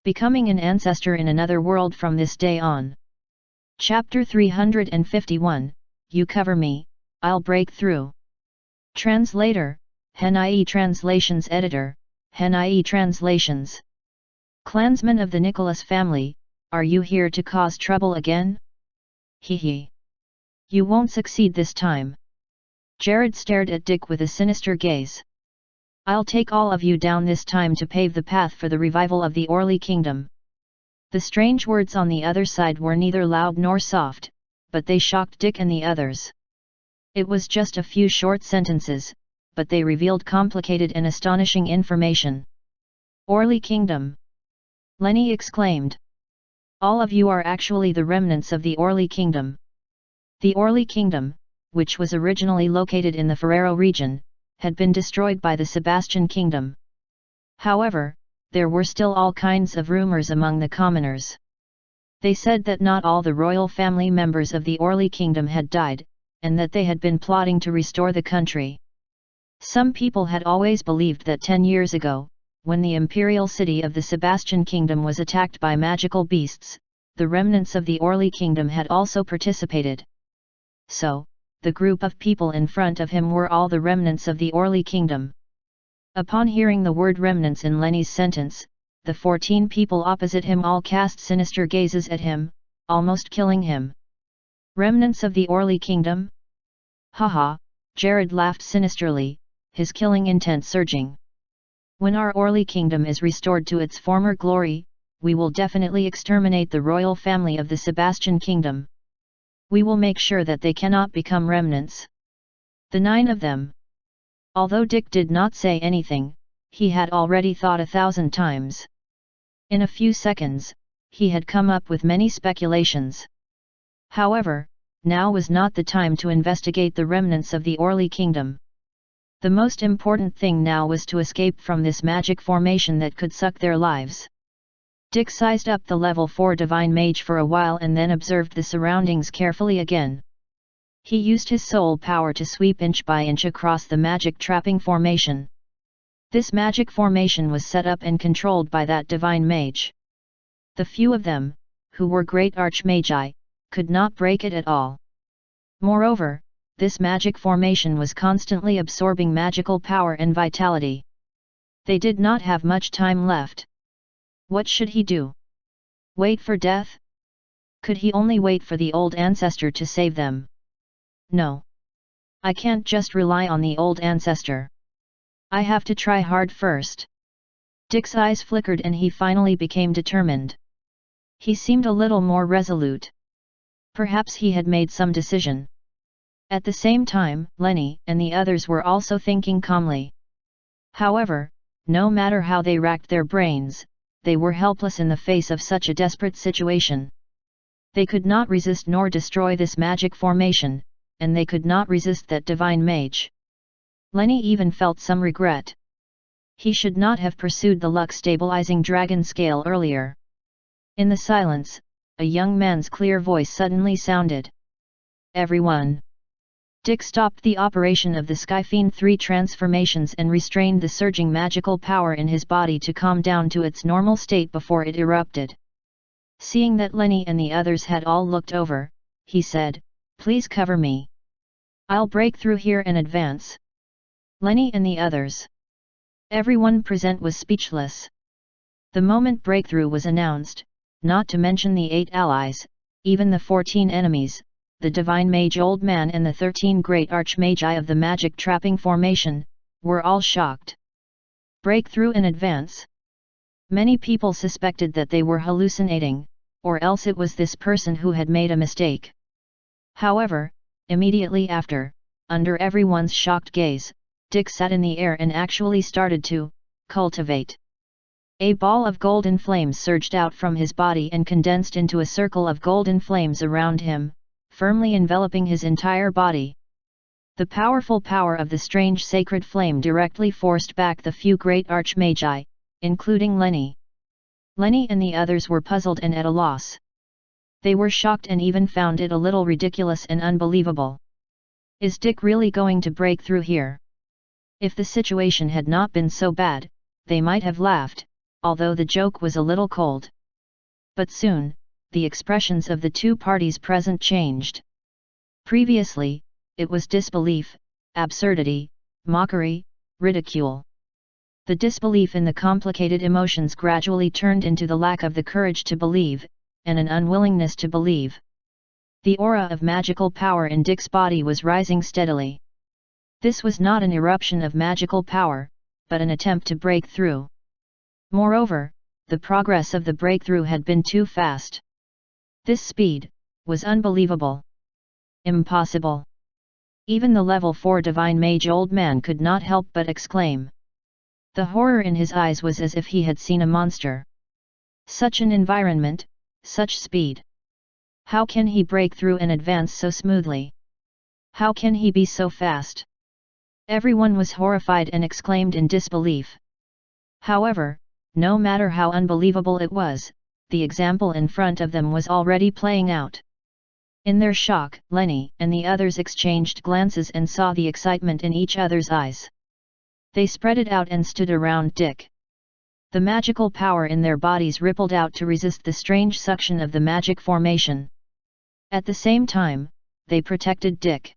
Becoming an ancestor in another world from this day on. Chapter 351, You Cover Me, I'll Break Through. Translator, Henai Translations Editor, Henai Translations. Clansmen of the Nicholas family, are you here to cause trouble again? Hee hee. You won't succeed this time. Jared stared at Dick with a sinister gaze. I'll take all of you down this time to pave the path for the revival of the Orly Kingdom. The strange words on the other side were neither loud nor soft, but they shocked Dick and the others. It was just a few short sentences, but they revealed complicated and astonishing information. Orly Kingdom! Lenny exclaimed. All of you are actually the remnants of the Orly Kingdom. The Orly Kingdom, which was originally located in the Ferrero region, had been destroyed by the Sebastian Kingdom. However, there were still all kinds of rumors among the commoners. They said that not all the royal family members of the Orly Kingdom had died, and that they had been plotting to restore the country. Some people had always believed that 10 years ago, when the imperial city of the Sebastian Kingdom was attacked by magical beasts, the remnants of the Orly Kingdom had also participated. So, the group of people in front of him were all the remnants of the Orly Kingdom. Upon hearing the word remnants in Lenny's sentence, the 14 people opposite him all cast sinister gazes at him, almost killing him. Remnants of the Orly Kingdom? Haha, Jared laughed sinisterly, his killing intent surging. When our Orly Kingdom is restored to its former glory, we will definitely exterminate the royal family of the Sebastian Kingdom. We will make sure that they cannot become remnants. The 9 of them. Although Dick did not say anything, he had already thought 1,000 times. In a few seconds, he had come up with many speculations. However, now was not the time to investigate the remnants of the Orly Kingdom. The most important thing now was to escape from this magic formation that could suck their lives. Dick sized up the level 4 divine mage for a while and then observed the surroundings carefully again. He used his soul power to sweep inch by inch across the magic trapping formation. This magic formation was set up and controlled by that divine mage. The few of them, who were great archmagi, could not break it at all. Moreover, this magic formation was constantly absorbing magical power and vitality. They did not have much time left. What should he do? Wait for death? Could he only wait for the old ancestor to save them? No. I can't just rely on the old ancestor. I have to try hard first. Dick's eyes flickered and he finally became determined. He seemed a little more resolute. Perhaps he had made some decision. At the same time, Lenny and the others were also thinking calmly. However, no matter how they racked their brains, they were helpless in the face of such a desperate situation. They could not resist nor destroy this magic formation, and they could not resist that divine mage. Lenny even felt some regret. He should not have pursued the luck-stabilizing dragon scale earlier. In the silence, a young man's clear voice suddenly sounded. Everyone! Dick stopped the operation of the Skyfiend 3 transformations and restrained the surging magical power in his body to calm down to its normal state before it erupted. Seeing that Lenny and the others had all looked over, he said, Please cover me. I'll break through here and advance. Lenny and the others. Everyone present was speechless. The moment breakthrough was announced, not to mention the 8 allies, even the 14 enemies, the divine mage old man and the 13 great archmagi of the magic trapping formation, were all shocked. Breakthrough in advance. Many people suspected that they were hallucinating, or else it was this person who had made a mistake. However, immediately after, under everyone's shocked gaze, Dick sat in the air and actually started to cultivate. A ball of golden flames surged out from his body and condensed into a circle of golden flames around him, firmly enveloping his entire body. The powerful power of the strange sacred flame directly forced back the few great archmagi, including Lenny. Lenny and the others were puzzled and at a loss. They were shocked and even found it a little ridiculous and unbelievable. Is Dick really going to break through here? If the situation had not been so bad, they might have laughed, although the joke was a little cold. But soon, the expressions of the two parties present changed. Previously, it was disbelief, absurdity, mockery, ridicule. The disbelief in the complicated emotions gradually turned into the lack of the courage to believe, and an unwillingness to believe. The aura of magical power in Dick's body was rising steadily. This was not an eruption of magical power, but an attempt to break through. Moreover, the progress of the breakthrough had been too fast. This speed was unbelievable. Impossible. Even the level 4 divine mage old man could not help but exclaim. The horror in his eyes was as if he had seen a monster. Such an environment, such speed. How can he break through and advance so smoothly? How can he be so fast? Everyone was horrified and exclaimed in disbelief. However, no matter how unbelievable it was, the example in front of them was already playing out. In their shock, Lenny and the others exchanged glances and saw the excitement in each other's eyes. They spread it out and stood around Dick. The magical power in their bodies rippled out to resist the strange suction of the magic formation. At the same time, they protected Dick.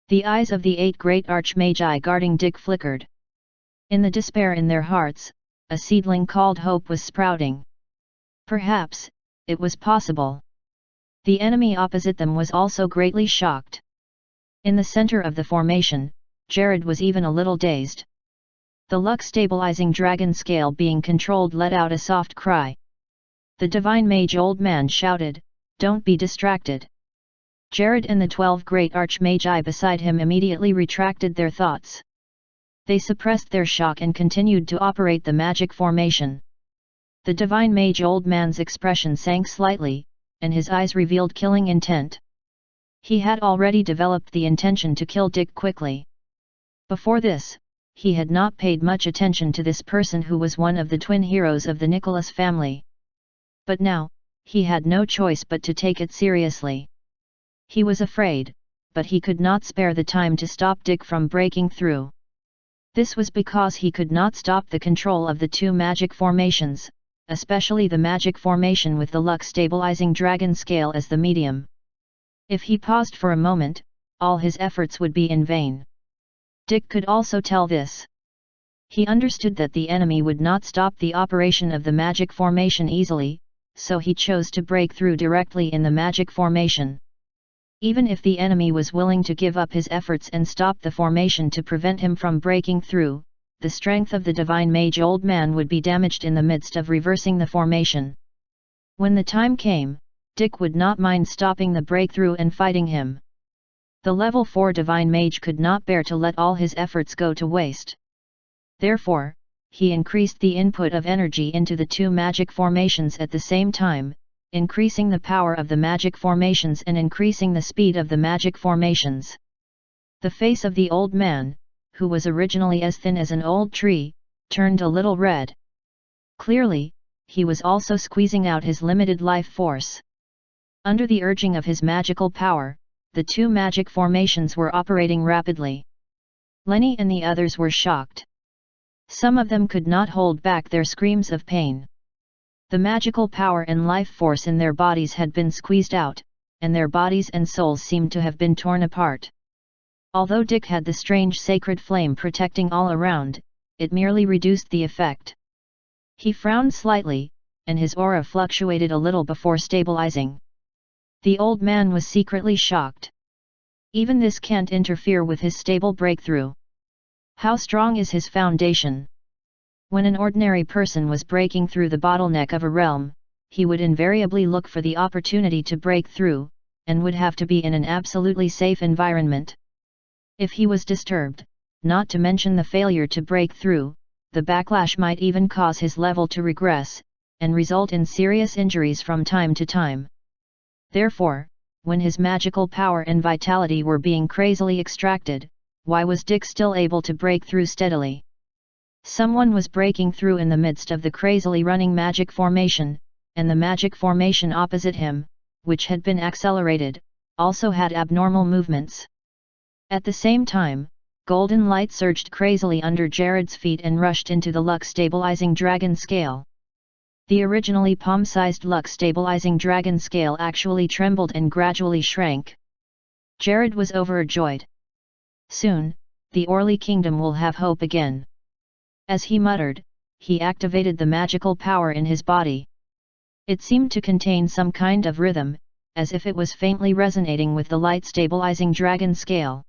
The eyes of the 8 great archmagi guarding Dick flickered. In the despair in their hearts, a seedling called hope was sprouting. Perhaps, it was possible. The enemy opposite them was also greatly shocked. In the center of the formation, Jared was even a little dazed. The luck-stabilizing dragon scale being controlled let out a soft cry. The divine mage old man shouted, "Don't be distracted." Jared and the 12 great archmagi beside him immediately retracted their thoughts. They suppressed their shock and continued to operate the magic formation. The divine mage old man's expression sank slightly, and his eyes revealed killing intent. He had already developed the intention to kill Dick quickly. Before this, he had not paid much attention to this person who was one of the twin heroes of the Nicholas family. But now, he had no choice but to take it seriously. He was afraid, but he could not spare the time to stop Dick from breaking through. This was because he could not stop the control of the 2 magic formations, especially the magic formation with the luck-stabilizing dragon scale as the medium. If he paused for a moment, all his efforts would be in vain. Dick could also tell this. He understood that the enemy would not stop the operation of the magic formation easily, so he chose to break through directly in the magic formation. Even if the enemy was willing to give up his efforts and stop the formation to prevent him from breaking through, the strength of the divine mage old man would be damaged in the midst of reversing the formation. When the time came, Dick would not mind stopping the breakthrough and fighting him. The level 4 divine mage could not bear to let all his efforts go to waste. Therefore, he increased the input of energy into the 2 magic formations at the same time, increasing the power of the magic formations and increasing the speed of the magic formations. The face of the old man, who was originally as thin as an old tree, turned a little red. Clearly, he was also squeezing out his limited life force. Under the urging of his magical power, the 2 magic formations were operating rapidly. Lenny and the others were shocked. Some of them could not hold back their screams of pain. The magical power and life force in their bodies had been squeezed out, and their bodies and souls seemed to have been torn apart. Although Dick had the strange sacred flame protecting all around, it merely reduced the effect. He frowned slightly, and his aura fluctuated a little before stabilizing. The old man was secretly shocked. Even this can't interfere with his stable breakthrough. How strong is his foundation? When an ordinary person was breaking through the bottleneck of a realm, he would invariably look for the opportunity to break through, and would have to be in an absolutely safe environment. If he was disturbed, not to mention the failure to break through, the backlash might even cause his level to regress, and result in serious injuries from time to time. Therefore, when his magical power and vitality were being crazily extracted, why was Dick still able to break through steadily? Someone was breaking through in the midst of the crazily running magic formation, and the magic formation opposite him, which had been accelerated, also had abnormal movements. At the same time, Golden light surged crazily under Jared's feet and rushed into the luck-stabilizing dragon scale. The originally palm-sized luck-stabilizing dragon scale actually trembled and gradually shrank. Jared was overjoyed. Soon, the Orly Kingdom will have hope again. As he muttered, he activated the magical power in his body. It seemed to contain some kind of rhythm, as if it was faintly resonating with the light-stabilizing dragon scale.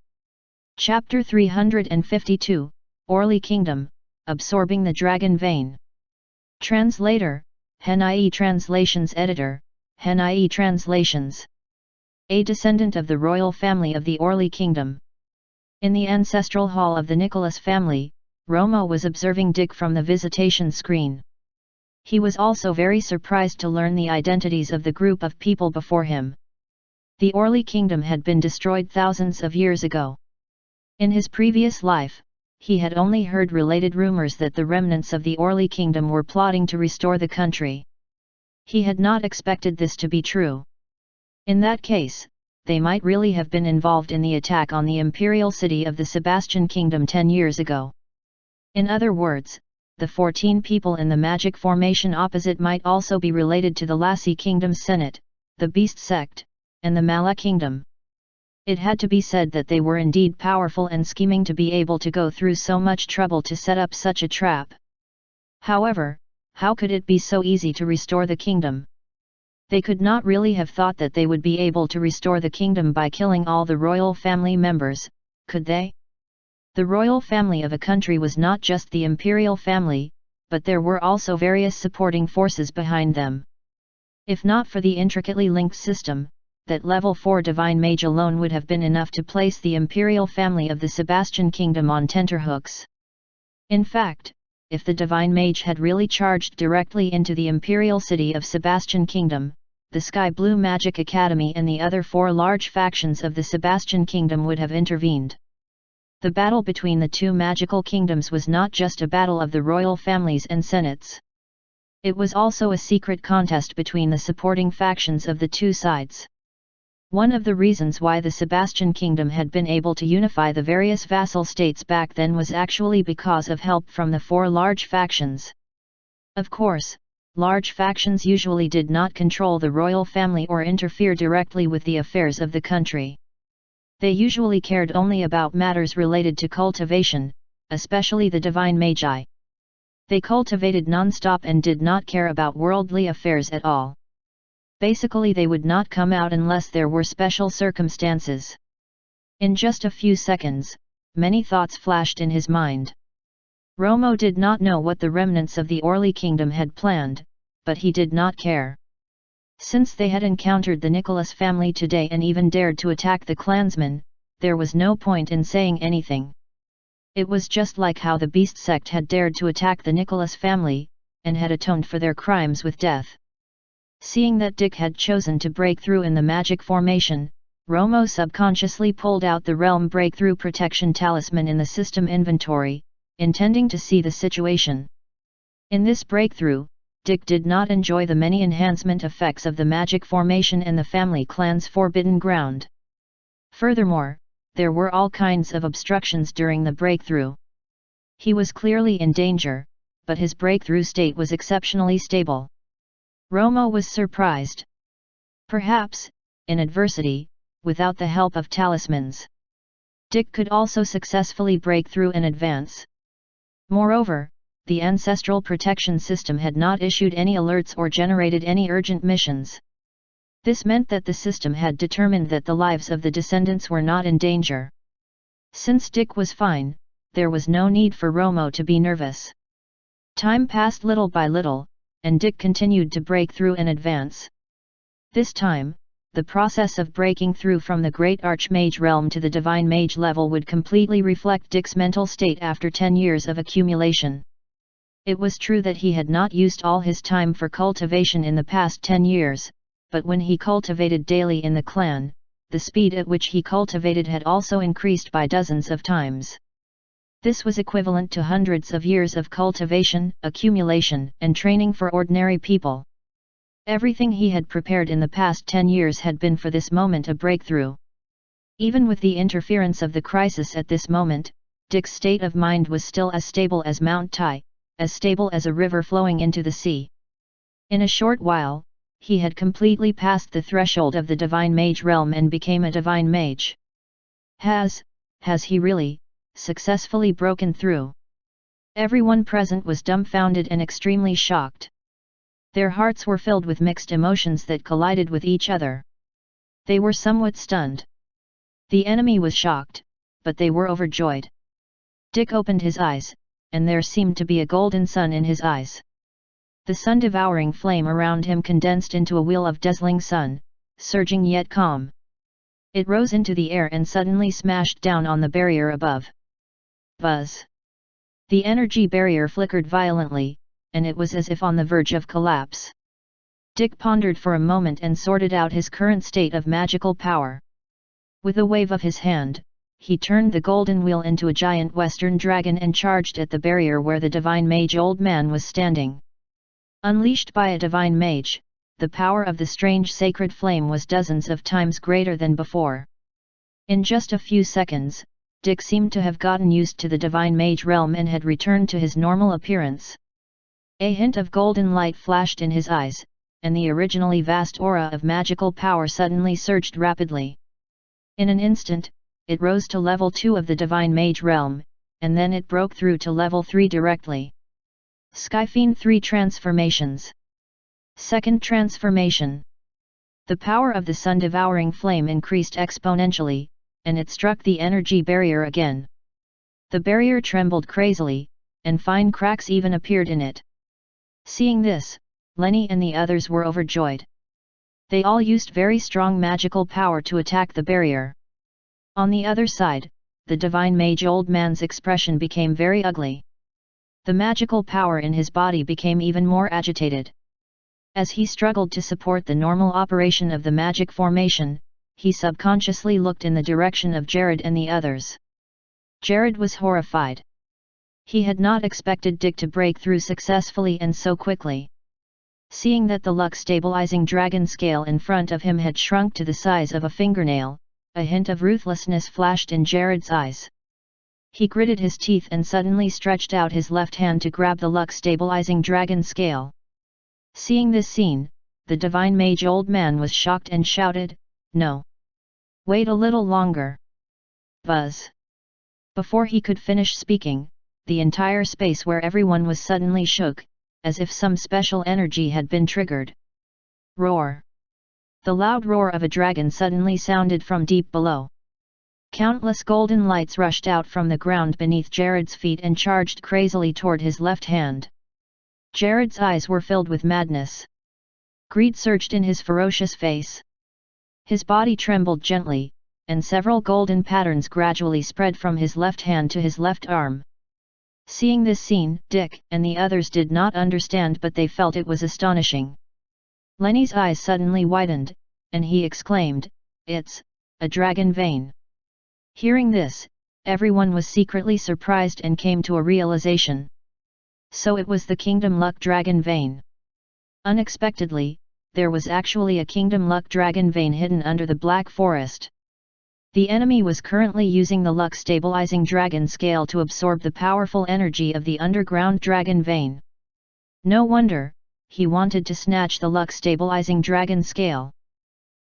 Chapter 352, Orly Kingdom, Absorbing the Dragon Vein. Translator, Hen-IE Translations Editor, Hen-IE Translations. A descendant of the royal family of the Orly Kingdom. In the ancestral hall of the Nicholas family, Romo was observing Dick from the visitation screen. He was also very surprised to learn the identities of the group of people before him. The Orly Kingdom had been destroyed thousands of years ago. In his previous life, he had only heard related rumors that the remnants of the Orly Kingdom were plotting to restore the country. He had not expected this to be true. In that case, they might really have been involved in the attack on the imperial city of the Sebastian Kingdom 10 years ago. In other words, the 14 people in the magic formation opposite might also be related to the Lassie Kingdom's Senate, the Beast Sect, and the Mala Kingdom. It had to be said that they were indeed powerful and scheming to be able to go through so much trouble to set up such a trap. However, how could it be so easy to restore the kingdom? They could not really have thought that they would be able to restore the kingdom by killing all the royal family members, could they? The royal family of a country was not just the imperial family, but there were also various supporting forces behind them. If not for the intricately linked system, that level 4 divine mage alone would have been enough to place the imperial family of the Sebastian Kingdom on tenterhooks. In fact, if the divine mage had really charged directly into the imperial city of Sebastian Kingdom, the Sky Blue Magic Academy and the other 4 large factions of the Sebastian Kingdom would have intervened. The battle between the two magical kingdoms was not just a battle of the royal families and senates. It was also a secret contest between the supporting factions of the two sides. One of the reasons why the Sebastian Kingdom had been able to unify the various vassal states back then was actually because of help from the 4 large factions. Of course, large factions usually did not control the royal family or interfere directly with the affairs of the country. They usually cared only about matters related to cultivation, especially the divine magi. They cultivated non-stop and did not care about worldly affairs at all. Basically, they would not come out unless there were special circumstances. In just a few seconds, many thoughts flashed in his mind. Romo did not know what the remnants of the Orly Kingdom had planned, but he did not care. Since they had encountered the Nicholas family today and even dared to attack the clansmen, there was no point in saying anything. It was just like how the Beast Sect had dared to attack the Nicholas family, and had atoned for their crimes with death. Seeing that Dick had chosen to break through in the magic formation, Romo subconsciously pulled out the Realm Breakthrough Protection Talisman in the system inventory, intending to see the situation. In this breakthrough, Dick did not enjoy the many enhancement effects of the magic formation and the family clan's forbidden ground. Furthermore, there were all kinds of obstructions during the breakthrough. He was clearly in danger, but his breakthrough state was exceptionally stable. Romo was surprised. Perhaps, in adversity, without the help of talismans, Dick could also successfully break through and advance. Moreover, the ancestral protection system had not issued any alerts or generated any urgent missions. This meant that the system had determined that the lives of the descendants were not in danger. Since Dick was fine, there was no need for Romo to be nervous. Time passed little by little, and Dick continued to break through and advance. This time, the process of breaking through from the Great Archmage realm to the Divine Mage level would completely reflect Dick's mental state after 10 years of accumulation. It was true that he had not used all his time for cultivation in the past 10 years, but when he cultivated daily in the clan, the speed at which he cultivated had also increased by dozens of times. This was equivalent to hundreds of years of cultivation, accumulation, and training for ordinary people. Everything he had prepared in the past 10 years had been for this moment a breakthrough. Even with the interference of the crisis at this moment, Dick's state of mind was still as stable as Mount Tai, as stable as a river flowing into the sea. In a short while, he had completely passed the threshold of the Divine Mage realm and became a Divine Mage. Has he really, successfully broken through? Everyone present was dumbfounded and extremely shocked. Their hearts were filled with mixed emotions that collided with each other. They were somewhat stunned. The enemy was shocked, but they were overjoyed. Dick opened his eyes, and there seemed to be a golden sun in his eyes. The sun-devouring flame around him condensed into a wheel of dazzling sun, surging yet calm. It rose into the air and suddenly smashed down on the barrier above. Buzz! The energy barrier flickered violently, and it was as if on the verge of collapse. Dick pondered for a moment and sorted out his current state of magical power. With a wave of his hand, he turned the golden wheel into a giant western dragon and charged at the barrier where the Divine Mage Old Man was standing. Unleashed by a Divine Mage, the power of the strange sacred flame was dozens of times greater than before. In just a few seconds, Dick seemed to have gotten used to the Divine Mage realm and had returned to his normal appearance. A hint of golden light flashed in his eyes, and the originally vast aura of magical power suddenly surged rapidly. In an instant, it rose to level 2 of the Divine Mage realm, and then it broke through to level 3 directly. Skyfiend 3 Transformations. Second transformation. The power of the sun-devouring flame increased exponentially, and it struck the energy barrier again. The barrier trembled crazily, and fine cracks even appeared in it. Seeing this, Lenny and the others were overjoyed. They all used very strong magical power to attack the barrier. On the other side, the Divine Mage Old Man's expression became very ugly. The magical power in his body became even more agitated. As he struggled to support the normal operation of the magic formation, he subconsciously looked in the direction of Jared and the others. Jared was horrified. He had not expected Dick to break through successfully and so quickly. Seeing that the luck-stabilizing dragon scale in front of him had shrunk to the size of a fingernail, a hint of ruthlessness flashed in Jared's eyes. He gritted his teeth and suddenly stretched out his left hand to grab the luck-stabilizing dragon scale. Seeing this scene, the Divine Mage Old Man was shocked and shouted, "No! Wait a little longer!" Buzz! Before he could finish speaking, the entire space where everyone was suddenly shook, as if some special energy had been triggered. Roar! The loud roar of a dragon suddenly sounded from deep below. Countless golden lights rushed out from the ground beneath Jared's feet and charged crazily toward his left hand. Jared's eyes were filled with madness. Greed surged in his ferocious face. His body trembled gently, and several golden patterns gradually spread from his left hand to his left arm. Seeing this scene, Dick and the others did not understand, but they felt it was astonishing. Lenny's eyes suddenly widened, and he exclaimed, "It's a dragon vein." Hearing this, everyone was secretly surprised and came to a realization. So it was the Kingdom Luck Dragon Vein. Unexpectedly, there was actually a Kingdom Luck Dragon Vein hidden under the Black Forest. The enemy was currently using the luck-stabilizing dragon scale to absorb the powerful energy of the underground dragon vein. No wonder, he wanted to snatch the luck-stabilizing dragon scale.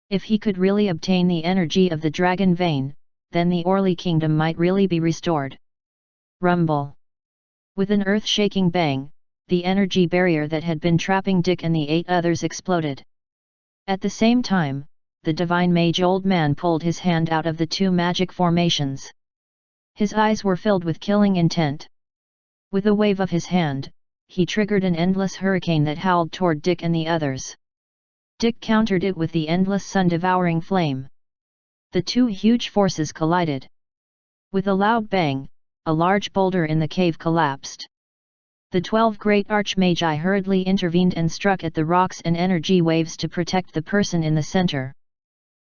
If he could really obtain the energy of the dragon vein, then the Orly Kingdom might really be restored. Rumble! With an earth-shaking bang, the energy barrier that had been trapping Dick and the 8 others exploded. At the same time, the Divine Mage Old Man pulled his hand out of the 2 magic formations. His eyes were filled with killing intent. With a wave of his hand, he triggered an endless hurricane that howled toward Dick and the others. Dick countered it with the endless sun-devouring flame. The 2 huge forces collided. With a loud bang, a large boulder in the cave collapsed. The 12 great archmagi hurriedly intervened and struck at the rocks and energy waves to protect the person in the center.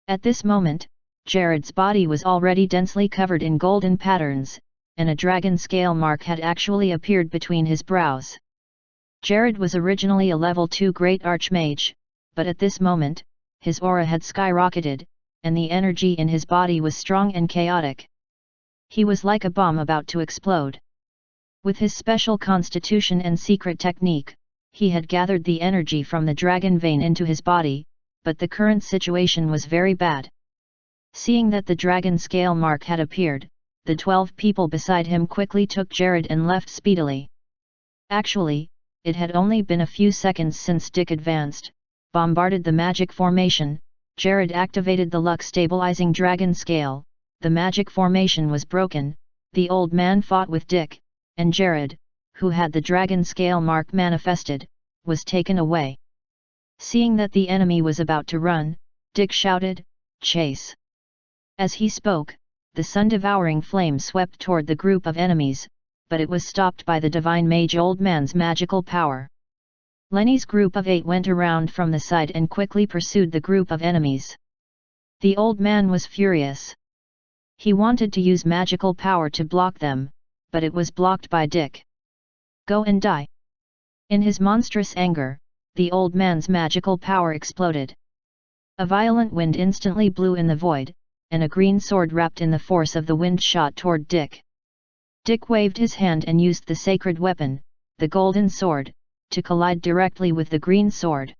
At this moment, Jared's body was already densely covered in golden patterns, and a dragon scale mark had actually appeared between his brows. Jared was originally a level 2 great archmage, but at this moment, his aura had skyrocketed, and the energy in his body was strong and chaotic. He was like a bomb about to explode. With his special constitution and secret technique, he had gathered the energy from the dragon vein into his body, but the current situation was very bad. Seeing that the dragon scale mark had appeared, the 12 people beside him quickly took Jared and left speedily. Actually, it had only been a few seconds since Dick advanced, bombarded the magic formation. Jared activated the luck stabilizing dragon scale, the magic formation was broken, the old man fought with Dick, and Jared, who had the dragon scale mark manifested, was taken away. Seeing that the enemy was about to run, Dick shouted, "Chase!" As he spoke, the sun-devouring flame swept toward the group of enemies, but it was stopped by the divine mage old man's magical power. Lenny's group of 8 went around from the side and quickly pursued the group of enemies. The old man was furious. He wanted to use magical power to block them, but it was blocked by Dick. "Go and die!" In his monstrous anger, the old man's magical power exploded. A violent wind instantly blew in the void, and a green sword wrapped in the force of the wind shot toward Dick. Dick waved his hand and used the sacred weapon, the golden sword, to collide directly with the green sword.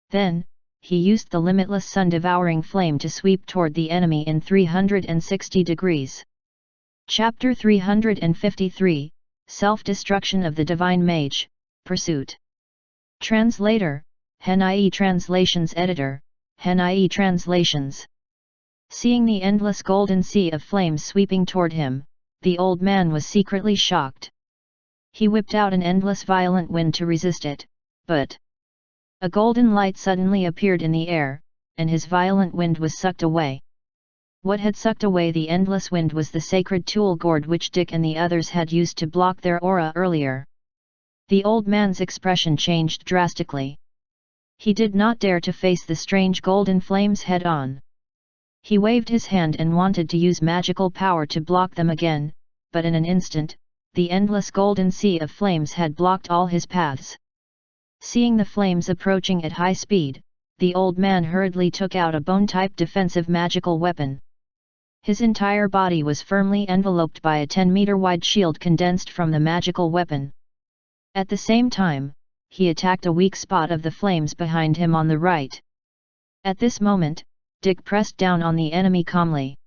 Then, he used the limitless sun-devouring flame to sweep toward the enemy in 360 degrees. Chapter 353, Self-Destruction of the Divine Mage, Pursuit. Translator, Hen.ie Translations Editor, Hen.ie Translations. Seeing the endless golden sea of flames sweeping toward him, the old man was secretly shocked. He whipped out an endless violent wind to resist it, but a golden light suddenly appeared in the air, and his violent wind was sucked away. What had sucked away the endless wind was the sacred tool gourd which Dick and the others had used to block their aura earlier. The old man's expression changed drastically. He did not dare to face the strange golden flames head-on. He waved his hand and wanted to use magical power to block them again, but in an instant, the endless golden sea of flames had blocked all his paths. Seeing the flames approaching at high speed, the old man hurriedly took out a bone-type defensive magical weapon. His entire body was firmly enveloped by a 10-meter-wide shield condensed from the magical weapon. At the same time, he attacked a weak spot of the flames behind him on the right. At this moment, Dick pressed down on the enemy calmly.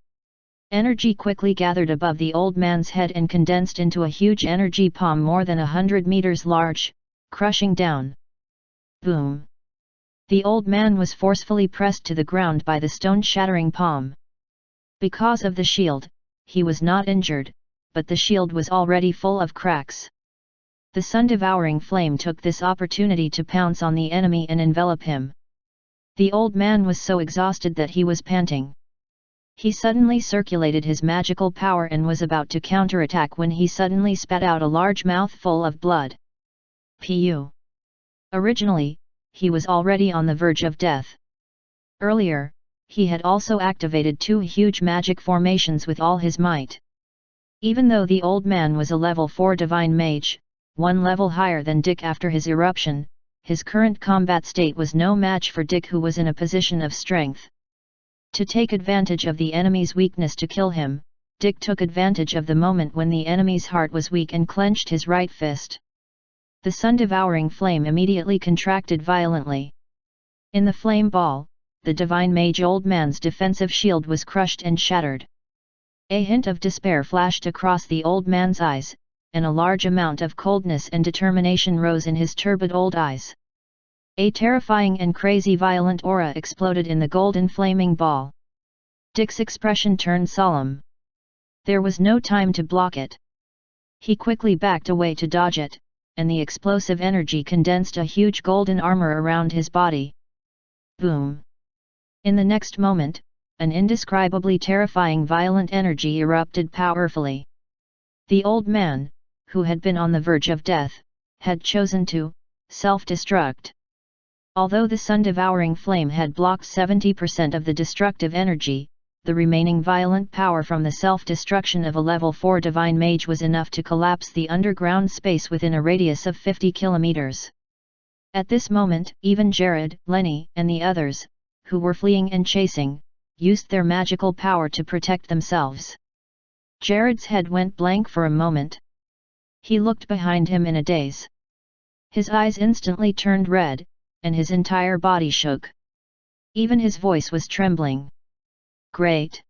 Energy quickly gathered above the old man's head and condensed into a huge energy palm more than 100 meters large, crushing down. Boom! The old man was forcefully pressed to the ground by the stone-shattering palm. Because of the shield, he was not injured, but the shield was already full of cracks. The sun-devouring flame took this opportunity to pounce on the enemy and envelop him. The old man was so exhausted that he was panting. He suddenly circulated his magical power and was about to counterattack when he suddenly spat out a large mouthful of blood. Pu. Originally, he was already on the verge of death. Earlier, he had also activated 2 huge magic formations with all his might. Even though the old man was a level 4 divine mage, 1 level higher than Dick after his eruption, his current combat state was no match for Dick, who was in a position of strength. To take advantage of the enemy's weakness to kill him, Dick took advantage of the moment when the enemy's heart was weak and clenched his right fist. The sun-devouring flame immediately contracted violently. In the flame ball, the divine mage old man's defensive shield was crushed and shattered. A hint of despair flashed across the old man's eyes, and a large amount of coldness and determination rose in his turbid old eyes. A terrifying and crazy violent aura exploded in the golden flaming ball. Dick's expression turned solemn. There was no time to block it. He quickly backed away to dodge it, and the explosive energy condensed a huge golden armor around his body. Boom! In the next moment, an indescribably terrifying violent energy erupted powerfully. The old man, who had been on the verge of death, had chosen to self-destruct. Although the sun-devouring flame had blocked 70% of the destructive energy, the remaining violent power from the self-destruction of a level 4 divine mage was enough to collapse the underground space within a radius of 50 kilometers. At this moment, even Jared, Lenny, and the others, who were fleeing and chasing, used their magical power to protect themselves. Jared's head went blank for a moment. He looked behind him in a daze. His eyes instantly turned red, and his entire body shook. Even his voice was trembling. "Great!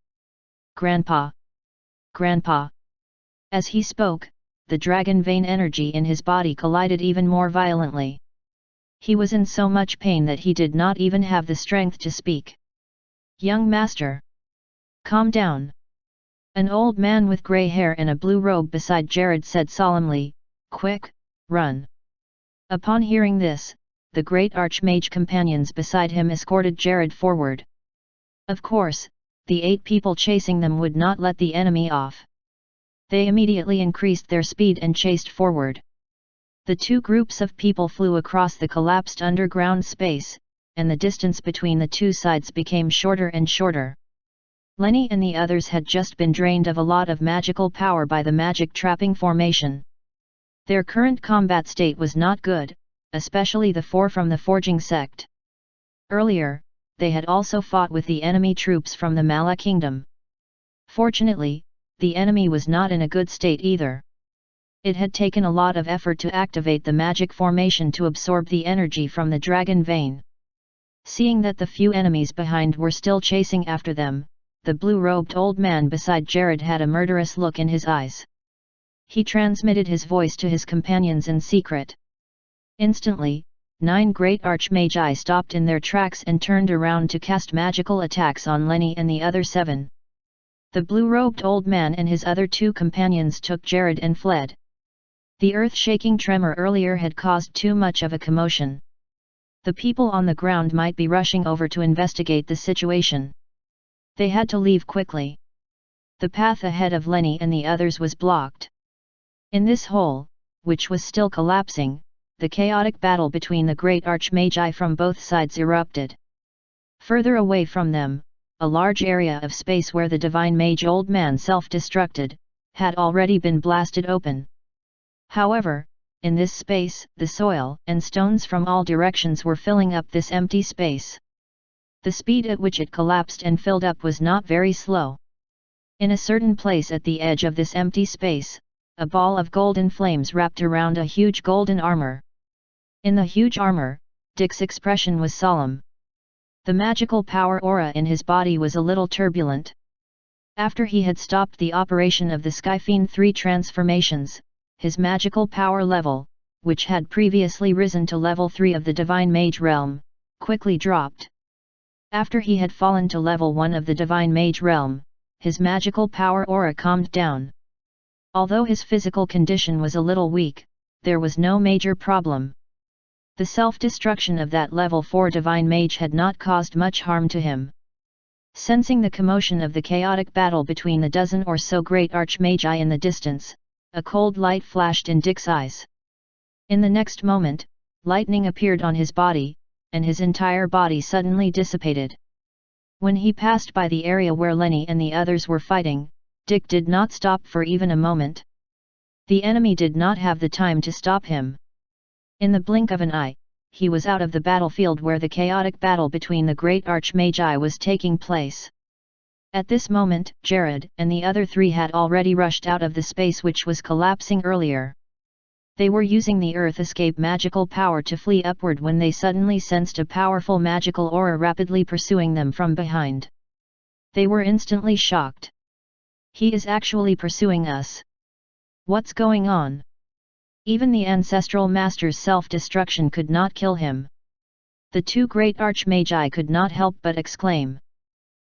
Grandpa! Grandpa!" As he spoke, the dragon vein energy in his body collided even more violently. He was in so much pain that he did not even have the strength to speak. "Young master! Calm down!" An old man with grey hair and a blue robe beside Jared said solemnly, "Quick, run!" Upon hearing this, the great archmage companions beside him escorted Jared forward. Of course, the 8 people chasing them would not let the enemy off. They immediately increased their speed and chased forward. The 2 groups of people flew across the collapsed underground space, and the distance between the 2 sides became shorter and shorter. Lenny and the others had just been drained of a lot of magical power by the magic trapping formation. Their current combat state was not good, especially the 4 from the Forging sect. Earlier, they had also fought with the enemy troops from the Mala Kingdom. Fortunately, the enemy was not in a good state either. It had taken a lot of effort to activate the magic formation to absorb the energy from the dragon vein. Seeing that the few enemies behind were still chasing after them, the blue-robed old man beside Jared had a murderous look in his eyes. He transmitted his voice to his companions in secret. Instantly, 9 great archmagi stopped in their tracks and turned around to cast magical attacks on Lenny and the other 7. The blue-robed old man and his other 2 companions took Jared and fled. The earth-shaking tremor earlier had caused too much of a commotion. The people on the ground might be rushing over to investigate the situation. They had to leave quickly. The path ahead of Lenny and the others was blocked. In this hole, which was still collapsing, the chaotic battle between the great archmagi from both sides erupted. Further away from them, a large area of space where the divine mage old man self-destructed, had already been blasted open. However, in this space, the soil and stones from all directions were filling up this empty space. The speed at which it collapsed and filled up was not very slow. In a certain place at the edge of this empty space, a ball of golden flames wrapped around a huge golden armor. In the huge armor, Dick's expression was solemn. The magical power aura in his body was a little turbulent. After he had stopped the operation of the Skyfiend 3 transformations, his magical power level, which had previously risen to level 3 of the Divine Mage realm, quickly dropped. After he had fallen to level 1 of the Divine Mage realm, his magical power aura calmed down. Although his physical condition was a little weak, there was no major problem. The self-destruction of that level 4 Divine Mage had not caused much harm to him. Sensing the commotion of the chaotic battle between the dozen or so great archmagi in the distance, a cold light flashed in Dick's eyes. In the next moment, lightning appeared on his body, and his entire body suddenly dissipated. When he passed by the area where Lenny and the others were fighting, Dick did not stop for even a moment. The enemy did not have the time to stop him. In the blink of an eye, he was out of the battlefield where the chaotic battle between the great archmagi was taking place. At this moment, Jared and the other 3 had already rushed out of the space which was collapsing earlier. They were using the Earth Escape magical power to flee upward when they suddenly sensed a powerful magical aura rapidly pursuing them from behind. They were instantly shocked. "He is actually pursuing us. What's going on?" Even the ancestral master's self-destruction could not kill him. The 2 great archmagi could not help but exclaim.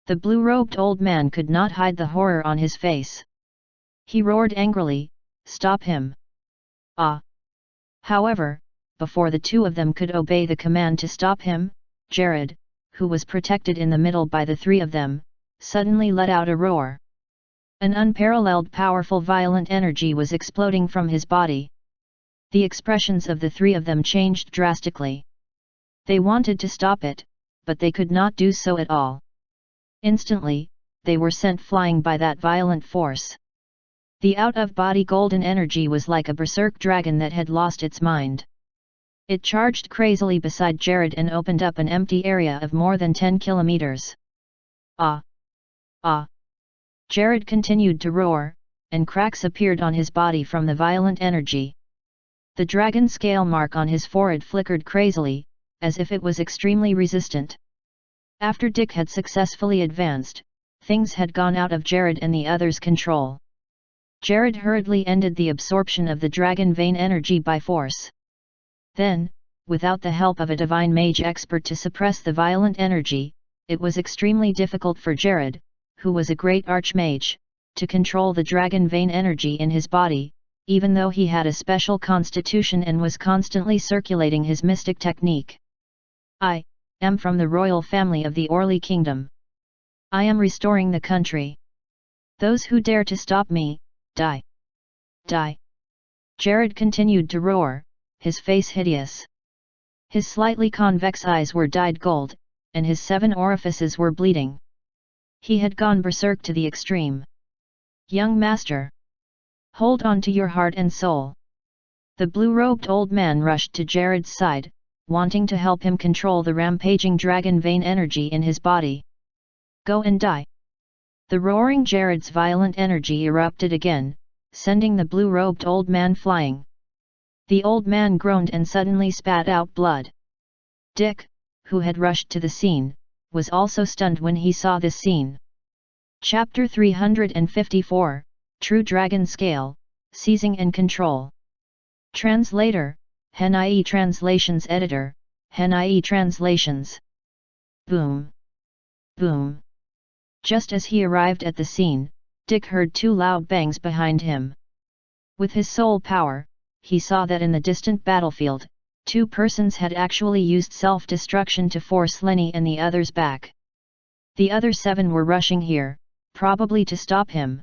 The blue-robed old man could not hide the horror on his face. He roared angrily, "Stop him!" Ah! However, before the 2 of them could obey the command to stop him, Jared, who was protected in the middle by the 3 of them, suddenly let out a roar. An unparalleled powerful violent energy was exploding from his body. The expressions of the 3 of them changed drastically. They wanted to stop it, but they could not do so at all. Instantly, they were sent flying by that violent force. The out-of-body golden energy was like a berserk dragon that had lost its mind. It charged crazily beside Jared and opened up an empty area of more than 10 kilometers. Ah! Ah! Jared continued to roar, and cracks appeared on his body from the violent energy. The dragon scale mark on his forehead flickered crazily, as if it was extremely resistant. After Dick had successfully advanced, things had gone out of Jared and the others' control. Jared hurriedly ended the absorption of the dragon vein energy by force. Then, without the help of a divine mage expert to suppress the violent energy, it was extremely difficult for Jared, who was a great archmage, to control the dragon vein energy in his body, even though he had a special constitution and was constantly circulating his mystic technique. I am from the royal family of the Orly Kingdom. I am restoring the country. Those who dare to stop me, die. Die. Jared continued to roar, his face hideous. His slightly convex eyes were dyed gold, and his 7 orifices were bleeding. He had gone berserk to the extreme. Young master! Hold on to your heart and soul. The blue-robed old man rushed to Jared's side, wanting to help him control the rampaging dragon vein energy in his body. Go and die. The roaring Jared's violent energy erupted again, sending the blue-robed old man flying. The old man groaned and suddenly spat out blood. Dick, who had rushed to the scene, was also stunned when he saw this scene. Chapter 354, True Dragon Scale, Seizing and Control. Translator, Hen.ie Translations Editor, Hen.ie Translations. Boom. Boom. Just as he arrived at the scene, Dick heard 2 loud bangs behind him. With his soul power, he saw that in the distant battlefield, 2 persons had actually used self-destruction to force Lenny and the others back. The other 7 were rushing here, probably to stop him.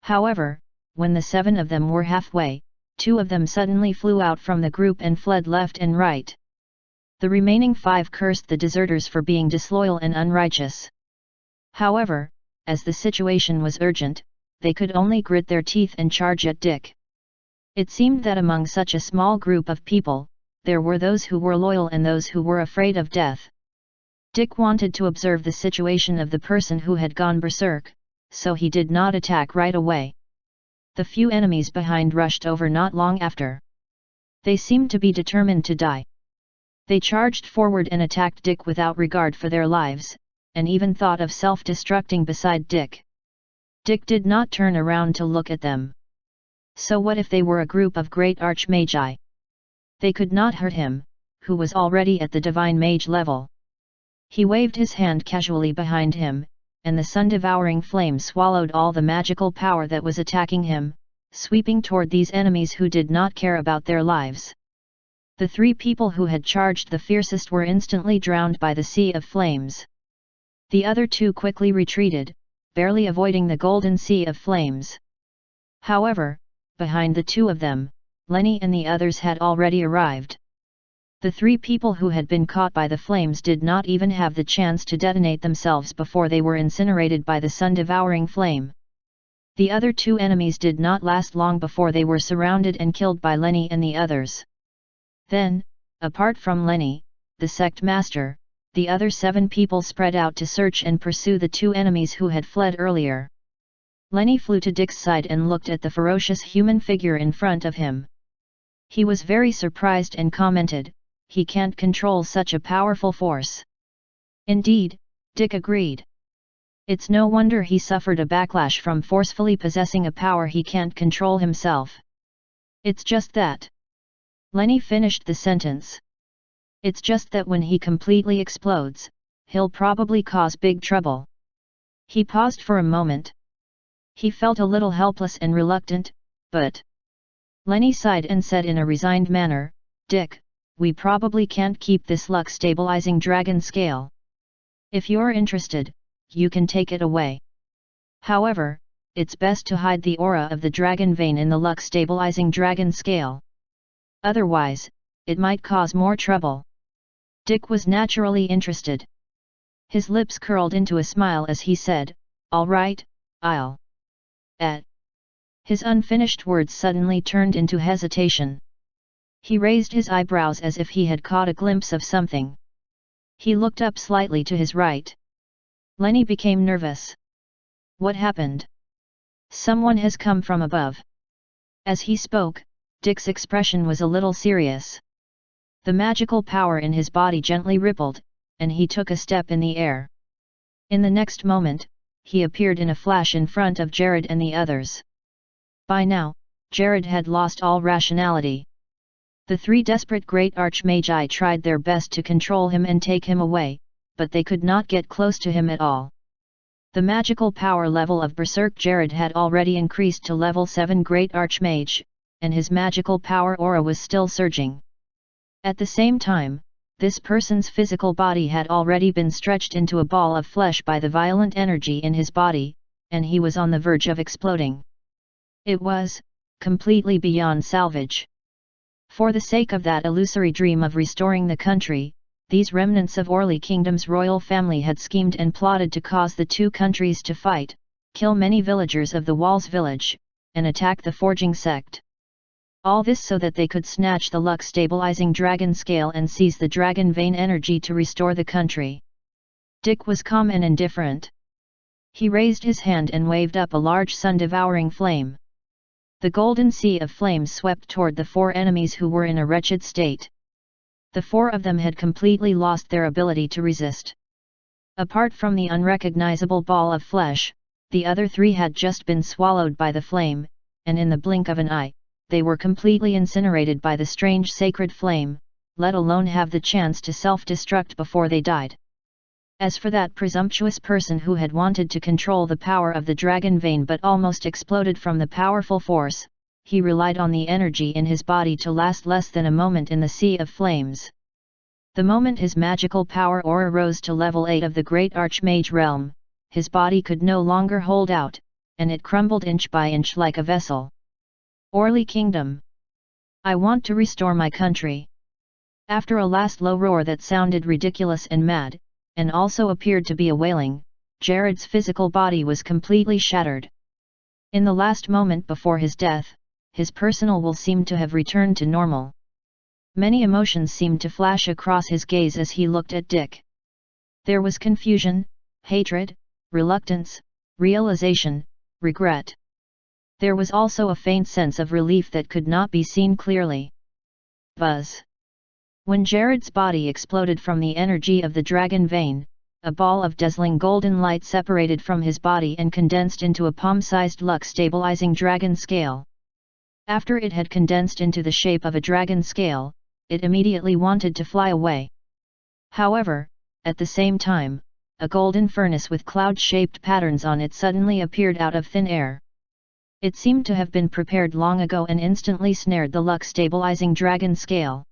However, when the 7 of them were halfway, 2 of them suddenly flew out from the group and fled left and right. The remaining 5 cursed the deserters for being disloyal and unrighteous. However, as the situation was urgent, they could only grit their teeth and charge at Dick. It seemed that among such a small group of people, there were those who were loyal and those who were afraid of death. Dick wanted to observe the situation of the person who had gone berserk, so he did not attack right away. The few enemies behind rushed over not long after. They seemed to be determined to die. They charged forward and attacked Dick without regard for their lives, and even thought of self-destructing beside Dick. Dick did not turn around to look at them. So what if they were a group of great archmagi? They could not hurt him, who was already at the divine mage level. He waved his hand casually behind him, and the sun-devouring flame swallowed all the magical power that was attacking him, sweeping toward these enemies who did not care about their lives. The 3 people who had charged the fiercest were instantly drowned by the sea of flames. The other 2 quickly retreated, barely avoiding the golden sea of flames. However, behind the 2 of them, Lenny and the others had already arrived. The 3 people who had been caught by the flames did not even have the chance to detonate themselves before they were incinerated by the sun-devouring flame. The other 2 enemies did not last long before they were surrounded and killed by Lenny and the others. Then, apart from Lenny, the sect master, the other 7 people spread out to search and pursue the 2 enemies who had fled earlier. Lenny flew to Dick's side and looked at the ferocious human figure in front of him. He was very surprised and commented, "He can't control such a powerful force." Indeed, Dick agreed. It's no wonder he suffered a backlash from forcefully possessing a power he can't control himself. It's just that. Lenny finished the sentence. It's just that when he completely explodes, he'll probably cause big trouble. He paused for a moment. He felt a little helpless and reluctant, but... Lenny sighed and said in a resigned manner, "Dick, we probably can't keep this luck-stabilizing dragon scale. If you're interested, you can take it away. However, it's best to hide the aura of the dragon vein in the luck-stabilizing dragon scale. Otherwise, it might cause more trouble." Dick was naturally interested. His lips curled into a smile as he said, "All right, I'll..." His unfinished words suddenly turned into hesitation. He raised his eyebrows as if he had caught a glimpse of something. He looked up slightly to his right. Lenny became nervous. What happened? Someone has come from above. As he spoke, Dick's expression was a little serious. The magical power in his body gently rippled, and he took a step in the air. In the next moment, he appeared in a flash in front of Jared and the others. By now, Jared had lost all rationality. The three desperate great archmagi tried their best to control him and take him away, but they could not get close to him at all. The magical power level of Berserk Jared had already increased to level 7 Great Archmage, and his magical power aura was still surging. At the same time, this person's physical body had already been stretched into a ball of flesh by the violent energy in his body, and he was on the verge of exploding. It was completely beyond salvage. For the sake of that illusory dream of restoring the country, these remnants of Orly Kingdom's royal family had schemed and plotted to cause the two countries to fight, kill many villagers of the Walls village, and attack the forging sect. All this so that they could snatch the luck-stabilizing dragon scale and seize the dragon vein energy to restore the country. Dick was calm and indifferent. He raised his hand and waved up a large sun-devouring flame. The golden sea of flames swept toward the four enemies who were in a wretched state. The four of them had completely lost their ability to resist. Apart from the unrecognizable ball of flesh, the other three had just been swallowed by the flame, and in the blink of an eye, they were completely incinerated by the strange sacred flame, let alone have the chance to self-destruct before they died. As for that presumptuous person who had wanted to control the power of the dragon vein but almost exploded from the powerful force, he relied on the energy in his body to last less than a moment in the sea of flames. The moment his magical power aura rose to level 8 of the Great Archmage realm, his body could no longer hold out, and it crumbled inch by inch like a vessel. Orly Kingdom. I want to restore my country. After a last low roar that sounded ridiculous and mad, and also appeared to be a wailing, Jared's physical body was completely shattered. In the last moment before his death, his personal will seemed to have returned to normal. Many emotions seemed to flash across his gaze as he looked at Dick. There was confusion, hatred, reluctance, realization, regret. There was also a faint sense of relief that could not be seen clearly. Buzz. When Jared's body exploded from the energy of the dragon vein, a ball of dazzling golden light separated from his body and condensed into a palm-sized luck-stabilizing dragon scale. After it had condensed into the shape of a dragon scale, it immediately wanted to fly away. However, at the same time, a golden furnace with cloud-shaped patterns on it suddenly appeared out of thin air. It seemed to have been prepared long ago and instantly snared the luck-stabilizing dragon scale.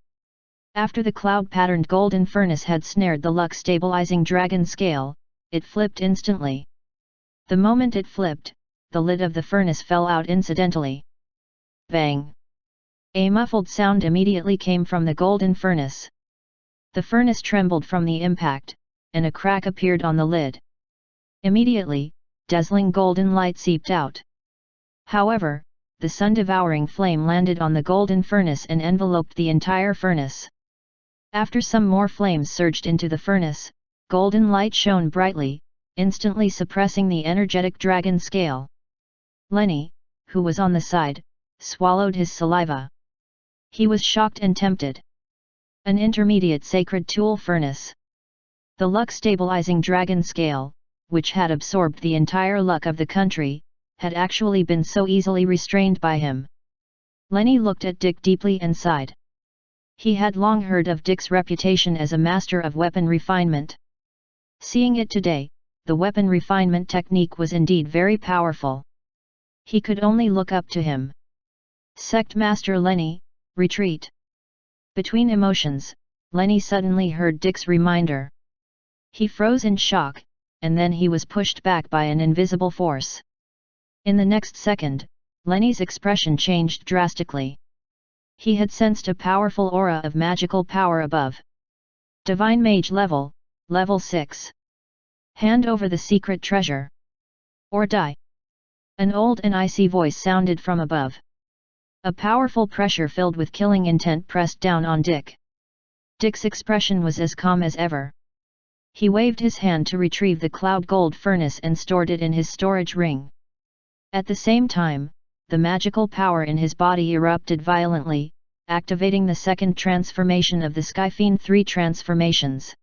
After the cloud-patterned golden furnace had snared the luck-stabilizing dragon scale, it flipped instantly. The moment it flipped, the lid of the furnace fell out incidentally. Bang! A muffled sound immediately came from the golden furnace. The furnace trembled from the impact, and a crack appeared on the lid. Immediately, dazzling golden light seeped out. However, the sun-devouring flame landed on the golden furnace and enveloped the entire furnace. After some more flames surged into the furnace, golden light shone brightly, instantly suppressing the energetic dragon scale. Lenny, who was on the side, swallowed his saliva. He was shocked and tempted. An intermediate sacred tool furnace. The luck-stabilizing dragon scale, which had absorbed the entire luck of the country, had actually been so easily restrained by him. Lenny looked at Dick deeply and sighed. He had long heard of Dick's reputation as a master of weapon refinement. Seeing it today, the weapon refinement technique was indeed very powerful. He could only look up to him. Sect Master Lenny, retreat. Between emotions, Lenny suddenly heard Dick's reminder. He froze in shock, and then he was pushed back by an invisible force. In the next second, Lenny's expression changed drastically. He had sensed a powerful aura of magical power above. Divine Mage level, level 6. Hand over the secret treasure. Or die. An old and icy voice sounded from above. A powerful pressure filled with killing intent pressed down on Dick. Dick's expression was as calm as ever. He waved his hand to retrieve the cloud gold furnace and stored it in his storage ring. At the same time, the magical power in his body erupted violently, activating the second transformation of the Skyfiend 3 transformations.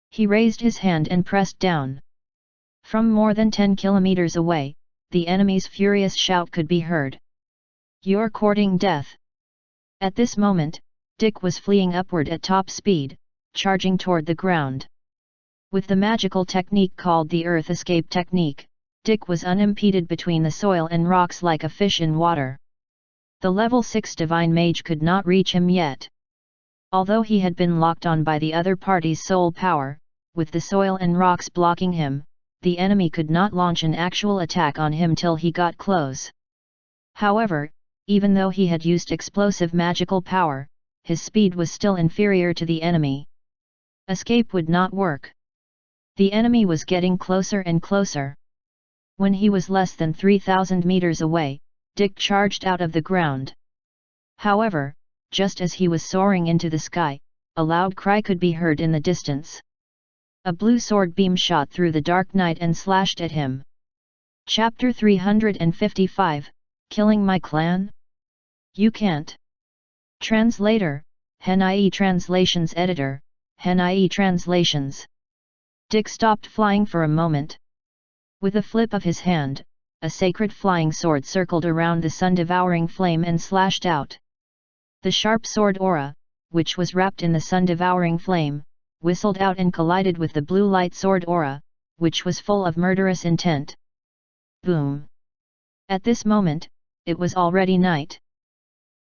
He raised his hand and pressed down. From more than 10 kilometers away, the enemy's furious shout could be heard. "You're courting death." At this moment, Dick was fleeing upward at top speed, charging toward the ground. With the magical technique called the Earth Escape Technique, Dick was unimpeded between the soil and rocks like a fish in water. The level 6 Divine Mage could not reach him yet. Although he had been locked on by the other party's soul power, with the soil and rocks blocking him, the enemy could not launch an actual attack on him till he got close. However, even though he had used explosive magical power, his speed was still inferior to the enemy. Escape would not work. The enemy was getting closer and closer. When he was less than 3,000 meters away, Dick charged out of the ground. However, just as he was soaring into the sky, a loud cry could be heard in the distance. A blue sword beam shot through the dark night and slashed at him. Chapter 355, Killing My Clan? You can't. Translator, Henai Translations Editor, Henai Translations. Dick stopped flying for a moment. With a flip of his hand, a sacred flying sword circled around the sun-devouring flame and slashed out. The sharp sword aura, which was wrapped in the sun-devouring flame, whistled out and collided with the blue light sword aura, which was full of murderous intent. Boom! At this moment, it was already night.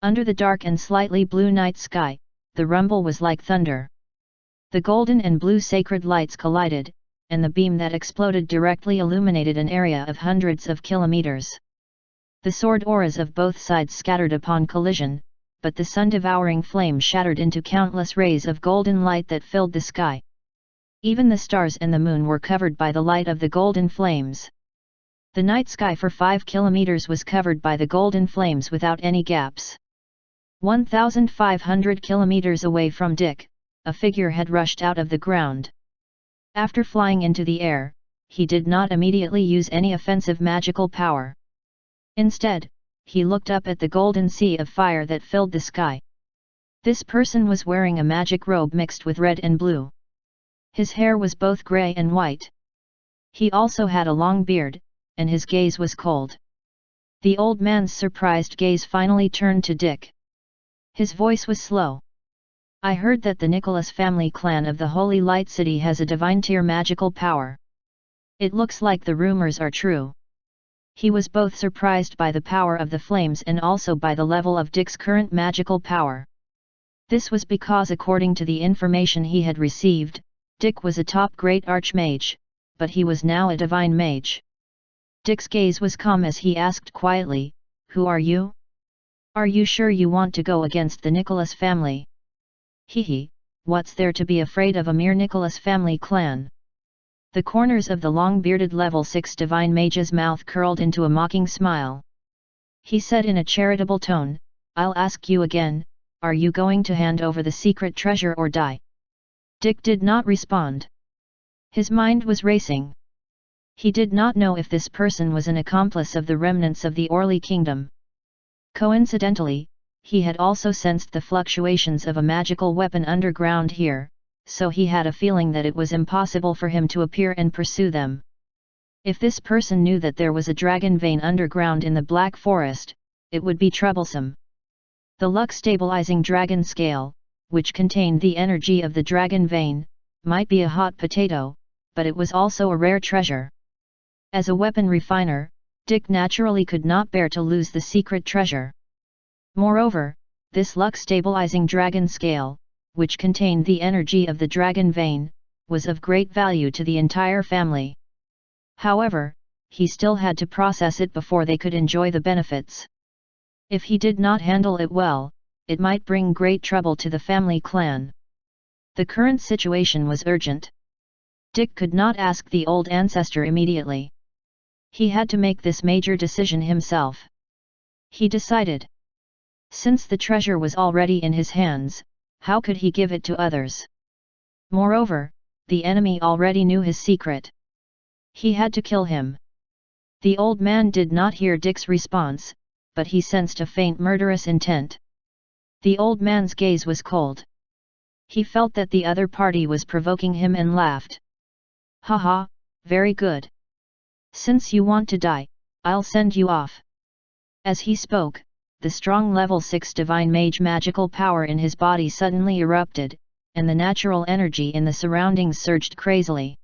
Under the dark and slightly blue night sky, the rumble was like thunder. The golden and blue sacred lights collided, and the beam that exploded directly illuminated an area of hundreds of kilometers. The sword auras of both sides scattered upon collision, but the sun-devouring flame shattered into countless rays of golden light that filled the sky. Even the stars and the moon were covered by the light of the golden flames. The night sky for 5 kilometers was covered by the golden flames without any gaps. 1,500 kilometers away from Dick, a figure had rushed out of the ground. After flying into the air, he did not immediately use any offensive magical power. Instead, he looked up at the golden sea of fire that filled the sky. This person was wearing a magic robe mixed with red and blue. His hair was both grey and white. He also had a long beard, and his gaze was cold. The old man's surprised gaze finally turned to Dick. His voice was slow. "I heard that the Nicholas family clan of the Holy Light City has a divine tier magical power. It looks like the rumors are true." He was both surprised by the power of the flames and also by the level of Dick's current magical power. This was because according to the information he had received, Dick was a top great archmage, but he was now a divine mage. Dick's gaze was calm as he asked quietly, "Who are you? Are you sure you want to go against the Nicholas family?" "Hehe, what's there to be afraid of a mere Nicholas family clan?" The corners of the long-bearded level 6 divine mage's mouth curled into a mocking smile. He said in a charitable tone, "I'll ask you again, are you going to hand over the secret treasure or die?" Dick did not respond. His mind was racing. He did not know if this person was an accomplice of the remnants of the Orly kingdom. Coincidentally, he had also sensed the fluctuations of a magical weapon underground here, so he had a feeling that it was impossible for him to appear and pursue them. If this person knew that there was a dragon vein underground in the Black Forest, it would be troublesome. The luck-stabilizing dragon scale, which contained the energy of the dragon vein, might be a hot potato, but it was also a rare treasure. As a weapon refiner, Dick naturally could not bear to lose the secret treasure. Moreover, this luck-stabilizing dragon scale, which contained the energy of the dragon vein, was of great value to the entire family. However, he still had to process it before they could enjoy the benefits. If he did not handle it well, it might bring great trouble to the family clan. The current situation was urgent. Dick could not ask the old ancestor immediately. He had to make this major decision himself. He decided. Since the treasure was already in his hands, how could he give it to others? Moreover, the enemy already knew his secret. He had to kill him. The old man did not hear Dick's response, but he sensed a faint murderous intent. The old man's gaze was cold. He felt that the other party was provoking him and laughed. Haha, very good. Since you want to die, I'll send you off. As he spoke, the strong level 6 divine mage magical power in his body suddenly erupted, and the natural energy in the surroundings surged crazily.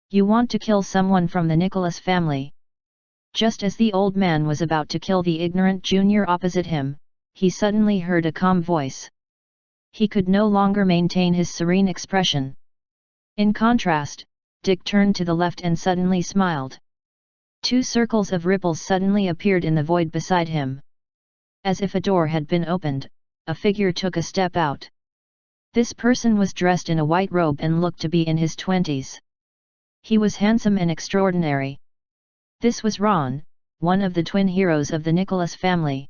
You want to kill someone from the Nicholas family? Just as the old man was about to kill the ignorant junior opposite him, he suddenly heard a calm voice. He could no longer maintain his serene expression. In contrast, Dick turned to the left and suddenly smiled. 2 circles of ripples suddenly appeared in the void beside him. As if a door had been opened, a figure took a step out. This person was dressed in a white robe and looked to be in his 20s. He was handsome and extraordinary. This was Ron, one of the twin heroes of the Nicholas family.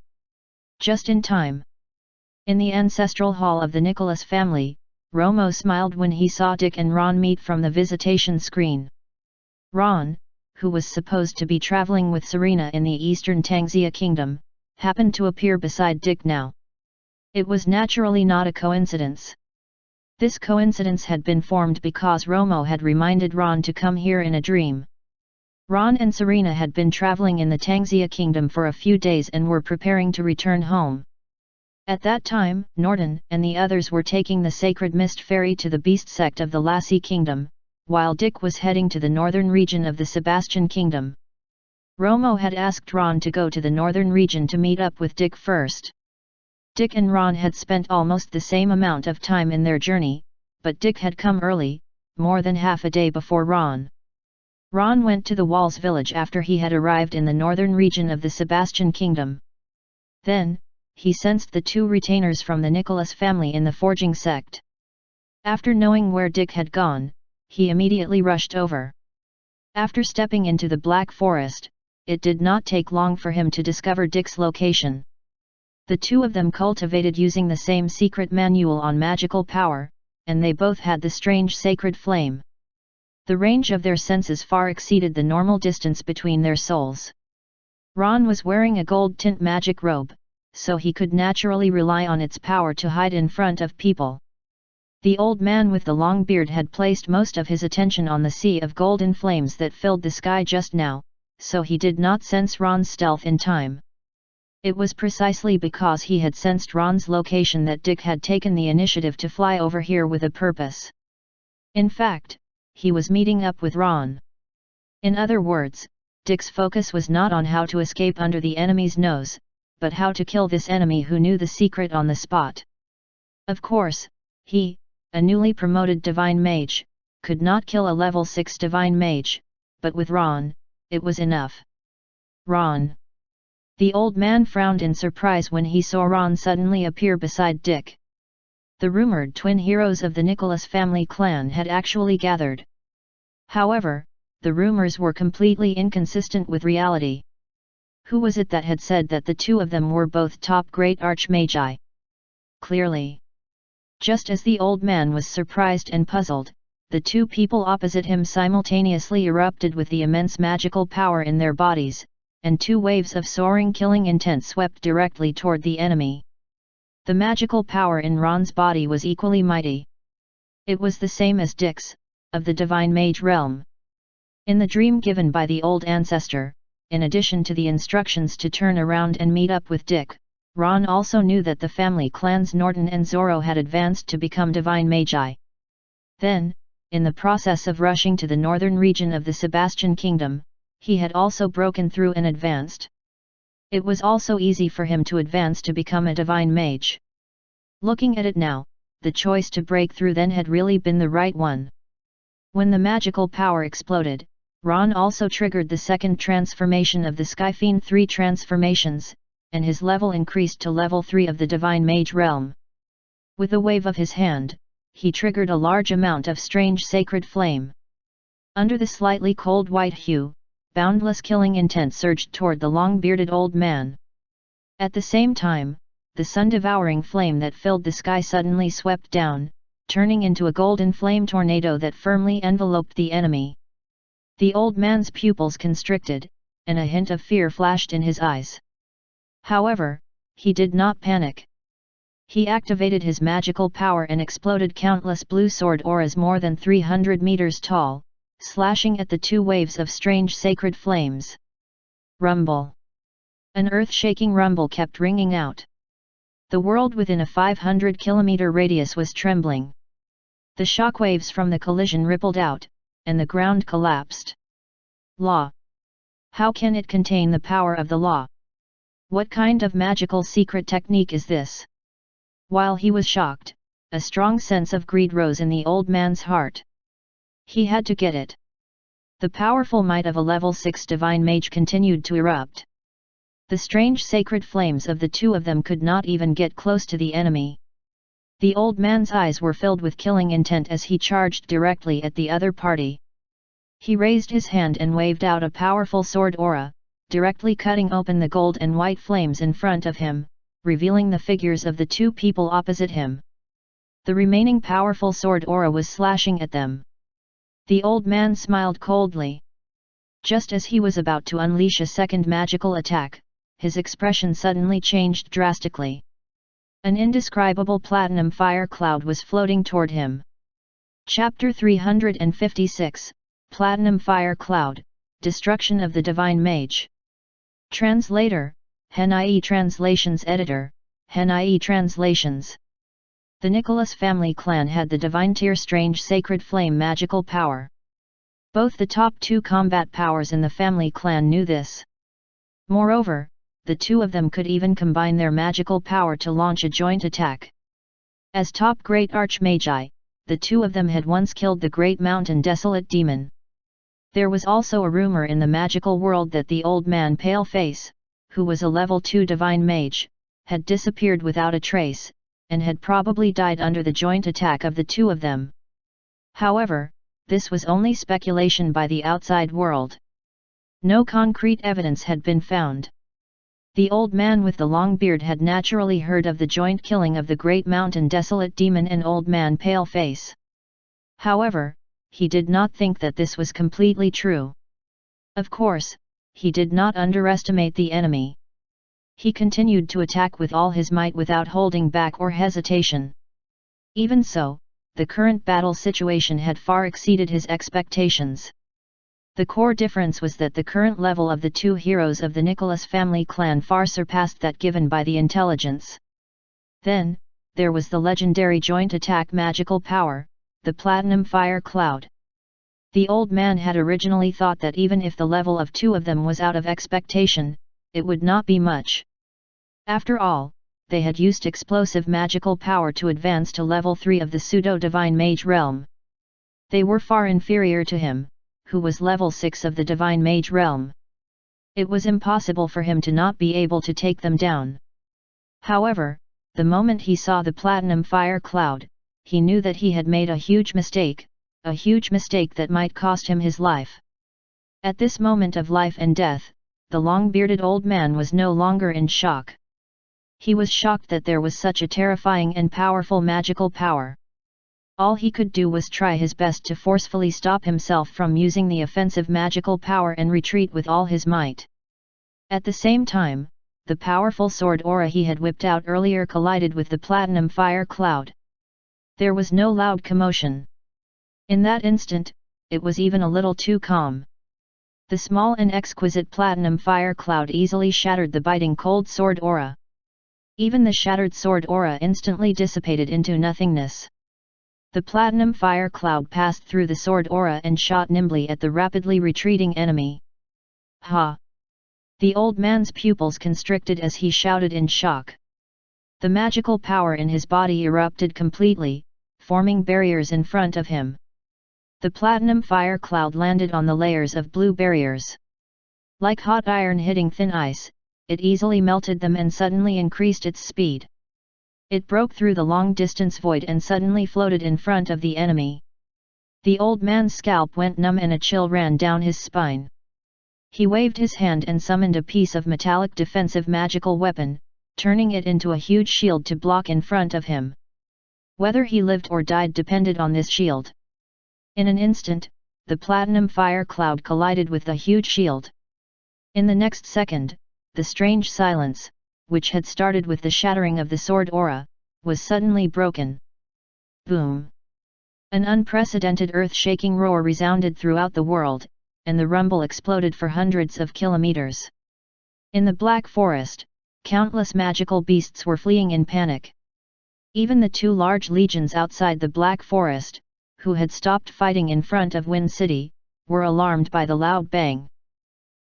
Just in time. In the ancestral hall of the Nicholas family, Romo smiled when he saw Dick and Ron meet from the visitation screen. Ron, who was supposed to be traveling with Serena in the eastern Tangxia kingdom, happened to appear beside Dick now. It was naturally not a coincidence. This coincidence had been formed because Romo had reminded Ron to come here in a dream. Ron and Serena had been traveling in the Tangxia kingdom for a few days and were preparing to return home. At that time, Norton and the others were taking the sacred mist ferry to the beast sect of the Lassie kingdom, while Dick was heading to the northern region of the Sebastian kingdom. Romo had asked Ron to go to the northern region to meet up with Dick first. Dick and Ron had spent almost the same amount of time in their journey, but Dick had come early, more than half a day before Ron. Ron went to the Walls village after he had arrived in the northern region of the Sebastian kingdom. Then, he sensed the 2 retainers from the Nicholas family in the forging sect. After knowing where Dick had gone, he immediately rushed over. After stepping into the Black Forest, it did not take long for him to discover Dick's location. The 2 of them cultivated using the same secret manual on magical power, and they both had the strange sacred flame. The range of their senses far exceeded the normal distance between their souls. Ron was wearing a gold tint magic robe, so he could naturally rely on its power to hide in front of people. The old man with the long beard had placed most of his attention on the sea of golden flames that filled the sky just now, so he did not sense Ron's stealth in time. It was precisely because he had sensed Ron's location that Dick had taken the initiative to fly over here with a purpose. In fact, he was meeting up with Ron. In other words, Dick's focus was not on how to escape under the enemy's nose, but how to kill this enemy who knew the secret on the spot. Of course, he, a newly promoted divine mage, could not kill a level 6 divine mage, but with Ron, it was enough. Ron. The old man frowned in surprise when he saw Ron suddenly appear beside Dick. The rumored twin heroes of the Nicholas family clan had actually gathered. However, the rumors were completely inconsistent with reality. Who was it that had said that the 2 of them were both top great archmagi? Clearly. Just as the old man was surprised and puzzled, the 2 people opposite him simultaneously erupted with the immense magical power in their bodies, and 2 waves of soaring killing intent swept directly toward the enemy. The magical power in Ron's body was equally mighty. It was the same as Dick's, of the divine mage realm. In the dream given by the old ancestor, in addition to the instructions to turn around and meet up with Dick, Ron also knew that the family clans Norton and Zorro had advanced to become divine magi. Then, in the process of rushing to the northern region of the Sebastian kingdom, he had also broken through and advanced. It was also easy for him to advance to become a divine mage. Looking at it now, the choice to break through then had really been the right one. When the magical power exploded, Ron also triggered the second transformation of the Skyfiend 3 transformations, and his level increased to level 3 of the divine mage realm. With a wave of his hand, he triggered a large amount of strange sacred flame. Under the slightly cold white hue, boundless killing intent surged toward the long-bearded old man. At the same time, the sun-devouring flame that filled the sky suddenly swept down, turning into a golden flame tornado that firmly enveloped the enemy. The old man's pupils constricted, and a hint of fear flashed in his eyes. However, he did not panic. He activated his magical power and exploded countless blue sword auras more than 300 meters tall, slashing at the two waves of strange sacred flames. Rumble! An earth-shaking rumble kept ringing out. The world within a 500-kilometer radius was trembling. The shockwaves from the collision rippled out, and the ground collapsed. Law! How can it contain the power of the law? What kind of magical secret technique is this? While he was shocked, a strong sense of greed rose in the old man's heart. He had to get it. The powerful might of a level 6 divine mage continued to erupt. The strange sacred flames of the two of them could not even get close to the enemy. The old man's eyes were filled with killing intent as he charged directly at the other party. He raised his hand and waved out a powerful sword aura, directly cutting open the gold and white flames in front of him, revealing the figures of the two people opposite him. The remaining powerful sword aura was slashing at them. The old man smiled coldly. Just as he was about to unleash a second magical attack, his expression suddenly changed drastically. An indescribable platinum fire cloud was floating toward him. Chapter 356, Platinum Fire Cloud, Destruction of the Divine Mage. Translator, HenIE Translations Editor, HenIE Translations. The Nicholas family clan had the divine tier strange sacred flame magical power. Both the top two combat powers in the family clan knew this. Moreover, the two of them could even combine their magical power to launch a joint attack. As top great archmagi, the two of them had once killed the great mountain desolate demon. There was also a rumor in the magical world that the old man Paleface, who was a level 2 divine mage, had disappeared without a trace, and had probably died under the joint attack of the two of them. However, this was only speculation by the outside world. No concrete evidence had been found. The old man with the long beard had naturally heard of the joint killing of the great mountain desolate demon and old man Paleface. However, he did not think that this was completely true. Of course, he did not underestimate the enemy. He continued to attack with all his might without holding back or hesitation. Even so, the current battle situation had far exceeded his expectations. The core difference was that the current level of the two heroes of the Nicholas family clan far surpassed that given by the intelligence. Then, there was the legendary joint attack magical power, the Platinum Fire Cloud. The old man had originally thought that even if the level of two of them was out of expectation, it would not be much. After all, they had used explosive magical power to advance to level 3 of the pseudo-divine mage realm. They were far inferior to him, who was level 6 of the divine mage realm. It was impossible for him to not be able to take them down. However, the moment he saw the Platinum Fire Cloud, he knew that he had made a huge mistake that might cost him his life. At this moment of life and death, the long-bearded old man was no longer in shock. He was shocked that there was such a terrifying and powerful magical power. All he could do was try his best to forcefully stop himself from using the offensive magical power and retreat with all his might. At the same time, the powerful sword aura he had whipped out earlier collided with the Platinum Fire Cloud. There was no loud commotion. In that instant, it was even a little too calm. The small and exquisite Platinum Fire Cloud easily shattered the biting cold sword aura. Even the shattered sword aura instantly dissipated into nothingness. The Platinum Fire Cloud passed through the sword aura and shot nimbly at the rapidly retreating enemy. Ha! The old man's pupils constricted as he shouted in shock. The magical power in his body erupted completely, forming barriers in front of him. The Platinum Fire Cloud landed on the layers of blue barriers. Like hot iron hitting thin ice, it easily melted them and suddenly increased its speed. It broke through the long-distance void and suddenly floated in front of the enemy. The old man's scalp went numb and a chill ran down his spine. He waved his hand and summoned a piece of metallic defensive magical weapon, turning it into a huge shield to block in front of him. Whether he lived or died depended on this shield. In an instant, the Platinum Fire Cloud collided with the huge shield. In the next second, the strange silence, which had started with the shattering of the sword aura, was suddenly broken. Boom! An unprecedented earth-shaking roar resounded throughout the world, and the rumble exploded for hundreds of kilometers. In the Black Forest, countless magical beasts were fleeing in panic. Even the two large legions outside the Black Forest, who had stopped fighting in front of Wind City, were alarmed by the loud bang.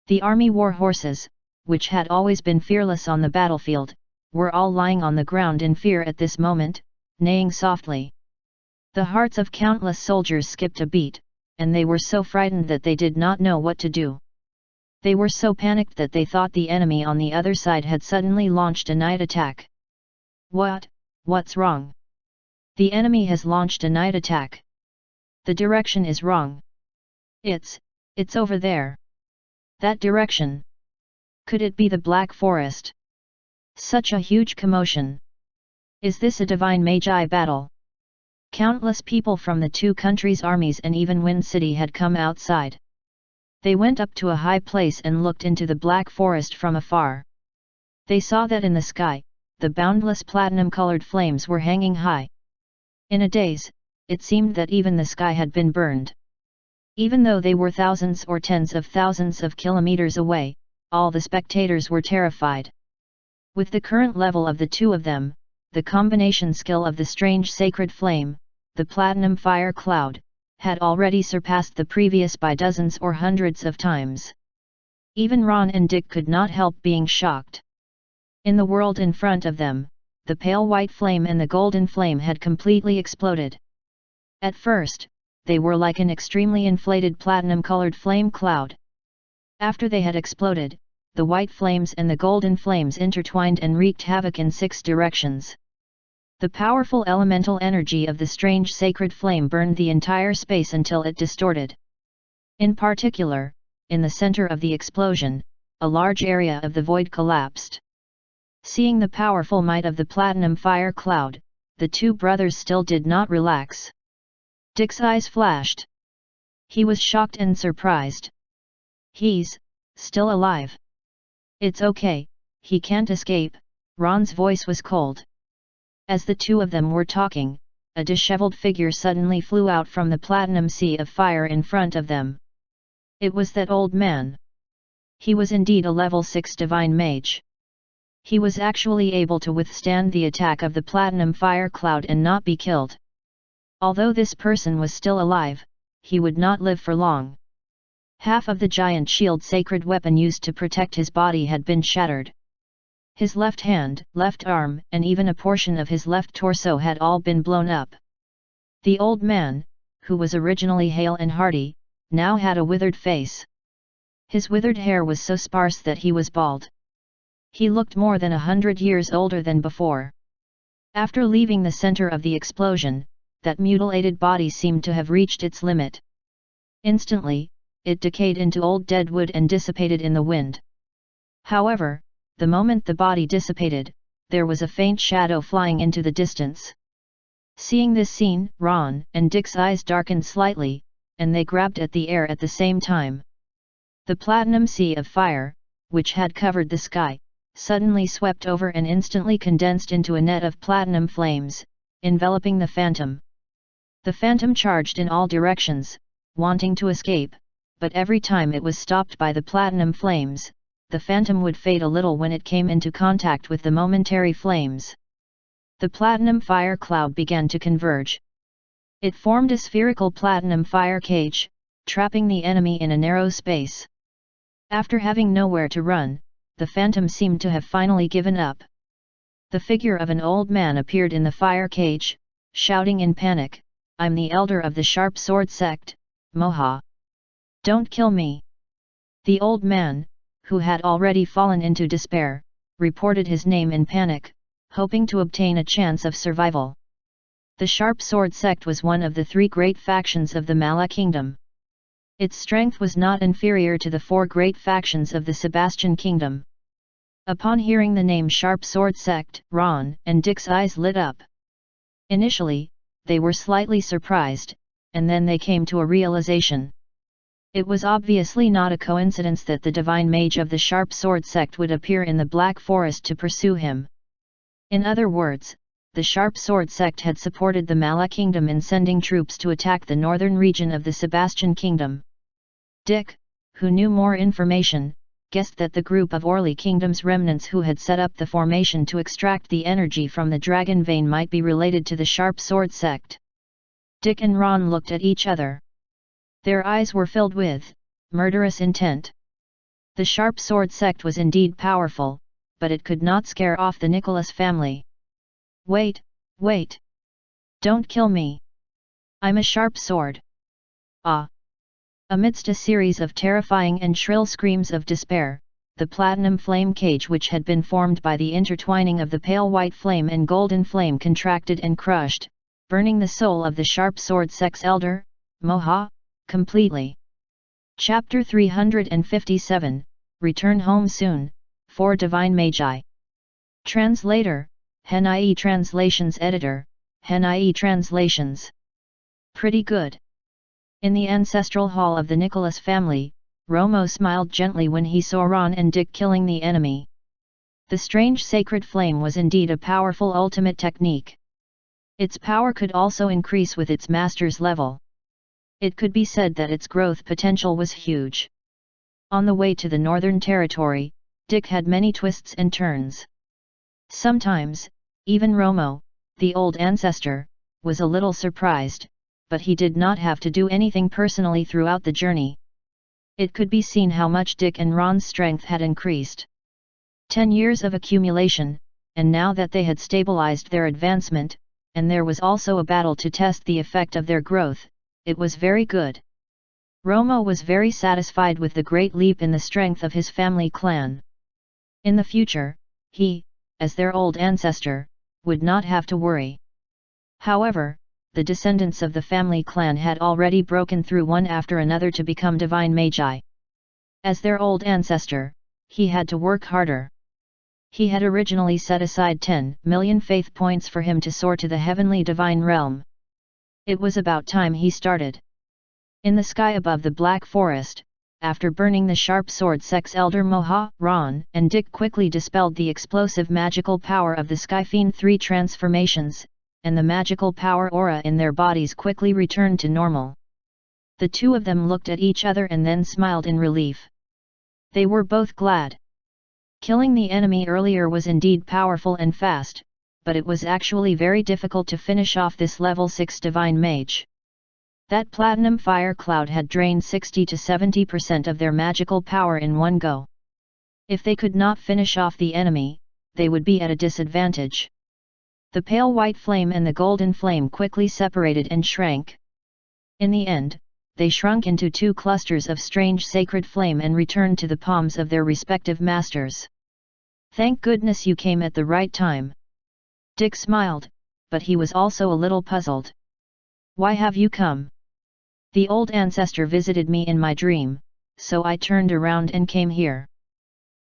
The army war horses, which had always been fearless on the battlefield, were all lying on the ground in fear at this moment, neighing softly. The hearts of countless soldiers skipped a beat, and they were so frightened that they did not know what to do. They were so panicked that they thought the enemy on the other side had suddenly launched a night attack. What's wrong? The enemy has launched a night attack. The direction is wrong. It's over there. That direction. Could it be the Black Forest? Such a huge commotion. Is this a divine magi battle? Countless people from the two countries' armies and even Wind City had come outside. They went up to a high place and looked into the Black Forest from afar. They saw that in the sky, the boundless platinum-colored flames were hanging high. In a daze, it seemed that even the sky had been burned. Even though they were thousands or tens of thousands of kilometers away, all the spectators were terrified. With the current level of the two of them, the combination skill of the strange sacred flame, the platinum fire cloud, had already surpassed the previous by dozens or hundreds of times. Even Ron and Dick could not help being shocked. In the world in front of them, the pale white flame and the golden flame had completely exploded. At first, they were like an extremely inflated platinum-colored flame cloud. After they had exploded, the white flames and the golden flames intertwined and wreaked havoc in 6 directions. The powerful elemental energy of the strange sacred flame burned the entire space until it distorted. In particular, in the center of the explosion, a large area of the void collapsed. Seeing the powerful might of the platinum fire cloud, the two brothers still did not relax. Dick's eyes flashed. He was shocked and surprised. He's still alive. It's okay, he can't escape. Ron's voice was cold. As the two of them were talking, a disheveled figure suddenly flew out from the platinum sea of fire in front of them. It was that old man. He was indeed a level 6 divine mage. He was actually able to withstand the attack of the platinum fire cloud and not be killed. Although this person was still alive, he would not live for long. Half of the giant shield sacred weapon used to protect his body had been shattered. His left hand, left arm, and even a portion of his left torso had all been blown up. The old man, who was originally hale and hearty, now had a withered face. His withered hair was so sparse that he was bald. He looked more than 100 years older than before. After leaving the center of the explosion, that mutilated body seemed to have reached its limit. Instantly, it decayed into old dead wood and dissipated in the wind. However, the moment the body dissipated, there was a faint shadow flying into the distance. Seeing this scene, Ron and Dick's eyes darkened slightly, and they grabbed at the air at the same time. The platinum sea of fire, which had covered the sky, suddenly swept over and instantly condensed into a net of platinum flames, enveloping the phantom. The phantom charged in all directions, wanting to escape, but every time it was stopped by the platinum flames, the phantom would fade a little when it came into contact with the momentary flames. The platinum fire cloud began to converge. It formed a spherical platinum fire cage, trapping the enemy in a narrow space. After having nowhere to run, the phantom seemed to have finally given up. The figure of an old man appeared in the fire cage, shouting in panic, "I'm the elder of the Sharp Sword Sect, Moha. Don't kill me." The old man, who had already fallen into despair, reported his name in panic, hoping to obtain a chance of survival. The Sharp Sword Sect was one of the 3 great factions of the Mala Kingdom. Its strength was not inferior to the 4 great factions of the Sebastian Kingdom. Upon hearing the name Sharp Sword Sect, Ron and Dick's eyes lit up. Initially, they were slightly surprised, and then they came to a realization. It was obviously not a coincidence that the divine mage of the Sharp Sword sect would appear in the Black Forest to pursue him. In other words, the Sharp Sword sect had supported the Mala kingdom in sending troops to attack the northern region of the Sebastian kingdom. Dick, who knew more information, guessed that the group of Orly kingdom's remnants who had set up the formation to extract the energy from the dragon vein might be related to the Sharp Sword sect. Dick and Ron looked at each other. Their eyes were filled with murderous intent. The Sharp Sword sect was indeed powerful, but it could not scare off the Nicholas family. Wait, wait! Don't kill me! I'm a sharp sword! Ah! Amidst a series of terrifying and shrill screams of despair, the platinum flame cage which had been formed by the intertwining of the pale white flame and golden flame contracted and crushed, burning the soul of the Sharp Sword sect's elder, Moha, completely. Chapter 357, Return Home Soon, 4 Divine Magi. Translator, Hen.ie Translations Editor, Hen.ie Translations. Pretty good. In the ancestral hall of the Nicholas family, Romo smiled gently when he saw Ron and Dick killing the enemy. The strange sacred flame was indeed a powerful ultimate technique. Its power could also increase with its master's level. It could be said that its growth potential was huge. On the way to the Northern Territory, Dick had many twists and turns. Sometimes, even Romo, the old ancestor, was a little surprised, but he did not have to do anything personally throughout the journey. It could be seen how much Dick and Ron's strength had increased. 10 years of accumulation, and now that they had stabilized their advancement, and there was also a battle to test the effect of their growth, it was very good. Romo was very satisfied with the great leap in the strength of his family clan. In the future, he, as their old ancestor, would not have to worry. However, the descendants of the family clan had already broken through one after another to become divine magi. As their old ancestor, he had to work harder. He had originally set aside 10 million faith points for him to soar to the heavenly divine realm. It was about time he started. In the sky above the Black Forest, after burning the Sharp Sword sect's elder Moha, Ron and Dick quickly dispelled the explosive magical power of the Skyfiend 3 transformations, and the magical power aura in their bodies quickly returned to normal. The two of them looked at each other and then smiled in relief. They were both glad. Killing the enemy earlier was indeed powerful and fast, but it was actually very difficult to finish off this level 6 divine mage. That platinum fire cloud had drained 60 to 70% of their magical power in one go. If they could not finish off the enemy, they would be at a disadvantage. The pale white flame and the golden flame quickly separated and shrank. In the end, they shrunk into 2 clusters of strange sacred flame and returned to the palms of their respective masters. Thank goodness you came at the right time. Dick smiled, but he was also a little puzzled. Why have you come? The old ancestor visited me in my dream, so I turned around and came here.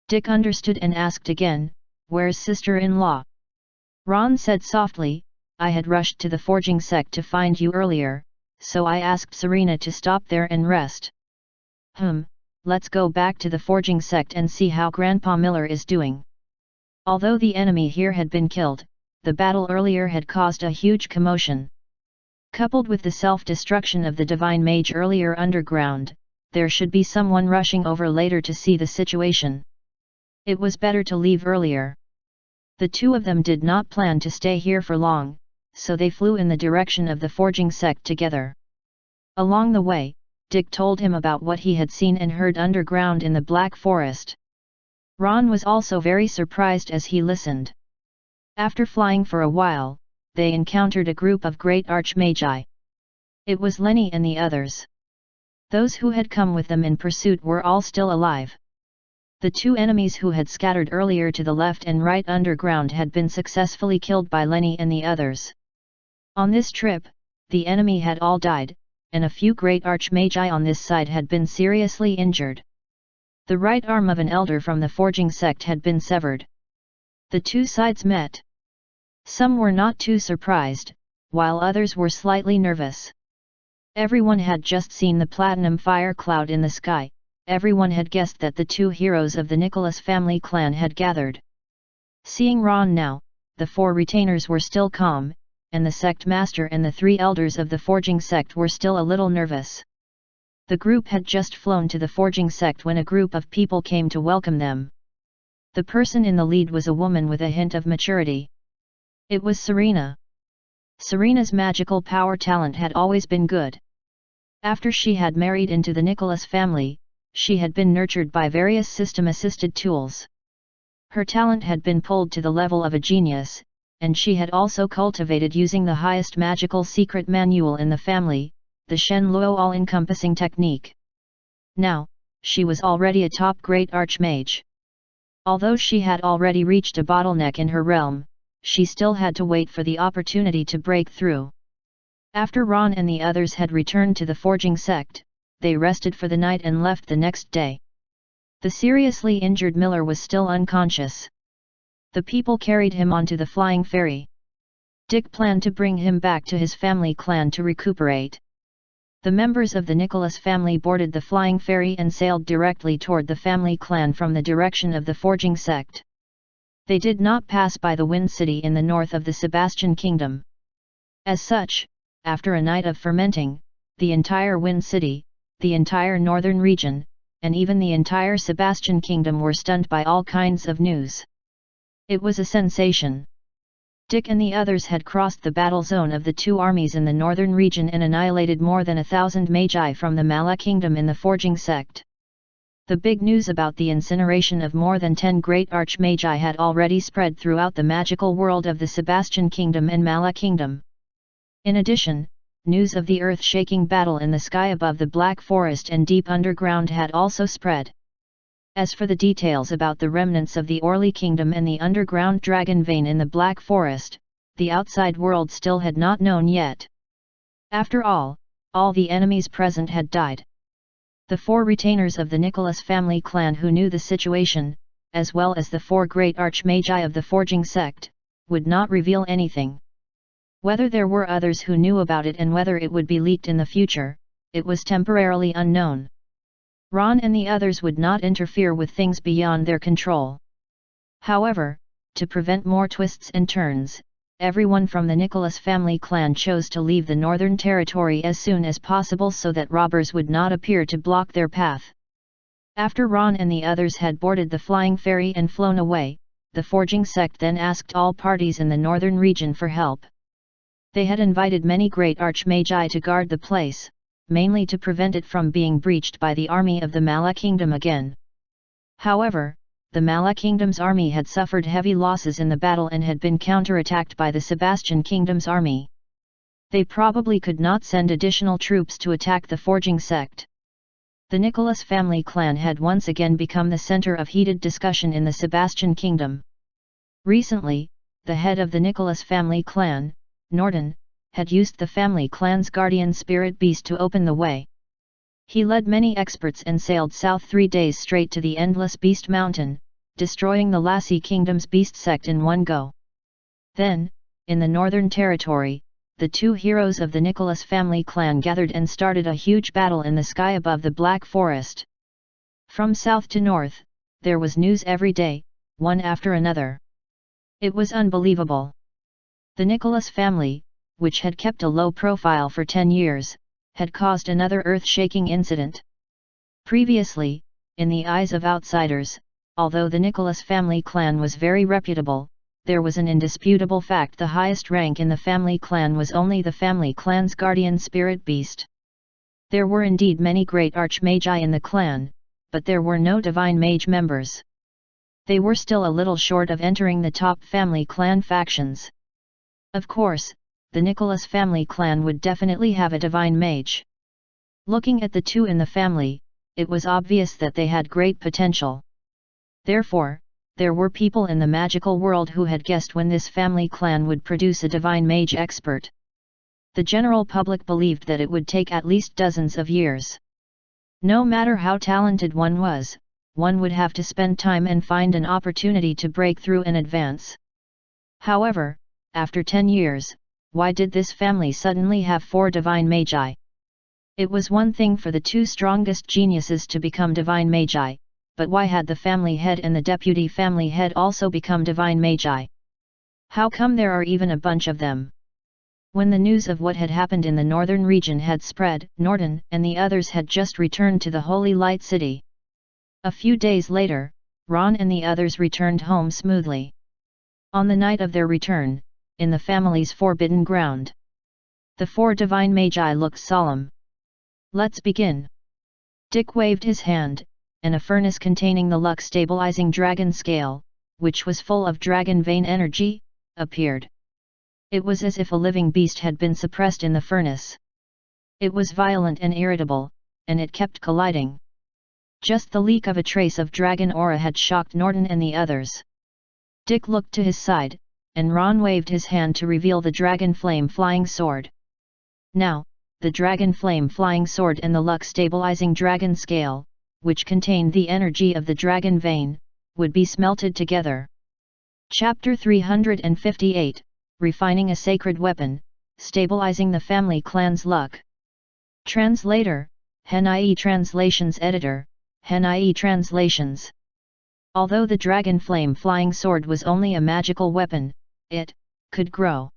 Dick understood and asked again, where's sister-in-law? Ron said softly, I had rushed to the forging sect to find you earlier, so I asked Serena to stop there and rest. Let's go back to the forging sect and see how Grandpa Miller is doing. Although the enemy here had been killed, the battle earlier had caused a huge commotion. Coupled with the self-destruction of the divine mage earlier underground, there should be someone rushing over later to see the situation. It was better to leave earlier. The two of them did not plan to stay here for long, so they flew in the direction of the forging sect together. Along the way, Dick told him about what he had seen and heard underground in the Black Forest. Ron was also very surprised as he listened. After flying for a while, they encountered a group of great archmagi. It was Lenny and the others. Those who had come with them in pursuit were all still alive. The 2 enemies who had scattered earlier to the left and right underground had been successfully killed by Lenny and the others. On this trip, the enemy had all died, and a few great archmagi on this side had been seriously injured. The right arm of an elder from the forging sect had been severed. The two sides met. Some were not too surprised, while others were slightly nervous. Everyone had just seen the platinum fire cloud in the sky, everyone had guessed that the two heroes of the Nicholas family clan had gathered. Seeing Ron now, the four retainers were still calm, and the sect master and the three elders of the forging sect were still a little nervous. The group had just flown to the forging sect when a group of people came to welcome them. The person in the lead was a woman with a hint of maturity. It was Serena. Serena's magical power talent had always been good. After she had married into the Nicholas family, she had been nurtured by various system-assisted tools. Her talent had been pulled to the level of a genius, and she had also cultivated using the highest magical secret manual in the family, the Shen Luo all-encompassing technique. Now, she was already a top-grade archmage. Although she had already reached a bottleneck in her realm, she still had to wait for the opportunity to break through. After Ron and the others had returned to the forging sect, they rested for the night and left the next day. The seriously injured Miller was still unconscious. The people carried him onto the flying ferry. Dick planned to bring him back to his family clan to recuperate. The members of the Nicholas family boarded the flying ferry and sailed directly toward the family clan from the direction of the forging sect. They did not pass by the Wind City in the north of the Sebastian Kingdom. As such, after a night of fermenting, the entire Wind City, the entire northern region, and even the entire Sebastian Kingdom were stunned by all kinds of news. It was a sensation. Dick and the others had crossed the battle zone of the two armies in the northern region and annihilated more than 1,000 magi from the Mala Kingdom in the forging sect. The big news about the incineration of more than 10 great archmagi had already spread throughout the magical world of the Sebastian Kingdom and Mala Kingdom. In addition, news of the earth-shaking battle in the sky above the Black Forest and deep underground had also spread. As for the details about the remnants of the Orly Kingdom and the underground dragon vein in the Black Forest, the outside world still had not known yet. After all the enemies present had died. The four retainers of the Nicholas family clan who knew the situation, as well as the four great archmagi of the forging sect, would not reveal anything. Whether there were others who knew about it and whether it would be leaked in the future, it was temporarily unknown. Ron and the others would not interfere with things beyond their control. However, to prevent more twists and turns, everyone from the Nicholas family clan chose to leave the Northern Territory as soon as possible so that robbers would not appear to block their path. After Ron and the others had boarded the flying ferry and flown away, the forging sect then asked all parties in the northern region for help. They had invited many great archmagi to guard the place, mainly to prevent it from being breached by the army of the Mala Kingdom again. However, the Mala Kingdom's army had suffered heavy losses in the battle and had been counterattacked by the Sebastian Kingdom's army. They probably could not send additional troops to attack the forging sect. The Nicholas family clan had once again become the center of heated discussion in the Sebastian Kingdom. Recently, the head of the Nicholas family clan, Norden, had used the family clan's guardian spirit beast to open the way. He led many experts and sailed south 3 days straight to the endless Beast Mountain, destroying the Lassie Kingdom's beast sect in one go. Then, in the Northern Territory, the two heroes of the Nicholas family clan gathered and started a huge battle in the sky above the Black Forest. From south to north, there was news every day, one after another. It was unbelievable. The Nicholas family, which had kept a low profile for 10 years, had caused another earth-shaking incident. Previously, in the eyes of outsiders, although the Nicholas family clan was very reputable, there was an indisputable fact: the highest rank in the family clan was only the family clan's guardian spirit beast. There were indeed many great archmagi in the clan, but there were no divine mage members. They were still a little short of entering the top family clan factions. Of course, the Nicholas family clan would definitely have a divine mage. Looking at the two in the family, it was obvious that they had great potential. Therefore, there were people in the magical world who had guessed when this family clan would produce a divine mage expert. The general public believed that it would take at least dozens of years. No matter how talented one was, one would have to spend time and find an opportunity to break through and advance. However, after 10 years, why did this family suddenly have 4 divine magi? It was one thing for the two strongest geniuses to become divine magi, but why had the family head and the deputy family head also become divine magi? How come there are even a bunch of them? When the news of what had happened in the northern region had spread, Norton and the others had just returned to the Holy Light City. A few days later, Ron and the others returned home smoothly. On the night of their return, in the family's forbidden ground, the four divine magi looked solemn. "Let's begin." Dick waved his hand, and a furnace containing the luck-stabilizing dragon scale, which was full of dragon vein energy, appeared. It was as if a living beast had been suppressed in the furnace. It was violent and irritable, and it kept colliding. Just the leak of a trace of dragon aura had shocked Norton and the others. Dick looked to his side, and Ron waved his hand to reveal the dragon flame flying sword. Now, the dragon flame flying sword and the luck-stabilizing dragon scale, which contained the energy of the dragon vein, would be smelted together. Chapter 358, Refining a Sacred Weapon, Stabilizing the Family Clan's Luck. Translator, Hen.ie Translations Editor, Hen.ie Translations. Although the dragon flame flying sword was only a magical weapon, it could grow.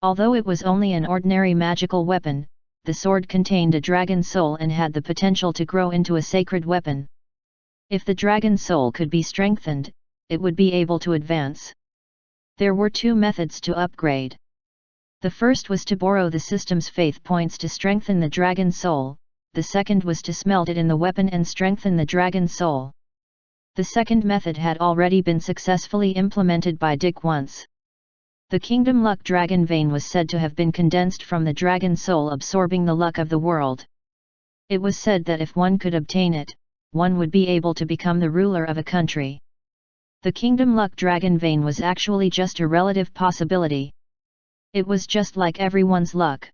Although it was only an ordinary magical weapon, the sword contained a dragon soul and had the potential to grow into a sacred weapon. If the dragon soul could be strengthened, it would be able to advance. There were two methods to upgrade. The first was to borrow the system's faith points to strengthen the dragon soul, the second was to smelt it in the weapon and strengthen the dragon soul. The second method had already been successfully implemented by Dick once. The Kingdom Luck Dragon Vein was said to have been condensed from the dragon soul absorbing the luck of the world. It was said that if one could obtain it, one would be able to become the ruler of a country. The Kingdom Luck Dragon Vein was actually just a relative possibility. It was just like everyone's luck.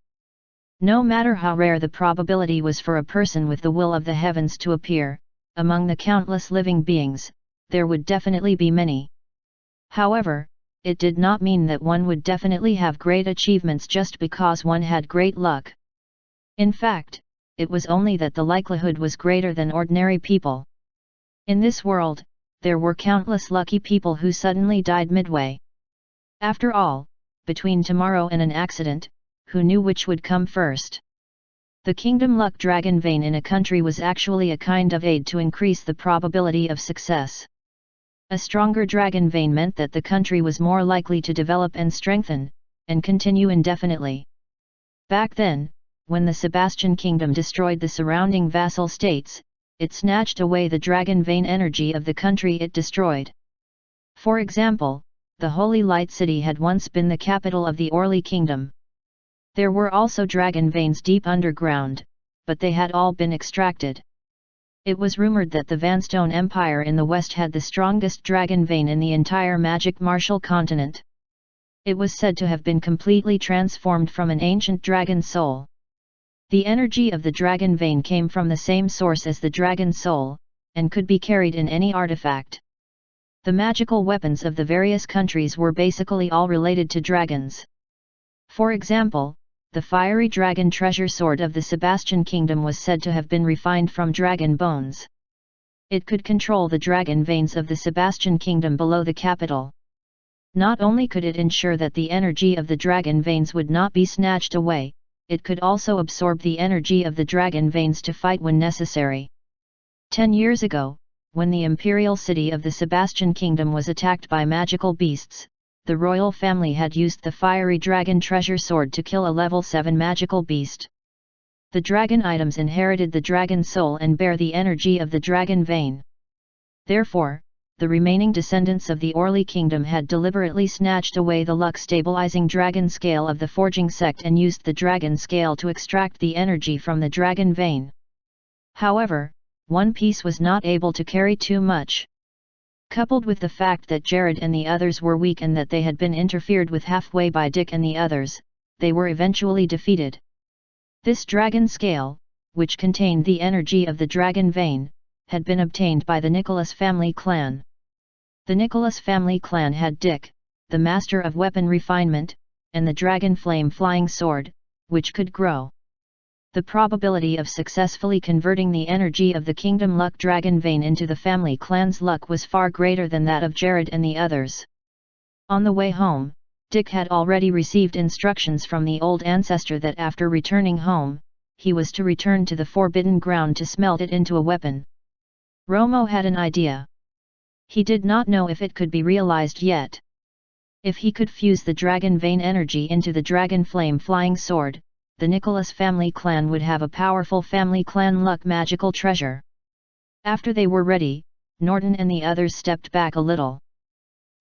No matter how rare the probability was for a person with the will of the heavens to appear, among the countless living beings, there would definitely be many. However, it did not mean that one would definitely have great achievements just because one had great luck. In fact, it was only that the likelihood was greater than ordinary people. In this world, there were countless lucky people who suddenly died midway. After all, between tomorrow and an accident, who knew which would come first? The Kingdom Luck Dragon Vein in a country was actually a kind of aid to increase the probability of success. A stronger dragon vein meant that the country was more likely to develop and strengthen, and continue indefinitely. Back then, when the Sebastian Kingdom destroyed the surrounding vassal states, it snatched away the dragon vein energy of the country it destroyed. For example, the Holy Light City had once been the capital of the Orly Kingdom. There were also dragon veins deep underground, but they had all been extracted. It was rumored that the Vanstone Empire in the west had the strongest dragon vein in the entire magic martial continent. It was said to have been completely transformed from an ancient dragon soul. The energy of the dragon vein came from the same source as the dragon soul, and could be carried in any artifact. The magical weapons of the various countries were basically all related to dragons. For example, the fiery dragon treasure sword of the Sebastian Kingdom was said to have been refined from dragon bones. It could control the dragon veins of the Sebastian Kingdom below the capital. Not only could it ensure that the energy of the dragon veins would not be snatched away, it could also absorb the energy of the dragon veins to fight when necessary. 10 years ago, when the imperial city of the Sebastian Kingdom was attacked by magical beasts, the royal family had used the fiery dragon treasure sword to kill a level 7 magical beast. The dragon items inherited the dragon soul and bear the energy of the dragon vein. Therefore, the remaining descendants of the Orly Kingdom had deliberately snatched away the luck-stabilizing dragon scale of the forging sect and used the dragon scale to extract the energy from the dragon vein. However, one piece was not able to carry too much. Coupled with the fact that Jared and the others were weak and that they had been interfered with halfway by Dick and the others, they were eventually defeated. This dragon scale, which contained the energy of the dragon vein, had been obtained by the Nicholas family clan. The Nicholas family clan had Dick, the master of weapon refinement, and the dragon flame flying sword, which could grow. The probability of successfully converting the energy of the Kingdom Luck Dragon Vein into the family clan's luck was far greater than that of Jared and the others. On the way home, Dick had already received instructions from the old ancestor that after returning home, he was to return to the forbidden ground to smelt it into a weapon. Romo had an idea. He did not know if it could be realized yet. If he could fuse the dragon vein energy into the dragon flame flying sword, the Nicholas family clan would have a powerful family clan luck magical treasure. After they were ready, Norton and the others stepped back a little.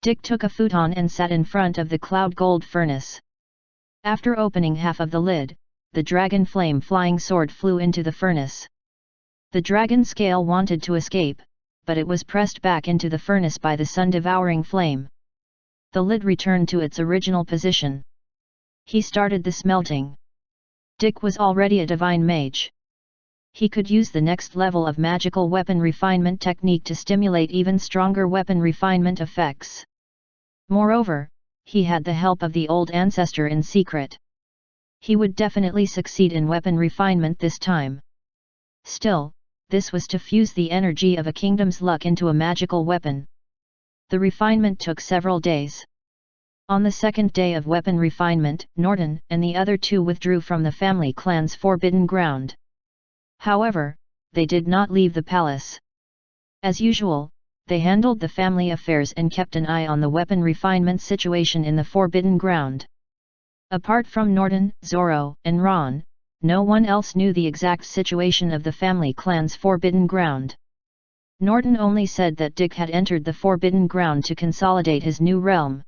Dick took a futon and sat in front of the cloud gold furnace. After opening half of the lid, the dragon flame flying sword flew into the furnace. The dragon scale wanted to escape, but it was pressed back into the furnace by the sun-devouring flame. The lid returned to its original position. He started the smelting. Dick was already a divine mage. He could use the next level of magical weapon refinement technique to stimulate even stronger weapon refinement effects. Moreover, he had the help of the old ancestor in secret. He would definitely succeed in weapon refinement this time. Still, this was to fuse the energy of a kingdom's luck into a magical weapon. The refinement took several days. On the second day of weapon refinement, Norton and the other two withdrew from the family clan's forbidden ground. However, they did not leave the palace. As usual, they handled the family affairs and kept an eye on the weapon refinement situation in the forbidden ground. Apart from Norton, Zoro, and Ron, no one else knew the exact situation of the family clan's forbidden ground. Norton only said that Dick had entered the forbidden ground to consolidate his new realm.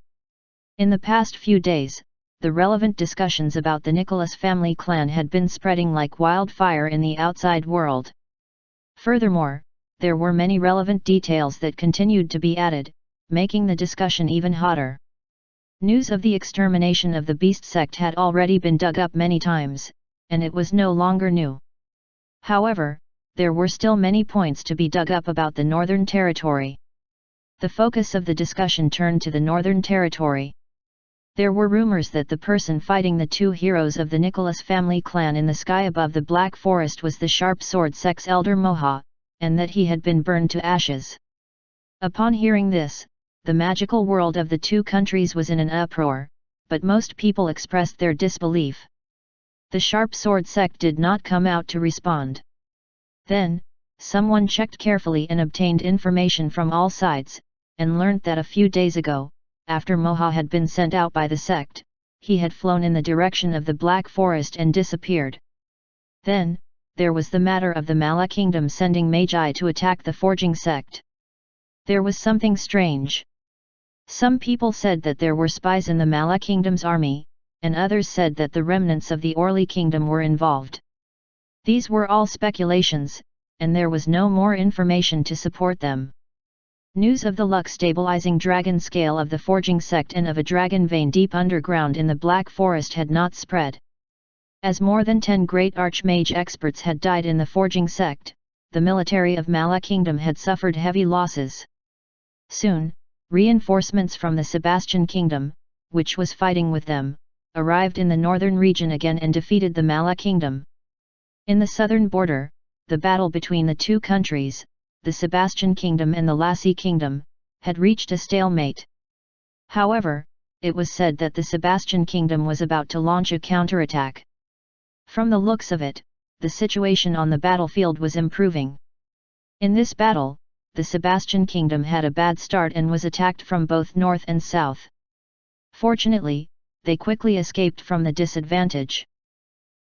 In the past few days, the relevant discussions about the Nicholas family clan had been spreading like wildfire in the outside world. Furthermore, there were many relevant details that continued to be added, making the discussion even hotter. News of the extermination of the beast sect had already been dug up many times, and it was no longer new. However, there were still many points to be dug up about the Northern Territory. The focus of the discussion turned to the Northern Territory. There were rumors that the person fighting the two heroes of the Nicholas family clan in the sky above the Black Forest was the sharp sword sex elder Moha, and that he had been burned to ashes. Upon hearing this, the magical world of the two countries was in an uproar, but most people expressed their disbelief. The sharp sword sect did not come out to respond. Then, someone checked carefully and obtained information from all sides, and learned that a few days ago, after Moha had been sent out by the sect, he had flown in the direction of the Black Forest and disappeared. Then, there was the matter of the Mala Kingdom sending Magi to attack the forging sect. There was something strange. Some people said that there were spies in the Mala Kingdom's army, and others said that the remnants of the Orly Kingdom were involved. These were all speculations, and there was no more information to support them. News of the luck-stabilizing dragon scale of the forging sect and of a dragon vein deep underground in the Black Forest had not spread. As more than 10 great archmage experts had died in the forging sect, the military of Mala Kingdom had suffered heavy losses. Soon, reinforcements from the Sebastian Kingdom, which was fighting with them, arrived in the northern region again and defeated the Mala Kingdom. In the southern border, the battle between the two countries, the Sebastian Kingdom and the Lassie Kingdom, had reached a stalemate. However, it was said that the Sebastian Kingdom was about to launch a counterattack. From the looks of it, the situation on the battlefield was improving. In this battle, the Sebastian Kingdom had a bad start and was attacked from both north and south. Fortunately, they quickly escaped from the disadvantage.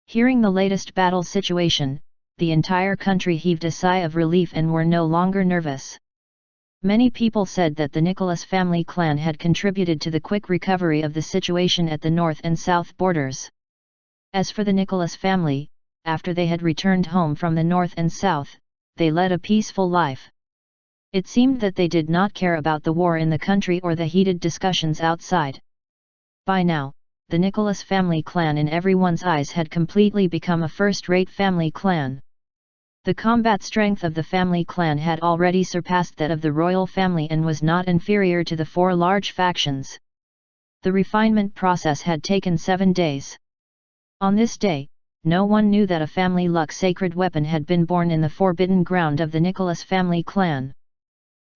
Hearing the latest battle situation, the entire country heaved a sigh of relief and were no longer nervous. Many people said that the Nicholas family clan had contributed to the quick recovery of the situation at the north and south borders. As for the Nicholas family, after they had returned home from the north and south, they led a peaceful life. It seemed that they did not care about the war in the country or the heated discussions outside. By now, the Nicholas family clan in everyone's eyes had completely become a first-rate family clan. The combat strength of the family clan had already surpassed that of the royal family and was not inferior to the 4 large factions. The refinement process had taken 7 days. On this day, no one knew that a family luck sacred weapon had been born in the forbidden ground of the Nicholas family clan.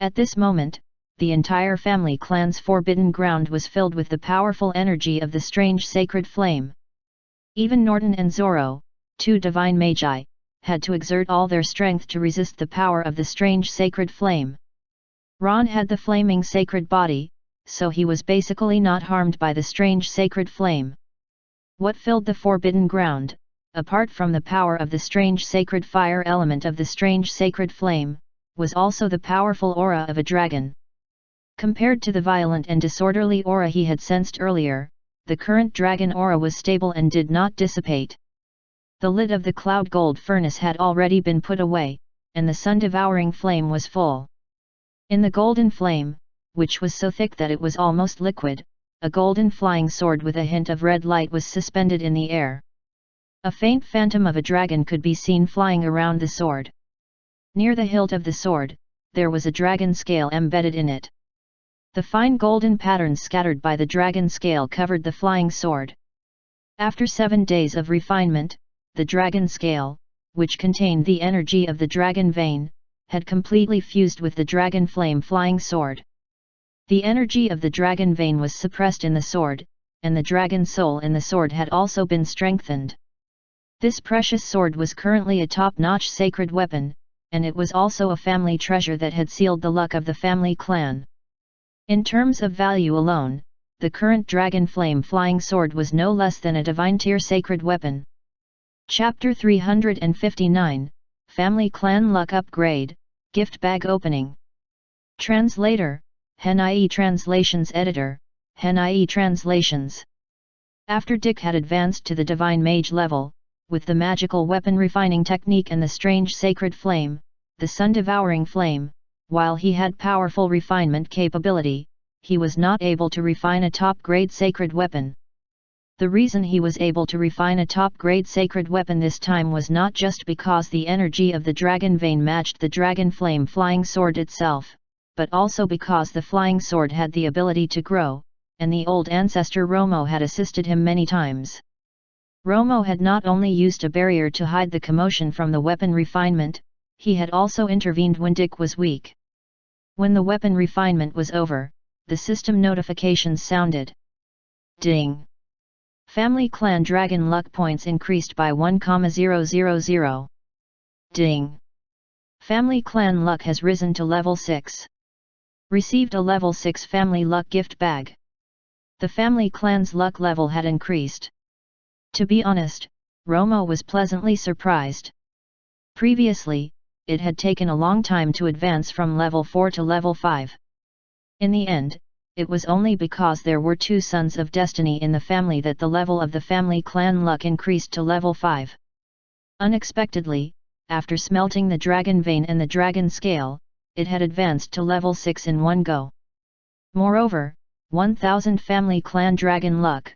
At this moment, the entire family clan's forbidden ground was filled with the powerful energy of the strange sacred flame. Even Norton and Zorro, two divine magi, had to exert all their strength to resist the power of the strange sacred flame. Ron had the flaming sacred body, so he was basically not harmed by the strange sacred flame. What filled the forbidden ground, apart from the power of the strange sacred fire element of the strange sacred flame, was also the powerful aura of a dragon. Compared to the violent and disorderly aura he had sensed earlier, the current dragon aura was stable and did not dissipate. The lid of the cloud gold furnace had already been put away, and the sun-devouring flame was full. In the golden flame, which was so thick that it was almost liquid, a golden flying sword with a hint of red light was suspended in the air. A faint phantom of a dragon could be seen flying around the sword. Near the hilt of the sword, there was a dragon scale embedded in it. The fine golden patterns scattered by the dragon scale covered the flying sword. After 7 days of refinement, the dragon scale, which contained the energy of the dragon vein, had completely fused with the dragon flame flying sword. The energy of the dragon vein was suppressed in the sword, and the dragon soul in the sword had also been strengthened. This precious sword was currently a top-notch sacred weapon, and it was also a family treasure that had sealed the luck of the family clan. In terms of value alone, the current dragon flame flying sword was no less than a divine tier sacred weapon. Chapter 359, Family Clan Luck Upgrade, Gift Bag Opening. Translator, Hen.ie Translations Editor, Hen.ie Translations. After Dick had advanced to the Divine Mage level, with the magical weapon refining technique and the strange sacred flame, the sun-devouring flame, while he had powerful refinement capability, he was not able to refine a top-grade sacred weapon. The reason he was able to refine a top-grade sacred weapon this time was not just because the energy of the dragon vein matched the dragon flame flying sword itself, but also because the flying sword had the ability to grow, and the old ancestor Romo had assisted him many times. Romo had not only used a barrier to hide the commotion from the weapon refinement, he had also intervened when Dick was weak. When the weapon refinement was over, the system notifications sounded. Ding! Family Clan Dragon Luck Points increased by 1,000. Ding! Family Clan Luck has risen to level 6. Received a level 6 Family Luck Gift Bag. The family clan's luck level had increased. To be honest, Romo was pleasantly surprised. Previously, it had taken a long time to advance from level 4 to level 5. In the end, it was only because there were 2 sons of destiny in the family that the level of the family clan luck increased to level 5. Unexpectedly, after smelting the dragon vein and the dragon scale, it had advanced to level 6 in one go. Moreover, 1000 family clan dragon luck.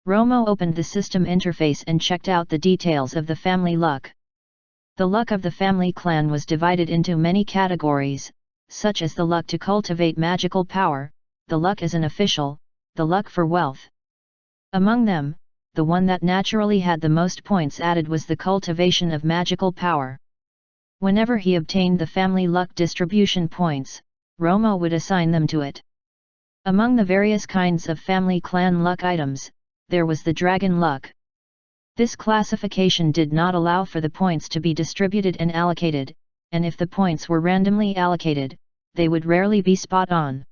Romo opened the system interface and checked out the details of the family luck. The luck of the family clan was divided into many categories, such as the luck to cultivate magical power, the luck as an official, the luck for wealth. Among them, the one that naturally had the most points added was the cultivation of magical power. Whenever he obtained the family luck distribution points, Romo would assign them to it. Among the various kinds of family clan luck items, there was the dragon luck. This classification did not allow for the points to be distributed and allocated, and if the points were randomly allocated, they would rarely be spot on.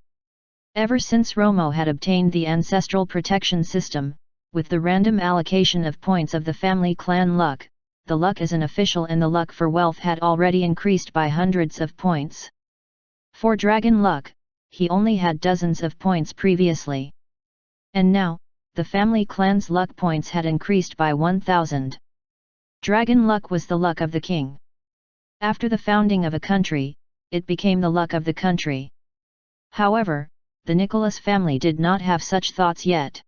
Ever since Romo had obtained the ancestral protection system, with the random allocation of points of the family clan luck, the luck as an official and the luck for wealth had already increased by hundreds of points. For dragon luck, he only had dozens of points previously. And now, the family clan's luck points had increased by 1000. Dragon luck was the luck of the king. After the founding of a country, it became the luck of the country. However, the Nicholas family did not have such thoughts yet.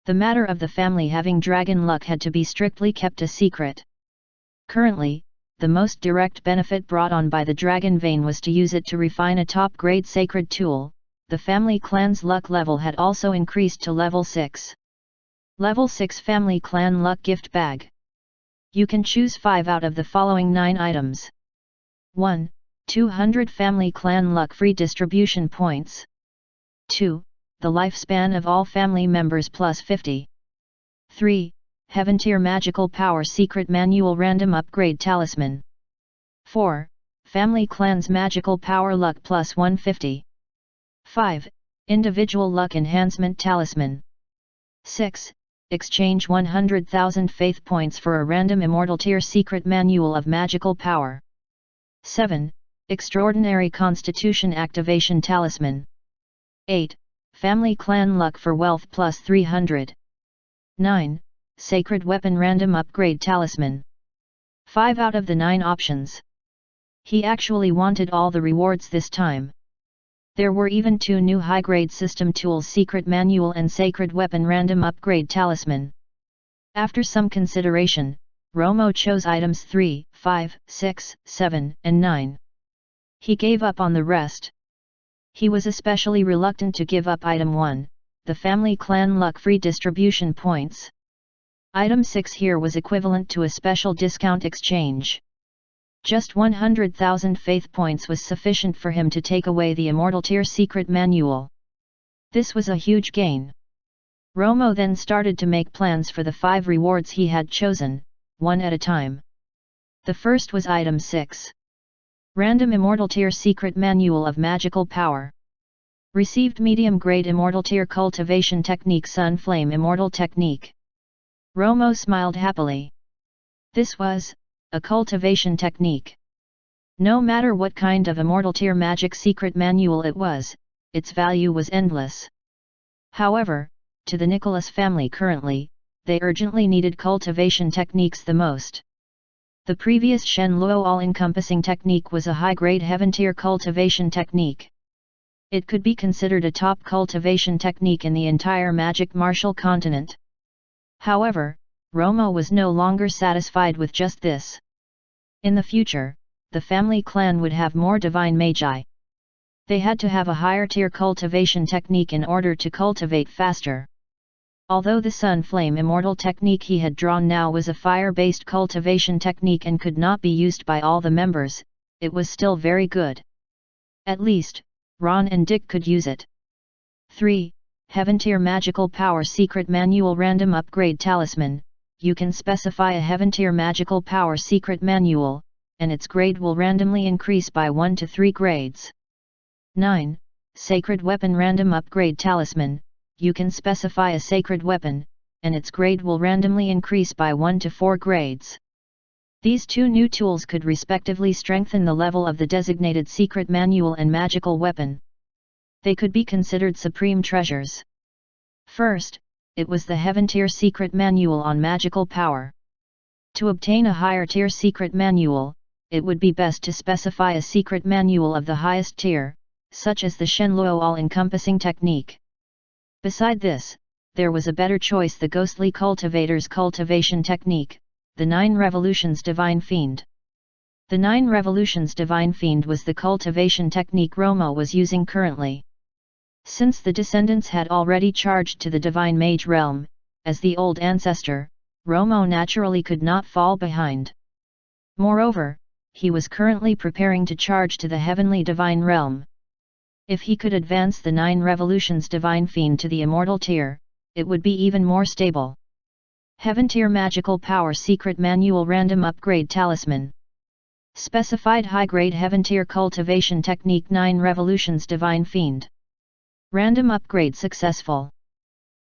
The matter of the family having dragon luck had to be strictly kept a secret. Currently, the most direct benefit brought on by the dragon vein was to use it to refine a top-grade sacred tool. The family clan's luck level had also increased to level 6. Level 6 Family Clan Luck Gift Bag. You can choose 5 out of the following 9 items. 1. 200 Family Clan Luck Free Distribution Points. 2. The lifespan of all family members plus 50. 3. Heaven Tier Magical Power Secret Manual Random Upgrade Talisman. 4. Family Clan's Magical Power Luck plus 150. 5. Individual Luck Enhancement Talisman. 6. Exchange 100,000 Faith Points for a random Immortal Tier Secret Manual of Magical Power. 7. Extraordinary Constitution Activation Talisman. 8. Family Clan Luck for Wealth plus 300. 9. Sacred Weapon Random Upgrade Talisman. 5 out of the 9 options. He actually wanted all the rewards this time. There were even 2 new high-grade system tools, Secret Manual and Sacred Weapon Random Upgrade Talisman. After some consideration, Romo chose items 3, 5, 6, 7, and 9. He gave up on the rest. He was especially reluctant to give up item 1, the Family Clan Luck Free Distribution Points. Item 6 here was equivalent to a special discount exchange. Just 100,000 faith points was sufficient for him to take away the Immortal Tier Secret Manual. This was a huge gain. Romo then started to make plans for the 5 rewards he had chosen, one at a time. The first was item 6. Random Immortal Tier Secret Manual of Magical Power. Received Medium Grade Immortal Tier Cultivation Technique Sun Flame Immortal Technique. Romo smiled happily. This was a cultivation technique. No matter what kind of Immortal Tier Magic Secret Manual it was, its value was endless. However, to the Nicholas family currently, they urgently needed cultivation techniques the most. The previous Shen Luo all-encompassing technique was a high-grade Heaven Tier cultivation technique. It could be considered a top cultivation technique in the entire magic martial continent. However, Romo was no longer satisfied with just this. In the future, the family clan would have more divine magi. They had to have a higher tier cultivation technique in order to cultivate faster. Although the Sun Flame Immortal technique he had drawn now was a fire-based cultivation technique and could not be used by all the members, it was still very good. At least, Ron and Dick could use it. 3. Heaven Tier Magical Power Secret Manual Random Upgrade Talisman. You can specify a Heaven Tier Magical Power Secret Manual, and its grade will randomly increase by 1 to 3 grades. 9. Sacred Weapon Random Upgrade Talisman. You can specify a sacred weapon, and its grade will randomly increase by 1 to 4 grades. These 2 new tools could respectively strengthen the level of the designated secret manual and magical weapon. They could be considered supreme treasures. First, it was the Heaven Tier Secret Manual on Magical Power. To obtain a higher tier secret manual, it would be best to specify a secret manual of the highest tier, such as the Shen Luo all-encompassing technique. Beside this, there was a better choice, the Ghostly Cultivator's cultivation technique, the 9 Revolutions Divine Fiend. The 9 Revolutions Divine Fiend was the cultivation technique Romo was using currently. Since the descendants had already charged to the Divine Mage realm, as the old ancestor, Romo naturally could not fall behind. Moreover, he was currently preparing to charge to the Heavenly Divine realm. If he could advance the 9 Revolutions Divine Fiend to the Immortal tier, it would be even more stable. Heaven Tier Magical Power Secret Manual Random Upgrade Talisman. Specified high-grade Heaven Tier Cultivation Technique 9 Revolutions Divine Fiend. Random upgrade successful.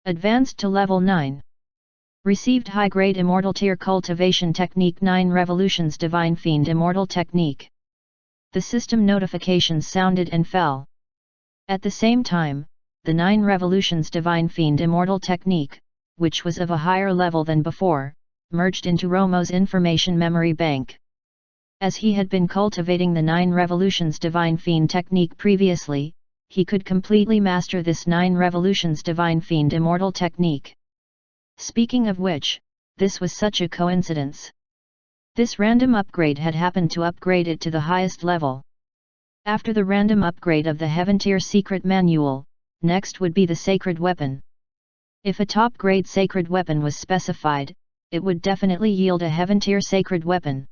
Advanced to level 9. Received high-grade Immortal Tier Cultivation Technique 9 Revolutions Divine Fiend Immortal Technique. The system notifications sounded and fell. At the same time, the 9 Revolutions Divine Fiend Immortal Technique, which was of a higher level than before, merged into Romo's information memory bank. As he had been cultivating the 9 Revolutions Divine Fiend technique previously, he could completely master this 9 Revolutions Divine Fiend Immortal Technique. Speaking of which, this was such a coincidence. This random upgrade had happened to upgrade it to the highest level. After the random upgrade of the Heaven Tier Secret Manual, next would be the Sacred Weapon. If a top-grade Sacred Weapon was specified, it would definitely yield a heaven-tier sacred weapon.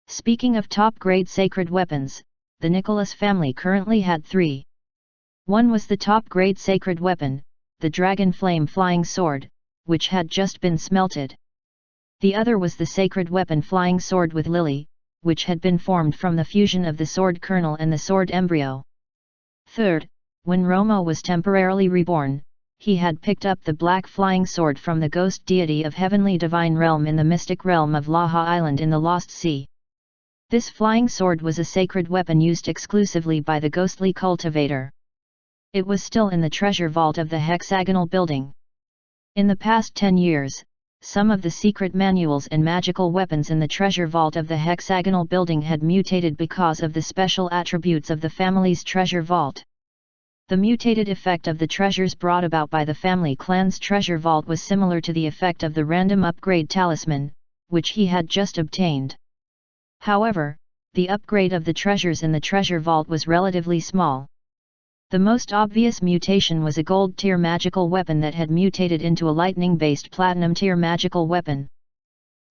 Speaking of top-grade sacred weapons, the Nicholas family currently had 3. One was the top-grade sacred weapon, the Dragon Flame Flying Sword, which had just been smelted. The other was the sacred weapon Flying Sword with Lily, which had been formed from the fusion of the sword kernel and the sword embryo. Third, when Romo was temporarily reborn, he had picked up the black flying sword from the ghost deity of heavenly divine realm in the mystic realm of Laha Island in the Lost Sea. This flying sword was a sacred weapon used exclusively by the ghostly cultivator. It was still in the treasure vault of the hexagonal building. In the past 10 years, some of the secret manuals and magical weapons in the treasure vault of the hexagonal building had mutated because of the special attributes of the family's treasure vault. The mutated effect of the treasures brought about by the family clan's treasure vault was similar to the effect of the random upgrade talisman, which he had just obtained. However, the upgrade of the treasures in the treasure vault was relatively small. The most obvious mutation was a gold-tier magical weapon that had mutated into a lightning-based platinum-tier magical weapon.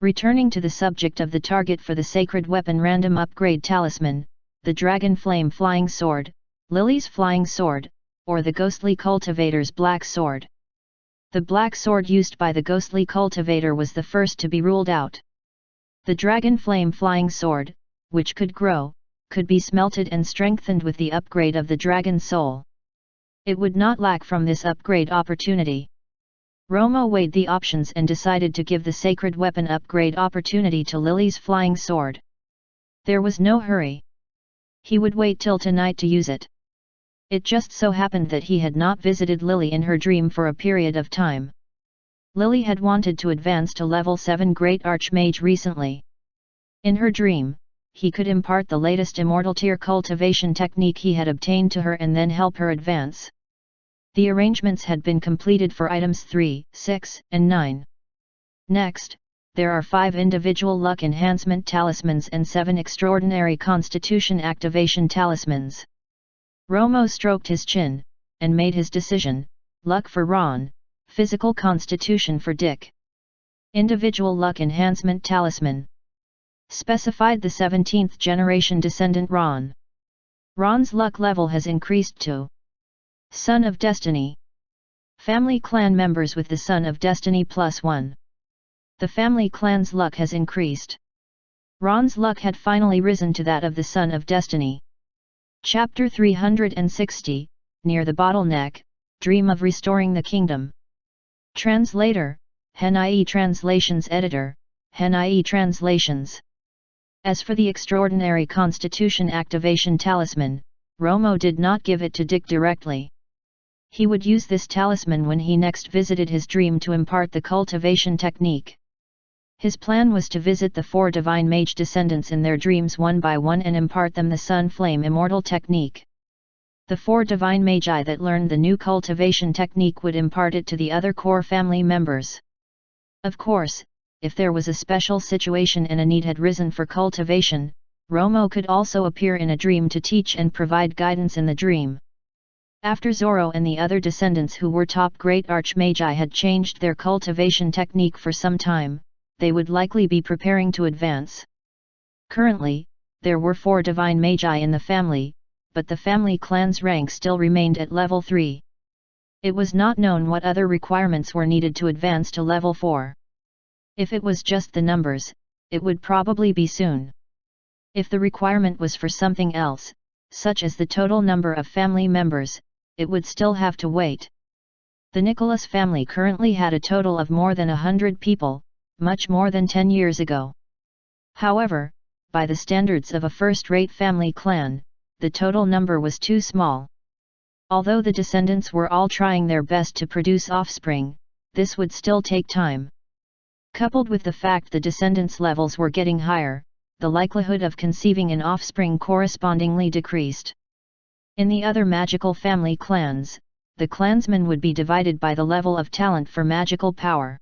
Returning to the subject of the target for the sacred weapon random upgrade talisman, the Dragon Flame Flying Sword, Lily's Flying Sword, or the Ghostly Cultivator's Black Sword. The black sword used by the Ghostly Cultivator was the first to be ruled out. The Dragon Flame Flying Sword, which could grow, could be smelted and strengthened with the upgrade of the Dragon Soul. It would not lack from this upgrade opportunity. Romo weighed the options and decided to give the sacred weapon upgrade opportunity to Lily's Flying Sword. There was no hurry. He would wait till tonight to use it. It just so happened that he had not visited Lily in her dream for a period of time. Lily had wanted to advance to level 7 Great Archmage recently. In her dream, he could impart the latest immortal tier cultivation technique he had obtained to her and then help her advance. The arrangements had been completed for items 3, 6, and 9. Next, there are 5 individual luck enhancement talismans and 7 extraordinary constitution activation talismans. Romo stroked his chin, and made his decision: luck for Ron, physical constitution for Dick. Individual luck enhancement talisman. Specified the 17th generation descendant Ron. Ron's luck level has increased to Son of Destiny. Family clan members with the Son of Destiny +1. The family clan's luck has increased. Ron's luck had finally risen to that of the Son of Destiny. Chapter 360, Near the Bottleneck, Dream of Restoring the Kingdom. Translator, HenIE Translations Editor, HenIE Translations. As for the extraordinary Constitution Activation Talisman, Romo did not give it to Dick directly. He would use this talisman when he next visited his dream to impart the cultivation technique. His plan was to visit the 4 divine mage descendants in their dreams one by one and impart them the Sun Flame Immortal technique. The 4 divine magi that learned the new cultivation technique would impart it to the other core family members. Of course, if there was a special situation and a need had risen for cultivation, Romo could also appear in a dream to teach and provide guidance in the dream. After Zoro and the other descendants who were top great archmagi had changed their cultivation technique for some time, they would likely be preparing to advance. Currently, there were 4 divine magi in the family, but the family clan's rank still remained at level 3. It was not known what other requirements were needed to advance to level 4. If it was just the numbers, it would probably be soon. If the requirement was for something else, such as the total number of family members, it would still have to wait. The Nicholas family currently had a total of more than 100 people, much more than 10 years ago. However, by the standards of a first-rate family clan, the total number was too small. Although the descendants were all trying their best to produce offspring, this would still take time. Coupled with the fact the descendants' levels were getting higher, the likelihood of conceiving an offspring correspondingly decreased. In the other magical family clans, the clansmen would be divided by the level of talent for magical power.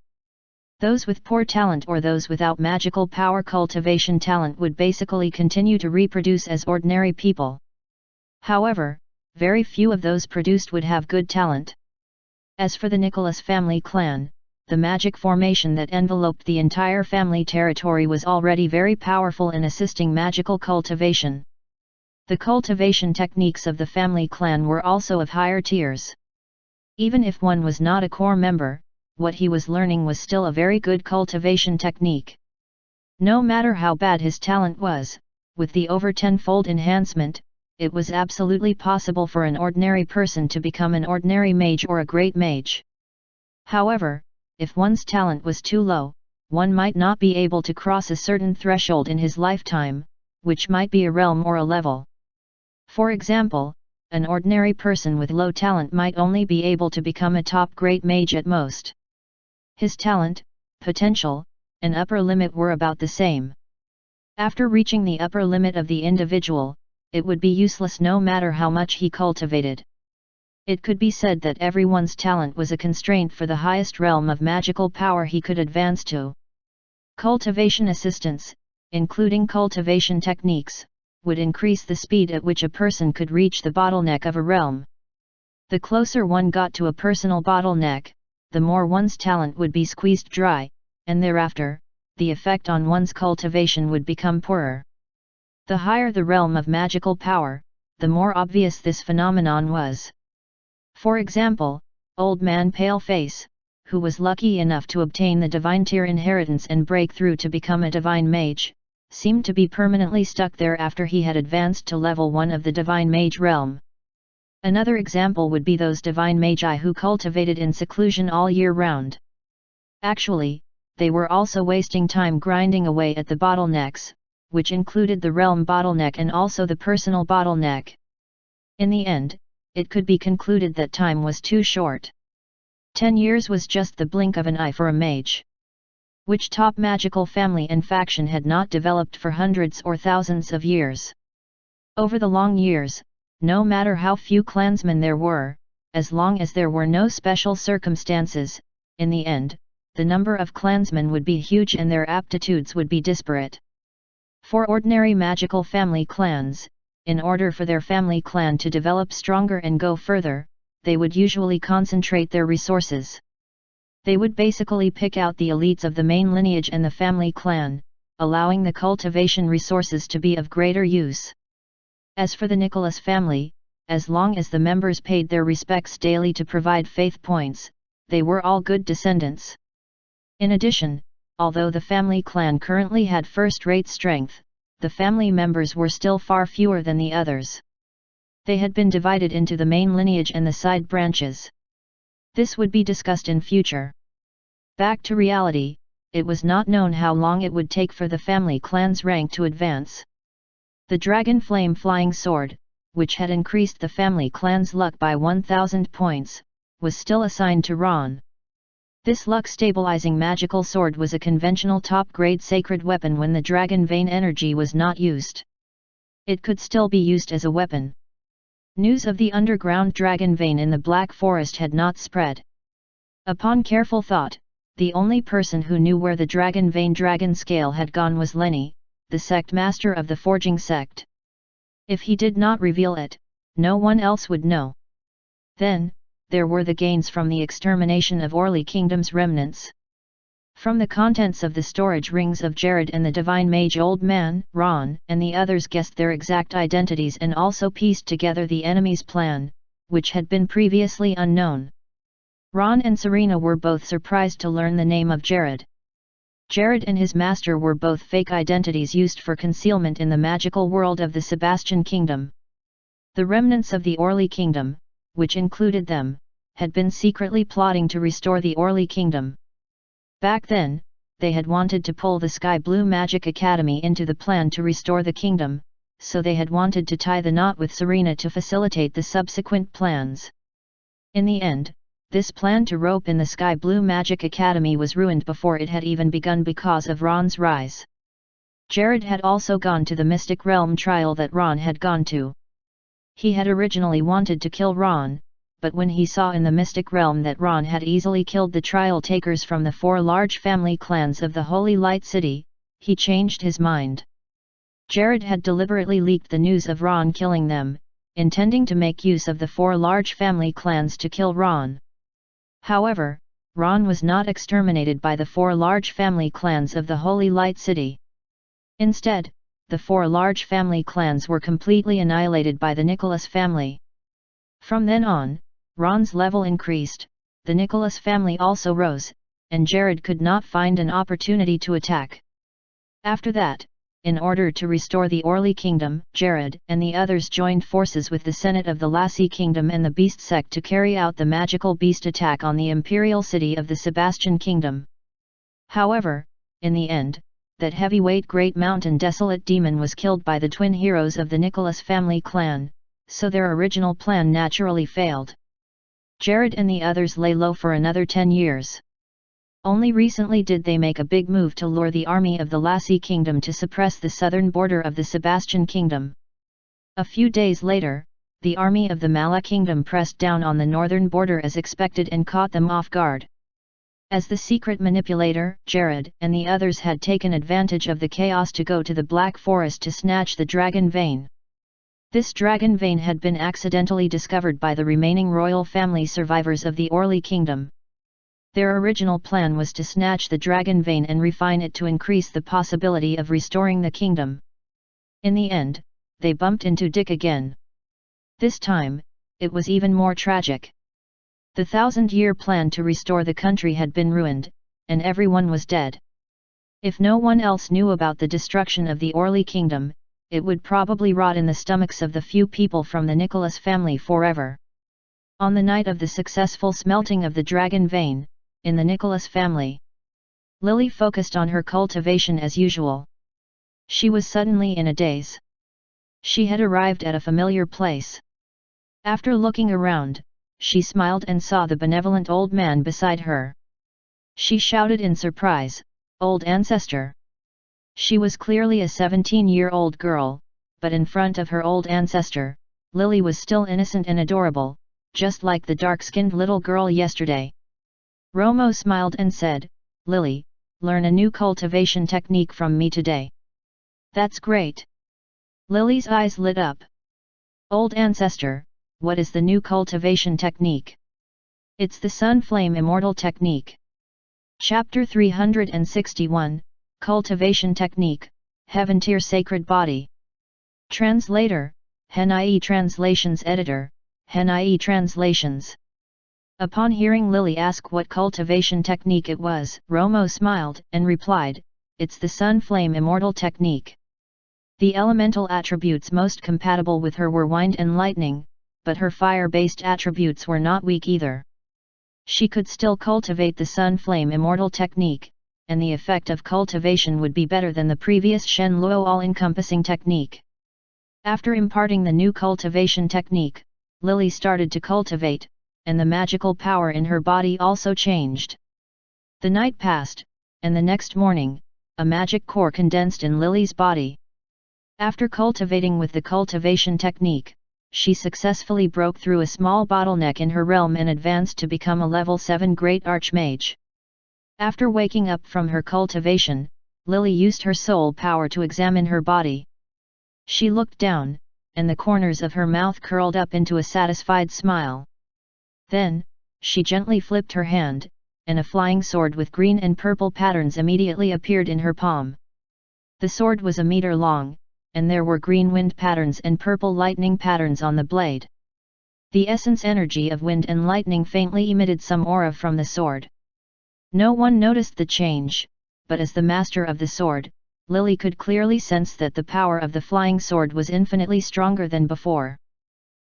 Those with poor talent or those without magical power cultivation talent would basically continue to reproduce as ordinary people. However, very few of those produced would have good talent. As for the Nicholas family clan, the magic formation that enveloped the entire family territory was already very powerful in assisting magical cultivation. The cultivation techniques of the family clan were also of higher tiers. Even if one was not a core member, what he was learning was still a very good cultivation technique. No matter how bad his talent was, with the over tenfold enhancement, it was absolutely possible for an ordinary person to become an ordinary mage or a great mage. However, if one's talent was too low, one might not be able to cross a certain threshold in his lifetime, which might be a realm or a level. For example, an ordinary person with low talent might only be able to become a top great mage at most. His talent, potential, and upper limit were about the same. After reaching the upper limit of the individual, it would be useless no matter how much he cultivated. It could be said that everyone's talent was a constraint for the highest realm of magical power he could advance to. Cultivation assistance, including cultivation techniques, would increase the speed at which a person could reach the bottleneck of a realm. The closer one got to a personal bottleneck, the more one's talent would be squeezed dry, and thereafter, the effect on one's cultivation would become poorer. The higher the realm of magical power, the more obvious this phenomenon was. For example, Old Man Paleface, who was lucky enough to obtain the divine tier inheritance and break through to become a divine mage, seemed to be permanently stuck there after he had advanced to level 1 of the divine mage realm. Another example would be those divine magi who cultivated in seclusion all year round. Actually, they were also wasting time grinding away at the bottlenecks, which included the realm bottleneck and also the personal bottleneck. In the end, it could be concluded that time was too short. 10 years was just the blink of an eye for a mage. Which top magical family and faction had not developed for hundreds or thousands of years? Over the long years, no matter how few clansmen there were, as long as there were no special circumstances, in the end, the number of clansmen would be huge and their aptitudes would be disparate. For ordinary magical family clans, in order for their family clan to develop stronger and go further, they would usually concentrate their resources. They would basically pick out the elites of the main lineage and the family clan, allowing the cultivation resources to be of greater use. As for the Nicholas family, as long as the members paid their respects daily to provide faith points, they were all good descendants. In addition, although the family clan currently had first-rate strength, the family members were still far fewer than the others. They had been divided into the main lineage and the side branches. This would be discussed in future. Back to reality, it was not known how long it would take for the family clan's rank to advance. The dragon flame flying sword, which had increased the family clan's luck by 1,000 points, was still assigned to Ron. This luck-stabilizing magical sword was a conventional top-grade sacred weapon when the dragon vein energy was not used. It could still be used as a weapon. News of the underground dragon vein in the Black Forest had not spread. Upon careful thought, the only person who knew where the dragon vein dragon scale had gone was Lenny, the sect master of the forging sect. If he did not reveal it, no one else would know. Then, there were the gains from the extermination of Orly Kingdom's remnants. From the contents of the storage rings of Jared and the divine mage Old Man, Ron and the others guessed their exact identities and also pieced together the enemy's plan, which had been previously unknown. Ron and Serena were both surprised to learn the name of Jared. Jared and his master were both fake identities used for concealment in the magical world of the Sebastian Kingdom. The remnants of the Orly Kingdom, which included them, had been secretly plotting to restore the Orly Kingdom. Back then, they had wanted to pull the Sky Blue Magic Academy into the plan to restore the kingdom, so they had wanted to tie the knot with Serena to facilitate the subsequent plans. In the end, this plan to rope in the Sky Blue Magic Academy was ruined before it had even begun because of Ron's rise. Jared had also gone to the Mystic Realm trial that Ron had gone to. He had originally wanted to kill Ron, but when he saw in the Mystic Realm that Ron had easily killed the trial takers from the 4 large family clans of the Holy Light City, he changed his mind. Jared had deliberately leaked the news of Ron killing them, intending to make use of the 4 large family clans to kill Ron. However, Ron was not exterminated by the 4 large family clans of the Holy Light City. Instead, the 4 large family clans were completely annihilated by the Nicholas family. From then on, Ron's level increased, the Nicholas family also rose, and Jared could not find an opportunity to attack. After that, in order to restore the Orly Kingdom, Jared and the others joined forces with the Senate of the Lassie Kingdom and the Beast Sect to carry out the magical beast attack on the imperial city of the Sebastian Kingdom. However, in the end, that heavyweight Great Mountain Desolate Demon was killed by the twin heroes of the Nicholas family clan, so their original plan naturally failed. Jared and the others lay low for another 10 years. Only recently did they make a big move to lure the army of the Lassie Kingdom to suppress the southern border of the Sebastian Kingdom. A few days later, the army of the Mala Kingdom pressed down on the northern border as expected and caught them off guard. As the secret manipulator, Jared and the others had taken advantage of the chaos to go to the Black Forest to snatch the Dragon Vein. This Dragon Vein had been accidentally discovered by the remaining royal family survivors of the Orly Kingdom. Their original plan was to snatch the Dragon Vein and refine it to increase the possibility of restoring the kingdom. In the end, they bumped into Dick again. This time, it was even more tragic. The 1,000-year plan to restore the country had been ruined, and everyone was dead. If no one else knew about the destruction of the Orly Kingdom, it would probably rot in the stomachs of the few people from the Nicholas family forever. On the night of the successful smelting of the Dragon Vein, in the Nicholas family, Lily focused on her cultivation as usual. She was suddenly in a daze. She had arrived at a familiar place. After looking around, she smiled and saw the benevolent old man beside her. She shouted in surprise, "Old Ancestor!" She was clearly a 17-year-old girl, but in front of her old ancestor, Lily was still innocent and adorable, just like the dark-skinned little girl yesterday. Romo smiled and said, "Lily, learn a new cultivation technique from me today." "That's great." Lily's eyes lit up. "Old Ancestor, what is the new cultivation technique?" "It's the Sun Flame Immortal Technique." Chapter 361, Cultivation Technique, Heaventir Sacred Body. Translator, Henai Translations Editor, Henai Translations. Upon hearing Lily ask what cultivation technique it was, Romo smiled and replied, "It's the Sun Flame Immortal Technique." The elemental attributes most compatible with her were wind and lightning, but her fire-based attributes were not weak either. She could still cultivate the Sun Flame Immortal Technique, and the effect of cultivation would be better than the previous Shen Luo all-encompassing technique. After imparting the new cultivation technique, Lily started to cultivate, and the magical power in her body also changed. The night passed, and the next morning, a magic core condensed in Lily's body. After cultivating with the cultivation technique, she successfully broke through a small bottleneck in her realm and advanced to become a level 7 Great Archmage. After waking up from her cultivation, Lily used her soul power to examine her body. She looked down, and the corners of her mouth curled up into a satisfied smile. Then, she gently flipped her hand, and a flying sword with green and purple patterns immediately appeared in her palm. The sword was a meter long, and there were green wind patterns and purple lightning patterns on the blade. The essence energy of wind and lightning faintly emitted some aura from the sword. No one noticed the change, but as the master of the sword, Lily could clearly sense that the power of the flying sword was infinitely stronger than before.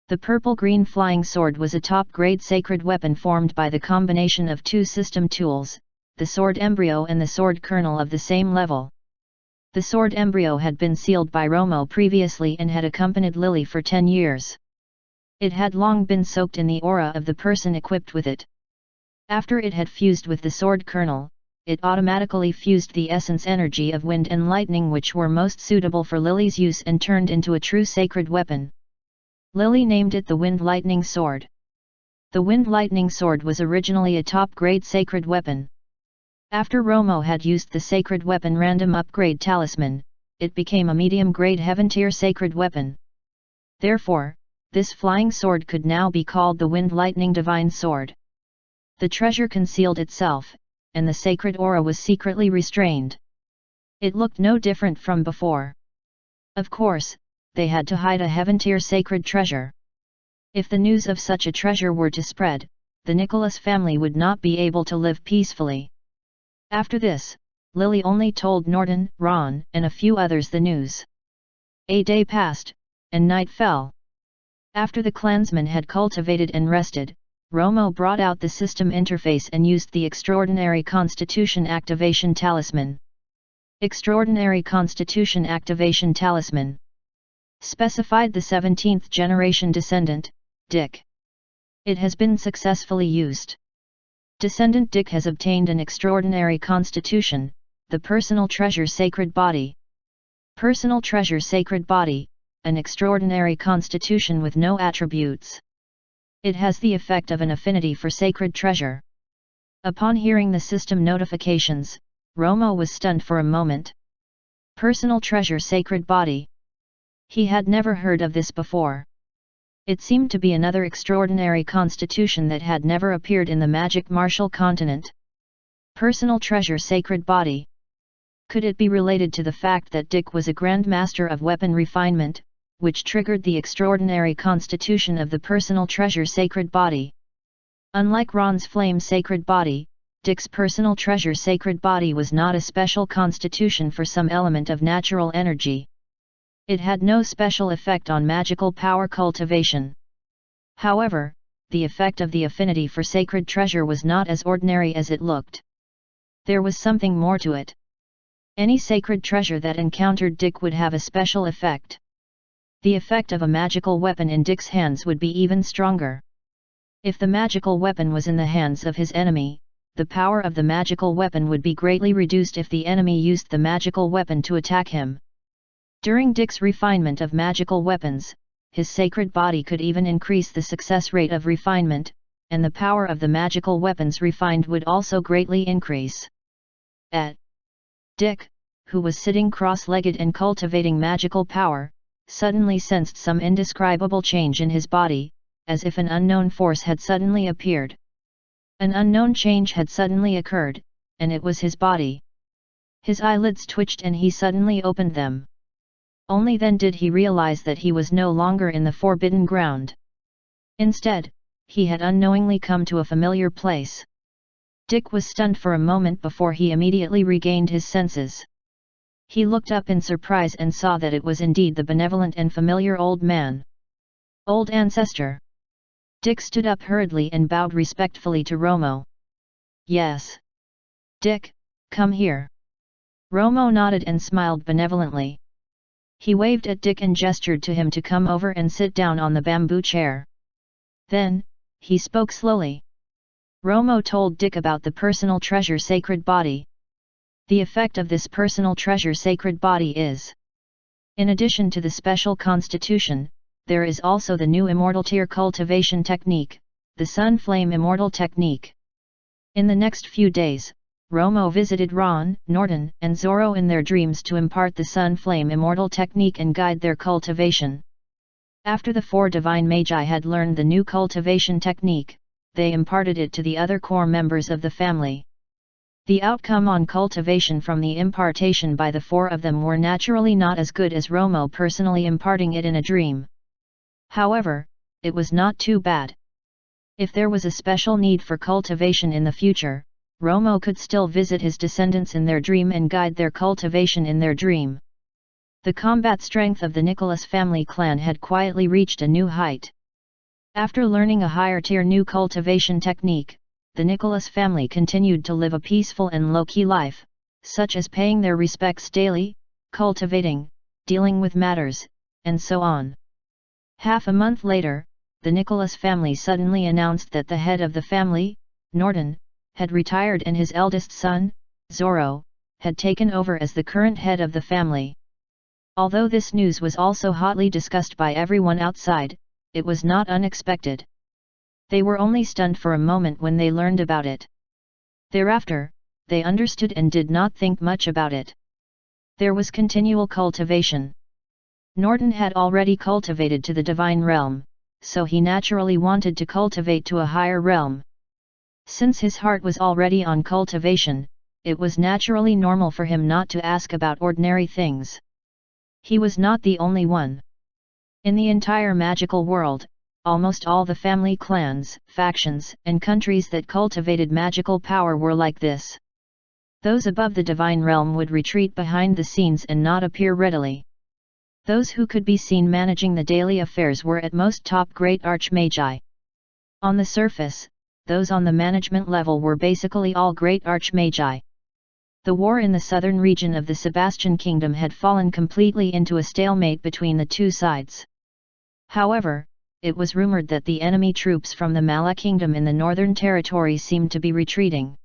The purple-green flying sword was a top-grade sacred weapon formed by the combination of 2 system tools, the sword embryo and the sword kernel of the same level. The sword embryo had been sealed by Romo previously and had accompanied Lily for 10 years. It had long been soaked in the aura of the person equipped with it. After it had fused with the sword kernel, it automatically fused the essence energy of wind and lightning which were most suitable for Lily's use and turned into a true sacred weapon. Lily named it the Wind Lightning Sword. The Wind Lightning Sword was originally a top-grade sacred weapon. After Romo had used the sacred weapon random upgrade talisman, it became a medium-grade Heaven-tier sacred weapon. Therefore, this flying sword could now be called the Wind Lightning Divine Sword. The treasure concealed itself, and the sacred aura was secretly restrained. It looked no different from before. Of course, they had to hide a heaven-tier sacred treasure. If the news of such a treasure were to spread, the Nicholas family would not be able to live peacefully. After this, Lily only told Norton, Ron, and a few others the news. A day passed, and night fell. After the clansmen had cultivated and rested, Romo brought out the system interface and used the Extraordinary Constitution Activation Talisman. Extraordinary Constitution Activation Talisman specified the 17th generation descendant, Dick. It has been successfully used. Descendant Dick has obtained an extraordinary constitution, the personal treasure sacred body. Personal treasure sacred body, an extraordinary constitution with no attributes. It has the effect of an affinity for sacred treasure. Upon hearing the system notifications, Romo was stunned for a moment. Personal treasure sacred body. He had never heard of this before. It seemed to be another extraordinary constitution that had never appeared in the magic martial continent. Personal treasure sacred body. Could it be related to the fact that Dick was a grandmaster of weapon refinement, which triggered the extraordinary constitution of the personal treasure sacred body? Unlike Ron's flame sacred body, Dick's personal treasure sacred body was not a special constitution for some element of natural energy. It had no special effect on magical power cultivation. However, the effect of the affinity for sacred treasure was not as ordinary as it looked. There was something more to it. Any sacred treasure that encountered Dick would have a special effect. The effect of a magical weapon in Dick's hands would be even stronger. If the magical weapon was in the hands of his enemy, the power of the magical weapon would be greatly reduced if the enemy used the magical weapon to attack him. During Dick's refinement of magical weapons, his sacred body could even increase the success rate of refinement, and the power of the magical weapons refined would also greatly increase. Dick, who was sitting cross-legged and cultivating magical power, suddenly sensed some indescribable change in his body, as if an unknown force had suddenly appeared. An unknown change had suddenly occurred, and it was his body. His eyelids twitched and he suddenly opened them. Only then did he realize that he was no longer in the forbidden ground. Instead, he had unknowingly come to a familiar place. Dick was stunned for a moment before he immediately regained his senses. He looked up in surprise and saw that it was indeed the benevolent and familiar old man. Old Ancestor. Dick stood up hurriedly and bowed respectfully to Romo. Yes. Dick, come here. Romo nodded and smiled benevolently. He waved at Dick and gestured to him to come over and sit down on the bamboo chair. Then, he spoke slowly. Romo told Dick about the personal treasure sacred body. The effect of this personal treasure sacred body is: in addition to the special constitution, there is also the new immortal tier cultivation technique, the Sun Flame Immortal Technique. In the next few days, Romo visited Ron, Norton, and Zorro in their dreams to impart the Sun Flame Immortal Technique and guide their cultivation. After the four divine magi had learned the new cultivation technique, they imparted it to the other core members of the family. The outcome on cultivation from the impartation by the four of them were naturally not as good as Romo personally imparting it in a dream. However, it was not too bad. If there was a special need for cultivation in the future, Romo could still visit his descendants in their dream and guide their cultivation in their dream. The combat strength of the Nicholas family clan had quietly reached a new height. After learning a higher-tier new cultivation technique, the Nicholas family continued to live a peaceful and low-key life, such as paying their respects daily, cultivating, dealing with matters, and so on. Half a month later, the Nicholas family suddenly announced that the head of the family, Norton, had retired and his eldest son, Zorro, had taken over as the current head of the family. Although this news was also hotly discussed by everyone outside, it was not unexpected. They were only stunned for a moment when they learned about it. Thereafter, they understood and did not think much about it. There was continual cultivation. Norton had already cultivated to the divine realm, so he naturally wanted to cultivate to a higher realm. Since his heart was already on cultivation, it was naturally normal for him not to ask about ordinary things. He was not the only one. In the entire magical world, almost all the family clans, factions, and countries that cultivated magical power were like this. Those above the divine realm would retreat behind the scenes and not appear readily. Those who could be seen managing the daily affairs were at most top great archmagi. On the surface, those on the management level were basically all great archmagi. The war in the southern region of the Sebastian Kingdom had fallen completely into a stalemate between the two sides. However, it was rumored that the enemy troops from the Mala Kingdom in the northern territory seemed to be retreating.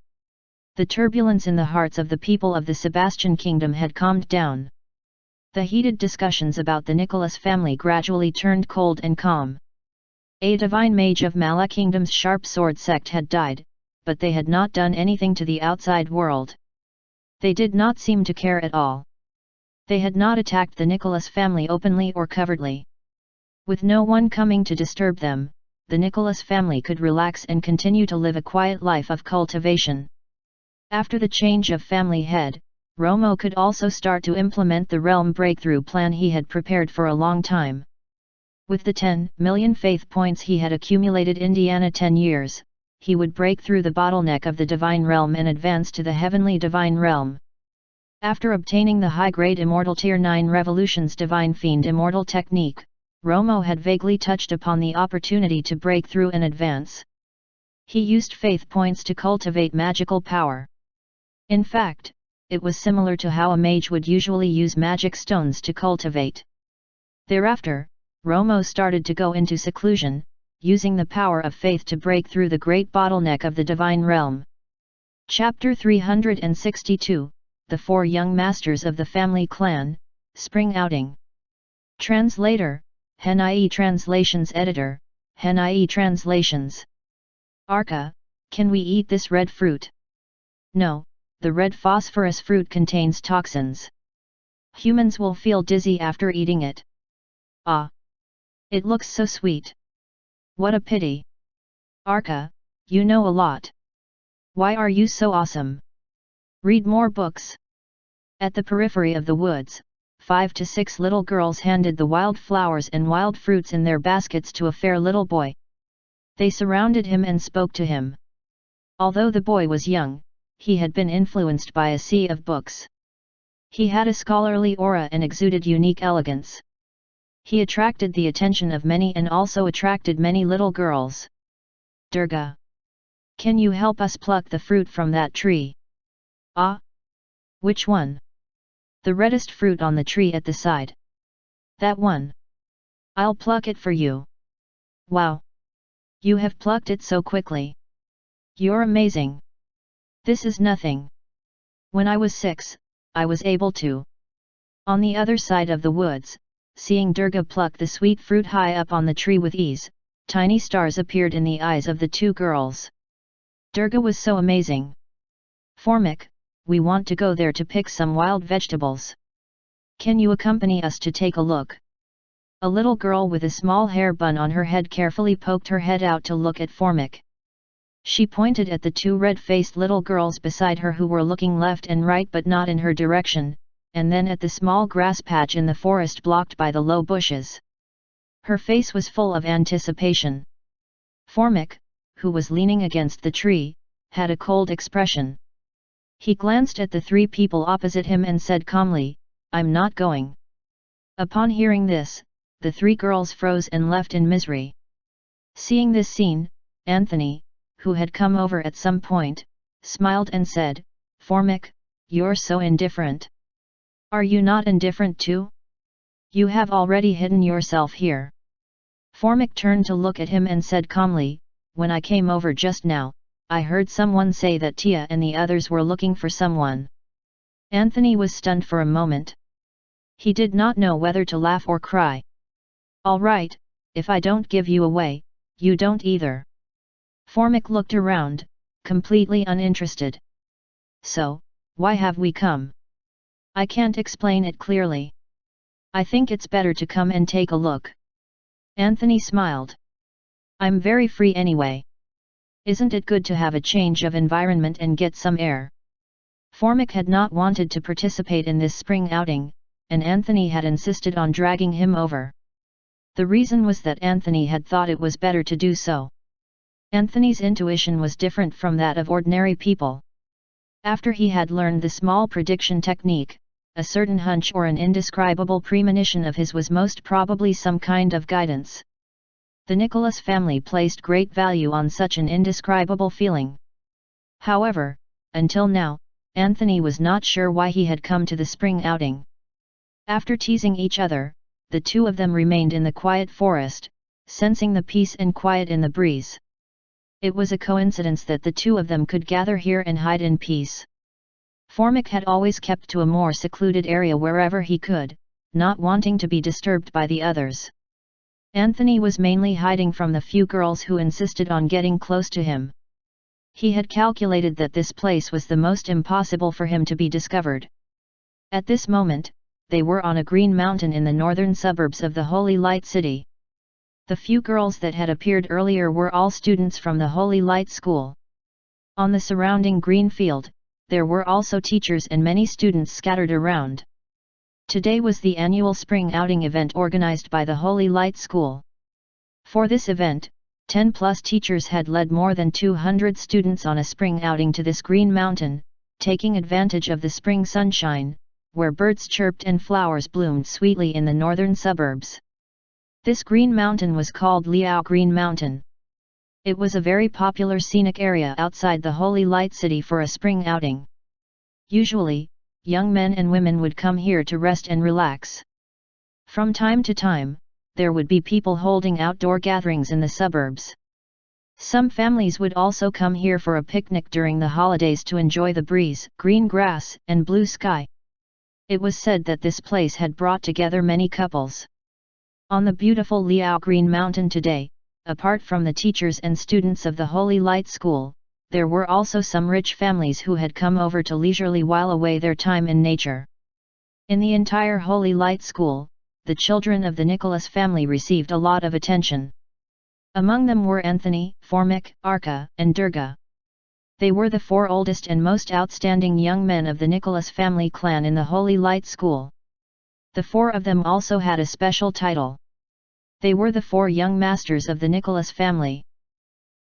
The turbulence in the hearts of the people of the Sebastian Kingdom had calmed down. The heated discussions about the Nicholas family gradually turned cold and calm. A divine mage of Mala Kingdom's sharp sword sect had died, but they had not done anything to the outside world. They did not seem to care at all. They had not attacked the Nicholas family openly or covertly. With no one coming to disturb them, the Nicholas family could relax and continue to live a quiet life of cultivation. After the change of family head, Romo could also start to implement the realm breakthrough plan he had prepared for a long time. With the 10 million faith points he had accumulated in 10 years, he would break through the bottleneck of the divine realm and advance to the heavenly divine realm. After obtaining the high-grade Immortal Tier 9 Revolutions Divine Fiend Immortal technique, Romo had vaguely touched upon the opportunity to break through and advance. He used faith points to cultivate magical power. In fact, it was similar to how a mage would usually use magic stones to cultivate. Thereafter, Romo started to go into seclusion, using the power of faith to break through the great bottleneck of the divine realm. Chapter 362, The Four Young Masters of the Family Clan, Spring Outing. Translator, Hen.ie Translations Editor, Hen.ie Translations. Arca, can we eat this red fruit? No. The red phosphorus fruit contains toxins. Humans will feel dizzy after eating it. Ah! It looks so sweet. What a pity. Arca, you know a lot. Why are you so awesome? Read more books. At the periphery of the woods, 5 to 6 little girls handed the wild flowers and wild fruits in their baskets to a fair little boy. They surrounded him and spoke to him. Although the boy was young, he had been influenced by a sea of books. He had a scholarly aura and exuded unique elegance. He attracted the attention of many and also attracted many little girls. Durga, can you help us pluck the fruit from that tree? Ah? Which one? The reddest fruit on the tree at the side. That one. I'll pluck it for you. Wow! You have plucked it so quickly. You're amazing. This is nothing. When I was 6, I was able to. On the other side of the woods, seeing Durga pluck the sweet fruit high up on the tree with ease, tiny stars appeared in the eyes of the two girls. Durga was so amazing. Formic, we want to go there to pick some wild vegetables. Can you accompany us to take a look? A little girl with a small hair bun on her head carefully poked her head out to look at Formic. She pointed at the two red-faced little girls beside her who were looking left and right but not in her direction, and then at the small grass patch in the forest blocked by the low bushes. Her face was full of anticipation. Formic, who was leaning against the tree, had a cold expression. He glanced at the three people opposite him and said calmly, "I'm not going." Upon hearing this, the three girls froze and left in misery. Seeing this scene, Anthony, who had come over at some point, smiled and said, "Formic, you're so indifferent. Are you not indifferent too? You have already hidden yourself here." Formic turned to look at him and said calmly, "When I came over just now, I heard someone say that Tia and the others were looking for someone." Anthony was stunned for a moment. He did not know whether to laugh or cry. "All right, if I don't give you away, you don't either." Formic looked around, completely uninterested. "So, why have we come? I can't explain it clearly. I think it's better to come and take a look." Anthony smiled. "I'm very free anyway. Isn't it good to have a change of environment and get some air? Formic had not wanted to participate in this spring outing, and Anthony had insisted on dragging him over. The reason was that Anthony had thought it was better to do so. Anthony's intuition was different from that of ordinary people. After he had learned the small prediction technique, a certain hunch or an indescribable premonition of his was most probably some kind of guidance. The Nicholas family placed great value on such an indescribable feeling. However, until now, Anthony was not sure why he had come to the spring outing. After teasing each other, the two of them remained in the quiet forest, sensing the peace and quiet in the breeze. It was a coincidence that the two of them could gather here and hide in peace. Formic had always kept to a more secluded area wherever he could, not wanting to be disturbed by the others. Anthony was mainly hiding from the few girls who insisted on getting close to him. He had calculated that this place was the most impossible for him to be discovered. At this moment, they were on a green mountain in the northern suburbs of the Holy Light City. The few girls that had appeared earlier were all students from the Holy Light School. On the surrounding green field, there were also teachers and many students scattered around. Today was the annual spring outing event organized by the Holy Light School. For this event, 10+ teachers had led more than 200 students on a spring outing to this green mountain, taking advantage of the spring sunshine, where birds chirped and flowers bloomed sweetly in the northern suburbs. This green mountain was called Liao Green Mountain. It was a very popular scenic area outside the Holy Light City for a spring outing. Usually, young men and women would come here to rest and relax. From time to time, there would be people holding outdoor gatherings in the suburbs. Some families would also come here for a picnic during the holidays to enjoy the breeze, green grass, and blue sky. It was said that this place had brought together many couples. On the beautiful Liao Green Mountain today, apart from the teachers and students of the Holy Light School, there were also some rich families who had come over to leisurely while away their time in nature. In the entire Holy Light School, the children of the Nicholas family received a lot of attention. Among them were Anthony, Formic, Arka, and Durga. They were the 4 oldest and most outstanding young men of the Nicholas family clan in the Holy Light School. The 4 of them also had a special title. They were the 4 young masters of the Nicholas family.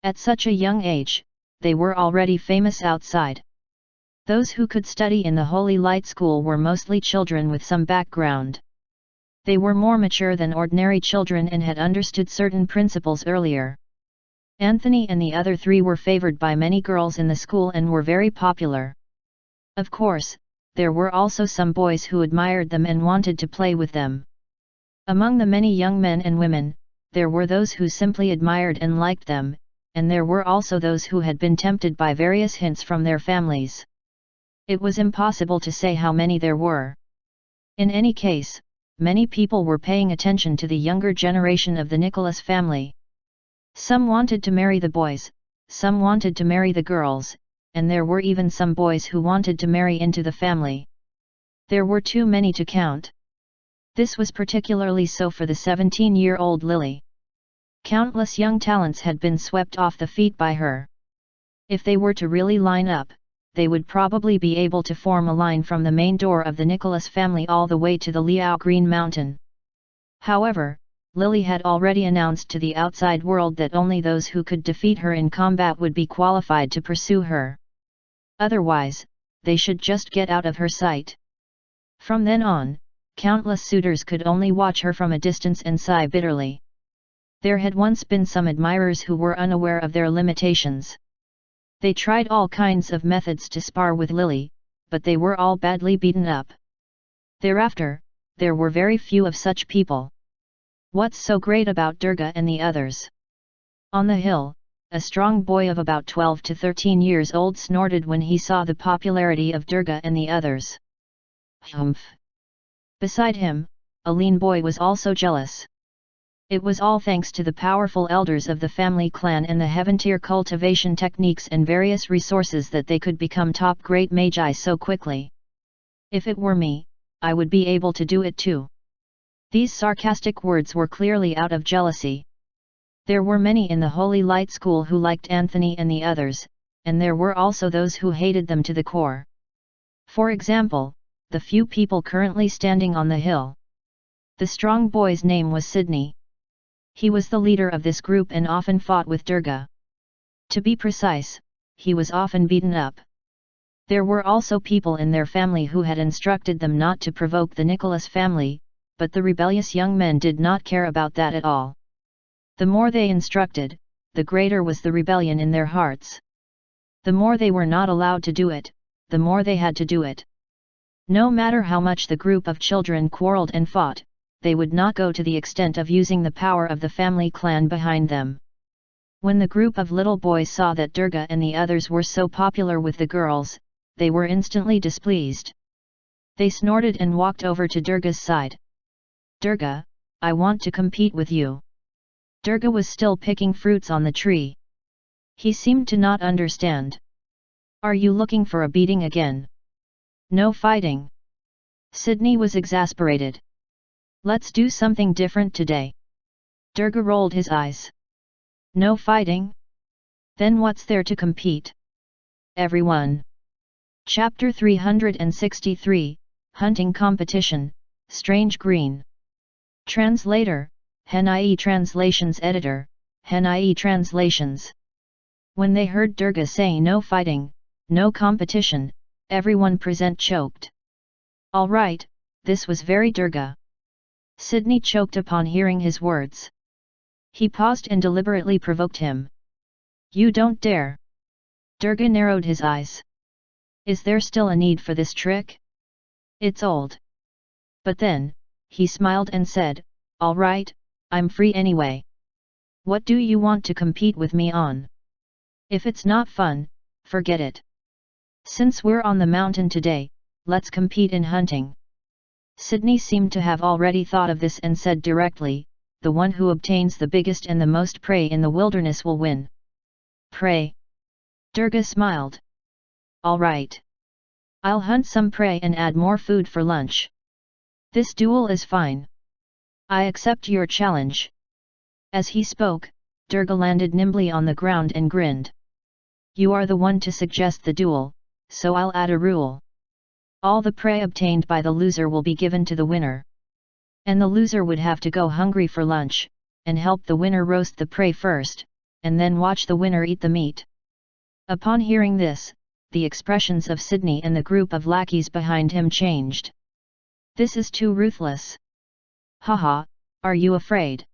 At such a young age, they were already famous outside. Those who could study in the Holy Light School were mostly children with some background. They were more mature than ordinary children and had understood certain principles earlier. Anthony and the other 3 were favored by many girls in the school and were very popular. Of course, there were also some boys who admired them and wanted to play with them. Among the many young men and women, there were those who simply admired and liked them, and there were also those who had been tempted by various hints from their families. It was impossible to say how many there were. In any case, many people were paying attention to the younger generation of the Nicholas family. Some wanted to marry the boys, some wanted to marry the girls, and there were even some boys who wanted to marry into the family. There were too many to count. This was particularly so for the 17-year-old Lily. Countless young talents had been swept off the feet by her. If they were to really line up, they would probably be able to form a line from the main door of the Nicholas family all the way to the Liao Green Mountain. However, Lily had already announced to the outside world that only those who could defeat her in combat would be qualified to pursue her. Otherwise, they should just get out of her sight. From then on, countless suitors could only watch her from a distance and sigh bitterly. There had once been some admirers who were unaware of their limitations. They tried all kinds of methods to spar with Lily, but they were all badly beaten up. Thereafter, there were very few of such people. What's so great about Durga and the others? On the hill, a strong boy of about 12 to 13 years old snorted when he saw the popularity of Durga and the others. Humph! Beside him, a lean boy was also jealous. It was all thanks to the powerful elders of the family clan and the heaven-tier cultivation techniques and various resources that they could become top great magi so quickly. If it were me, I would be able to do it too. These sarcastic words were clearly out of jealousy. There were many in the Holy Light School who liked Anthony and the others, and there were also those who hated them to the core. For example, the few people currently standing on the hill. The strong boy's name was Sydney. He was the leader of this group and often fought with Durga. To be precise, he was often beaten up. There were also people in their family who had instructed them not to provoke the Nicholas family, but the rebellious young men did not care about that at all. The more they instructed, the greater was the rebellion in their hearts. The more they were not allowed to do it, the more they had to do it. No matter how much the group of children quarreled and fought, they would not go to the extent of using the power of the family clan behind them. When the group of little boys saw that Durga and the others were so popular with the girls, they were instantly displeased. They snorted and walked over to Durga's side. "Durga, I want to compete with you." Durga was still picking fruits on the tree. He seemed to not understand. "Are you looking for a beating again? No fighting." Sydney was exasperated. "Let's do something different today." Durga rolled his eyes. "No fighting? Then what's there to compete?" Everyone. Chapter 363, Hunting Competition, Strange Green. Translator, HenIE Translations Editor, HenIE Translations. When they heard Durga say no fighting, no competition, everyone present choked. All right, this was very Durga. Sydney choked upon hearing his words. He paused and deliberately provoked him. "You don't dare." Durga narrowed his eyes. "Is there still a need for this trick? It's old." But then, he smiled and said, "All right, I'm free anyway. What do you want to compete with me on? If it's not fun, forget it. Since we're on the mountain today, let's compete in hunting." Sydney seemed to have already thought of this and said directly, "The one who obtains the biggest and the most prey in the wilderness will win." "Prey?" Durga smiled. "All right. I'll hunt some prey and add more food for lunch. This duel is fine. I accept your challenge." As he spoke, Durga landed nimbly on the ground and grinned. "You are the one to suggest the duel, so I'll add a rule. All the prey obtained by the loser will be given to the winner. And the loser would have to go hungry for lunch, and help the winner roast the prey first, and then watch the winner eat the meat." Upon hearing this, the expressions of Sydney and the group of lackeys behind him changed. "This is too ruthless." "Haha, are you afraid?"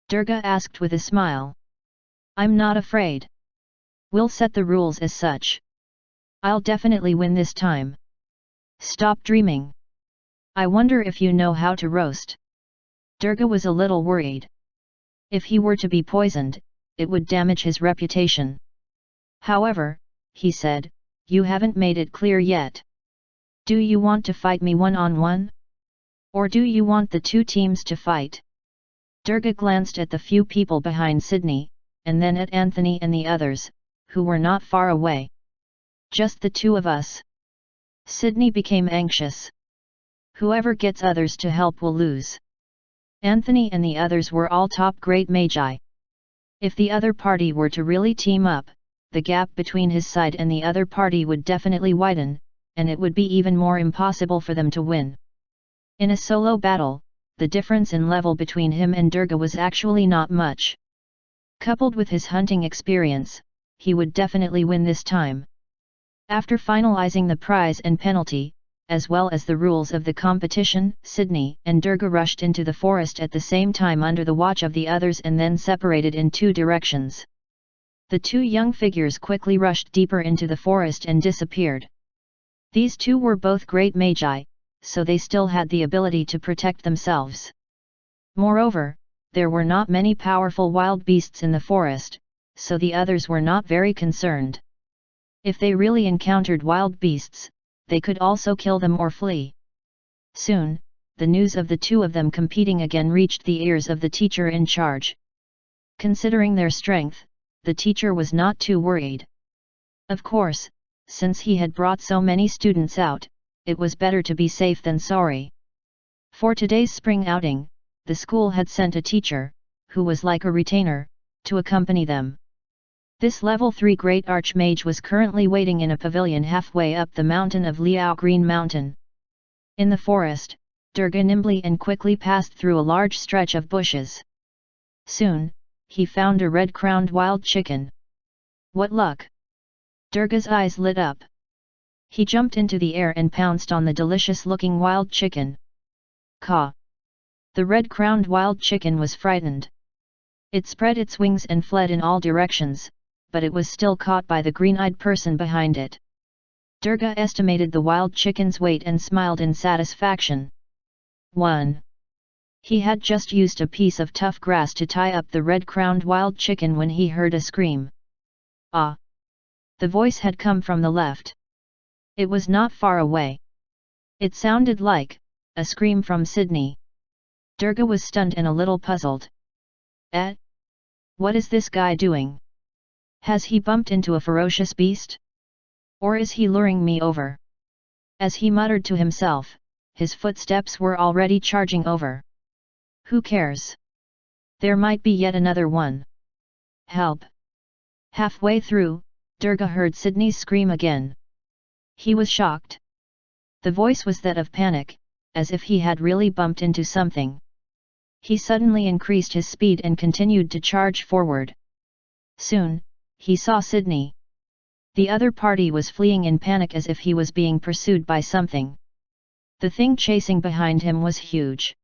Durga asked with a smile. "I'm not afraid. We'll set the rules as such. I'll definitely win this time. Stop dreaming. I wonder if you know how to roast." Durga was a little worried. If he were to be poisoned, it would damage his reputation. "However," he said, "you haven't made it clear yet. Do you want to fight me one-on-one? Or do you want the two teams to fight?" Durga glanced at the few people behind Sydney, and then at Anthony and the others, who were not far away. "Just the two of us." Sydney became anxious. Whoever gets others to help will lose. Anthony and the others were all top great magi. If the other party were to really team up, the gap between his side and the other party would definitely widen, and it would be even more impossible for them to win. In a solo battle, the difference in level between him and Durga was actually not much. Coupled with his hunting experience, he would definitely win this time. After finalizing the prize and penalty, as well as the rules of the competition, Sydney and Durga rushed into the forest at the same time under the watch of the others and then separated in two directions. The two young figures quickly rushed deeper into the forest and disappeared. These two were both great magi, so they still had the ability to protect themselves. Moreover, there were not many powerful wild beasts in the forest, so the others were not very concerned. If they really encountered wild beasts, they could also kill them or flee. Soon, the news of the two of them competing again reached the ears of the teacher in charge. Considering their strength, the teacher was not too worried. Of course, since he had brought so many students out, it was better to be safe than sorry. For today's spring outing, the school had sent a teacher, who was like a retainer, to accompany them. This level 3 Great Archmage was currently waiting in a pavilion halfway up the mountain of Liao Green Mountain. In the forest, Durga nimbly and quickly passed through a large stretch of bushes. Soon, he found a red-crowned wild chicken. What luck! Durga's eyes lit up. He jumped into the air and pounced on the delicious-looking wild chicken. Caw! The red-crowned wild chicken was frightened. It spread its wings and fled in all directions, but it was still caught by the green-eyed person behind it. Durga estimated the wild chicken's weight and smiled in satisfaction. 1. He had just used a piece of tough grass to tie up the red-crowned wild chicken when he heard a scream. Ah! The voice had come from the left. It was not far away. It sounded like a scream from Sydney. Durga was stunned and a little puzzled. What is this guy doing? Has he bumped into a ferocious beast? Or is he luring me over? As he muttered to himself, his footsteps were already charging over. Who cares? There might be yet another one. Help! Halfway through, Durga heard Sydney's scream again. He was shocked. The voice was that of panic, as if he had really bumped into something. He suddenly increased his speed and continued to charge forward. Soon, he saw Sydney. The other party was fleeing in panic as if he was being pursued by something. The thing chasing behind him was huge.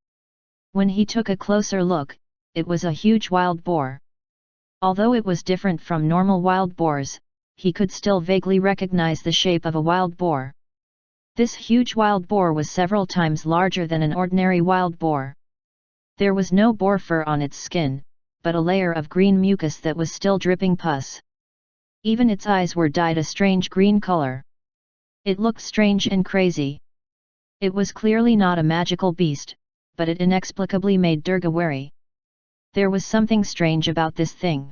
When he took a closer look, it was a huge wild boar. Although it was different from normal wild boars, he could still vaguely recognize the shape of a wild boar. This huge wild boar was several times larger than an ordinary wild boar. There was no boar fur on its skin, but a layer of green mucus that was still dripping pus. Even its eyes were dyed a strange green color. It looked strange and crazy. It was clearly not a magical beast, but it inexplicably made Durga wary. There was something strange about this thing.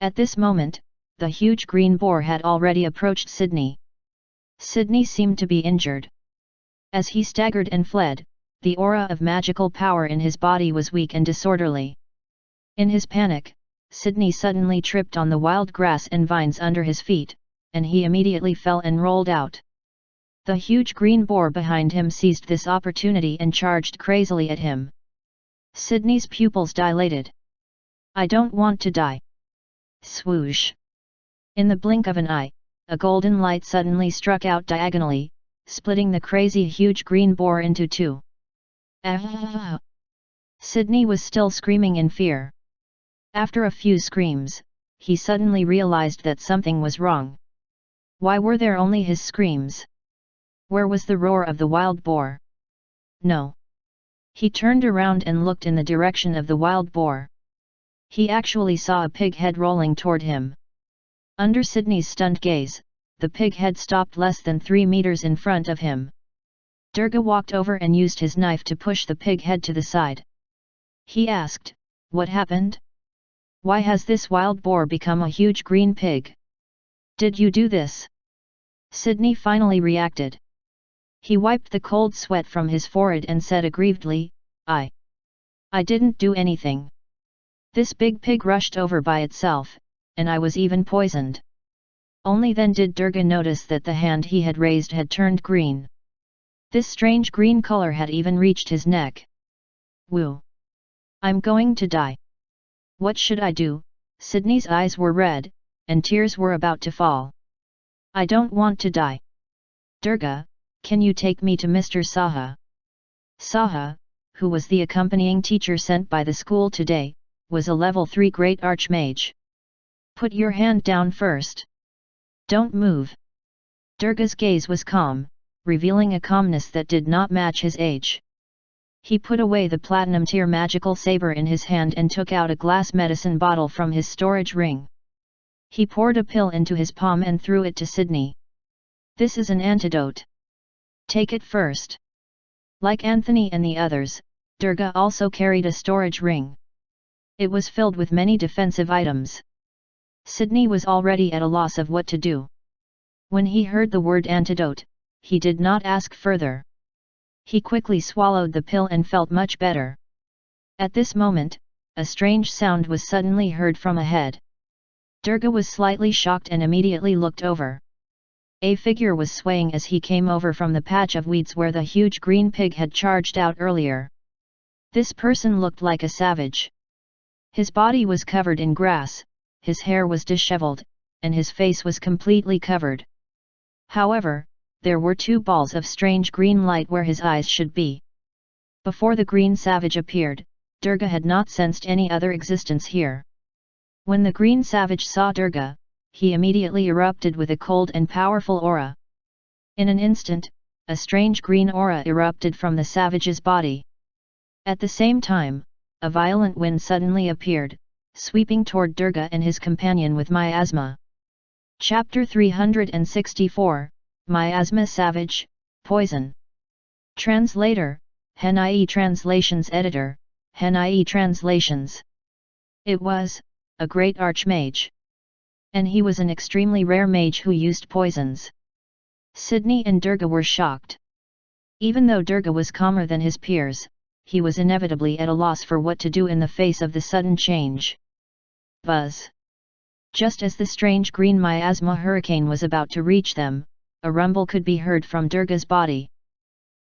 At this moment, the huge green boar had already approached Sydney. Sydney seemed to be injured. As he staggered and fled, the aura of magical power in his body was weak and disorderly. In his panic, Sydney suddenly tripped on the wild grass and vines under his feet, and he immediately fell and rolled out. The huge green boar behind him seized this opportunity and charged crazily at him. Sydney's pupils dilated. I don't want to die. Swoosh! In the blink of an eye, a golden light suddenly struck out diagonally, splitting the crazy huge green boar into two. Ah! Sydney was still screaming in fear. After a few screams, he suddenly realized that something was wrong. Why were there only his screams? Where was the roar of the wild boar? No. He turned around and looked in the direction of the wild boar. He actually saw a pig head rolling toward him. Under Sydney's stunned gaze, the pig head stopped less than 3 meters in front of him. Durga walked over and used his knife to push the pig head to the side. He asked, "What happened? Why has this wild boar become a huge green pig? Did you do this?" Sydney finally reacted. He wiped the cold sweat from his forehead and said aggrievedly, I didn't do anything. This big pig rushed over by itself, and I was even poisoned." Only then did Durga notice that the hand he had raised had turned green. This strange green color had even reached his neck. Woo! I'm going to die. What should I do? Sydney's eyes were red, and tears were about to fall. I don't want to die. Durga, can you take me to Mr. Saha? Saha, who was the accompanying teacher sent by the school today, was a level 3 Great Archmage. Put your hand down first. Don't move. Durga's gaze was calm, revealing a calmness that did not match his age. He put away the platinum tier magical saber in his hand and took out a glass medicine bottle from his storage ring. He poured a pill into his palm and threw it to Sydney. This is an antidote. Take it first. Like Anthony and the others, Durga also carried a storage ring. It was filled with many defensive items. Sydney was already at a loss of what to do. When he heard the word antidote, he did not ask further. He quickly swallowed the pill and felt much better. At this moment, a strange sound was suddenly heard from ahead. Durga was slightly shocked and immediately looked over. A figure was swaying as he came over from the patch of weeds where the huge green pig had charged out earlier. This person looked like a savage. His body was covered in grass, his hair was disheveled, and his face was completely covered. However, there were two balls of strange green light where his eyes should be. Before the green savage appeared, Durga had not sensed any other existence here. When the green savage saw Durga, he immediately erupted with a cold and powerful aura. In an instant, a strange green aura erupted from the savage's body. At the same time, a violent wind suddenly appeared, sweeping toward Durga and his companion with miasma. Chapter 364, Miasma Savage, Poison. Translator, HNIE Translations Editor, HNIE Translations. It was a great archmage. And he was an extremely rare mage who used poisons. Sydney and Durga were shocked. Even though Durga was calmer than his peers, he was inevitably at a loss for what to do in the face of the sudden change. Buzz! Just as the strange green miasma hurricane was about to reach them, a rumble could be heard from Durga's body.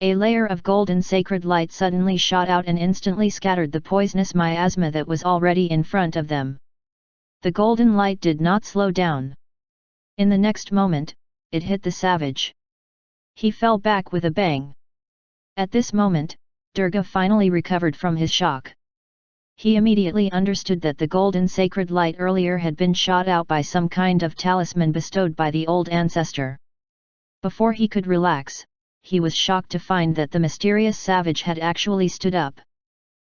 A layer of golden sacred light suddenly shot out and instantly scattered the poisonous miasma that was already in front of them. The golden light did not slow down. In the next moment, it hit the savage. He fell back with a bang. At this moment, Durga finally recovered from his shock. He immediately understood that the golden sacred light earlier had been shot out by some kind of talisman bestowed by the old ancestor. Before he could relax, he was shocked to find that the mysterious savage had actually stood up.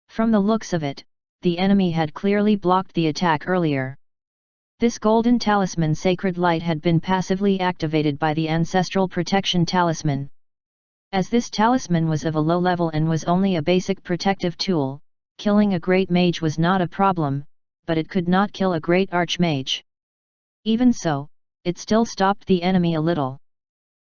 From the looks of it, the enemy had clearly blocked the attack earlier. This golden talisman sacred light had been passively activated by the ancestral protection talisman. As this talisman was of a low level and was only a basic protective tool, killing a great mage was not a problem, but it could not kill a great archmage. Even so, it still stopped the enemy a little.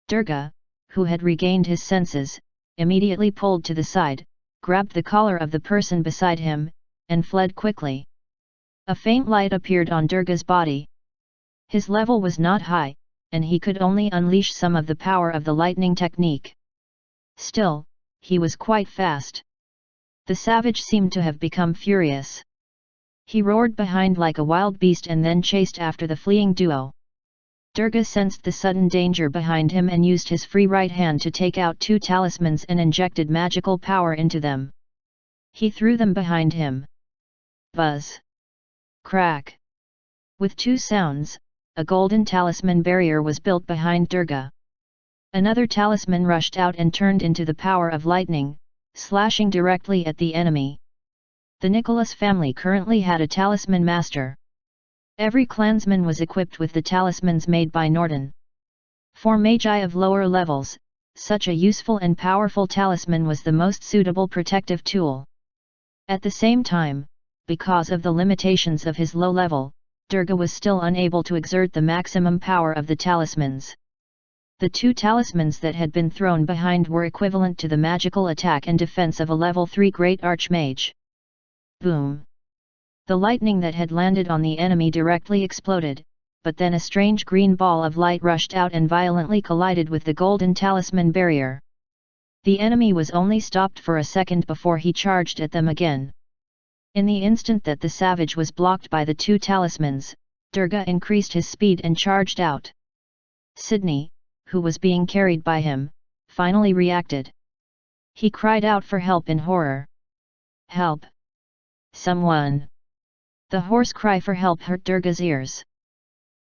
Durga, who had regained his senses, immediately pulled to the side, grabbed the collar of the person beside him, and fled quickly. A faint light appeared on Durga's body. His level was not high, and he could only unleash some of the power of the lightning technique. Still, he was quite fast. The savage seemed to have become furious. He roared behind like a wild beast and then chased after the fleeing duo. Durga sensed the sudden danger behind him and used his free right hand to take out two talismans and injected magical power into them. He threw them behind him. Buzz! Crack! With two sounds, a golden talisman barrier was built behind Durga. Another talisman rushed out and turned into the power of lightning, slashing directly at the enemy. The Nicholas family currently had a talisman master. Every clansman was equipped with the talismans made by Norden. For magi of lower levels, such a useful and powerful talisman was the most suitable protective tool. At the same time, because of the limitations of his low level, Durga was still unable to exert the maximum power of the talismans. The two talismans that had been thrown behind were equivalent to the magical attack and defense of a level 3 great archmage. Boom! The lightning that had landed on the enemy directly exploded, but then a strange green ball of light rushed out and violently collided with the golden talisman barrier. The enemy was only stopped for a second before he charged at them again. In the instant that the savage was blocked by the two talismans, Durga increased his speed and charged out. Sydney, who was being carried by him, finally reacted. He cried out for help in horror. Help! Someone! The hoarse cry for help hurt Durga's ears.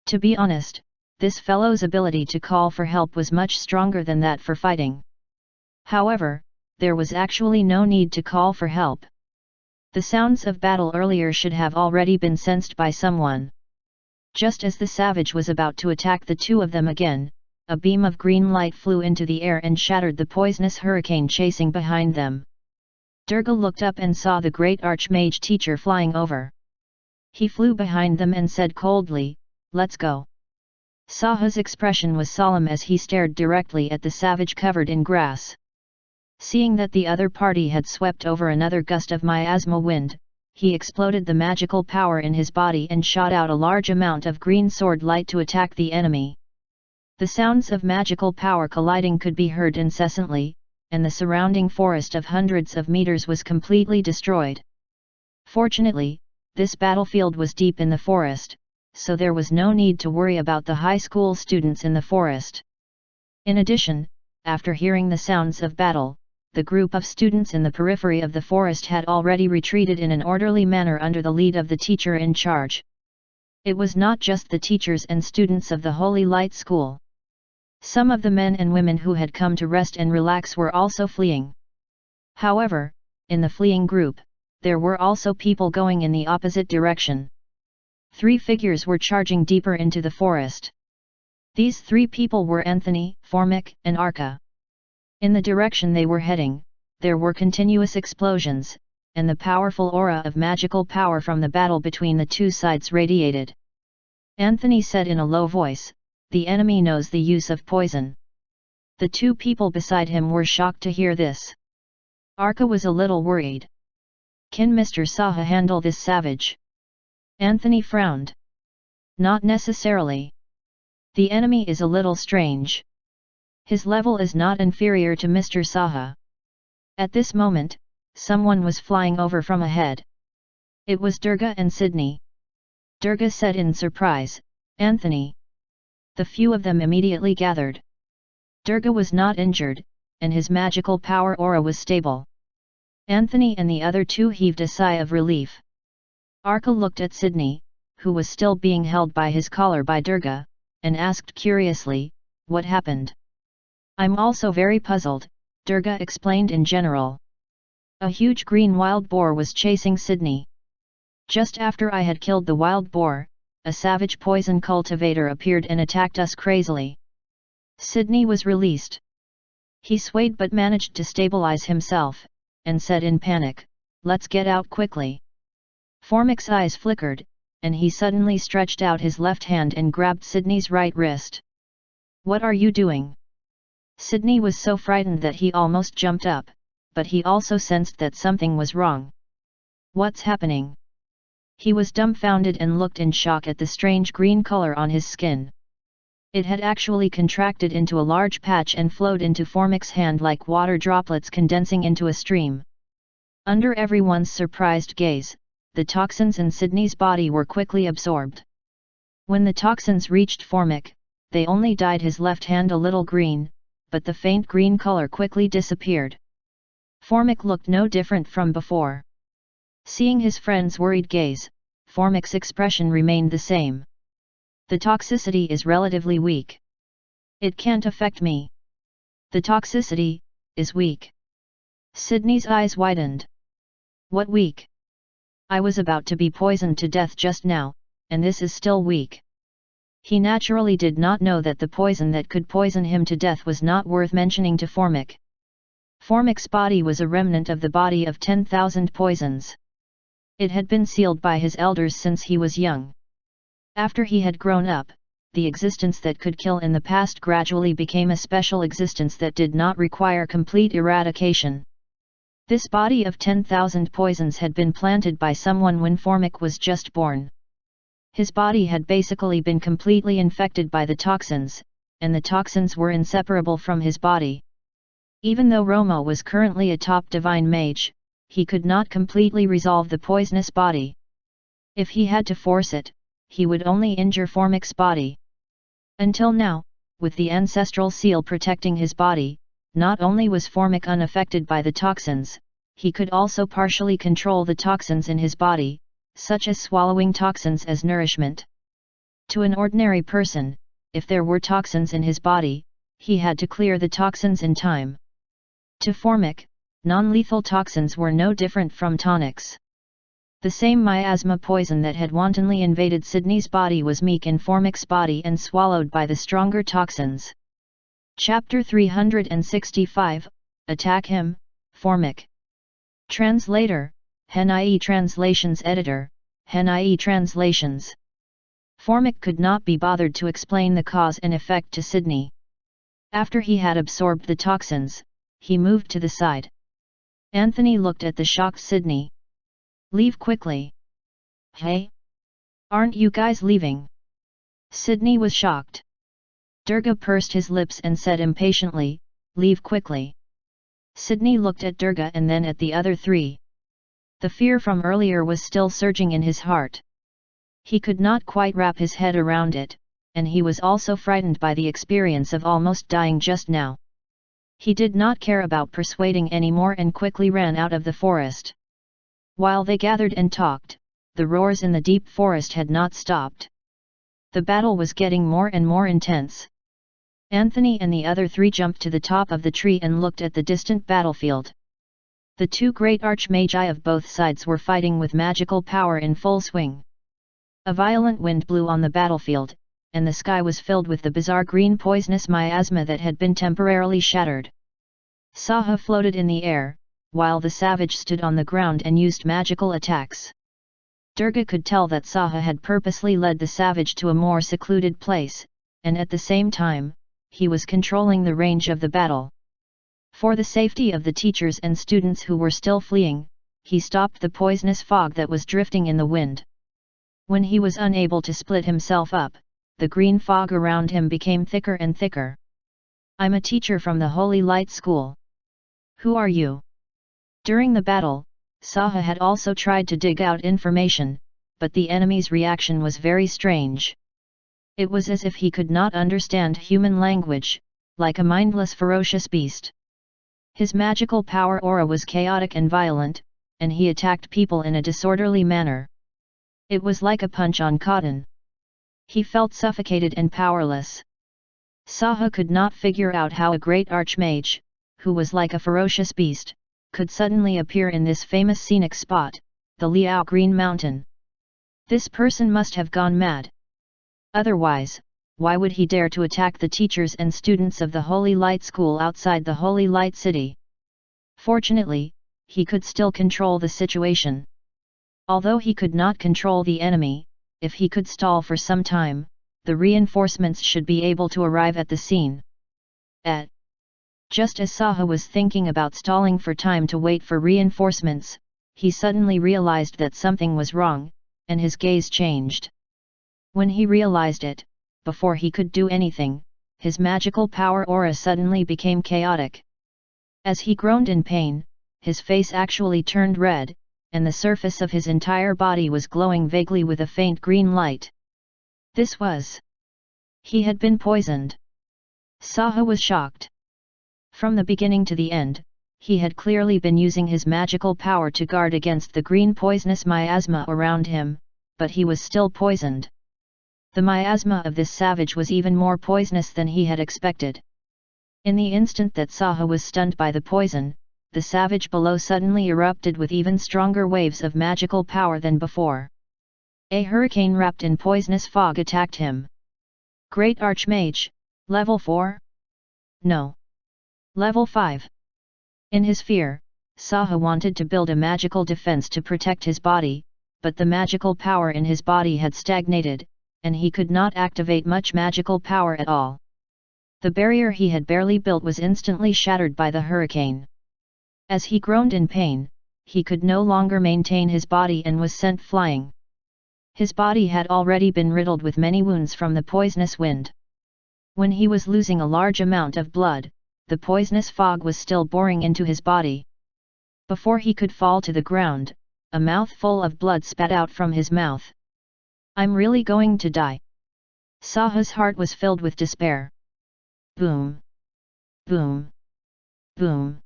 To be honest, this fellow's ability to call for help was much stronger than that for fighting. However, there was actually no need to call for help. The sounds of battle earlier should have already been sensed by someone. Just as the savage was about to attack the two of them again, a beam of green light flew into the air and shattered the poisonous hurricane chasing behind them. Durga looked up and saw the great archmage teacher flying over. He flew behind them and said coldly, "Let's go." Saha's expression was solemn as he stared directly at the savage covered in grass. Seeing that the other party had swept over another gust of miasma wind, he exploded the magical power in his body and shot out a large amount of green sword light to attack the enemy. The sounds of magical power colliding could be heard incessantly, and the surrounding forest of hundreds of meters was completely destroyed. Fortunately, this battlefield was deep in the forest, so there was no need to worry about the high school students in the forest. In addition, after hearing the sounds of battle, the group of students in the periphery of the forest had already retreated in an orderly manner under the lead of the teacher in charge. It was not just the teachers and students of the Holy Light School. Some of the men and women who had come to rest and relax were also fleeing. However, in the fleeing group, there were also people going in the opposite direction. 3 figures were charging deeper into the forest. These 3 people were Anthony, Formic, and Arca. In the direction they were heading, there were continuous explosions, and the powerful aura of magical power from the battle between the 2 sides radiated. Anthony said in a low voice, "The enemy knows the use of poison." The 2 people beside him were shocked to hear this. Arca was a little worried. Can Mr. Saha handle this savage? Anthony frowned. Not necessarily. The enemy is a little strange. His level is not inferior to Mr. Saha. At this moment, someone was flying over from ahead. It was Durga and Sydney. Durga said in surprise, "Anthony." The few of them immediately gathered. Durga was not injured, and his magical power aura was stable. Anthony and the other 2 heaved a sigh of relief. Arca looked at Sydney, who was still being held by his collar by Durga, and asked curiously, "What happened?" "I'm also very puzzled," Durga explained in general. "A huge green wild boar was chasing Sydney. Just after I had killed the wild boar, a savage poison cultivator appeared and attacked us crazily. Sydney was released. He swayed but managed to stabilize himself, and said in panic, 'Let's get out quickly.'" Formic's eyes flickered, and he suddenly stretched out his left hand and grabbed Sydney's right wrist. "What are you doing?" Sydney was so frightened that he almost jumped up, but he also sensed that something was wrong. "What's happening?" He was dumbfounded and looked in shock at the strange green color on his skin. It had actually contracted into a large patch and flowed into Formic's hand like water droplets condensing into a stream. Under everyone's surprised gaze, the toxins in Sydney's body were quickly absorbed. When the toxins reached Formic, they only dyed his left hand a little green, but the faint green color quickly disappeared. Formic looked no different from before. Seeing his friend's worried gaze, Formic's expression remained the same. "The toxicity is relatively weak. It can't affect me." "The toxicity is weak." Sydney's eyes widened. "What weak?" "I was about to be poisoned to death just now, and this is still weak." He naturally did not know that the poison that could poison him to death was not worth mentioning to Formic. Formic's body was a remnant of the body of 10,000 poisons. It had been sealed by his elders since he was young. After he had grown up, the existence that could kill in the past gradually became a special existence that did not require complete eradication. This body of 10,000 poisons had been planted by someone when Formic was just born. His body had basically been completely infected by the toxins, and the toxins were inseparable from his body. Even though Romo was currently a top divine mage, he could not completely resolve the poisonous body. If he had to force it, he would only injure Formic's body. Until now, with the ancestral seal protecting his body, not only was Formic unaffected by the toxins, he could also partially control the toxins in his body, such as swallowing toxins as nourishment. To an ordinary person, if there were toxins in his body, he had to clear the toxins in time. To Formic, non-lethal toxins were no different from tonics. The same miasma poison that had wantonly invaded Sydney's body was meek in Formic's body and swallowed by the stronger toxins. Chapter 365, Attack Him, Formic. Translator, Henai Translations Editor, Henai Translations. Formic could not be bothered to explain the cause and effect to Sydney. After he had absorbed the toxins, he moved to the side. Anthony looked at the shocked Sydney. Leave quickly. Hey? Aren't you guys leaving? Sydney was shocked. Durga pursed his lips and said impatiently, leave quickly. Sydney looked at Durga and then at the other three. The fear from earlier was still surging in his heart. He could not quite wrap his head around it, and he was also frightened by the experience of almost dying just now. He did not care about persuading anymore and quickly ran out of the forest. While they gathered and talked, the roars in the deep forest had not stopped. The battle was getting more and more intense. Anthony and the other three jumped to the top of the tree and looked at the distant battlefield. The two great archmagi of both sides were fighting with magical power in full swing. A violent wind blew on the battlefield, and the sky was filled with the bizarre green poisonous miasma that had been temporarily shattered. Saha floated in the air, while the savage stood on the ground and used magical attacks. Durga could tell that Saha had purposely led the savage to a more secluded place, and at the same time, he was controlling the range of the battle. For the safety of the teachers and students who were still fleeing, he stopped the poisonous fog that was drifting in the wind. When he was unable to split himself up, the green fog around him became thicker and thicker. I'm a teacher from the Holy Light School. Who are you? During the battle, Saha had also tried to dig out information, but the enemy's reaction was very strange. It was as if he could not understand human language, like a mindless ferocious beast. His magical power aura was chaotic and violent, and he attacked people in a disorderly manner. It was like a punch on cotton. He felt suffocated and powerless. Saha could not figure out how a great archmage, who was like a ferocious beast, could suddenly appear in this famous scenic spot, the Liao Green Mountain. This person must have gone mad. Otherwise, why would he dare to attack the teachers and students of the Holy Light School outside the Holy Light City? Fortunately, he could still control the situation. Although he could not control the enemy, if he could stall for some time, the reinforcements should be able to arrive at the scene. Just as Saha was thinking about stalling for time to wait for reinforcements, he suddenly realized that something was wrong, and his gaze changed. When he realized it, before he could do anything, his magical power aura suddenly became chaotic. As he groaned in pain, his face actually turned red, and the surface of his entire body was glowing vaguely with a faint green light. This was... he had been poisoned. Saha was shocked. From the beginning to the end, he had clearly been using his magical power to guard against the green poisonous miasma around him, but he was still poisoned. The miasma of this savage was even more poisonous than he had expected. In the instant that Saha was stunned by the poison, the savage below suddenly erupted with even stronger waves of magical power than before. A hurricane wrapped in poisonous fog attacked him. Great Archmage, level 4? No. Level 5. In his fear, Saha wanted to build a magical defense to protect his body, but the magical power in his body had stagnated, and he could not activate much magical power at all. The barrier he had barely built was instantly shattered by the hurricane. As he groaned in pain, he could no longer maintain his body and was sent flying. His body had already been riddled with many wounds from the poisonous wind. When he was losing a large amount of blood, the poisonous fog was still boring into his body. Before he could fall to the ground, a mouthful of blood spat out from his mouth. I'm really going to die. Saha's heart was filled with despair. Boom! Boom! Boom!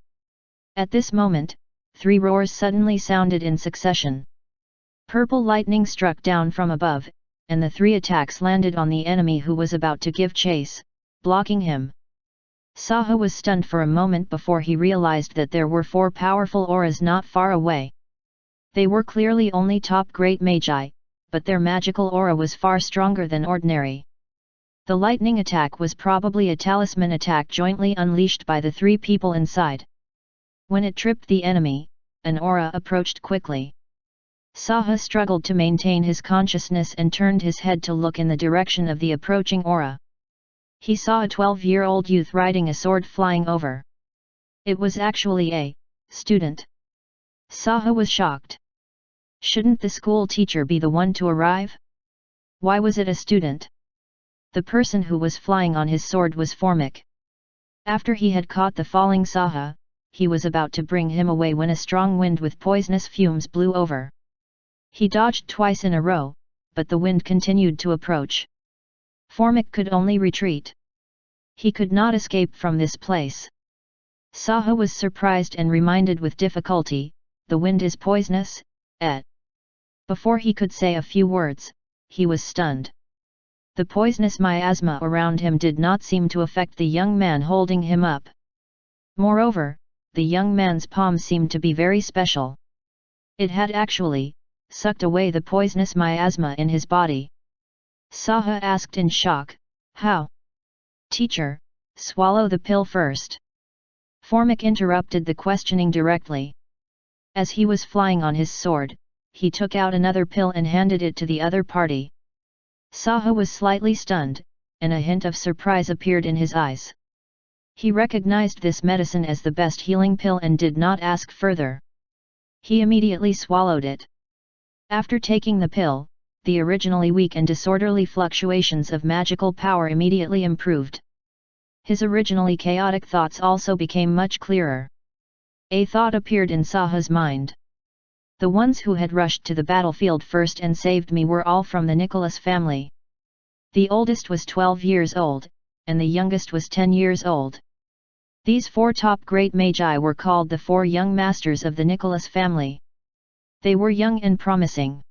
At this moment, 3 roars suddenly sounded in succession. Purple lightning struck down from above, and the 3 attacks landed on the enemy who was about to give chase, blocking him. Saha was stunned for a moment before he realized that there were 4 powerful auras not far away. They were clearly only top great magi, but their magical aura was far stronger than ordinary. The lightning attack was probably a talisman attack jointly unleashed by the 3 people inside. When it tripped the enemy, an aura approached quickly. Saha struggled to maintain his consciousness and turned his head to look in the direction of the approaching aura. He saw a 12-year-old youth riding a sword flying over. It was actually a student. Saha was shocked. Shouldn't the school teacher be the one to arrive? Why was it a student? The person who was flying on his sword was Formic. After he had caught the falling Saha, he was about to bring him away when a strong wind with poisonous fumes blew over. He dodged twice in a row, but the wind continued to approach. Formic could only retreat. He could not escape from this place. Saha was surprised and reminded with difficulty, "The wind is poisonous, et." Before he could say a few words, he was stunned. The poisonous miasma around him did not seem to affect the young man holding him up. Moreover, the young man's palm seemed to be very special. It had actually sucked away the poisonous miasma in his body. Saha asked in shock, "How?" "Teacher, swallow the pill first." Formic interrupted the questioning directly. As he was flying on his sword, he took out another pill and handed it to the other party. Saha was slightly stunned, and a hint of surprise appeared in his eyes. He recognized this medicine as the best healing pill and did not ask further. He immediately swallowed it. After taking the pill, the originally weak and disorderly fluctuations of magical power immediately improved. His originally chaotic thoughts also became much clearer. A thought appeared in Saha's mind. The ones who had rushed to the battlefield first and saved me were all from the Nicholas family. The oldest was 12 years old, and the youngest was 10 years old. These 4 top great magi were called the 4 young masters of the Nicholas family. They were young and promising.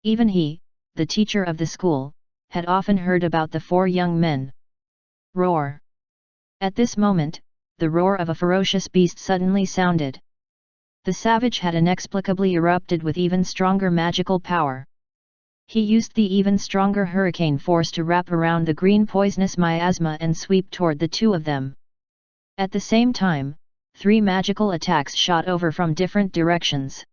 Even he, the teacher of the school, had often heard about the 4 young men. Roar! At this moment, the roar of a ferocious beast suddenly sounded. The savage had inexplicably erupted with even stronger magical power. He used the even stronger hurricane force to wrap around the green poisonous miasma and sweep toward the 2 of them. At the same time, 3 magical attacks shot over from different directions.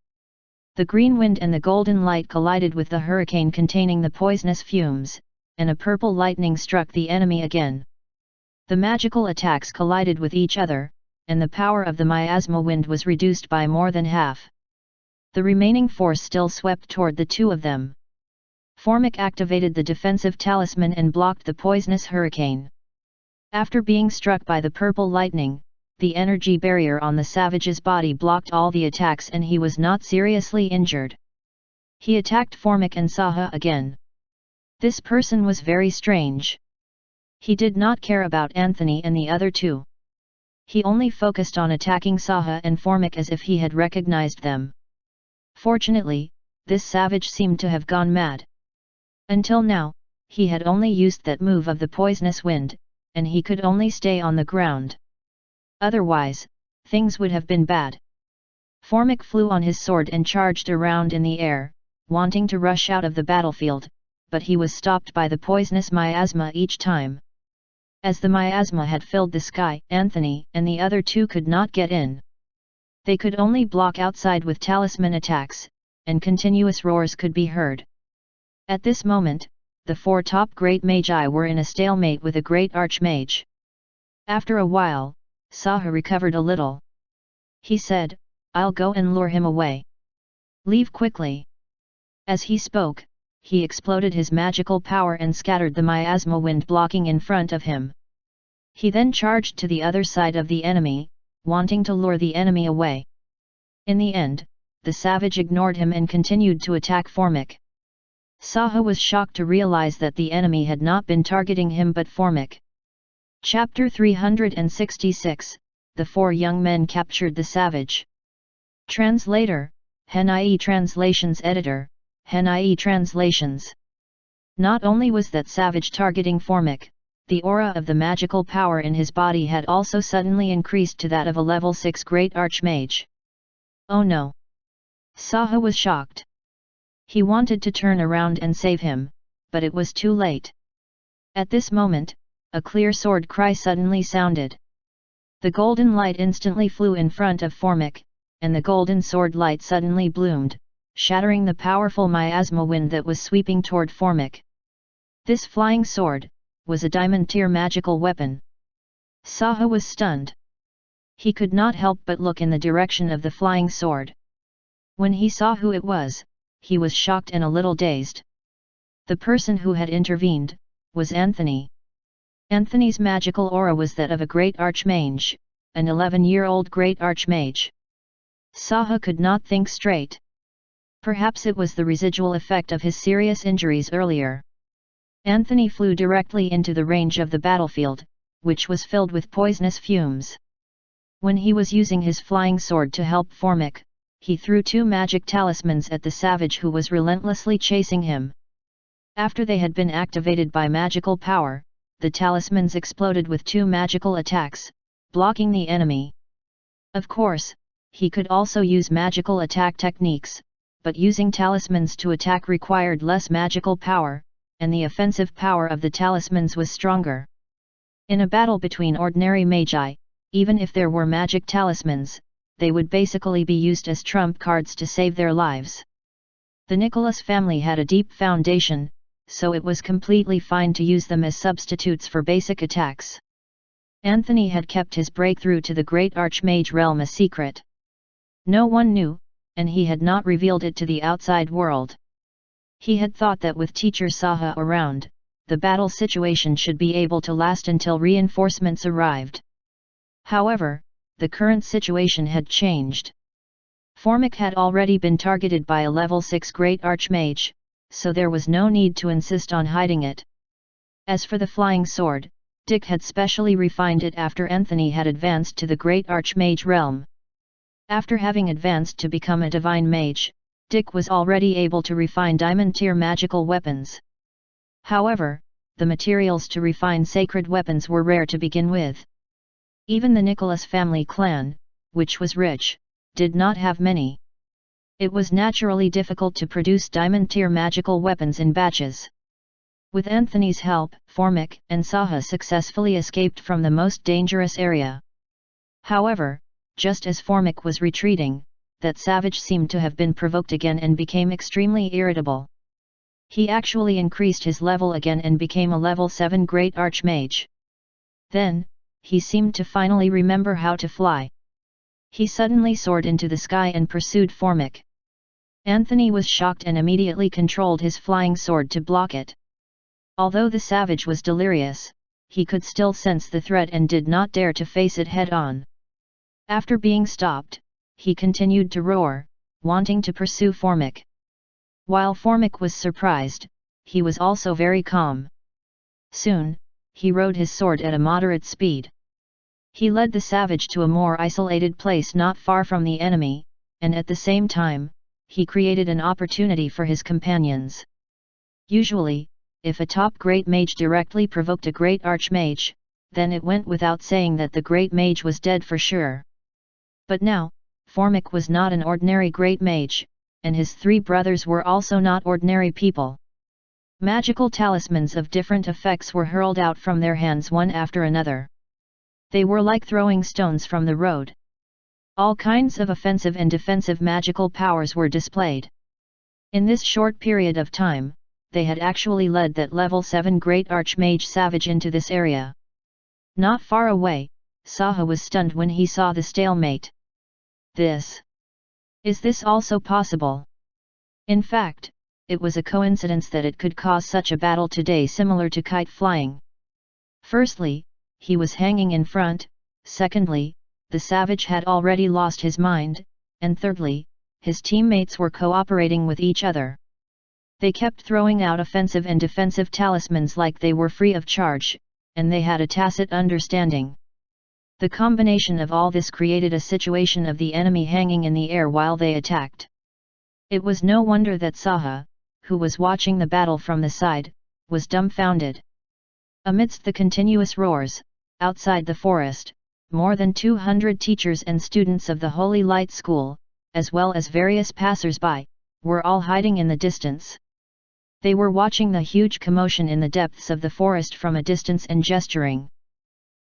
The green wind and the golden light collided with the hurricane containing the poisonous fumes, and a purple lightning struck the enemy again. The magical attacks collided with each other, and the power of the miasma wind was reduced by more than half. The remaining force still swept toward the 2 of them. Formic activated the defensive talisman and blocked the poisonous hurricane. After being struck by the purple lightning, the energy barrier on the savage's body blocked all the attacks and he was not seriously injured. He attacked Formic and Saha again. This person was very strange. He did not care about Anthony and the other 2. He only focused on attacking Saha and Formic as if he had recognized them. Fortunately, this savage seemed to have gone mad. Until now, he had only used that move of the poisonous wind, and he could only stay on the ground. Otherwise, things would have been bad. Formic flew on his sword and charged around in the air, wanting to rush out of the battlefield, but he was stopped by the poisonous miasma each time. As the miasma had filled the sky, Anthony and the other 2 could not get in. They could only block outside with talisman attacks, and continuous roars could be heard. At this moment, the 4 top great magi were in a stalemate with a great archmage. After a while, Saha recovered a little. He said, "I'll go and lure him away. Leave quickly." As he spoke, he exploded his magical power and scattered the miasma wind blocking in front of him. He then charged to the other side of the enemy, wanting to lure the enemy away. In the end, the savage ignored him and continued to attack Formic. Saha was shocked to realize that the enemy had not been targeting him but Formic. Chapter 366, The 4 young men captured the savage. Translator, Hen.ie Translations Editor, Hen.ie Translations. Not only was that savage targeting Formic, the aura of the magical power in his body had also suddenly increased to that of a level 6 great archmage. Oh no! Saha was shocked. He wanted to turn around and save him, but it was too late. At this moment, a clear sword cry suddenly sounded. The golden light instantly flew in front of Formic, and the golden sword light suddenly bloomed, shattering the powerful miasma wind that was sweeping toward Formic. This flying sword was a diamond-tier magical weapon. Saha was stunned. He could not help but look in the direction of the flying sword. When he saw who it was, he was shocked and a little dazed. The person who had intervened was Anthony. Anthony's magical aura was that of a great archmage, an 11-year-old great archmage. Saha could not think straight. Perhaps it was the residual effect of his serious injuries earlier. Anthony flew directly into the range of the battlefield, which was filled with poisonous fumes. When he was using his flying sword to help Formic, he threw 2 magic talismans at the savage who was relentlessly chasing him. After they had been activated by magical power, the talismans exploded with 2 magical attacks, blocking the enemy. Of course, he could also use magical attack techniques, but using talismans to attack required less magical power, and the offensive power of the talismans was stronger. In a battle between ordinary magi, even if there were magic talismans, they would basically be used as trump cards to save their lives. The Nicholas family had a deep foundation, so it was completely fine to use them as substitutes for basic attacks. Anthony had kept his breakthrough to the Great Archmage realm a secret. No one knew, and he had not revealed it to the outside world. He had thought that with teacher Saha around, the battle situation should be able to last until reinforcements arrived. However, the current situation had changed. Formic had already been targeted by a level 6 Great Archmage, so there was no need to insist on hiding it. As for the flying sword, Dick had specially refined it after Anthony had advanced to the Great Archmage realm. After having advanced to become a divine mage, Dick was already able to refine diamond-tier magical weapons. However, the materials to refine sacred weapons were rare to begin with. Even the Nicholas family clan, which was rich, did not have many. It was naturally difficult to produce diamond-tier magical weapons in batches. With Anthony's help, Formic and Saha successfully escaped from the most dangerous area. However, just as Formic was retreating, that savage seemed to have been provoked again and became extremely irritable. He actually increased his level again and became a level 7 Great Archmage. Then, he seemed to finally remember how to fly. He suddenly soared into the sky and pursued Formic. Anthony was shocked and immediately controlled his flying sword to block it. Although the savage was delirious, he could still sense the threat and did not dare to face it head-on. After being stopped, he continued to roar, wanting to pursue Formic. While Formic was surprised, he was also very calm. Soon, he rode his sword at a moderate speed. He led the savage to a more isolated place not far from the enemy, and at the same time, he created an opportunity for his companions. Usually, if a top great mage directly provoked a great archmage, then it went without saying that the great mage was dead for sure. But now, Formic was not an ordinary great mage, and his 3 brothers were also not ordinary people. Magical talismans of different effects were hurled out from their hands one after another. They were like throwing stones from the road. All kinds of offensive and defensive magical powers were displayed. In this short period of time, they had actually led that level 7 Great Archmage savage into this area. Not far away, Saha was stunned when he saw the stalemate. Is this also possible? In fact, it was a coincidence that it could cause such a battle today similar to kite flying. Firstly, he was hanging in front, secondly, the savage had already lost his mind, and thirdly, his teammates were cooperating with each other. They kept throwing out offensive and defensive talismans like they were free of charge, and they had a tacit understanding. The combination of all this created a situation of the enemy hanging in the air while they attacked. It was no wonder that Saha, who was watching the battle from the side, was dumbfounded. Amidst the continuous roars, outside the forest, more than 200 teachers and students of the Holy Light School, as well as various passers-by, were all hiding in the distance. They were watching the huge commotion in the depths of the forest from a distance and gesturing.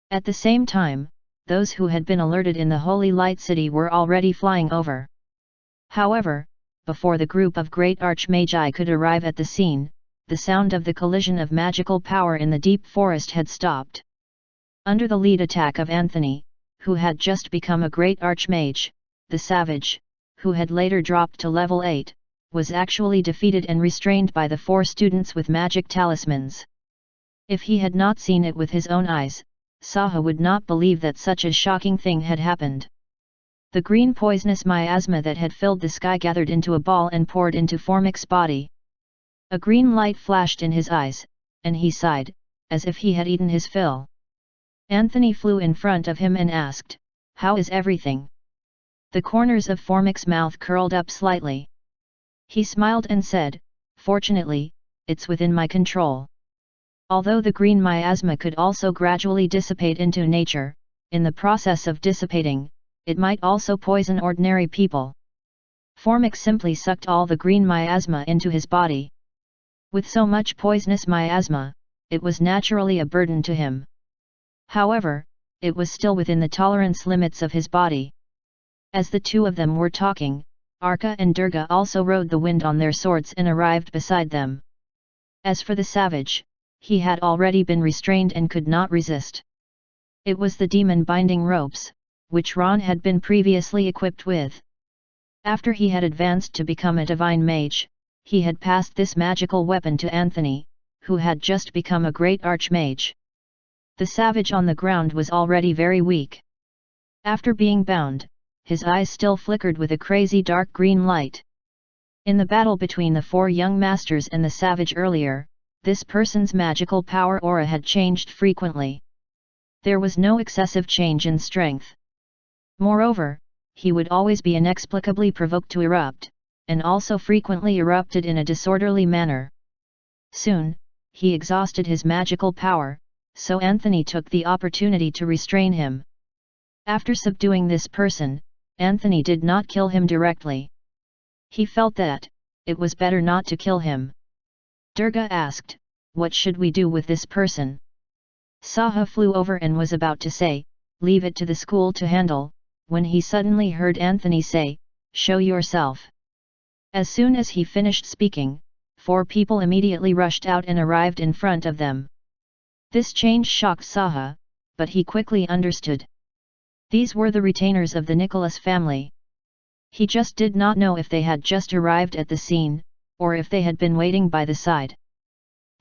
At the same time, those who had been alerted in the Holy Light City were already flying over. However, before the group of great archmagi could arrive at the scene, the sound of the collision of magical power in the deep forest had stopped. Under the lead attack of Anthony, who had just become a great archmage, the savage, who had later dropped to level 8, was actually defeated and restrained by the 4 students with magic talismans. If he had not seen it with his own eyes, Saha would not believe that such a shocking thing had happened. The green poisonous miasma that had filled the sky gathered into a ball and poured into Formic's body. A green light flashed in his eyes, and he sighed, as if he had eaten his fill. Anthony flew in front of him and asked, "How is everything?" The corners of Formic's mouth curled up slightly. He smiled and said, "Fortunately, it's within my control." Although the green miasma could also gradually dissipate into nature, in the process of dissipating, it might also poison ordinary people. Formic simply sucked all the green miasma into his body. With so much poisonous miasma, it was naturally a burden to him. However, it was still within the tolerance limits of his body. As the 2 of them were talking, Arka and Durga also rode the wind on their swords and arrived beside them. As for the savage, he had already been restrained and could not resist. It was the demon binding ropes, which Ron had been previously equipped with. After he had advanced to become a divine mage, he had passed this magical weapon to Anthony, who had just become a great archmage. The savage on the ground was already very weak. After being bound, his eyes still flickered with a crazy dark green light. In the battle between the 4 young masters and the savage earlier, this person's magical power aura had changed frequently. There was no excessive change in strength. Moreover, he would always be inexplicably provoked to erupt, and also frequently erupted in a disorderly manner. Soon, he exhausted his magical power, so Anthony took the opportunity to restrain him. After subduing this person, Anthony did not kill him directly. He felt that it was better not to kill him. Durga asked, "What should we do with this person?" Saha flew over and was about to say, "Leave it to the school to handle," when he suddenly heard Anthony say, "Show yourself." As soon as he finished speaking, 4 people immediately rushed out and arrived in front of them. This change shocked Saha, but he quickly understood. These were the retainers of the Nicholas family. He just did not know if they had just arrived at the scene, or if they had been waiting by the side.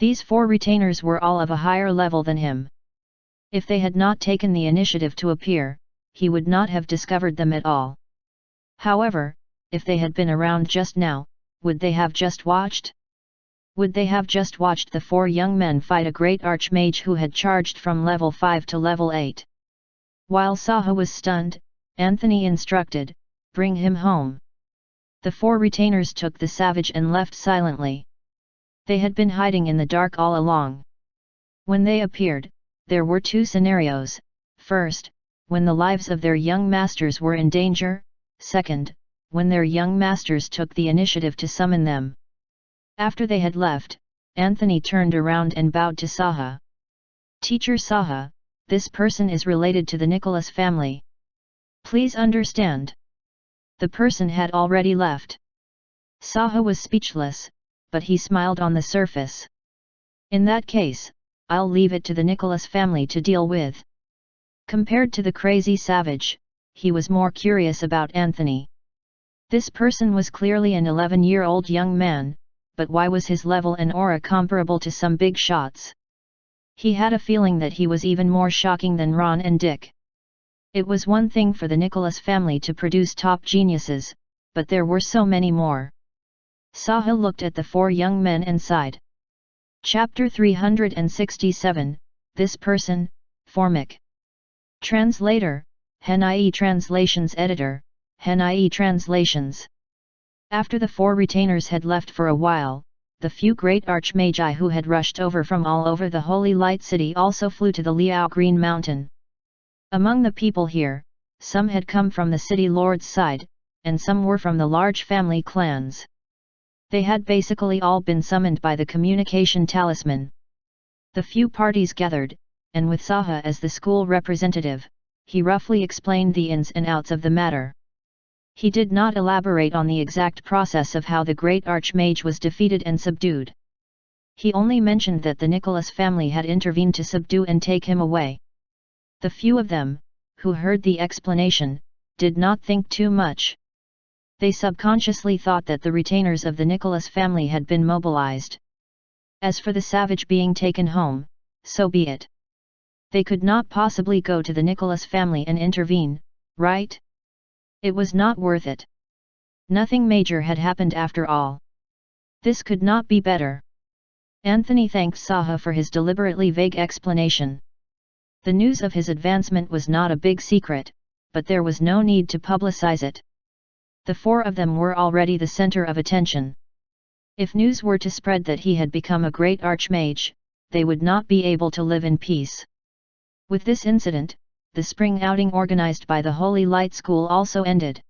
These 4 retainers were all of a higher level than him. If they had not taken the initiative to appear, he would not have discovered them at all. However, if they had been around just now, would they have just watched? Would they have just watched the 4 young men fight a great archmage who had charged from level 5 to level 8? While Saha was stunned, Anthony instructed, "Bring him home." The 4 retainers took the savage and left silently. They had been hiding in the dark all along. When they appeared, there were 2 scenarios: first, when the lives of their young masters were in danger; second, when their young masters took the initiative to summon them. After they had left, Anthony turned around and bowed to Saha. "Teacher Saha, this person is related to the Nicholas family. Please understand." The person had already left. Saha was speechless, but he smiled on the surface. "In that case, I'll leave it to the Nicholas family to deal with." Compared to the crazy savage, he was more curious about Anthony. This person was clearly an 11-year-old young man, but why was his level and aura comparable to some big shots? He had a feeling that he was even more shocking than Ron and Dick. It was one thing for the Nicholas family to produce top geniuses, but there were so many more. Saha looked at the 4 young men and sighed. Chapter 367, This Person, Formic. Translator, Henai Translations Editor, Henai Translations. After the 4 retainers had left for a while, the few great archmagi who had rushed over from all over the Holy Light City also flew to the Liao Green Mountain. Among the people here, some had come from the city lord's side, and some were from the large family clans. They had basically all been summoned by the communication talisman. The few parties gathered, and with Saha as the school representative, he roughly explained the ins and outs of the matter. He did not elaborate on the exact process of how the great archmage was defeated and subdued. He only mentioned that the Nicholas family had intervened to subdue and take him away. The few of them, who heard the explanation, did not think too much. They subconsciously thought that the retainers of the Nicholas family had been mobilized. As for the savage being taken home, so be it. They could not possibly go to the Nicholas family and intervene, right? It was not worth it. Nothing major had happened after all. This could not be better. Anthony thanked Saha for his deliberately vague explanation. The news of his advancement was not a big secret, but there was no need to publicize it. The four of them were already the center of attention. If news were to spread that he had become a great archmage, they would not be able to live in peace. With this incident, the spring outing organized by the Holy Light School also ended.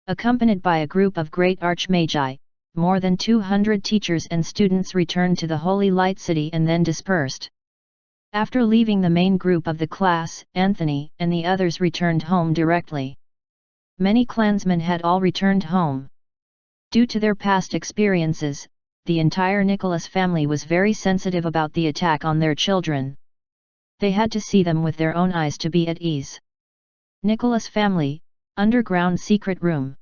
Accompanied by a group of great archmagi, more than 200 teachers and students returned to the Holy Light City and then dispersed. After leaving the main group of the class, Anthony and the others returned home directly. Many clansmen had all returned home. Due to their past experiences, the entire Nicholas family was very sensitive about the attack on their children. They had to see them with their own eyes to be at ease. Nicholas family, underground secret room.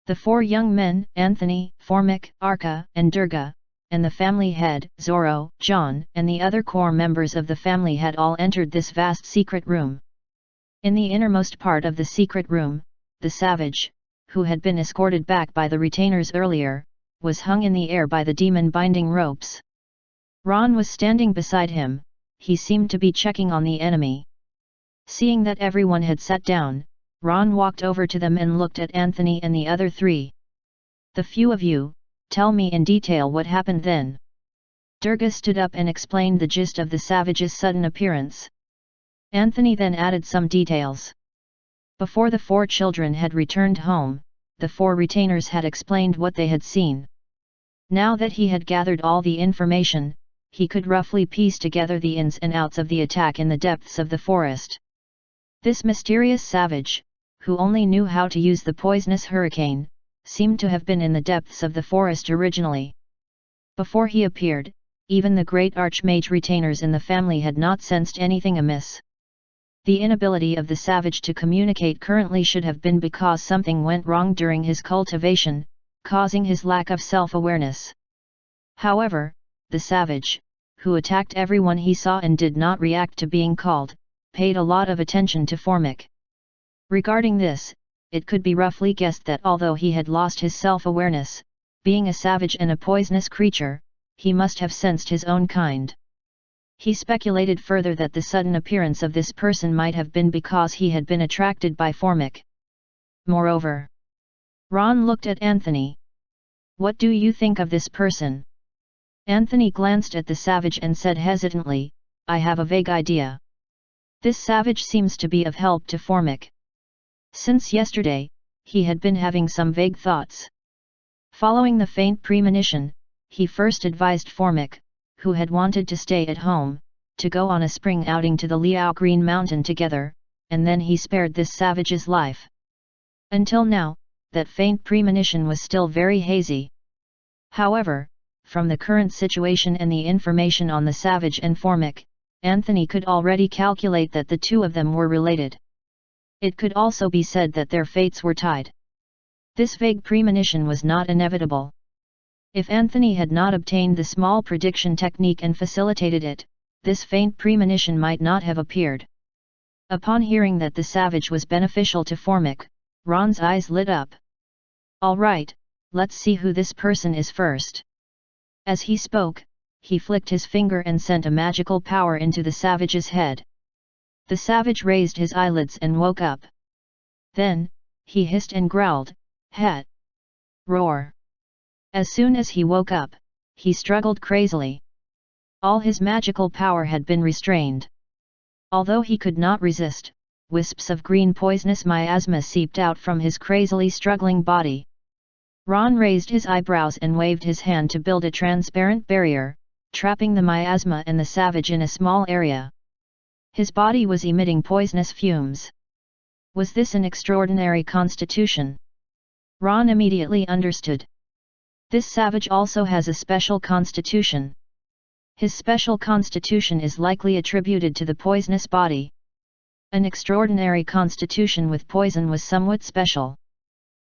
The four young men, Anthony, Formic, Arka, and Durga, and the family head, Zoro, John, and the other core members of the family had all entered this vast secret room. In the innermost part of the secret room, the savage, who had been escorted back by the retainers earlier, was hung in the air by the demon binding ropes. Ron was standing beside him. He seemed to be checking on the enemy. Seeing that everyone had sat down, Ron walked over to them and looked at Anthony and the other three. "The few of you, tell me in detail what happened then." Durga stood up and explained the gist of the savage's sudden appearance. Anthony then added some details. Before the four children had returned home, the four retainers had explained what they had seen. Now that he had gathered all the information, he could roughly piece together the ins and outs of the attack in the depths of the forest. This mysterious savage, who only knew how to use the poisonous hurricane, seemed to have been in the depths of the forest originally. Before he appeared, even the great archmage retainers in the family had not sensed anything amiss. The inability of the savage to communicate currently should have been because something went wrong during his cultivation, causing his lack of self-awareness. However, the savage, who attacked everyone he saw and did not react to being called, paid a lot of attention to Formic. Regarding this, it could be roughly guessed that although he had lost his self-awareness, being a savage and a poisonous creature, he must have sensed his own kind. He speculated further that the sudden appearance of this person might have been because he had been attracted by Formic. Moreover, Ron looked at Anthony. "What do you think of this person?" Anthony glanced at the savage and said hesitantly, "I have a vague idea. This savage seems to be of help to Formic." Since yesterday, he had been having some vague thoughts. Following the faint premonition, he first advised Formic, who had wanted to stay at home, to go on a spring outing to the Liao Green Mountain together, and then he spared this savage's life. Until now, that faint premonition was still very hazy. However, from the current situation and the information on the savage and Formic, Anthony could already calculate that the two of them were related. It could also be said that their fates were tied. This vague premonition was not inevitable. If Anthony had not obtained the small prediction technique and facilitated it, this faint premonition might not have appeared. Upon hearing that the savage was beneficial to Formic, Ron's eyes lit up. "All right, let's see who this person is first." As he spoke, he flicked his finger and sent a magical power into the savage's head. The savage raised his eyelids and woke up. Then, he hissed and growled, "Het! Roar!" As soon as he woke up, he struggled crazily. All his magical power had been restrained. Although he could not resist, wisps of green poisonous miasma seeped out from his crazily struggling body. Ron raised his eyebrows and waved his hand to build a transparent barrier, trapping the miasma and the savage in a small area. His body was emitting poisonous fumes. Was this an extraordinary constitution? Ron immediately understood. This savage also has a special constitution. His special constitution is likely attributed to the poisonous body. An extraordinary constitution with poison was somewhat special.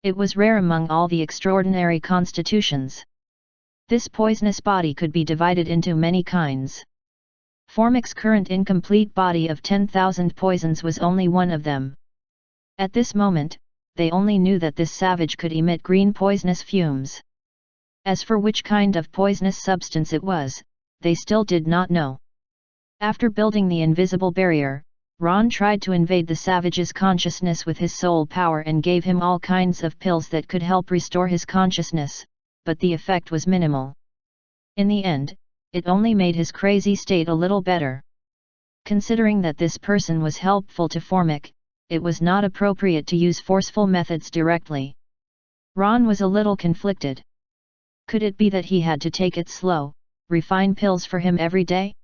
It was rare among all the extraordinary constitutions. This poisonous body could be divided into many kinds. Formic's current incomplete body of 10,000 poisons was only one of them. At this moment, they only knew that this savage could emit green poisonous fumes. As for which kind of poisonous substance it was, they still did not know. After building the invisible barrier, Ron tried to invade the savage's consciousness with his soul power and gave him all kinds of pills that could help restore his consciousness, but the effect was minimal. In the end, it only made his crazy state a little better. Considering that this person was helpful to Formic, it was not appropriate to use forceful methods directly. Ron was a little conflicted. Could it be that he had to take it slow, refine pills for him every day?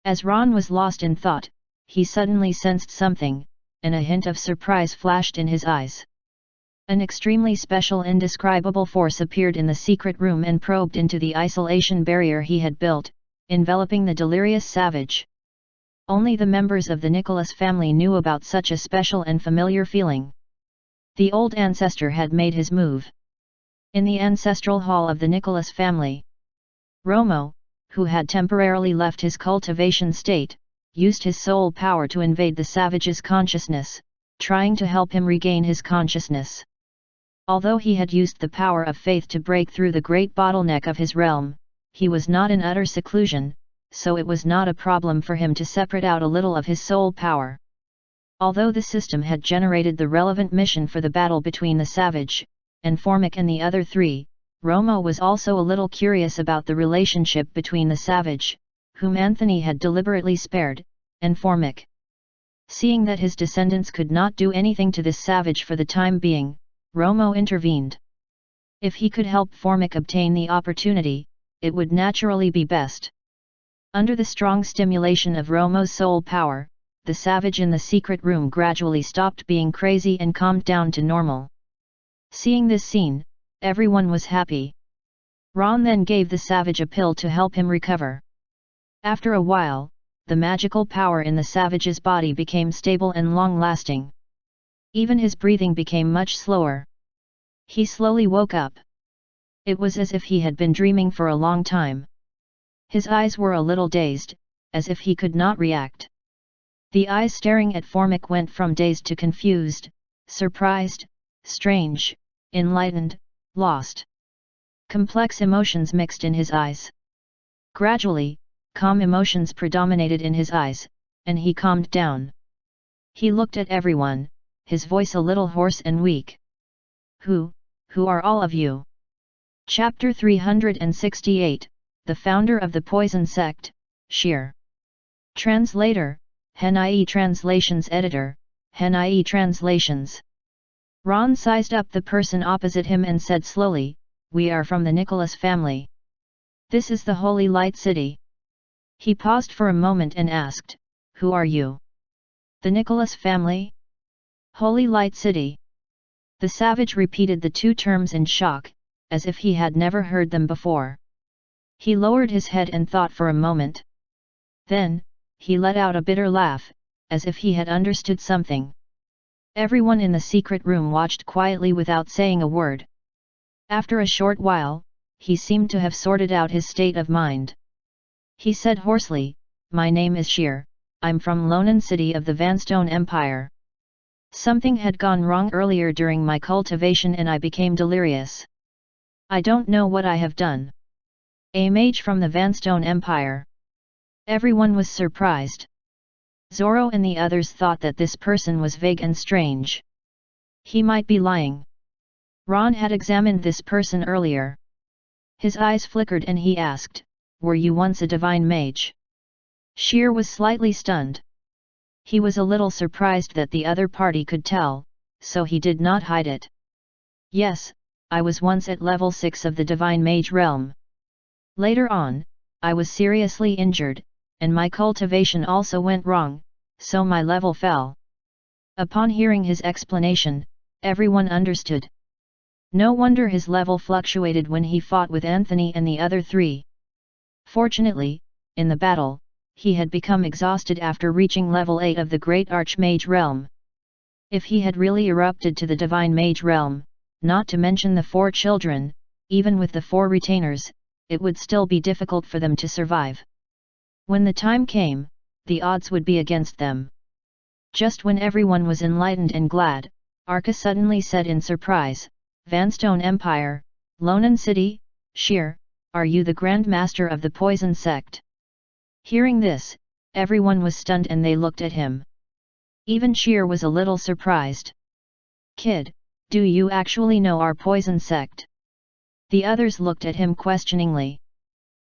As Ron was lost in thought, he suddenly sensed something, and a hint of surprise flashed in his eyes. An extremely special indescribable force appeared in the secret room and probed into the isolation barrier he had built, enveloping the delirious savage. Only the members of the Nicholas family knew about such a special and familiar feeling. The old ancestor had made his move. In the ancestral hall of the Nicholas family, Romo, who had temporarily left his cultivation state, used his soul power to invade the savage's consciousness, trying to help him regain his consciousness. Although he had used the power of faith to break through the great bottleneck of his realm, he was not in utter seclusion, so it was not a problem for him to separate out a little of his soul power. Although the system had generated the relevant mission for the battle between the savage, and Formic and the other three, Romo was also a little curious about the relationship between the savage, whom Anthony had deliberately spared, and Formic. Seeing that his descendants could not do anything to this savage for the time being, Romo intervened. If he could help Formic obtain the opportunity, it would naturally be best. Under the strong stimulation of Romo's soul power, the savage in the secret room gradually stopped being crazy and calmed down to normal. Seeing this scene, everyone was happy. Ron then gave the savage a pill to help him recover. After a while, the magical power in the savage's body became stable and long-lasting. Even his breathing became much slower. He slowly woke up. It was as if he had been dreaming for a long time. His eyes were a little dazed, as if he could not react. The eyes staring at Formic went from dazed to confused, surprised, strange, enlightened, lost. Complex emotions mixed in his eyes. Gradually, calm emotions predominated in his eyes, and he calmed down. He looked at everyone, his voice a little hoarse and weak. Who are all of you? Chapter 368, The Founder of the Poison Sect, Sheer. Translator, Hen.ie Translations Editor, Hen.ie Translations. Ron sized up the person opposite him and said slowly, "We are from the Nicholas family. This is the Holy Light City." He paused for a moment and asked, "Who are you?" "The Nicholas family? Holy Light City." The savage repeated the two terms in shock, as if he had never heard them before. He lowered his head and thought for a moment. Then, he let out a bitter laugh, as if he had understood something. Everyone in the secret room watched quietly without saying a word. After a short while, he seemed to have sorted out his state of mind. He said hoarsely, "My name is Sheer, I'm from Lonan City of the Vanstone Empire. Something had gone wrong earlier during my cultivation and I became delirious. I don't know what I have done." "A mage from the Vanstone Empire." Everyone was surprised. Zoro and the others thought that this person was vague and strange. He might be lying. Ron had examined this person earlier. His eyes flickered and he asked, "Were you once a divine mage?" Sheer was slightly stunned. He was a little surprised that the other party could tell, so he did not hide it. "Yes, I was once at level 6 of the divine mage realm. Later on, I was seriously injured, and my cultivation also went wrong, so my level fell." Upon hearing his explanation, everyone understood. No wonder his level fluctuated when he fought with Anthony and the other three. Fortunately, in the battle, he had become exhausted after reaching level 8 of the Great Archmage realm. If he had really erupted to the Divine Mage realm, not to mention the 4 children. Even with the 4 retainers, it would still be difficult for them to survive. When the time came, the odds would be against them. Just when everyone was enlightened and glad, Arka suddenly said in surprise, "Vanstone Empire, Lonan City, Sheer, are you the Grand Master of the Poison Sect?" Hearing this, everyone was stunned and they looked at him. Even Sheer was a little surprised. "Kid, do you actually know our poison sect?" The others looked at him questioningly.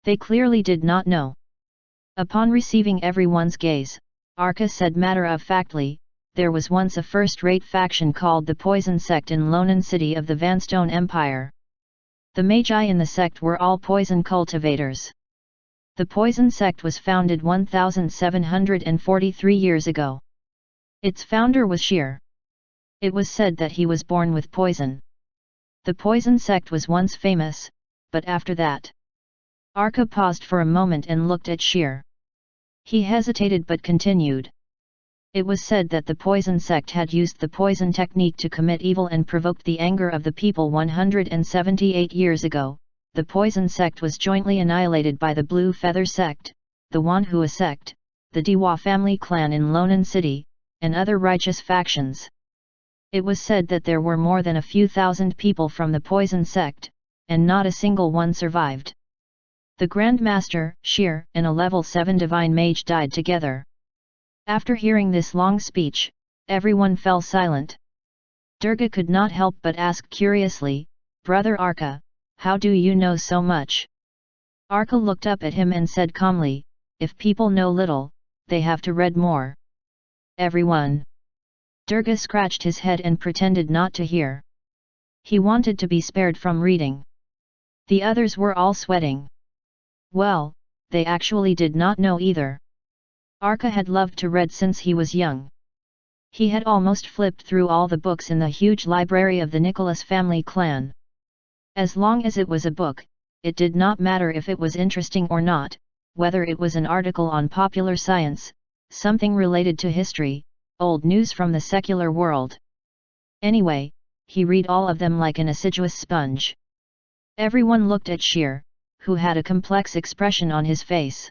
They clearly did not know. Upon receiving everyone's gaze, Arka said matter-of-factly, "There was once a first-rate faction called the Poison Sect in Lonan City of the Vanstone Empire. The magi in the sect were all poison cultivators. The Poison Sect was founded 1743 years ago. Its founder was Sheer. It was said that he was born with poison. The Poison Sect was once famous, but after that..." Arka paused for a moment and looked at Sheer. He hesitated but continued. "It was said that the Poison Sect had used the poison technique to commit evil and provoked the anger of the people 178 years ago. The Poison Sect was jointly annihilated by the Blue Feather Sect, the Wanhua Sect, the Dewa family clan in Lonan City, and other righteous factions. It was said that there were more than a few thousand people from the Poison Sect, and not a single one survived. The Grand Master, Sheer, and a level 7 divine mage died together." After hearing this long speech, everyone fell silent. Durga could not help but ask curiously, "Brother Arka, how do you know so much?" Arka looked up at him and said calmly, "If people know little, they have to read more." "Everyone." Durga scratched his head and pretended not to hear. He wanted to be spared from reading. The others were all sweating. Well, they actually did not know either. Arka had loved to read since he was young. He had almost flipped through all the books in the huge library of the Nicholas family clan. As long as it was a book, it did not matter if it was interesting or not, whether it was an article on popular science, something related to history, old news from the secular world. Anyway, he read all of them like an assiduous sponge. Everyone looked at Sheer, who had a complex expression on his face.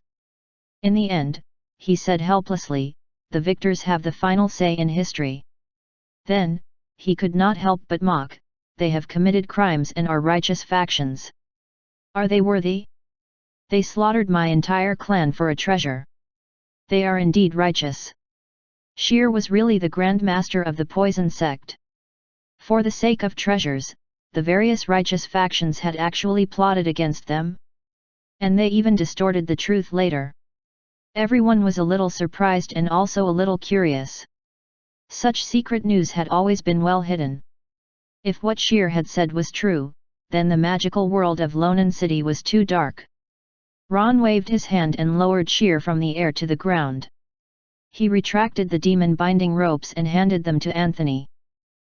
In the end, he said helplessly, "The victors have the final say in history." Then, he could not help but mock, "They have committed crimes and are righteous factions. Are they worthy? They slaughtered my entire clan for a treasure. They are indeed righteous." Sheer was really the Grand Master of the Poison Sect. For the sake of treasures, the various righteous factions had actually plotted against them. And they even distorted the truth later. Everyone was a little surprised and also a little curious. Such secret news had always been well hidden. If what Sheer had said was true, then the magical world of Lonan City was too dark. Ron waved his hand and lowered Sheer from the air to the ground. He retracted the demon binding ropes and handed them to Anthony.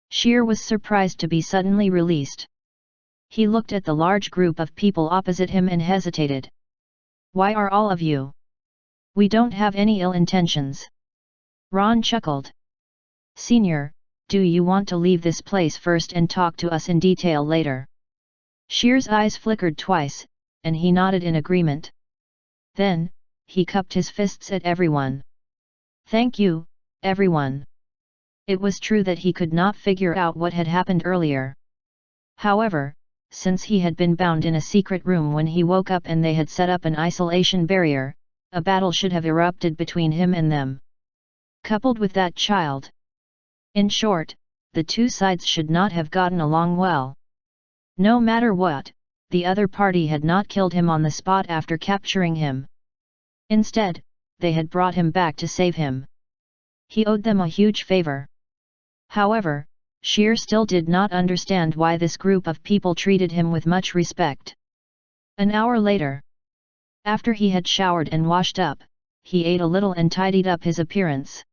Sheer was surprised to be suddenly released. He looked at the large group of people opposite him and hesitated. "Why are all of you? We don't have any ill intentions." Ron chuckled. "Senior, do you want to leave this place first and talk to us in detail later?" Sheer's eyes flickered twice, and he nodded in agreement. Then, he cupped his fists at everyone. "Thank you, everyone." It was true that he could not figure out what had happened earlier. However, since he had been bound in a secret room when he woke up and they had set up an isolation barrier, a battle should have erupted between him and them. Coupled with that child. In short, the two sides should not have gotten along well. No matter what, the other party had not killed him on the spot after capturing him. Instead, they had brought him back to save him. He owed them a huge favor. However, Sheer still did not understand why this group of people treated him with much respect. An hour later, after he had showered and washed up, he ate a little and tidied up his appearance.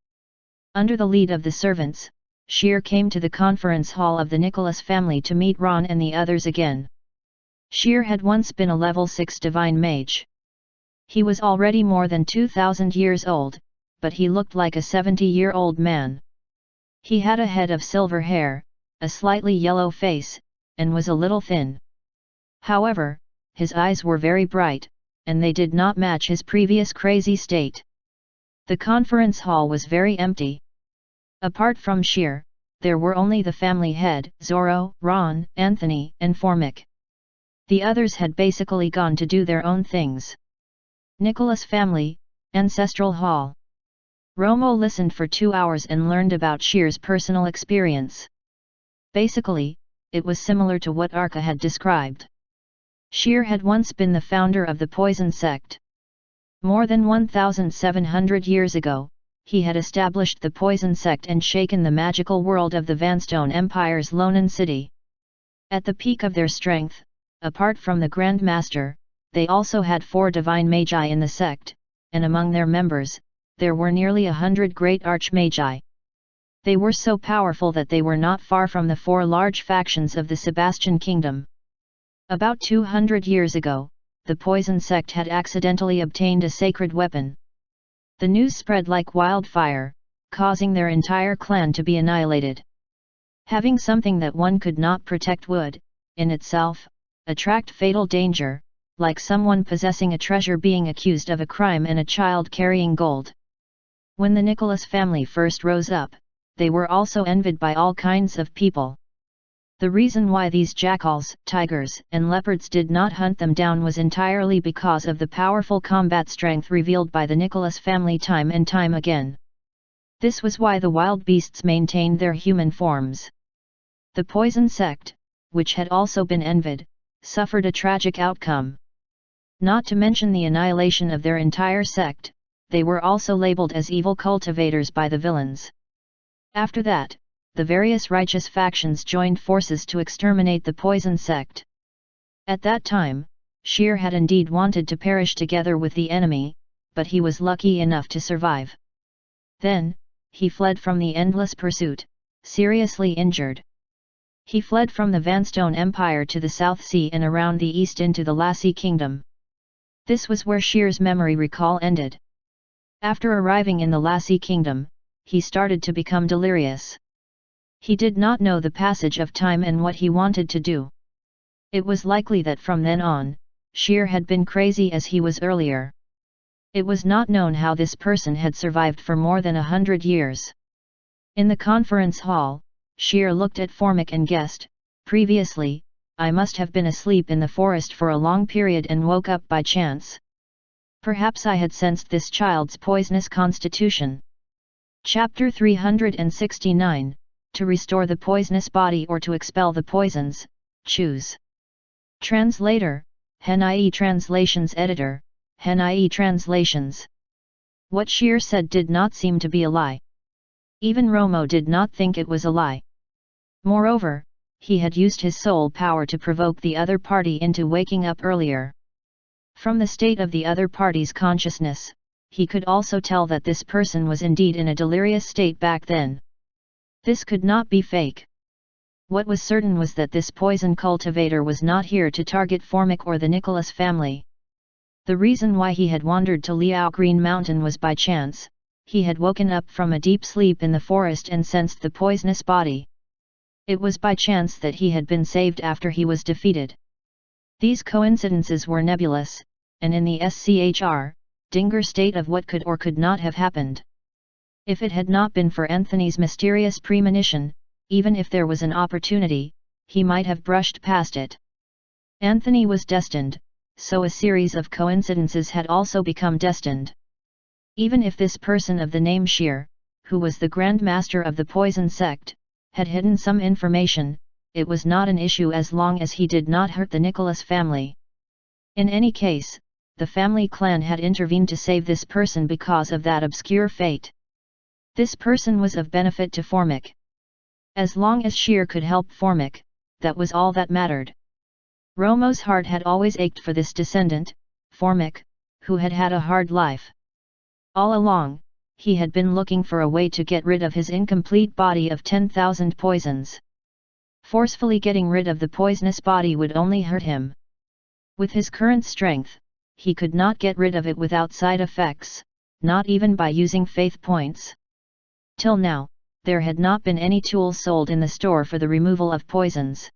Under the lead of the servants, Sheer came to the conference hall of the Nicholas family to meet Ron and the others again. Sheer had once been a level 6 divine mage. He was already more than 2,000 years old, but he looked like a 70-year-old man. He had a head of silver hair, a slightly yellow face, and was a little thin. However, his eyes were very bright, and they did not match his previous crazy state. The conference hall was very empty. Apart from Sheer, there were only the family head, Zoro, Ron, Anthony, and Formic. The others had basically gone to do their own things. Nicholas family, Ancestral Hall. Romo listened for 2 hours and learned about Sheer's personal experience. Basically, it was similar to what Arka had described. Sheer had once been the founder of the Poison Sect. More than 1,700 years ago, he had established the Poison Sect and shaken the magical world of the Vanstone Empire's Lonan city. At the peak of their strength, apart from the Grand Master, they also had 4 divine magi in the sect, and among their members, there were nearly 100 great archmagi. They were so powerful that they were not far from the 4 large factions of the Sebastian Kingdom. About 200 years ago, the Poison Sect had accidentally obtained a sacred weapon. The news spread like wildfire, causing their entire clan to be annihilated. Having something that one could not protect would, in itself, attract fatal danger, like someone possessing a treasure being accused of a crime and a child carrying gold. When the Nicholas family first rose up, they were also envied by all kinds of people. The reason why these jackals, tigers, and leopards did not hunt them down was entirely because of the powerful combat strength revealed by the Nicholas family time and time again. This was why the wild beasts maintained their human forms. The Poison Sect, which had also been envied, suffered a tragic outcome. Not to mention the annihilation of their entire sect, they were also labeled as evil cultivators by the villains. After that, the various righteous factions joined forces to exterminate the Poison Sect. At that time, Sheer had indeed wanted to perish together with the enemy, but he was lucky enough to survive. Then, he fled from the endless pursuit, seriously injured. He fled from the Vanstone Empire to the South Sea and around the east into the Lassie Kingdom. This was where Sheer's memory recall ended. After arriving in the Lassie Kingdom, he started to become delirious. He did not know the passage of time and what he wanted to do. It was likely that from then on, Sheer had been crazy as he was earlier. It was not known how this person had survived for more than 100 years. In the conference hall, Sheer looked at Formic and guessed, previously, I must have been asleep in the forest for a long period and woke up by chance. Perhaps I had sensed this child's poisonous constitution. Chapter 369, To restore the poisonous body or to expel the poisons, choose. Translator, Hen.ie Translations Editor, Hen.ie Translations. What Sheer said did not seem to be a lie. Even Romo did not think it was a lie. Moreover, he had used his soul power to provoke the other party into waking up earlier. From the state of the other party's consciousness, he could also tell that this person was indeed in a delirious state back then. This could not be fake. What was certain was that this poison cultivator was not here to target Formic or the Nicholas family. The reason why he had wandered to Liao Green Mountain was by chance. He had woken up from a deep sleep in the forest and sensed the poisonous body. It was by chance that he had been saved after he was defeated. These coincidences were nebulous, and in the SCHR, Dinger state of what could or could not have happened. If it had not been for Anthony's mysterious premonition, even if there was an opportunity, he might have brushed past it. Anthony was destined, so a series of coincidences had also become destined. Even if this person of the name Sheer, who was the Grand Master of the Poison Sect, had hidden some information, it was not an issue as long as he did not hurt the Nicholas family. In any case, the family clan had intervened to save this person because of that obscure fate. This person was of benefit to Formic. As long as Sheer could help Formic, that was all that mattered. Romo's heart had always ached for this descendant, Formic, who had had a hard life. All along, he had been looking for a way to get rid of his incomplete body of 10,000 poisons. Forcefully getting rid of the poisonous body would only hurt him. With his current strength, he could not get rid of it without side effects, not even by using faith points. Till now, there had not been any tools sold in the store for the removal of poisons.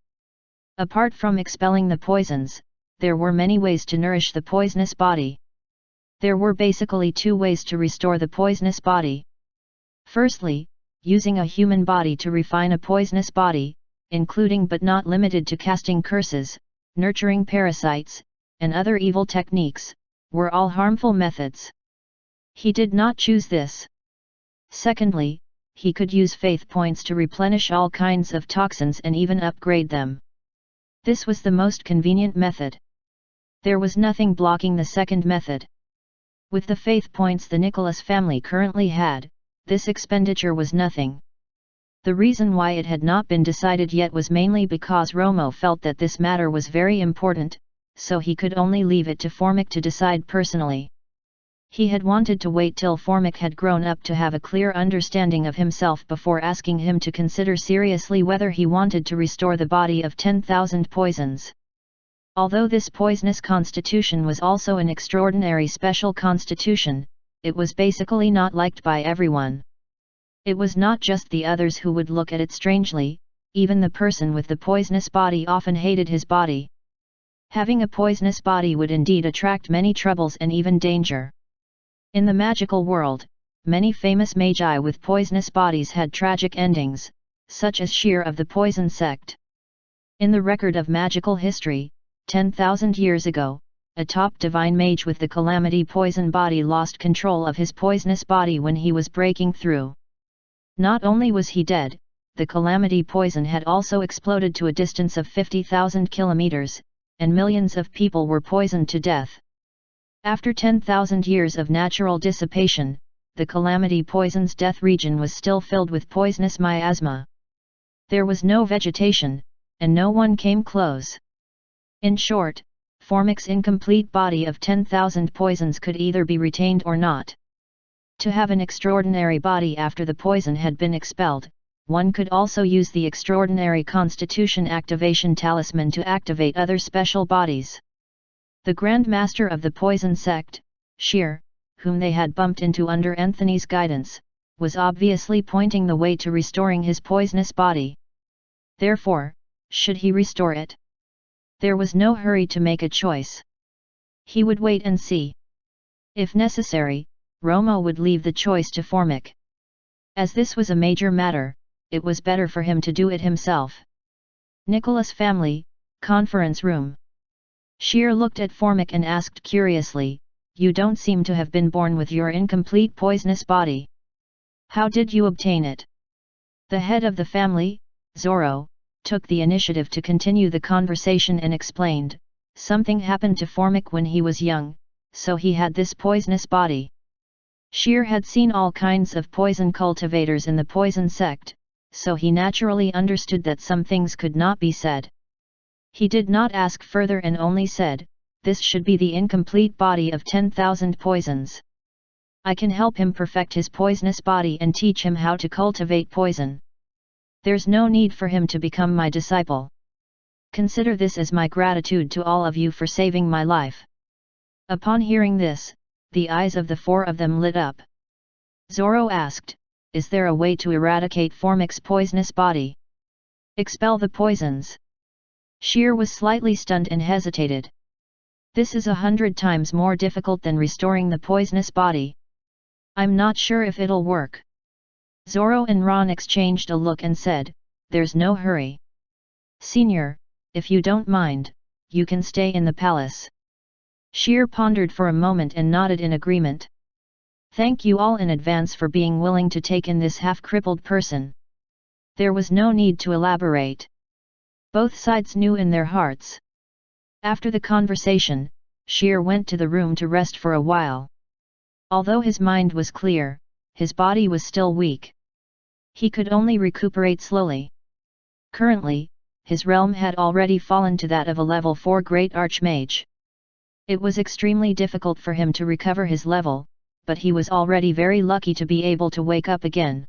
Apart from expelling the poisons, there were many ways to nourish the poisonous body. There were basically two ways to restore the poisonous body. Firstly, using a human body to refine a poisonous body, including but not limited to casting curses, nurturing parasites, and other evil techniques, were all harmful methods. He did not choose this. Secondly, he could use faith points to replenish all kinds of toxins and even upgrade them. This was the most convenient method. There was nothing blocking the second method. With the faith points the Nicholas family currently had, this expenditure was nothing. The reason why it had not been decided yet was mainly because Romo felt that this matter was very important, so he could only leave it to Formic to decide personally. He had wanted to wait till Formic had grown up to have a clear understanding of himself before asking him to consider seriously whether he wanted to restore the body of 10,000 poisons. Although this poisonous constitution was also an extraordinary special constitution, it was basically not liked by everyone. It was not just the others who would look at it strangely, even the person with the poisonous body often hated his body. Having a poisonous body would indeed attract many troubles and even danger. In the magical world, many famous magi with poisonous bodies had tragic endings, such as Sheer of the Poison Sect. In the record of magical history, 10,000 years ago, a top divine mage with the calamity poison body lost control of his poisonous body when he was breaking through. Not only was he dead, the calamity poison had also exploded to a distance of 50,000 kilometers, and millions of people were poisoned to death. After 10,000 years of natural dissipation, the calamity poison's death region was still filled with poisonous miasma. There was no vegetation, and no one came close. In short, Formic's incomplete body of 10,000 poisons could either be retained or not. To have an extraordinary body after the poison had been expelled, one could also use the extraordinary Constitution activation talisman to activate other special bodies. The Grand Master of the Poison Sect, Sheer, whom they had bumped into under Anthony's guidance, was obviously pointing the way to restoring his poisonous body. Therefore, should he restore it? There was no hurry to make a choice. He would wait and see. If necessary, Romo would leave the choice to Formic. As this was a major matter, it was better for him to do it himself. Nicholas family, conference room. Sheer looked at Formic and asked curiously, "You don't seem to have been born with your incomplete poisonous body. How did you obtain it?" The head of the family, Zorro, took the initiative to continue the conversation and explained, "Something happened to Formic when he was young, so he had this poisonous body." Sheer had seen all kinds of poison cultivators in the poison sect, so he naturally understood that some things could not be said. He did not ask further and only said, "This should be the incomplete body of 10,000 poisons. I can help him perfect his poisonous body and teach him how to cultivate poison. There's no need for him to become my disciple. Consider this as my gratitude to all of you for saving my life." Upon hearing this, the eyes of the four of them lit up. Zorro asked, "Is there a way to eradicate Formic's poisonous body? Expel the poisons?" Sheer was slightly stunned and hesitated. "This is 100 times more difficult than restoring the poisonous body. I'm not sure if it'll work." Zorro and Ron exchanged a look and said, "There's no hurry. Senior, if you don't mind, you can stay in the palace." Sheer pondered for a moment and nodded in agreement. "Thank you all in advance for being willing to take in this half-crippled person." There was no need to elaborate. Both sides knew in their hearts. After the conversation, Sheer went to the room to rest for a while. Although his mind was clear, his body was still weak. He could only recuperate slowly. Currently, his realm had already fallen to that of a level 4 Great Archmage. It was extremely difficult for him to recover his level, but he was already very lucky to be able to wake up again.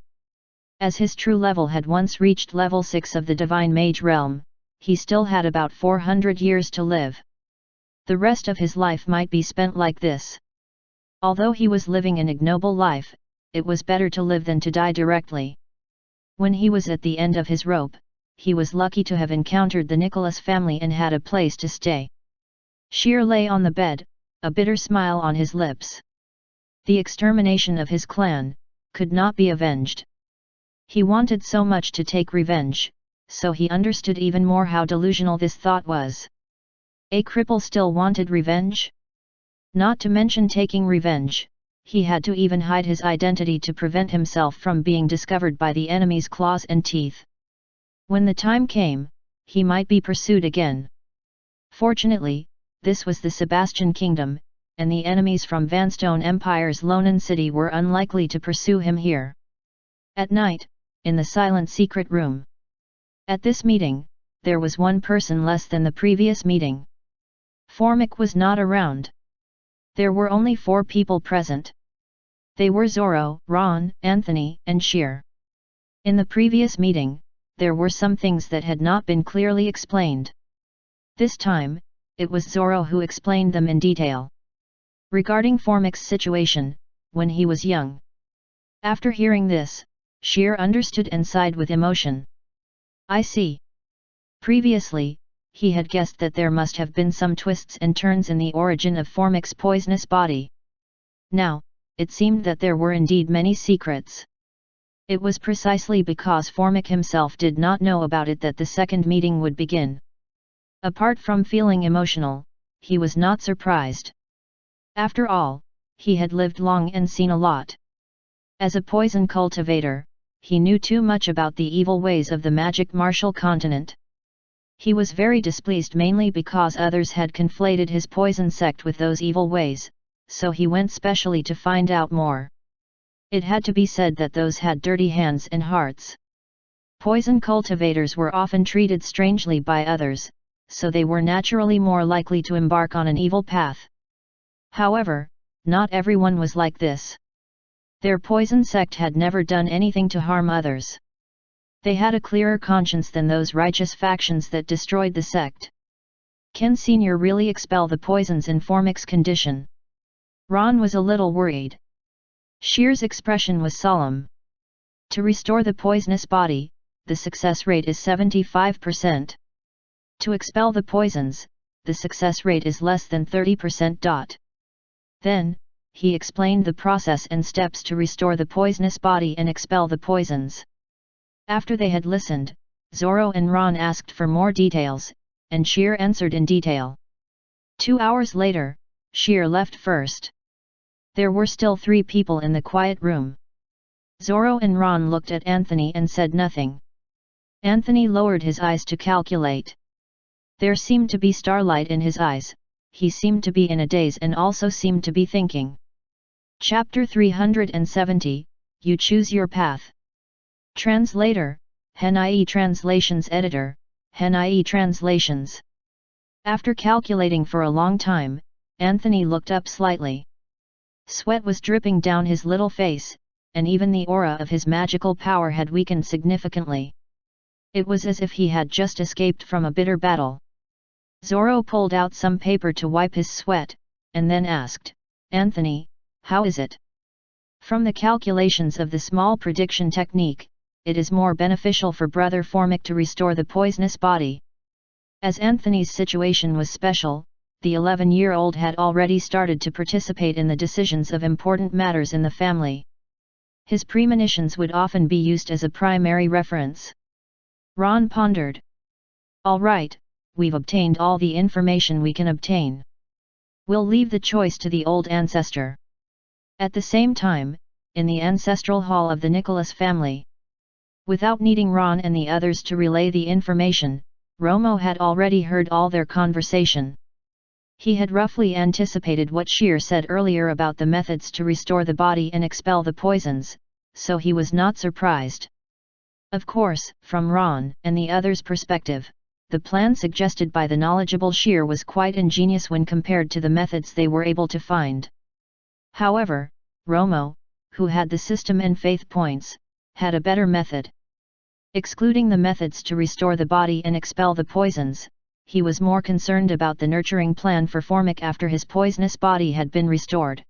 As his true level had once reached level 6 of the Divine Mage realm, he still had about 400 years to live. The rest of his life might be spent like this. Although he was living an ignoble life, it was better to live than to die directly. When he was at the end of his rope, he was lucky to have encountered the Nicholas family and had a place to stay. Sheer lay on the bed, a bitter smile on his lips. The extermination of his clan could not be avenged. He wanted so much to take revenge, so he understood even more how delusional this thought was. A cripple still wanted revenge? Not to mention taking revenge, he had to even hide his identity to prevent himself from being discovered by the enemy's claws and teeth. When the time came, he might be pursued again. Fortunately, this was the Sebastian Kingdom, and the enemies from Vanstone Empire's Lonan City were unlikely to pursue him here. At night, in the silent secret room. At this meeting, there was one person less than the previous meeting. Formic was not around. There were only 4 people present. They were Zoro, Ron, Anthony, and Sheer. In the previous meeting, there were some things that had not been clearly explained. This time, it was Zoro who explained them in detail. Regarding Formic's situation, when he was young. After hearing this, Sheer understood and sighed with emotion. I see. Previously, he had guessed that there must have been some twists and turns in the origin of Formic's poisonous body. Now, it seemed that there were indeed many secrets. It was precisely because Formic himself did not know about it that the second meeting would begin. Apart from feeling emotional, he was not surprised. After all, he had lived long and seen a lot. As a poison cultivator, he knew too much about the evil ways of the magic martial continent. He was very displeased mainly because others had conflated his poison sect with those evil ways, so he went specially to find out more. It had to be said that those had dirty hands and hearts. Poison cultivators were often treated strangely by others, so they were naturally more likely to embark on an evil path. However, not everyone was like this. Their poison sect had never done anything to harm others. They had a clearer conscience than those righteous factions that destroyed the sect. Can Sr. really expel the poisons in Formic's condition? Ron was a little worried. Sheer's expression was solemn. To restore the poisonous body, the success rate is 75%. To expel the poisons, the success rate is less than 30%. Then, he explained the process and steps to restore the poisonous body and expel the poisons. After they had listened, Zoro and Ron asked for more details, and Sheer answered in detail. 2 hours later, Sheer left first. There were still 3 people in the quiet room. Zoro and Ron looked at Anthony and said nothing. Anthony lowered his eyes to calculate. There seemed to be starlight in his eyes, he seemed to be in a daze and also seemed to be thinking. Chapter 370, You Choose Your Path. Translator, HenIE Translations Editor, HenIE Translations. After calculating for a long time, Anthony looked up slightly. Sweat was dripping down his little face, and even the aura of his magical power had weakened significantly. It was as if he had just escaped from a bitter battle. Zoro pulled out some paper to wipe his sweat, and then asked, Anthony, how is it? From the calculations of the small prediction technique, it is more beneficial for Brother Formic to restore the poisonous body. As Anthony's situation was special, the 11-year-old had already started to participate in the decisions of important matters in the family. His premonitions would often be used as a primary reference. Ron pondered. All right, we've obtained all the information we can obtain. We'll leave the choice to the old ancestor. At the same time, in the ancestral hall of the Nicholas family. Without needing Ron and the others to relay the information, Romo had already heard all their conversation. He had roughly anticipated what Sheer said earlier about the methods to restore the body and expel the poisons, so he was not surprised. Of course, from Ron and the others' perspective, the plan suggested by the knowledgeable Sheer was quite ingenious when compared to the methods they were able to find. However, Romo, who had the system and faith points, had a better method. Excluding the methods to restore the body and expel the poisons, he was more concerned about the nurturing plan for Formic after his poisonous body had been restored.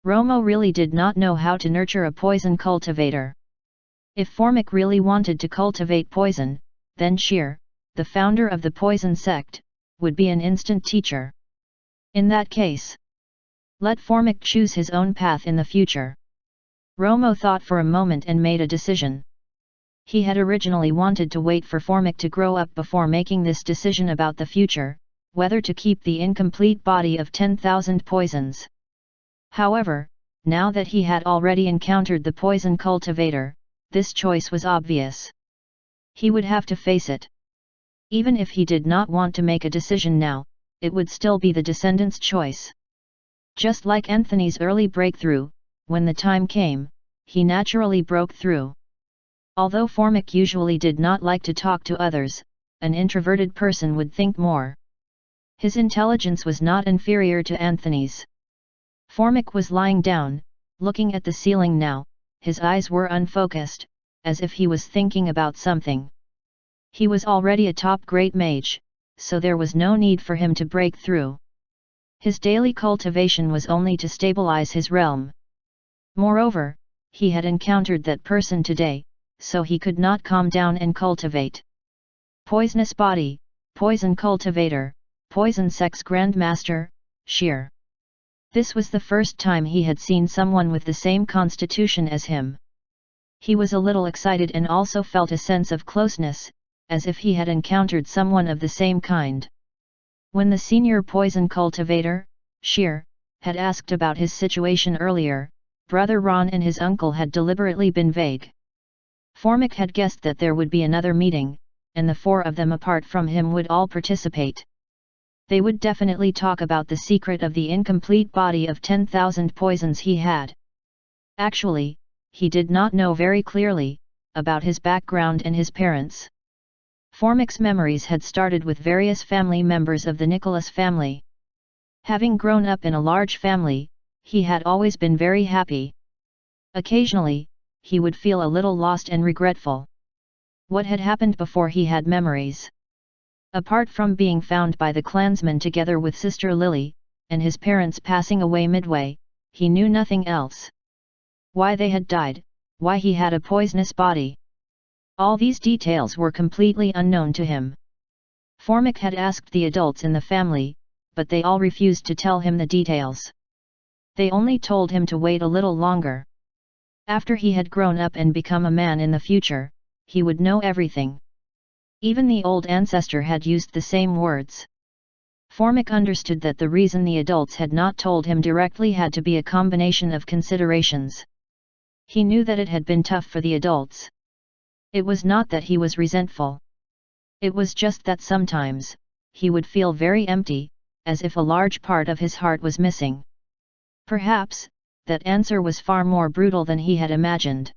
Romo really did not know how to nurture a poison cultivator. If Formic really wanted to cultivate poison, then Sheer, the founder of the poison sect, would be an instant teacher. In that case, let Formic choose his own path in the future. Romo thought for a moment and made a decision. He had originally wanted to wait for Formic to grow up before making this decision about the future, whether to keep the incomplete body of 10,000 poisons. However, now that he had already encountered the poison cultivator, this choice was obvious. He would have to face it. Even if he did not want to make a decision now, it would still be the descendant's choice. Just like Anthony's early breakthrough, when the time came, he naturally broke through. Although Formic usually did not like to talk to others, an introverted person would think more. His intelligence was not inferior to Anthony's. Formic was lying down, looking at the ceiling now. His eyes were unfocused, as if he was thinking about something. He was already a top great mage, so there was no need for him to break through. His daily cultivation was only to stabilize his realm. Moreover, he had encountered that person today, so he could not calm down and cultivate. Poisonous body, poison cultivator, poison sex grandmaster, Sheer. This was the first time he had seen someone with the same constitution as him. He was a little excited and also felt a sense of closeness, as if he had encountered someone of the same kind. When the senior poison cultivator, Sheer, had asked about his situation earlier, Brother Ron and his uncle had deliberately been vague. Formic had guessed that there would be another meeting, and the four of them apart from him would all participate. They would definitely talk about the secret of the incomplete body of 10,000 poisons he had. Actually, he did not know very clearly about his background and his parents. Formic's memories had started with various family members of the Nicholas family. Having grown up in a large family, he had always been very happy. Occasionally, he would feel a little lost and regretful. What had happened before he had memories? Apart from being found by the clansmen together with Sister Lily, and his parents passing away midway, he knew nothing else. Why they had died, why he had a poisonous body. All these details were completely unknown to him. Formic had asked the adults in the family, but they all refused to tell him the details. They only told him to wait a little longer. After he had grown up and become a man in the future, he would know everything. Even the old ancestor had used the same words. Formic understood that the reason the adults had not told him directly had to be a combination of considerations. He knew that it had been tough for the adults. It was not that he was resentful. It was just that sometimes, he would feel very empty, as if a large part of his heart was missing. Perhaps, that answer was far more brutal than he had imagined.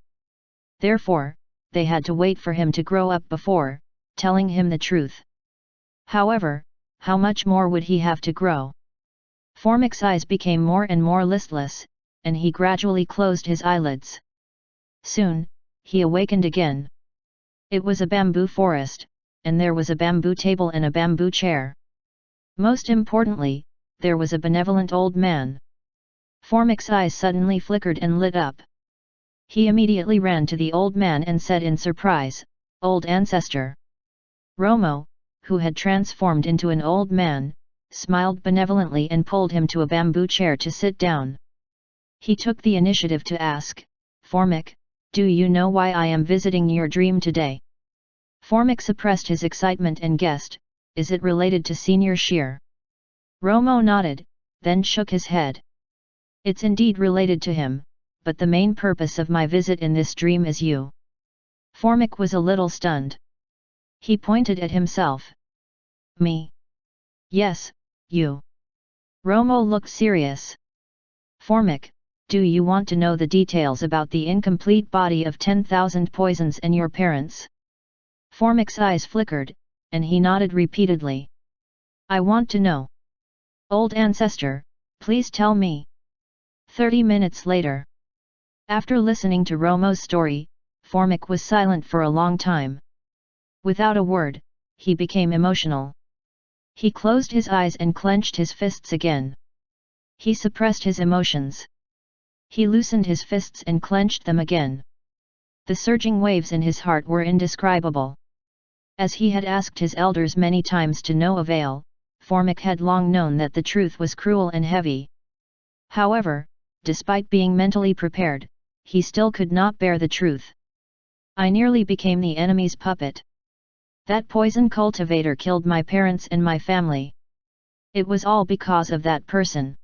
Therefore, they had to wait for him to grow up before telling him the truth. However, how much more would he have to grow? Formic's eyes became more and more listless, and he gradually closed his eyelids. Soon, he awakened again. It was a bamboo forest, and there was a bamboo table and a bamboo chair. Most importantly, there was a benevolent old man. Formic's eyes suddenly flickered and lit up. He immediately ran to the old man and said in surprise, "Old Ancestor." Romo, who had transformed into an old man, smiled benevolently and pulled him to a bamboo chair to sit down. He took the initiative to ask, "Formic, do you know why I am visiting your dream today?" Formic suppressed his excitement and guessed, "Is it related to Senior Sheer?" Romo nodded, then shook his head. "It's indeed related to him, but the main purpose of my visit in this dream is you." Formic was a little stunned. He pointed at himself. "Me?" "Yes, you." Romo looked serious. "Formic, do you want to know the details about the incomplete body of 10,000 poisons and your parents?" Formic's eyes flickered, and he nodded repeatedly. "I want to know. Old Ancestor, please tell me." 30 minutes later. After listening to Romo's story, Formic was silent for a long time. Without a word, he became emotional. He closed his eyes and clenched his fists again. He suppressed his emotions. He loosened his fists and clenched them again. The surging waves in his heart were indescribable. As he had asked his elders many times to no avail, Formic had long known that the truth was cruel and heavy. However, despite being mentally prepared, he still could not bear the truth. I nearly became the enemy's puppet. That poison cultivator killed my parents and my family. It was all because of that person.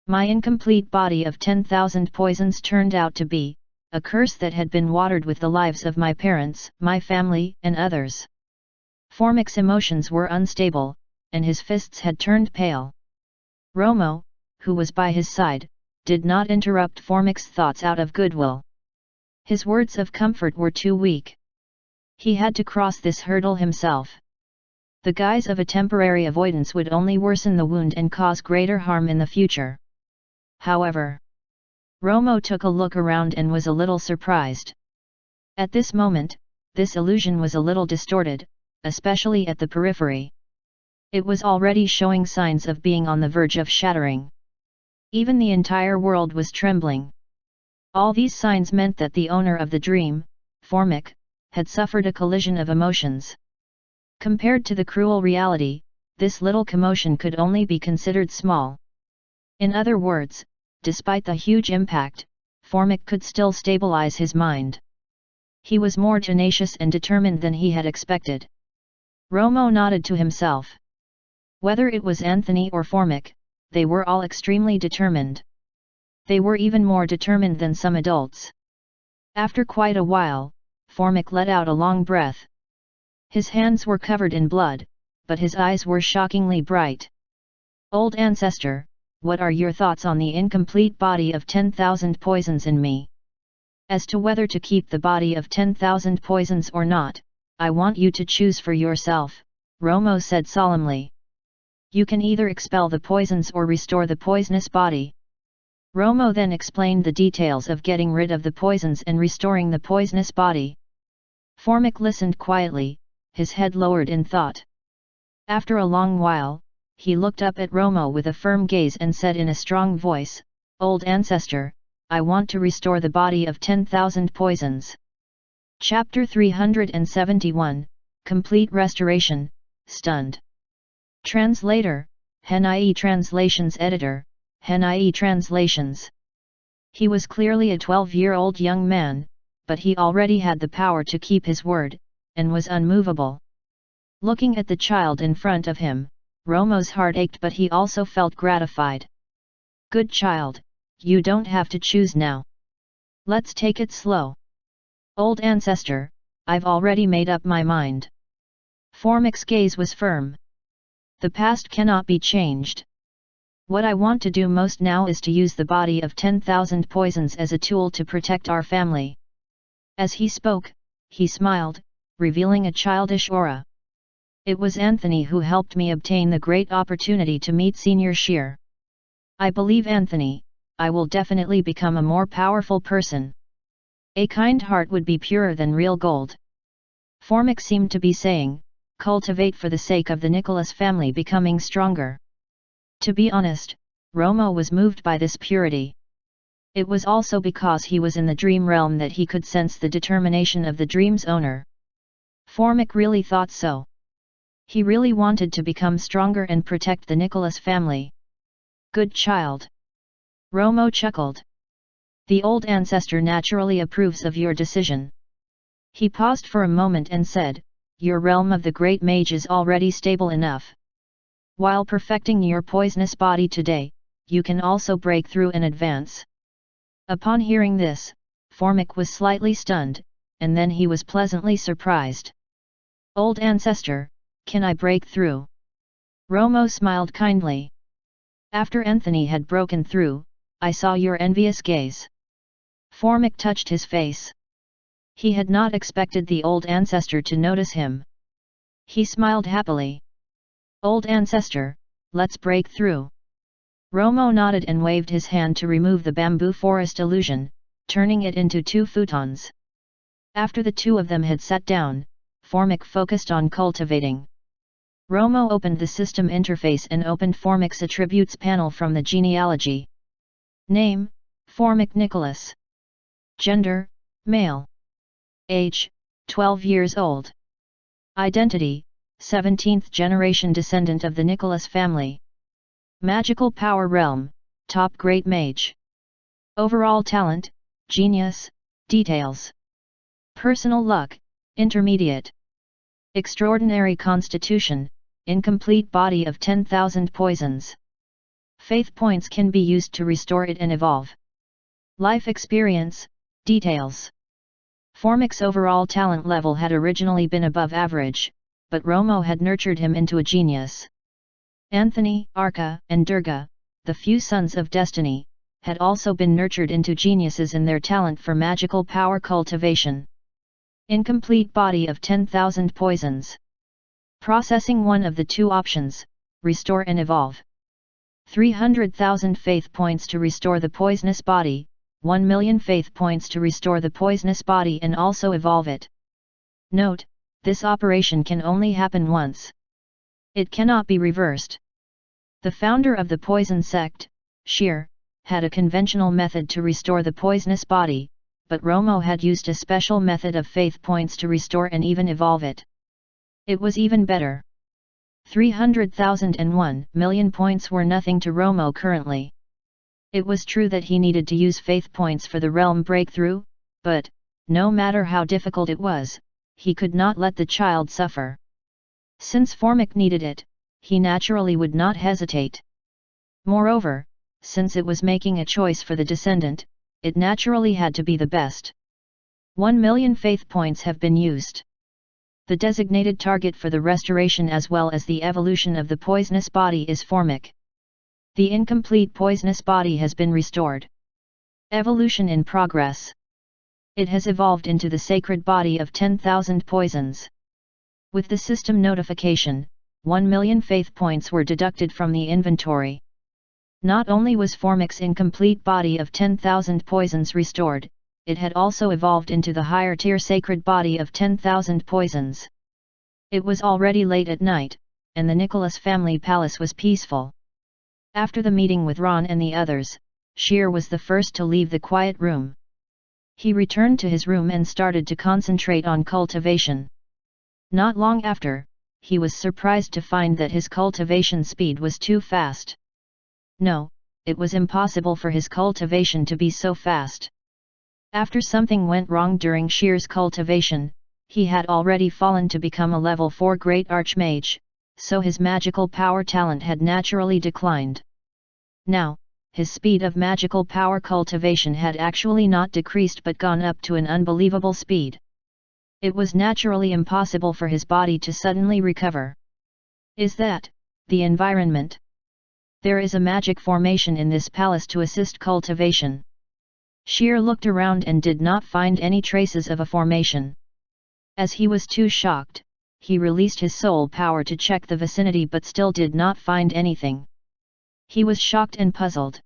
My incomplete body of 10,000 poisons turned out to be a curse that had been watered with the lives of my parents, my family, and others. Formic's emotions were unstable, and his fists had turned pale. Romo, who was by his side, did not interrupt Formic's thoughts out of goodwill. His words of comfort were too weak. He had to cross this hurdle himself. The guise of a temporary avoidance would only worsen the wound and cause greater harm in the future. However, Romo took a look around and was a little surprised. At this moment, this illusion was a little distorted, especially at the periphery. It was already showing signs of being on the verge of shattering. Even the entire world was trembling. All these signs meant that the owner of the dream, Formic, had suffered a collision of emotions. Compared to the cruel reality, this little commotion could only be considered small. In other words, despite the huge impact, Formic could still stabilize his mind. He was more tenacious and determined than he had expected. Romo nodded to himself. Whether it was Anthony or Formic, they were all extremely determined. They were even more determined than some adults. After quite a while, Formic let out a long breath. His hands were covered in blood, but his eyes were shockingly bright. Old Ancestor, what are your thoughts on the incomplete body of 10,000 poisons in me? As to whether to keep the body of 10,000 poisons or not, I want you to choose for yourself, Romo said solemnly. You can either expel the poisons or restore the poisonous body. Romo then explained the details of getting rid of the poisons and restoring the poisonous body. Formic listened quietly, his head lowered in thought. After a long while, he looked up at Romo with a firm gaze and said in a strong voice, Old Ancestor, I want to restore the body of 10,000 poisons. Chapter 371, Complete Restoration, Stunned. Translator, Hen.ie Translations Editor, Hen.ie Translations. He was clearly a 12-year-old young man, but he already had the power to keep his word, and was unmovable. Looking at the child in front of him, Romo's heart ached, but he also felt gratified. Good child, you don't have to choose now. Let's take it slow. Old Ancestor, I've already made up my mind. Formic's gaze was firm. The past cannot be changed. What I want to do most now is to use the body of 10,000 poisons as a tool to protect our family. As he spoke, he smiled, revealing a childish aura. It was Anthony who helped me obtain the great opportunity to meet Senior Shear. I believe Anthony, I will definitely become a more powerful person. A kind heart would be purer than real gold. Formic seemed to be saying, cultivate for the sake of the Nicholas family becoming stronger. To be honest, Romo was moved by this purity. It was also because he was in the dream realm that he could sense the determination of the dream's owner. Formic really thought so. He really wanted to become stronger and protect the Nicholas family. Good child. Romo chuckled. The old ancestor naturally approves of your decision. He paused for a moment and said, your realm of the great mage is already stable enough. While perfecting your poisonous body today, you can also break through and advance. Upon hearing this, Formic was slightly stunned, and then he was pleasantly surprised. Old Ancestor, can I break through? Romo smiled kindly. After Anthony had broken through, I saw your envious gaze. Formic touched his face. He had not expected the old ancestor to notice him. He smiled happily. Old Ancestor, let's break through. Romo nodded and waved his hand to remove the bamboo forest illusion, turning it into 2 futons. After the 2 of them had sat down, Formic focused on cultivating. Romo opened the system interface and opened Formic's attributes panel from the genealogy. Name, Formic Nicholas. Gender, male. Age, 12 years old. Identity, 17th generation descendant of the Nicholas family. Magical power realm, top great mage. Overall talent, genius, details. Personal luck, intermediate. Extraordinary constitution, incomplete body of 10,000 poisons. Faith points can be used to restore it and evolve. Life experience, details. Formic's overall talent level had originally been above average, but Romo had nurtured him into a genius. Anthony, Arca, and Durga, the few sons of destiny, had also been nurtured into geniuses in their talent for magical power cultivation. Incomplete body of 10,000 poisons. Processing one of the two options, restore and evolve. 300,000 faith points to restore the poisonous body, 1 million faith points to restore the poisonous body and also evolve it. Note, this operation can only happen once. It cannot be reversed. The founder of the poison sect, Sheer, had a conventional method to restore the poisonous body, but Romo had used a special method of faith points to restore and even evolve it. It was even better. 300,001 million points were nothing to Romo currently. It was true that he needed to use faith points for the realm breakthrough, but, no matter how difficult it was, he could not let the child suffer. Since Formic needed it, he naturally would not hesitate. Moreover, since it was making a choice for the descendant, it naturally had to be the best. 1 million faith points have been used. The designated target for the restoration as well as the evolution of the poisonous body is Formic. The incomplete poisonous body has been restored. Evolution in progress. It has evolved into the sacred body of 10,000 poisons. With the system notification, 1 million faith points were deducted from the inventory. Not only was Formic's incomplete body of 10,000 poisons restored, it had also evolved into the higher tier sacred body of 10,000 poisons. It was already late at night, and the Nicholas family palace was peaceful. After the meeting with Ron and the others, Sheer was the first to leave the quiet room. He returned to his room and started to concentrate on cultivation. Not long after, he was surprised to find that his cultivation speed was too fast. No, it was impossible for his cultivation to be so fast. After something went wrong during Sheer's cultivation, he had already fallen to become a level 4 great archmage, so his magical power talent had naturally declined. Now, his speed of magical power cultivation had actually not decreased but gone up to an unbelievable speed. It was naturally impossible for his body to suddenly recover. Is that the environment? There is a magic formation in this palace to assist cultivation. Sheer looked around and did not find any traces of a formation. As he was too shocked, he released his soul power to check the vicinity but still did not find anything. He was shocked and puzzled.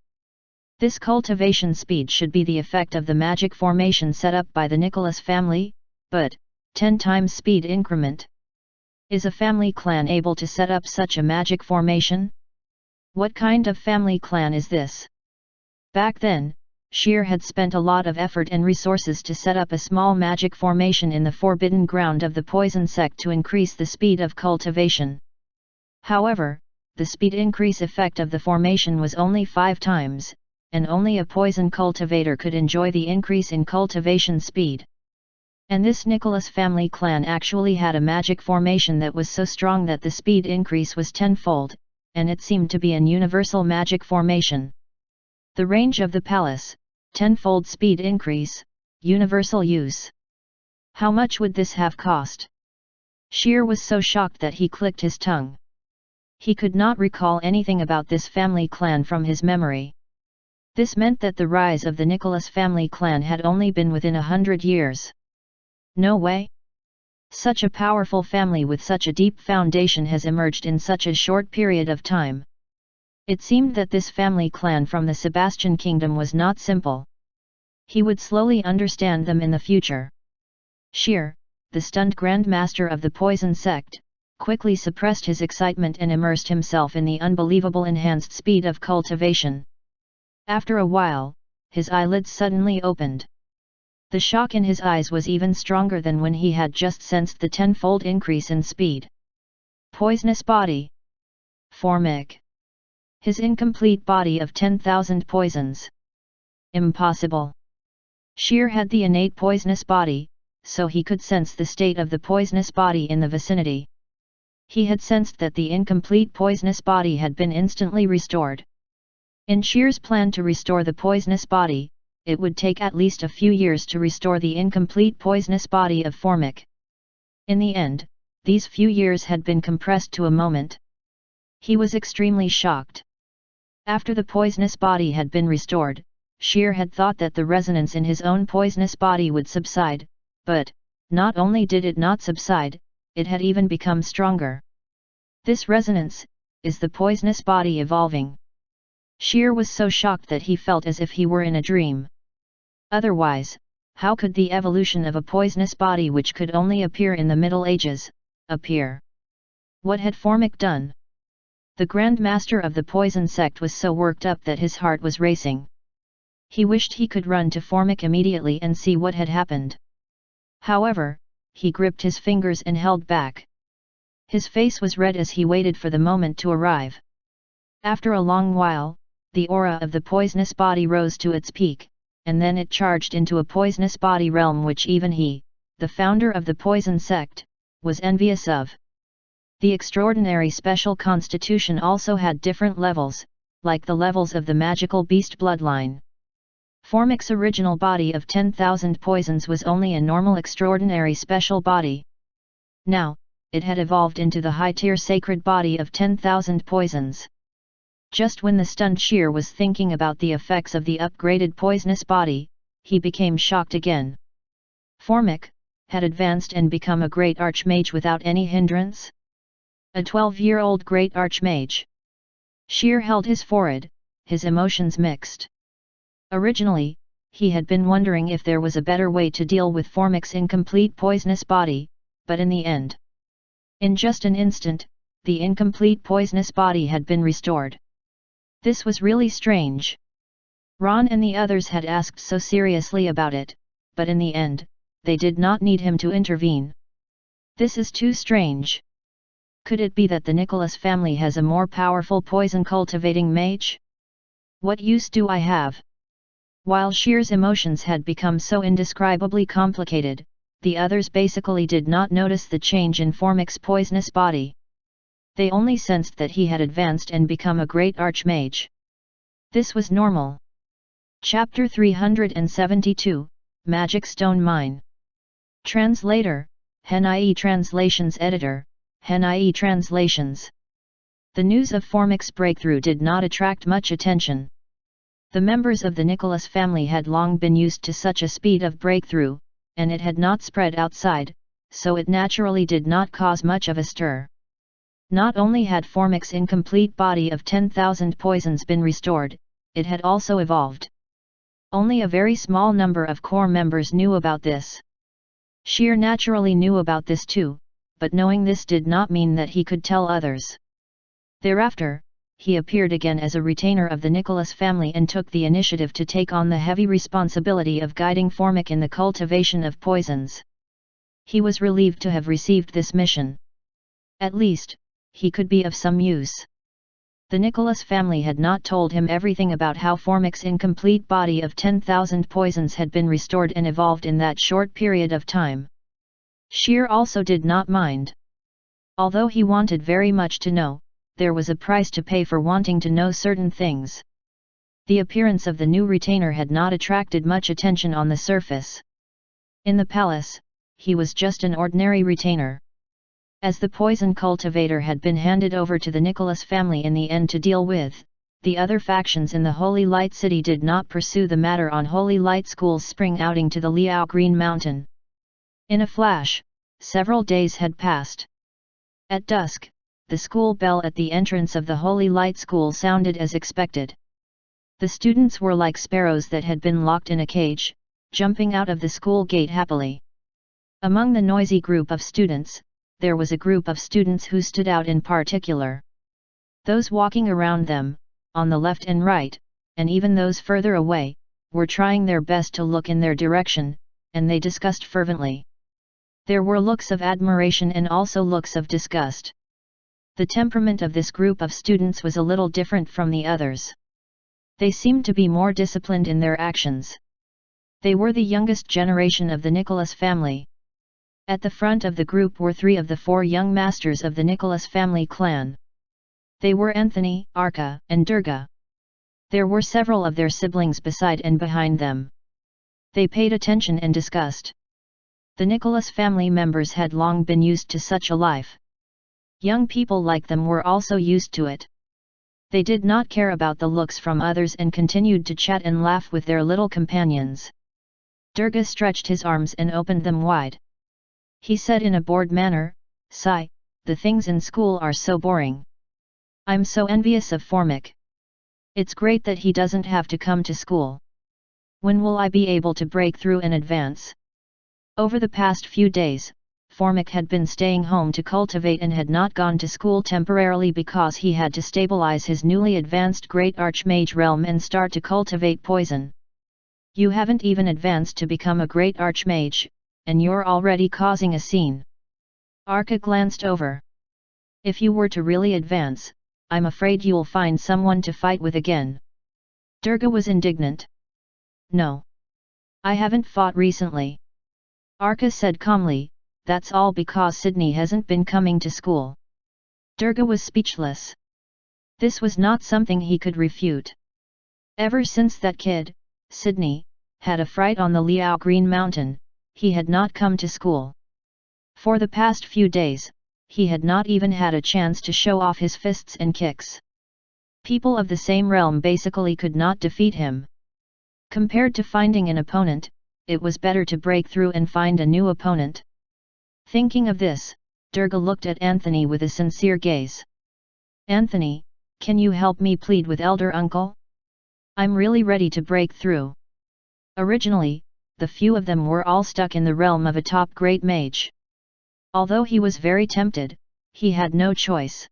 This cultivation speed should be the effect of the magic formation set up by the Nicholas family, but 10 times speed increment. Is a family clan able to set up such a magic formation? What kind of family clan is this? Back then, Sheer had spent a lot of effort and resources to set up a small magic formation in the forbidden ground of the poison sect to increase the speed of cultivation. However, the speed increase effect of the formation was only 5 times, and only a poison cultivator could enjoy the increase in cultivation speed. And this Nicholas family clan actually had a magic formation that was so strong that the speed increase was 10-fold, and it seemed to be an universal magic formation. The range of the palace, 10-fold speed increase, universal use. How much would this have cost? Sheer was so shocked that he clicked his tongue. He could not recall anything about this family clan from his memory. This meant that the rise of the Nicholas family clan had only been within 100 years. No way! Such a powerful family with such a deep foundation has emerged in such a short period of time. It seemed that this family clan from the Sebastian kingdom was not simple. He would slowly understand them in the future. Sheer, the stunned Grand Master of the poison sect, quickly suppressed his excitement and immersed himself in the unbelievable enhanced speed of cultivation. After a while, his eyelids suddenly opened. The shock in his eyes was even stronger than when he had just sensed the tenfold increase in speed. Poisonous body. Formic. His incomplete body of 10,000 poisons. Impossible. Sheer had the innate poisonous body, so he could sense the state of the poisonous body in the vicinity. He had sensed that the incomplete poisonous body had been instantly restored. In Sheer's plan to restore the poisonous body, it would take at least a few years to restore the incomplete poisonous body of Formic. In the end, these few years had been compressed to a moment. He was extremely shocked. After the poisonous body had been restored, Sheer had thought that the resonance in his own poisonous body would subside, but, not only did it not subside, it had even become stronger. This resonance is the poisonous body evolving. Sheer was so shocked that he felt as if he were in a dream. Otherwise, how could the evolution of a poisonous body which could only appear in the Middle Ages, appear? What had Formic done? The Grand Master of the poison sect was so worked up that his heart was racing. He wished he could run to Formic immediately and see what had happened. However, he gripped his fingers and held back. His face was red as he waited for the moment to arrive. After a long while, the aura of the poisonous body rose to its peak, and then it charged into a poisonous body realm which even he, the founder of the poison sect, was envious of. The extraordinary special constitution also had different levels, like the levels of the magical beast bloodline. Formic's original body of 10,000 poisons was only a normal extraordinary special body. Now, it had evolved into the high-tier sacred body of 10,000 poisons. Just when the stunned Sheer was thinking about the effects of the upgraded poisonous body, he became shocked again. Formic had advanced and become a great archmage without any hindrance? A 12-year-old great archmage. Sheer held his forehead, his emotions mixed. Originally, he had been wondering if there was a better way to deal with Formic's incomplete poisonous body, but in the end, in just an instant, the incomplete poisonous body had been restored. This was really strange. Ron and the others had asked so seriously about it, but in the end, they did not need him to intervene. This is too strange. Could it be that the Nicholas family has a more powerful poison-cultivating mage? What use do I have? While Sheer's emotions had become so indescribably complicated, the others basically did not notice the change in Formic's poisonous body. They only sensed that he had advanced and become a great archmage. This was normal. Chapter 372, Magic Stone Mine. Translator, Hen.ie Translations Editor, Hen.ie Translations. The news of Formic's breakthrough did not attract much attention. The members of the Nicholas family had long been used to such a speed of breakthrough, and it had not spread outside, so it naturally did not cause much of a stir. Not only had Formic's incomplete body of 10,000 poisons been restored, it had also evolved. Only a very small number of core members knew about this. Sheer naturally knew about this too, but knowing this did not mean that he could tell others. Thereafter, he appeared again as a retainer of the Nicholas family and took the initiative to take on the heavy responsibility of guiding Formic in the cultivation of poisons. He was relieved to have received this mission. At least, he could be of some use. The Nicholas family had not told him everything about how Formic's incomplete body of 10,000 poisons had been restored and evolved in that short period of time. Sheer also did not mind. Although he wanted very much to know, there was a price to pay for wanting to know certain things. The appearance of the new retainer had not attracted much attention on the surface. In the palace, he was just an ordinary retainer. As the poison cultivator had been handed over to the Nicholas family in the end to deal with, the other factions in the Holy Light City did not pursue the matter on Holy Light School's spring outing to the Liao Green Mountain. In a flash, several days had passed. At dusk, the school bell at the entrance of the Holy Light School sounded as expected. The students were like sparrows that had been locked in a cage, jumping out of the school gate happily. Among the noisy group of students, there was a group of students who stood out in particular. Those walking around them, on the left and right, and even those further away, were trying their best to look in their direction, and they discussed fervently. There were looks of admiration and also looks of disgust. The temperament of this group of students was a little different from the others. They seemed to be more disciplined in their actions. They were the youngest generation of the Nicholas family. At the front of the group were 3 of the 4 young masters of the Nicholas family clan. They were Anthony, Arka, and Durga. There were several of their siblings beside and behind them. They paid attention and discussed. The Nicholas family members had long been used to such a life. Young people like them were also used to it. They did not care about the looks from others and continued to chat and laugh with their little companions. Durga stretched his arms and opened them wide. He said in a bored manner, "Sai, the things in school are so boring. I'm so envious of Formic. It's great that he doesn't have to come to school. When will I be able to break through and advance?" Over the past few days, Formic had been staying home to cultivate and had not gone to school temporarily because he had to stabilize his newly advanced Great Archmage realm and start to cultivate poison. "You haven't even advanced to become a Great Archmage, and you're already causing a scene." Arka glanced over. "If you were to really advance, I'm afraid you'll find someone to fight with again." Durga was indignant. "No. I haven't fought recently." Arka said calmly, "That's all because Sydney hasn't been coming to school." Durga was speechless. This was not something he could refute. Ever since that kid, Sydney, had a fright on the Liao Green Mountain, he had not come to school. For the past few days, he had not even had a chance to show off his fists and kicks. People of the same realm basically could not defeat him. Compared to finding an opponent, it was better to break through and find a new opponent. Thinking of this, Durga looked at Anthony with a sincere gaze. "Anthony, can you help me plead with elder uncle? I'm really ready to break through." Originally, the few of them were all stuck in the realm of a top great mage. Although he was very tempted, he had no choice.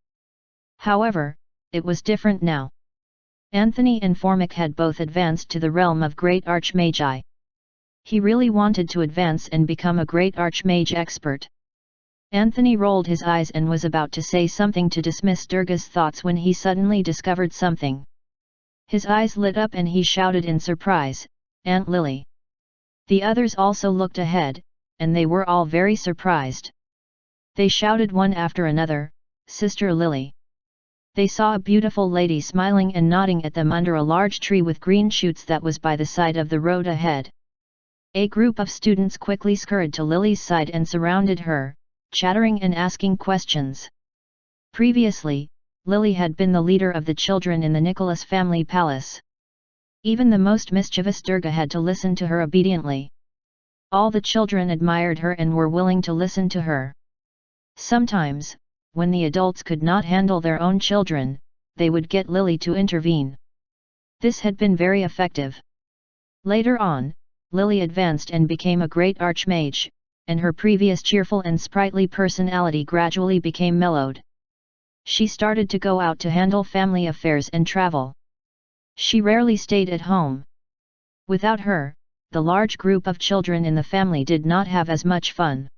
However, it was different now. Anthony and Formic had both advanced to the realm of Great Archmagi. He really wanted to advance and become a Great Archmage expert. Anthony rolled his eyes and was about to say something to dismiss Durga's thoughts when he suddenly discovered something. His eyes lit up and he shouted in surprise, "Aunt Lily!" The others also looked ahead, and they were all very surprised. They shouted one after another, "Sister Lily!" They saw a beautiful lady smiling and nodding at them under a large tree with green shoots that was by the side of the road ahead. A group of students quickly scurried to Lily's side and surrounded her, chattering and asking questions. Previously, Lily had been the leader of the children in the Nicholas family palace. Even the most mischievous Durga had to listen to her obediently. All the children admired her and were willing to listen to her. Sometimes, when the adults could not handle their own children, they would get Lily to intervene. This had been very effective. Later on, Lily advanced and became a great archmage, and her previous cheerful and sprightly personality gradually became mellowed. She started to go out to handle family affairs and travel. She rarely stayed at home. Without her, the large group of children in the family did not have as much fun.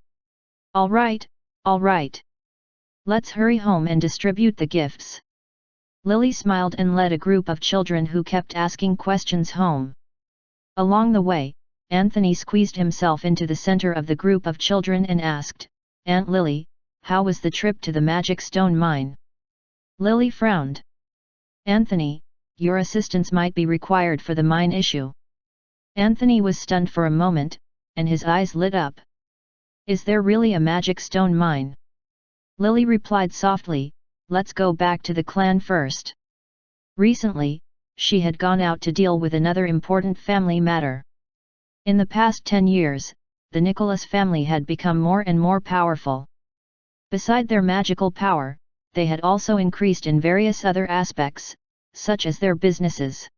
All right. Let's hurry home and distribute the gifts." Lily smiled and led a group of children who kept asking questions home. Along the way, Anthony squeezed himself into the center of the group of children and asked, "Aunt Lily, how was the trip to the magic stone mine?" Lily frowned. "Anthony, your assistance might be required for the mine issue." Anthony was stunned for a moment, and his eyes lit up. "Is there really a magic stone mine?" Lily replied softly, "Let's go back to the clan first." Recently, she had gone out to deal with another important family matter. In the past 10 years, the Nicholas family had become more and more powerful. Beside their magical power, they had also increased in various other aspects, such as their businesses.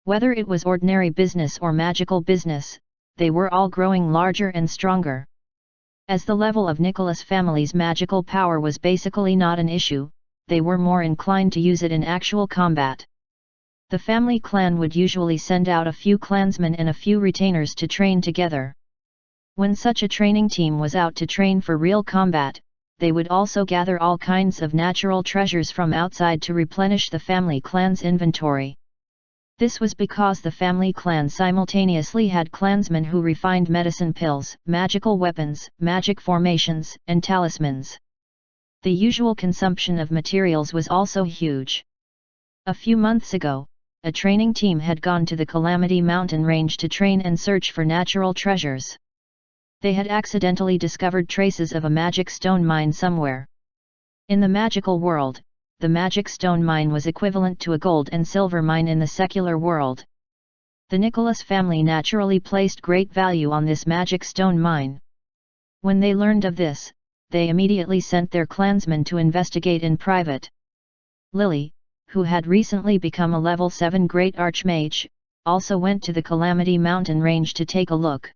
Whether it was ordinary business or magical business, they were all growing larger and stronger. As the level of Nicholas family's magical power was basically not an issue, they were more inclined to use it in actual combat. The family clan would usually send out a few clansmen and a few retainers to train together. When such a training team was out to train for real combat, they would also gather all kinds of natural treasures from outside to replenish the family clan's inventory. This was because the family clan simultaneously had clansmen who refined medicine pills, magical weapons, magic formations, and talismans. The usual consumption of materials was also huge. A few months ago, a training team had gone to the Calamity Mountain Range to train and search for natural treasures. They had accidentally discovered traces of a magic stone mine somewhere. In the magical world, the magic stone mine was equivalent to a gold and silver mine in the secular world. The Nicholas family naturally placed great value on this magic stone mine. When they learned of this, they immediately sent their clansmen to investigate in private. Lily, who had recently become a level 7 Great Archmage, also went to the Calamity Mountain Range to take a look.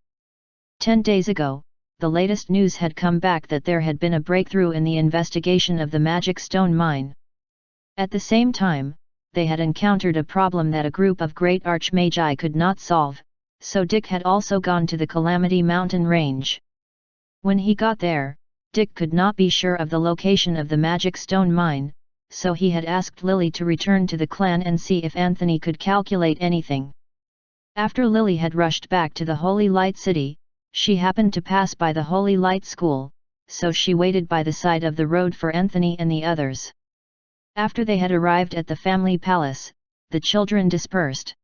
10 days ago, the latest news had come back that there had been a breakthrough in the investigation of the magic stone mine. At the same time, they had encountered a problem that a group of great archmagi could not solve, so Dick had also gone to the Calamity Mountain Range. When he got there, Dick could not be sure of the location of the magic stone mine, so he had asked Lily to return to the clan and see if Anthony could calculate anything. After Lily had rushed back to the Holy Light City, she happened to pass by the Holy Light School, so she waited by the side of the road for Anthony and the others. After they had arrived at the family palace, the children dispersed.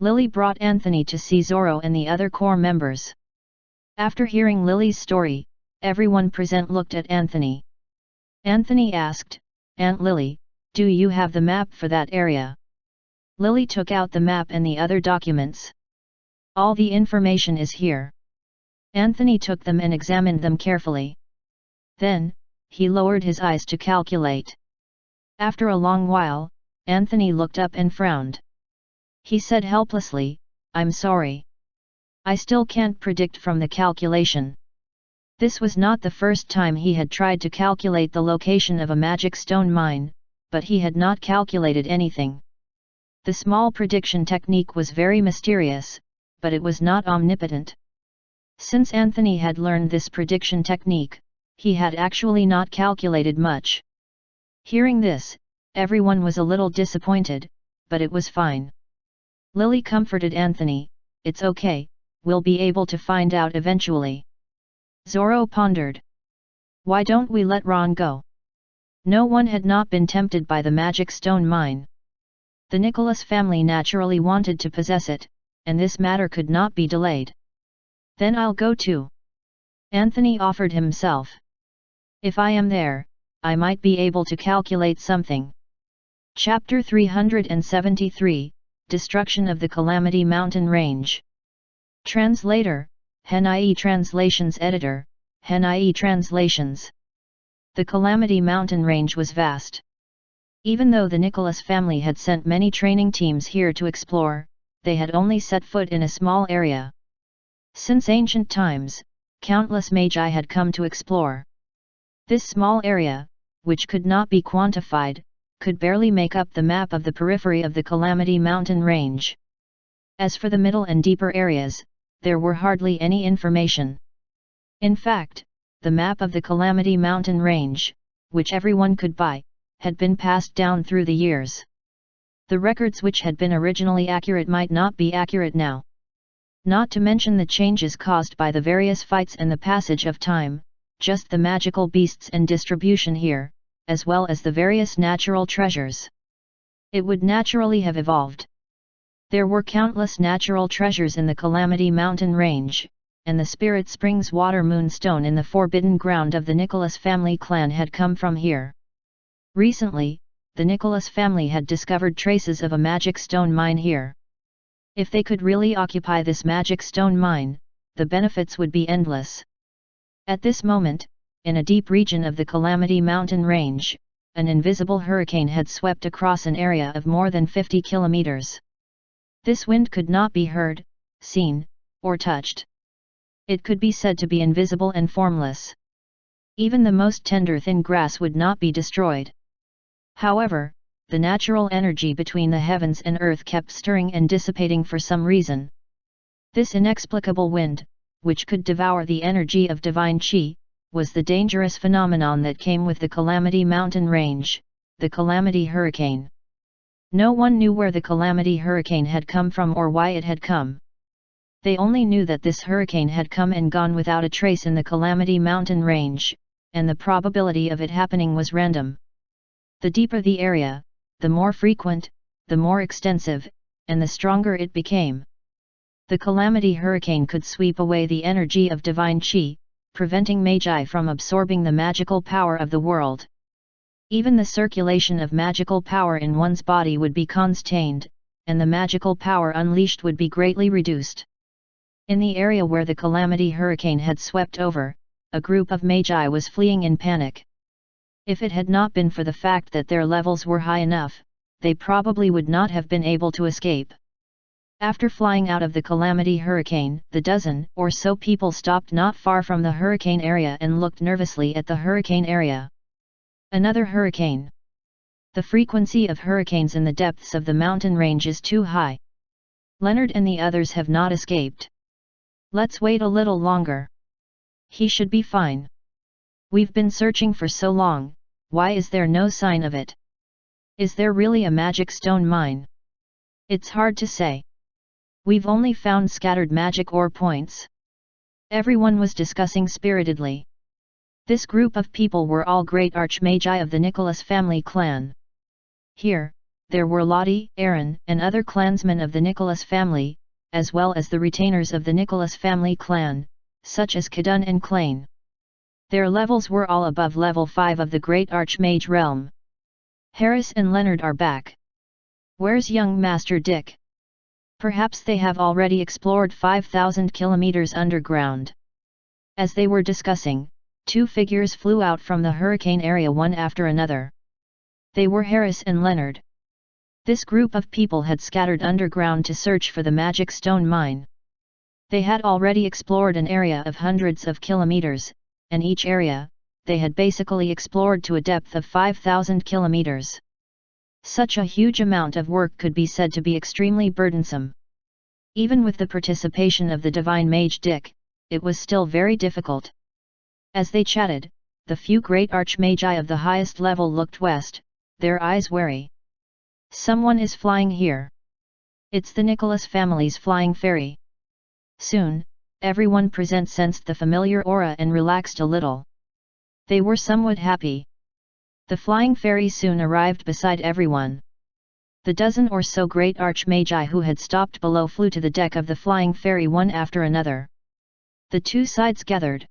Lily brought Anthony to see Zoro and the other core members. After hearing Lily's story, everyone present looked at Anthony. Anthony asked, "Aunt Lily, do you have the map for that area?" Lily took out the map and the other documents. "All the information is here." Anthony took them and examined them carefully. Then, he lowered his eyes to calculate. After a long while, Anthony looked up and frowned. He said helplessly, "I'm sorry. I still can't predict from the calculation." This was not the first time he had tried to calculate the location of a magic stone mine, but he had not calculated anything. The small prediction technique was very mysterious, but it was not omnipotent. Since Anthony had learned this prediction technique, he had actually not calculated much. Hearing this, everyone was a little disappointed, but it was fine. Lily comforted Anthony, "It's okay, we'll be able to find out eventually." Zoro pondered. "Why don't we let Ron go?" No one had not been tempted by the magic stone mine. The Nicholas family naturally wanted to possess it, and this matter could not be delayed. "Then I'll go too." Anthony offered himself. "If I am there, I might be able to calculate something." Chapter 373, Destruction of the Calamity Mountain Range. Translator, Hen.ie Translations Editor, Hen.ie Translations. The Calamity Mountain Range was vast. Even though the Nicholas family had sent many training teams here to explore, they had only set foot in a small area. Since ancient times, countless magi had come to explore. This small area, which could not be quantified, could barely make up the map of the periphery of the Calamity Mountain Range. As for the middle and deeper areas, there were hardly any information. In fact, the map of the Calamity Mountain Range, which everyone could buy, had been passed down through the years. The records which had been originally accurate might not be accurate now. Not to mention the changes caused by the various fights and the passage of time, just the magical beasts and distribution here, as well as the various natural treasures. It would naturally have evolved. There were countless natural treasures in the Calamity Mountain Range, and the Spirit Springs Water Moonstone in the Forbidden Ground of the Nicholas family clan had come from here. Recently, the Nicholas family had discovered traces of a magic stone mine here. If they could really occupy this magic stone mine, the benefits would be endless. At this moment, in a deep region of the Calamity Mountain Range, an invisible hurricane had swept across an area of more than 50 kilometers. This wind could not be heard, seen, or touched. It could be said to be invisible and formless. Even the most tender thin grass would not be destroyed. However, the natural energy between the heavens and earth kept stirring and dissipating for some reason. This inexplicable wind, which could devour the energy of divine Qi, was the dangerous phenomenon that came with the Calamity Mountain Range, the Calamity Hurricane. No one knew where the Calamity Hurricane had come from or why it had come. They only knew that this hurricane had come and gone without a trace in the Calamity Mountain Range, and the probability of it happening was random. The deeper the area, the more frequent, the more extensive, and the stronger it became. The Calamity Hurricane could sweep away the energy of divine Qi, preventing Magi from absorbing the magical power of the world. Even the circulation of magical power in one's body would be constrained, and the magical power unleashed would be greatly reduced. In the area where the Calamity Hurricane had swept over, a group of Magi was fleeing in panic. If it had not been for the fact that their levels were high enough, they probably would not have been able to escape. After flying out of the Calamity Hurricane, the dozen or so people stopped not far from the hurricane area and looked nervously at the hurricane area. Another hurricane. The frequency of hurricanes in the depths of the mountain range is too high. Leonard and the others have not escaped. Let's wait a little longer. He should be fine. We've been searching for so long, why is there no sign of it? Is there really a magic stone mine? It's hard to say. We've only found scattered magic ore points. Everyone was discussing spiritedly. This group of people were all great archmagi of the Nicholas family clan. Here, there were Lottie, Aaron, and other clansmen of the Nicholas family, as well as the retainers of the Nicholas family clan, such as Kadun and Klain. Their levels were all above level 5 of the Great Archmage realm. Harris and Leonard are back. Where's young Master Dick? Perhaps they have already explored 5,000 kilometers underground. As they were discussing, two figures flew out from the hurricane area one after another. They were Harris and Leonard. This group of people had scattered underground to search for the magic stone mine. They had already explored an area of hundreds of kilometers, and each area, they had basically explored to a depth of 5,000 kilometers. Such a huge amount of work could be said to be extremely burdensome. Even with the participation of the divine mage Dick, it was still very difficult. As they chatted, the few great archmagi of the highest level looked west, their eyes wary. Someone is flying here. It's the Nicholas family's flying fairy. Soon, everyone present sensed the familiar aura and relaxed a little. They were somewhat happy. The flying fairy soon arrived beside everyone. The dozen or so great archmagi who had stopped below flew to the deck of the flying fairy one after another. The two sides gathered.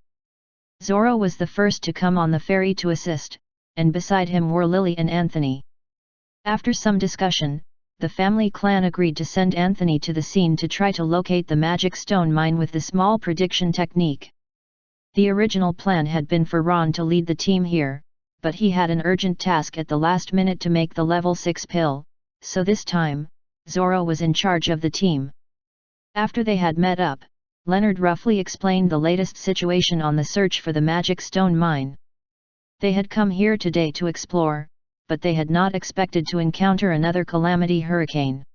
Zoro was the first to come on the ferry to assist, and beside him were Lily and Anthony. After some discussion, the family clan agreed to send Anthony to the scene to try to locate the magic stone mine with the small prediction technique. The original plan had been for Ron to lead the team here, but he had an urgent task at the last minute to make the level 6 pill, so this time, Zoro was in charge of the team. After they had met up, Leonard roughly explained the latest situation on the search for the magic stone mine. They had come here today to explore, but they had not expected to encounter another calamity hurricane.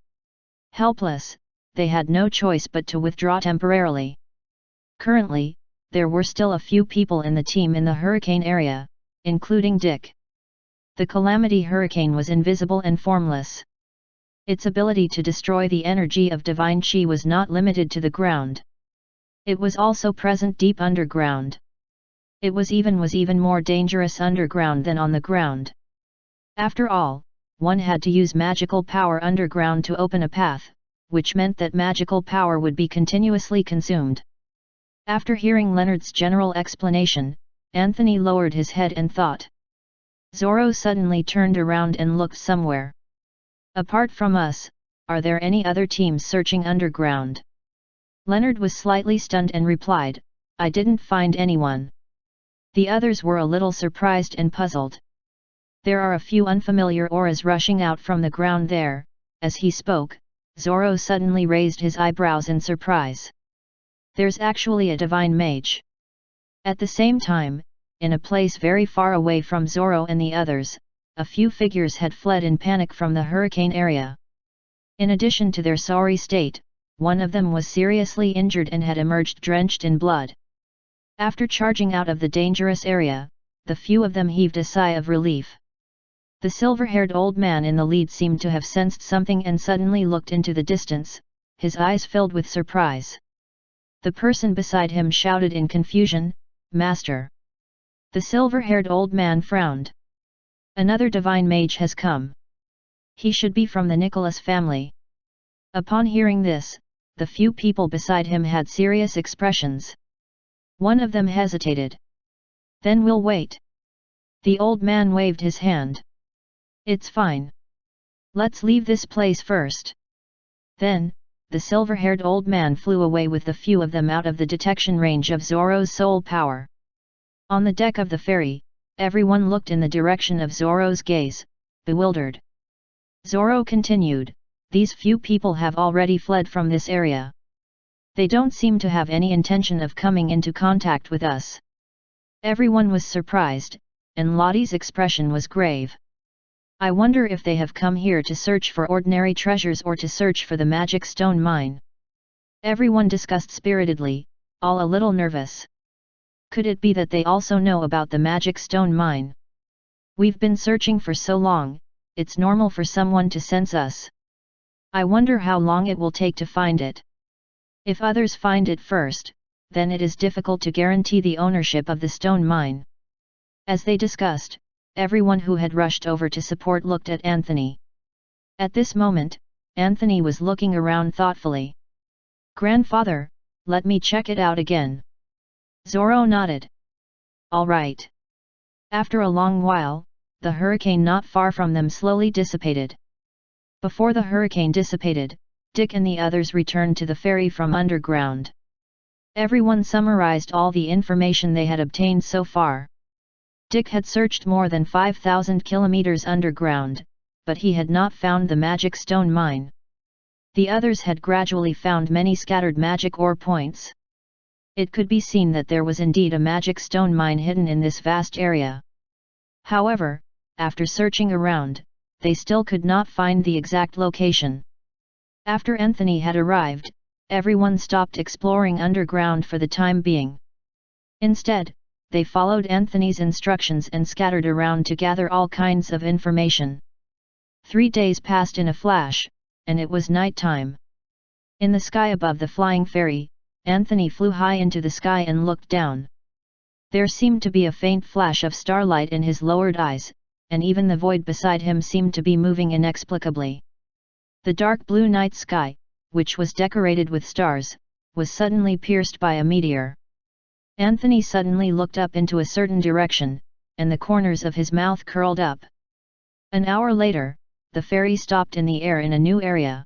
Helpless, they had no choice but to withdraw temporarily. Currently, there were still a few people in the team in the hurricane area, including Dick. The calamity hurricane was invisible and formless. Its ability to destroy the energy of divine Qi was not limited to the ground. It was also present deep underground. It was even more dangerous underground than on the ground. After all, one had to use magical power underground to open a path, which meant that magical power would be continuously consumed. After hearing Leonard's general explanation, Anthony lowered his head and thought. Zoro suddenly turned around and looked somewhere. Apart from us, are there any other teams searching underground? Leonard was slightly stunned and replied, I didn't find anyone. The others were a little surprised and puzzled. There are a few unfamiliar auras rushing out from the ground there. As he spoke, Zoro suddenly raised his eyebrows in surprise. There's actually a divine mage. At the same time, in a place very far away from Zoro and the others, a few figures had fled in panic from the hurricane area. In addition to their sorry state, one of them was seriously injured and had emerged drenched in blood. After charging out of the dangerous area, the few of them heaved a sigh of relief. The silver-haired old man in the lead seemed to have sensed something and suddenly looked into the distance, his eyes filled with surprise. The person beside him shouted in confusion, "Master!" The silver-haired old man frowned. "Another divine mage has come. He should be from the Nicholas family." Upon hearing this, the few people beside him had serious expressions. One of them hesitated. "Then we'll wait." The old man waved his hand. "It's fine. Let's leave this place first." Then, the silver-haired old man flew away with the few of them out of the detection range of Zoro's soul power. On the deck of the ferry, everyone looked in the direction of Zoro's gaze, bewildered. Zoro continued, "These few people have already fled from this area. They don't seem to have any intention of coming into contact with us." Everyone was surprised, and Lottie's expression was grave. "I wonder if they have come here to search for ordinary treasures or to search for the magic stone mine." Everyone discussed spiritedly, all a little nervous. Could it be that they also know about the magic stone mine? "We've been searching for so long, it's normal for someone to sense us. I wonder how long it will take to find it. If others find it first, then it is difficult to guarantee the ownership of the stone mine." As they discussed, everyone who had rushed over to support looked at Anthony. At this moment, Anthony was looking around thoughtfully. "Grandfather, let me check it out again." Zoro nodded. "All right." After a long while, the hurricane not far from them slowly dissipated. Before the hurricane dissipated, Dick and the others returned to the ferry from underground. Everyone summarized all the information they had obtained so far. Dick had searched more than 5,000 kilometers underground, but he had not found the magic stone mine. The others had gradually found many scattered magic ore points. It could be seen that there was indeed a magic stone mine hidden in this vast area. However, after searching around, they still could not find the exact location. After Anthony had arrived, everyone stopped exploring underground for the time being. Instead, they followed Anthony's instructions and scattered around to gather all kinds of information. 3 days passed in a flash, and it was night time. In the sky above the flying ferry, Anthony flew high into the sky and looked down. There seemed to be a faint flash of starlight in his lowered eyes, and even the void beside him seemed to be moving inexplicably. The dark blue night sky, which was decorated with stars, was suddenly pierced by a meteor. Anthony suddenly looked up into a certain direction, and the corners of his mouth curled up. An hour later, the ferry stopped in the air in a new area.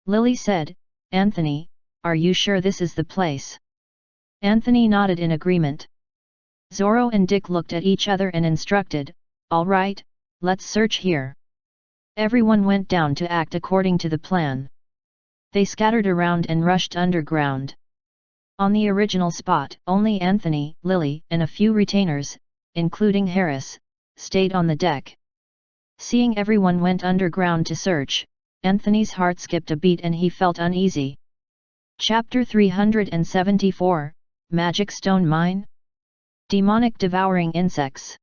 Lily said, "Anthony, are you sure this is the place?" Anthony nodded in agreement. Zoro and Dick looked at each other and instructed, "All right, let's search here." Everyone went down to act according to the plan. They scattered around and rushed underground. On the original spot, only Anthony, Lily, and a few retainers, including Harris, stayed on the deck. Seeing everyone went underground to search, Anthony's heart skipped a beat and he felt uneasy. Chapter 374, Magic Stone Mine? Demonic Devouring Insects.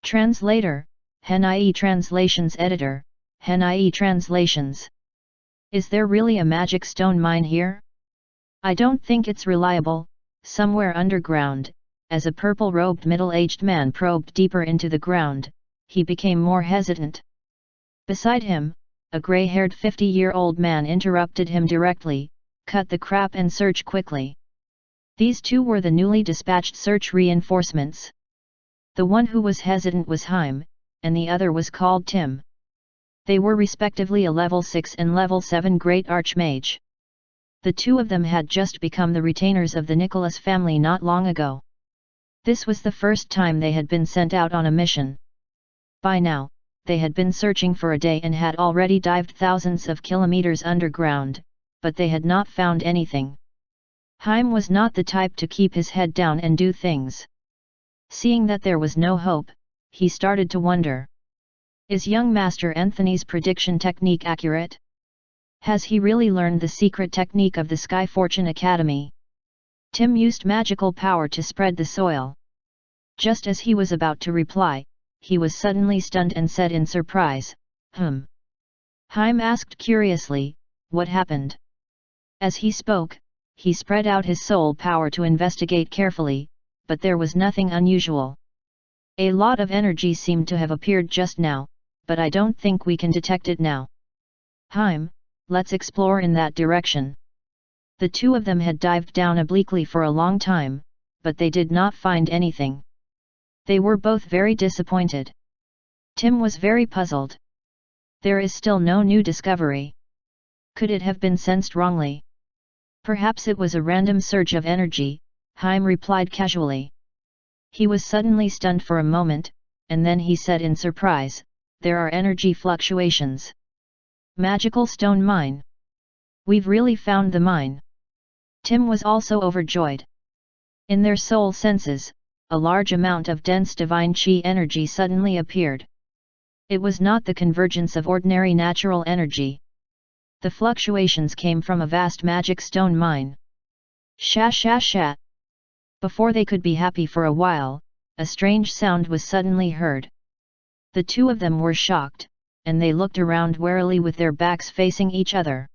Translator, Henai Translations Editor, Henai Translations. Is there really a magic stone mine here? I don't think it's reliable. Somewhere underground, as a purple-robed middle-aged man probed deeper into the ground, he became more hesitant. Beside him, a grey-haired 50-year-old man interrupted him directly, "Cut the crap and search quickly." These two were the newly dispatched search reinforcements. The one who was hesitant was Haim, and the other was called Tim. They were respectively a level 6 and level 7 great archmage. The two of them had just become the retainers of the Nicholas family not long ago. This was the first time they had been sent out on a mission. By now, they had been searching for a day and had already dived thousands of kilometers underground, but they had not found anything. Haim was not the type to keep his head down and do things. Seeing that there was no hope, he started to wonder. Is young Master Anthony's prediction technique accurate? Has he really learned the secret technique of the Sky Fortune Academy? Tim used magical power to spread the soil. Just as he was about to reply, he was suddenly stunned and said in surprise, Haim asked curiously, what happened? As he spoke, he spread out his soul power to investigate carefully, but there was nothing unusual. A lot of energy seemed to have appeared just now, but I don't think we can detect it now. Haim, let's explore in that direction. The two of them had dived down obliquely for a long time, but they did not find anything. They were both very disappointed. Tim was very puzzled. There is still no new discovery. Could it have been sensed wrongly? Perhaps it was a random surge of energy, Haim replied casually. He was suddenly stunned for a moment, and then he said in surprise, there are energy fluctuations. Magical stone mine. We've really found the mine. Tim was also overjoyed. In their soul senses, a large amount of dense divine chi energy suddenly appeared. It was not the convergence of ordinary natural energy. The fluctuations came from a vast magic stone mine. Sha. Before they could be happy for a while, a strange sound was suddenly heard. The two of them were shocked, and they looked around warily with their backs facing each other.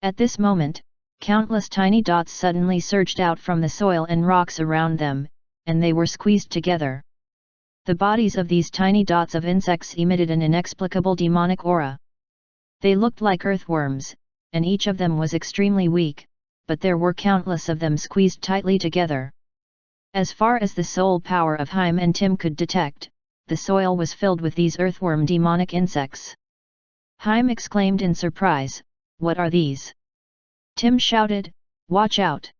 At this moment, countless tiny dots suddenly surged out from the soil and rocks around them, and they were squeezed together. The bodies of these tiny dots of insects emitted an inexplicable demonic aura. They looked like earthworms, and each of them was extremely weak, but there were countless of them squeezed tightly together. As far as the soul power of Haim and Tim could detect, the soil was filled with these earthworm demonic insects. Haim exclaimed in surprise, what are these? Tim shouted, watch out!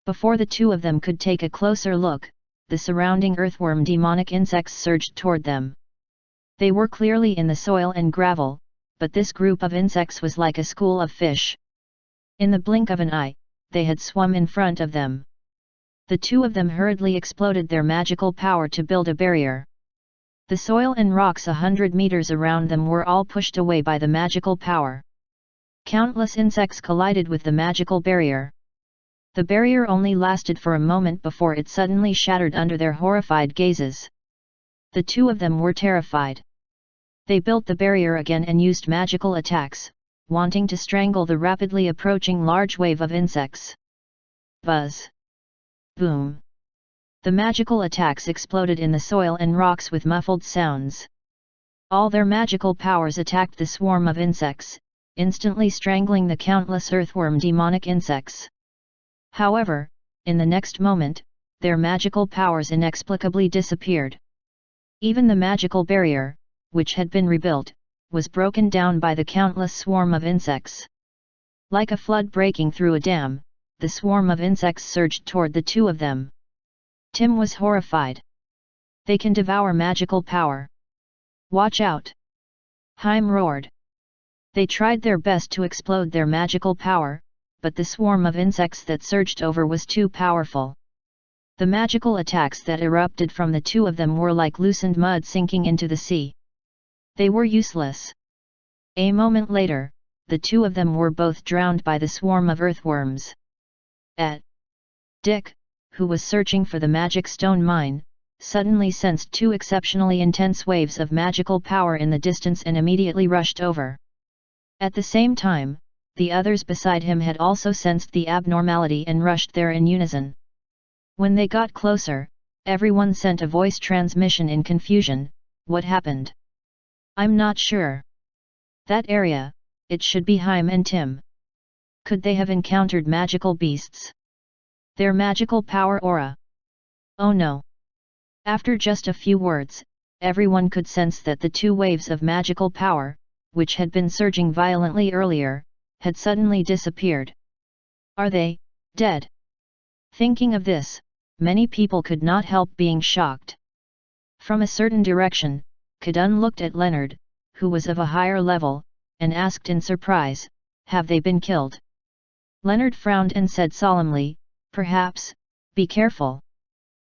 Before the two of them could take a closer look, the surrounding earthworm demonic insects surged toward them. They were clearly in the soil and gravel, but this group of insects was like a school of fish. In the blink of an eye, they had swum in front of them. The two of them hurriedly exploded their magical power to build a barrier. The soil and rocks 100 meters around them were all pushed away by the magical power. Countless insects collided with the magical barrier. The barrier only lasted for a moment before it suddenly shattered under their horrified gazes. The two of them were terrified. They built the barrier again and used magical attacks, wanting to strangle the rapidly approaching large wave of insects. Buzz! Boom! The magical attacks exploded in the soil and rocks with muffled sounds. All their magical powers attacked the swarm of insects, instantly strangling the countless earthworm demonic insects. However, in the next moment, their magical powers inexplicably disappeared. Even the magical barrier, which had been rebuilt, was broken down by the countless swarm of insects. Like a flood breaking through a dam, the swarm of insects surged toward the two of them. Tim was horrified. They can devour magical power. Watch out! Haim roared. They tried their best to explode their magical power, but the swarm of insects that surged over was too powerful. The magical attacks that erupted from the two of them were like loosened mud sinking into the sea. They were useless. A moment later, the two of them were both drowned by the swarm of earthworms. Dick, who was searching for the magic stone mine, suddenly sensed two exceptionally intense waves of magical power in the distance and immediately rushed over. At the same time, the others beside him had also sensed the abnormality and rushed there in unison. When they got closer, everyone sent a voice transmission in confusion, what happened? I'm not sure. That area, it should be Haim and Tim. Could they have encountered magical beasts? Their magical power aura? Oh no! After just a few words, everyone could sense that the two waves of magical power, which had been surging violently earlier, had suddenly disappeared. Are they dead? Thinking of this, many people could not help being shocked. From a certain direction, Kadun looked at Leonard, who was of a higher level, and asked in surprise, have they been killed? Leonard frowned and said solemnly, perhaps, be careful.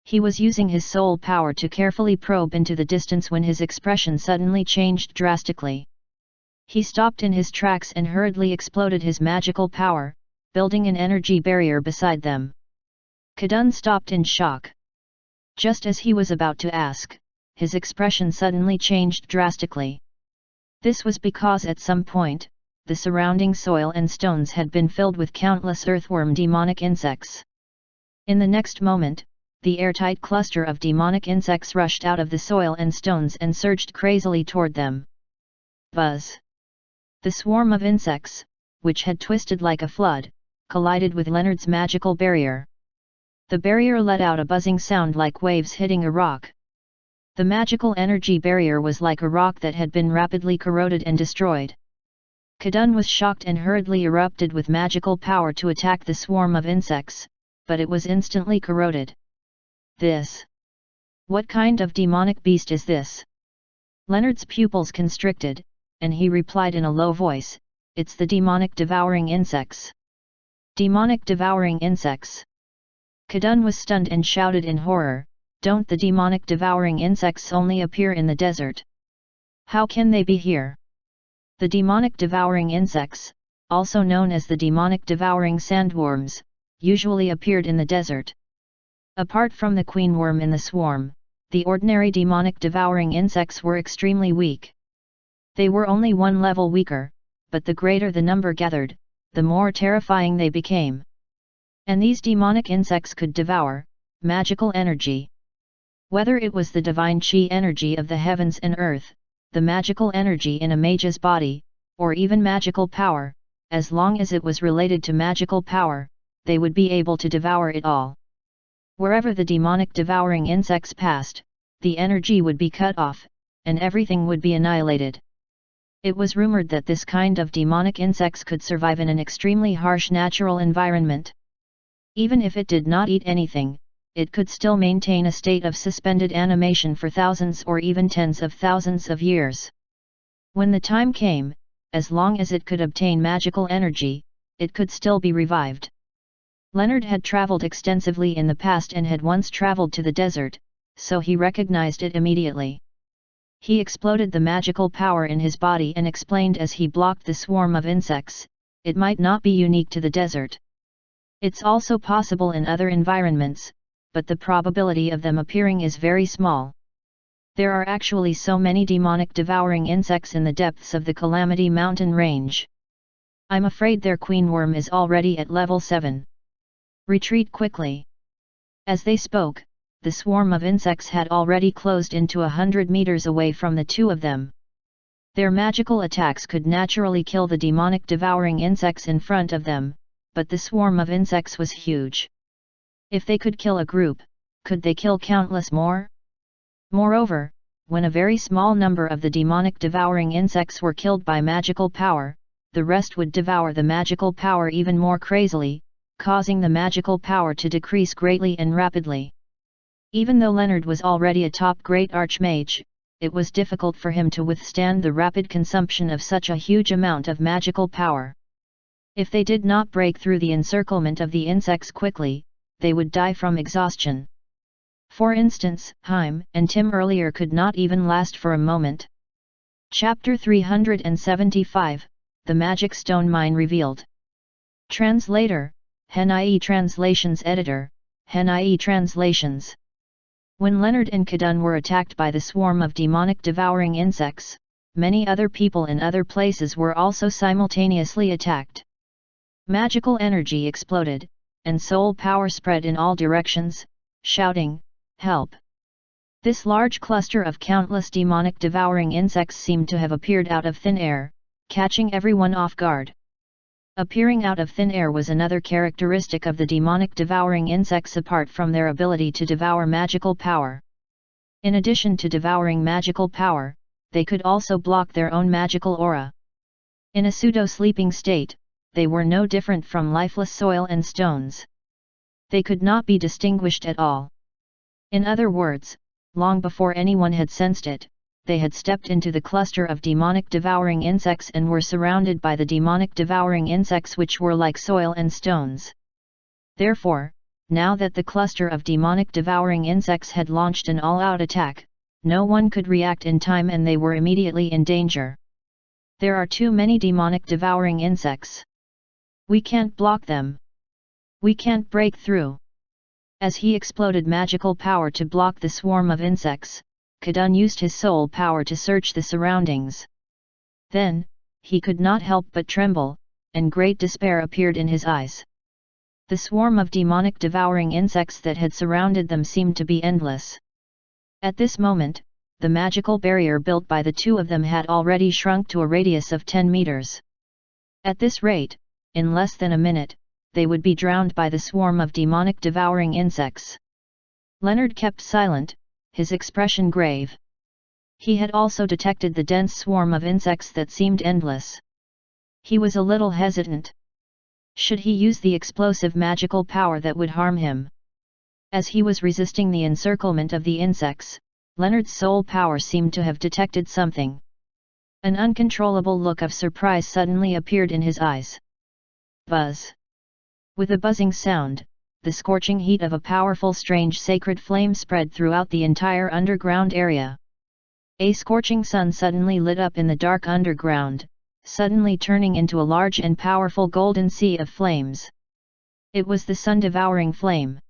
He was using his soul power to carefully probe into the distance when his expression suddenly changed drastically. He stopped in his tracks and hurriedly exploded his magical power, building an energy barrier beside them. Kadun stopped in shock. Just as he was about to ask, his expression suddenly changed drastically. This was because at some point, the surrounding soil and stones had been filled with countless earthworm demonic insects. In the next moment, the airtight cluster of demonic insects rushed out of the soil and stones and surged crazily toward them. Buzz! The swarm of insects, which had twisted like a flood, collided with Leonard's magical barrier. The barrier let out a buzzing sound like waves hitting a rock. The magical energy barrier was like a rock that had been rapidly corroded and destroyed. Kadun was shocked and hurriedly erupted with magical power to attack the swarm of insects, but it was instantly corroded. This! What kind of demonic beast is this? Leonard's pupils constricted, and he replied in a low voice, "It's the demonic devouring insects." Demonic devouring insects! Kadun was stunned and shouted in horror, "Don't the demonic devouring insects only appear in the desert? How can they be here?" The demonic devouring insects, also known as the demonic devouring sandworms, usually appeared in the desert. Apart from the queen worm in the swarm, the ordinary demonic devouring insects were extremely weak. They were only one level weaker, but the greater the number gathered, the more terrifying they became. And these demonic insects could devour magical energy. Whether it was the divine chi energy of the heavens and earth, the magical energy in a mage's body, or even magical power, as long as it was related to magical power, they would be able to devour it all. Wherever the demonic devouring insects passed, the energy would be cut off, and everything would be annihilated. It was rumored that this kind of demonic insects could survive in an extremely harsh natural environment. Even if it did not eat anything, it could still maintain a state of suspended animation for thousands or even tens of thousands of years. When the time came, as long as it could obtain magical energy, it could still be revived. Leonard had traveled extensively in the past and had once traveled to the desert, so he recognized it immediately. He exploded the magical power in his body and explained as he blocked the swarm of insects, "It might not be unique to the desert. It's also possible in other environments, but the probability of them appearing is very small. There are actually so many demonic devouring insects in the depths of the Calamity Mountain range. I'm afraid their queen worm is already at level 7. Retreat quickly." As they spoke, the swarm of insects had already closed into 100 meters away from the two of them. Their magical attacks could naturally kill the demonic devouring insects in front of them, but the swarm of insects was huge. If they could kill a group, could they kill countless more? Moreover, when a very small number of the demonic devouring insects were killed by magical power, the rest would devour the magical power even more crazily, causing the magical power to decrease greatly and rapidly. Even though Leonard was already a top-grade archmage, it was difficult for him to withstand the rapid consumption of such a huge amount of magical power. If they did not break through the encirclement of the insects quickly, they would die from exhaustion. For instance, Haim and Tim earlier could not even last for a moment. Chapter 375, The Magic Stone Mine Revealed. Translator, Henai Translations Editor, Henai Translations. When Leonard and Kadun were attacked by the swarm of demonic devouring insects, many other people in other places were also simultaneously attacked. Magical energy exploded, and soul power spread in all directions, shouting, "Help!" This large cluster of countless demonic devouring insects seemed to have appeared out of thin air, catching everyone off guard. Appearing out of thin air was another characteristic of the demonic devouring insects apart from their ability to devour magical power. In addition to devouring magical power, they could also block their own magical aura. In a pseudo-sleeping state, they were no different from lifeless soil and stones. They could not be distinguished at all. In other words, long before anyone had sensed it, they had stepped into the cluster of demonic devouring insects and were surrounded by the demonic devouring insects which were like soil and stones. Therefore, now that the cluster of demonic devouring insects had launched an all-out attack, no one could react in time and they were immediately in danger. There are too many demonic devouring insects. We can't block them. We can't break through. As he exploded magical power to block the swarm of insects, Kadun used his soul power to search the surroundings. Then, he could not help but tremble, and great despair appeared in his eyes. The swarm of demonic devouring insects that had surrounded them seemed to be endless. At this moment, the magical barrier built by the two of them had already shrunk to a radius of 10 meters. At this rate, in less than a minute, they would be drowned by the swarm of demonic devouring insects. Leonard kept silent, his expression grave. He had also detected the dense swarm of insects that seemed endless. He was a little hesitant. Should he use the explosive magical power that would harm him? As he was resisting the encirclement of the insects, Leonard's soul power seemed to have detected something. An uncontrollable look of surprise suddenly appeared in his eyes. Buzz! With a buzzing sound, the scorching heat of a powerful strange sacred flame spread throughout the entire underground area. A scorching sun suddenly lit up in the dark underground, suddenly turning into a large and powerful golden sea of flames. It was the sun-devouring flame.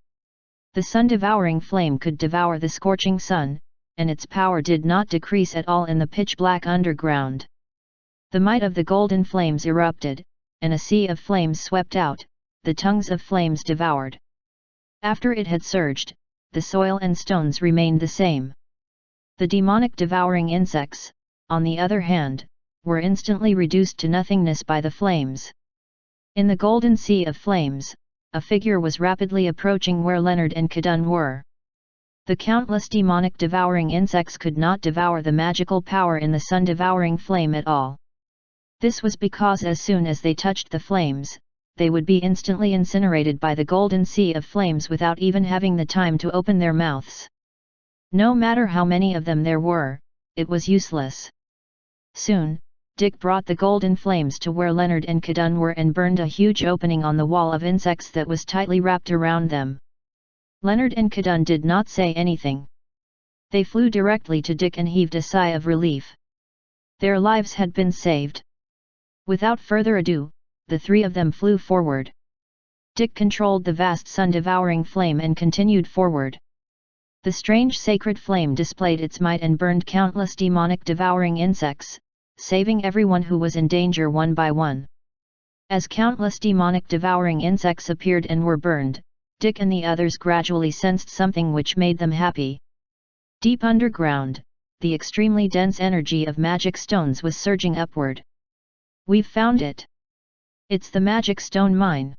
The sun-devouring flame could devour the scorching sun, and its power did not decrease at all in the pitch-black underground. The might of the golden flames erupted, and a sea of flames swept out, the tongues of flames devoured. After it had surged, the soil and stones remained the same. The demonic devouring insects, on the other hand, were instantly reduced to nothingness by the flames. In the golden sea of flames, a figure was rapidly approaching where Leonard and Kadun were. The countless demonic devouring insects could not devour the magical power in the sun-devouring flame at all. This was because as soon as they touched the flames, they would be instantly incinerated by the golden sea of flames without even having the time to open their mouths. No matter how many of them there were, it was useless. Soon, Dick brought the golden flames to where Leonard and Kadun were and burned a huge opening on the wall of insects that was tightly wrapped around them. Leonard and Kadun did not say anything. They flew directly to Dick and heaved a sigh of relief. Their lives had been saved. Without further ado, the three of them flew forward. Dick controlled the vast sun-devouring flame and continued forward. The strange sacred flame displayed its might and burned countless demonic devouring insects, saving everyone who was in danger one by one. As countless demonic devouring insects appeared and were burned, Dick and the others gradually sensed something which made them happy. Deep underground, the extremely dense energy of magic stones was surging upward. "We've found it! It's the magic stone mine.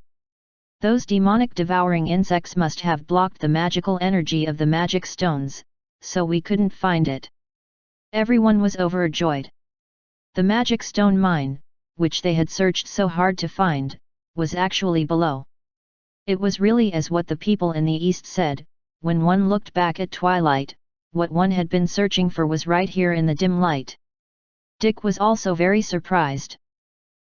Those demonic devouring insects must have blocked the magical energy of the magic stones, so we couldn't find it." Everyone was overjoyed. The magic stone mine, which they had searched so hard to find, was actually below. It was really as what the people in the east said, when one looked back at twilight, what one had been searching for was right here in the dim light. Dick was also very surprised.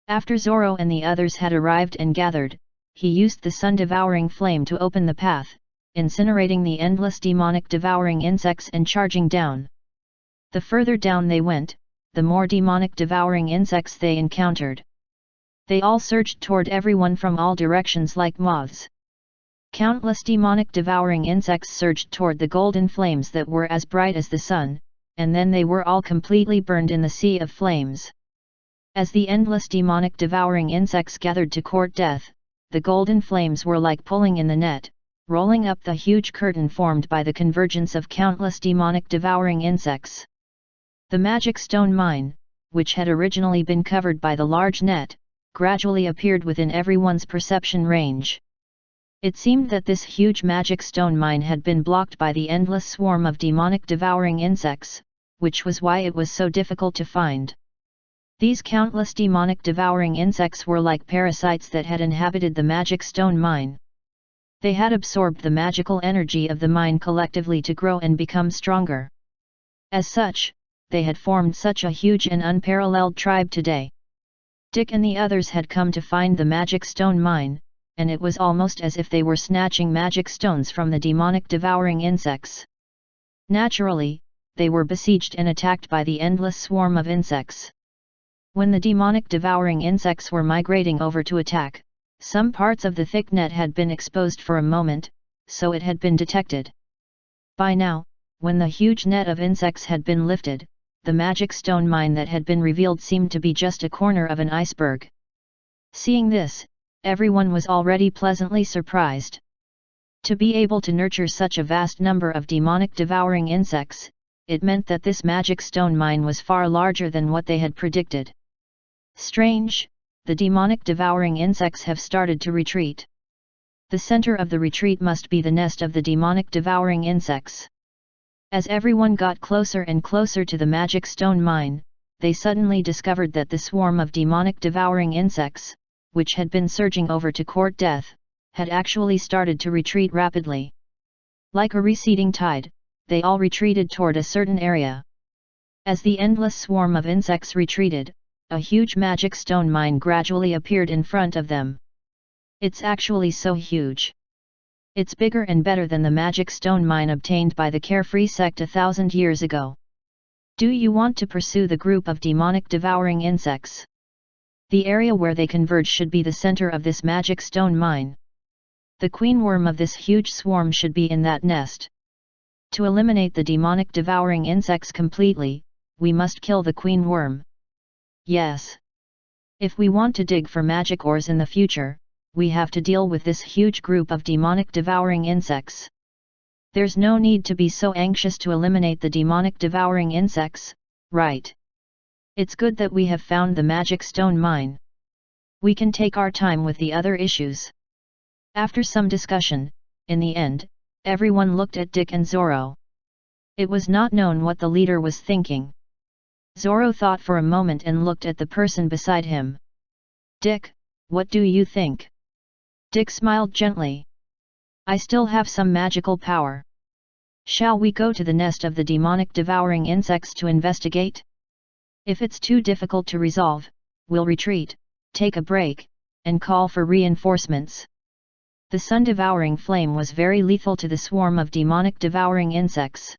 After Zoro and the others had arrived and gathered, he used the sun-devouring flame to open the path, incinerating the endless demonic devouring insects and charging down. The further down they went, the more demonic devouring insects they encountered. They all surged toward everyone from all directions like moths. Countless demonic devouring insects surged toward the golden flames that were as bright as the sun, and then they were all completely burned in the sea of flames. As the endless demonic devouring insects gathered to court death, the golden flames were like pulling in the net, rolling up the huge curtain formed by the convergence of countless demonic devouring insects. The magic stone mine, which had originally been covered by the large net, gradually appeared within everyone's perception range. It seemed that this huge magic stone mine had been blocked by the endless swarm of demonic devouring insects, which was why it was so difficult to find. These countless demonic devouring insects were like parasites that had inhabited the magic stone mine. They had absorbed the magical energy of the mine collectively to grow and become stronger. As such, they had formed such a huge and unparalleled tribe today. Dick and the others had come to find the magic stone mine, and it was almost as if they were snatching magic stones from the demonic devouring insects. Naturally, they were besieged and attacked by the endless swarm of insects. When the demonic devouring insects were migrating over to attack, some parts of the thick net had been exposed for a moment, so it had been detected. By now, when the huge net of insects had been lifted, the magic stone mine that had been revealed seemed to be just a corner of an iceberg. Seeing this, everyone was already pleasantly surprised. To be able to nurture such a vast number of demonic devouring insects, it meant that this magic stone mine was far larger than what they had predicted. Strange, the demonic devouring insects have started to retreat. The center of the retreat must be the nest of the demonic devouring insects. As everyone got closer and closer to the magic stone mine, they suddenly discovered that the swarm of demonic devouring insects, which had been surging over to court death, had actually started to retreat rapidly. Like a receding tide, they all retreated toward a certain area. As the endless swarm of insects retreated, a huge magic stone mine gradually appeared in front of them. It's actually so huge. It's bigger and better than the magic stone mine obtained by the Carefree sect 1,000 years ago. Do you want to pursue the group of demonic devouring insects? The area where they converge should be the center of this magic stone mine. The queen worm of this huge swarm should be in that nest. To eliminate the demonic devouring insects completely, we must kill the queen worm. Yes. If we want to dig for magic ores in the future, we have to deal with this huge group of demonic devouring insects. There's no need to be so anxious to eliminate the demonic devouring insects, right? It's good that we have found the magic stone mine. We can take our time with the other issues. After some discussion, in the end, everyone looked at Dick and Zoro. It was not known what the leader was thinking. Zoro thought for a moment and looked at the person beside him. Dick, what do you think? Dick smiled gently. I still have some magical power. Shall we go to the nest of the demonic devouring insects to investigate? If it's too difficult to resolve, we'll retreat, take a break, and call for reinforcements. The sun-devouring flame was very lethal to the swarm of demonic devouring insects.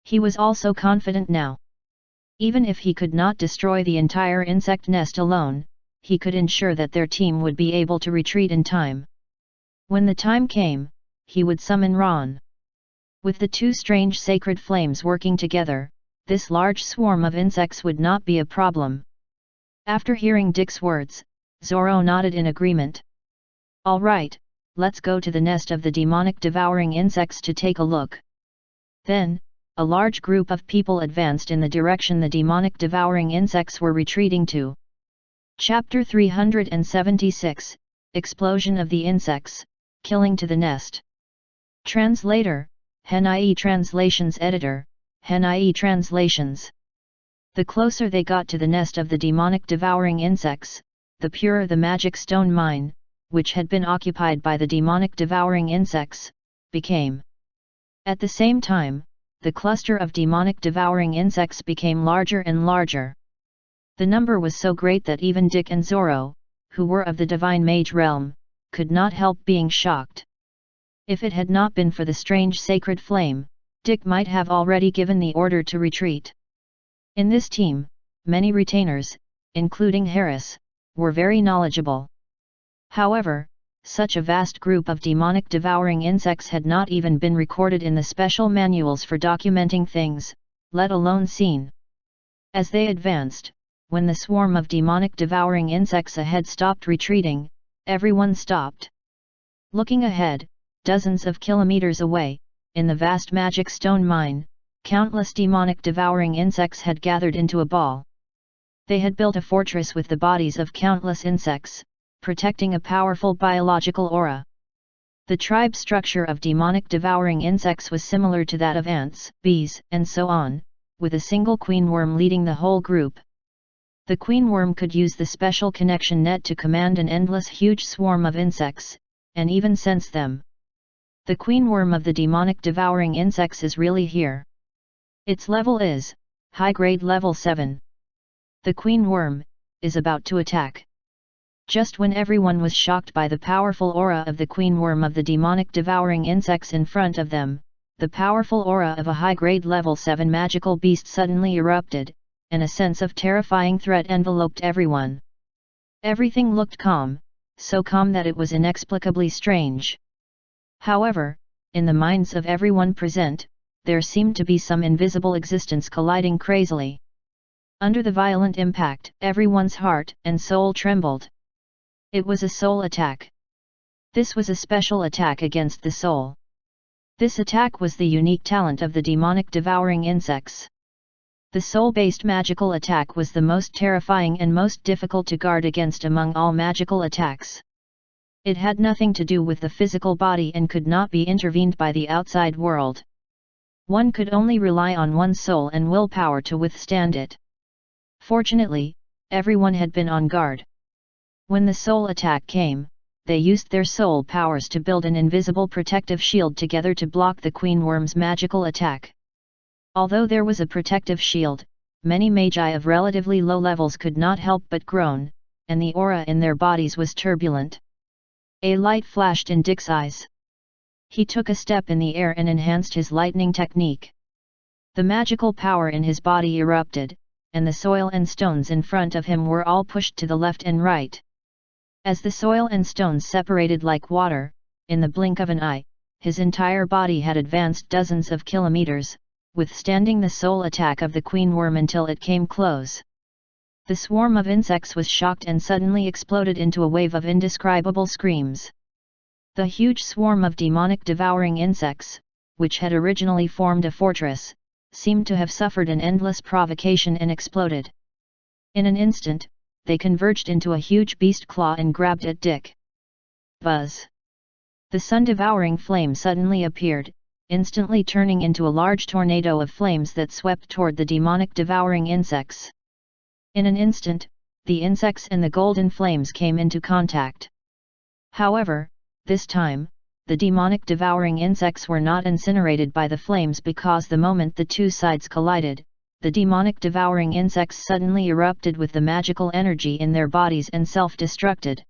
He was also confident now. Even if he could not destroy the entire insect nest alone, he could ensure that their team would be able to retreat in time. When the time came, he would summon Ron. With the two strange sacred flames working together, this large swarm of insects would not be a problem. After hearing Dick's words, Zoro nodded in agreement. All right, let's go to the nest of the demonic devouring insects to take a look. Then, a large group of people advanced in the direction the demonic devouring insects were retreating to. Chapter 376, Explosion of the Insects, Killing to the Nest. Translator, Hen.ie Translations Editor, Hen.ie Translations. The closer they got to the nest of the demonic devouring insects, the purer the magic stone mine, which had been occupied by the demonic devouring insects, became. At the same time, the cluster of demonic devouring insects became larger and larger. The number was so great that even Dick and Zoro, who were of the divine mage realm, could not help being shocked. If it had not been for the strange sacred flame, Dick might have already given the order to retreat. In this team, many retainers, including Harris, were very knowledgeable. However, such a vast group of demonic devouring insects had not even been recorded in the special manuals for documenting things, let alone seen. As they advanced, when the swarm of demonic devouring insects ahead stopped retreating, everyone stopped. Looking ahead, dozens of kilometers away, in the vast magic stone mine, countless demonic devouring insects had gathered into a ball. They had built a fortress with the bodies of countless insects, protecting a powerful biological aura. The tribe structure of demonic devouring insects was similar to that of ants, bees, and so on, with a single queen worm leading the whole group. The queen worm could use the special connection net to command an endless huge swarm of insects, and even sense them. The queen worm of the demonic devouring insects is really here. Its level is high grade level 7. The queen worm is about to attack. Just when everyone was shocked by the powerful aura of the queen worm of the demonic devouring insects in front of them, the powerful aura of a high-grade level 7 magical beast suddenly erupted, and a sense of terrifying threat enveloped everyone. Everything looked calm, so calm that it was inexplicably strange. However, in the minds of everyone present, there seemed to be some invisible existence colliding crazily. Under the violent impact, everyone's heart and soul trembled. It was a soul attack. This was a special attack against the soul. This attack was the unique talent of the demonic devouring insects. The soul-based magical attack was the most terrifying and most difficult to guard against among all magical attacks. It had nothing to do with the physical body and could not be intervened by the outside world. One could only rely on one's soul and willpower to withstand it. Fortunately, everyone had been on guard. When the soul attack came, they used their soul powers to build an invisible protective shield together to block the queen worm's magical attack. Although there was a protective shield, many magi of relatively low levels could not help but groan, and the aura in their bodies was turbulent. A light flashed in Dick's eyes. He took a step in the air and enhanced his lightning technique. The magical power in his body erupted, and the soil and stones in front of him were all pushed to the left and right. As the soil and stones separated like water, in the blink of an eye, his entire body had advanced dozens of kilometers, withstanding the soul attack of the queen worm until it came close. The swarm of insects was shocked and suddenly exploded into a wave of indescribable screams. The huge swarm of demonic devouring insects, which had originally formed a fortress, seemed to have suffered an endless provocation and exploded. In an instant, they converged into a huge beast claw and grabbed at Dick. Buzz! The sun-devouring flame suddenly appeared, instantly turning into a large tornado of flames that swept toward the demonic devouring insects. In an instant, the insects and the golden flames came into contact. However, this time, the demonic devouring insects were not incinerated by the flames because the moment the two sides collided, the demonic devouring insects suddenly erupted with the magical energy in their bodies and self-destructed.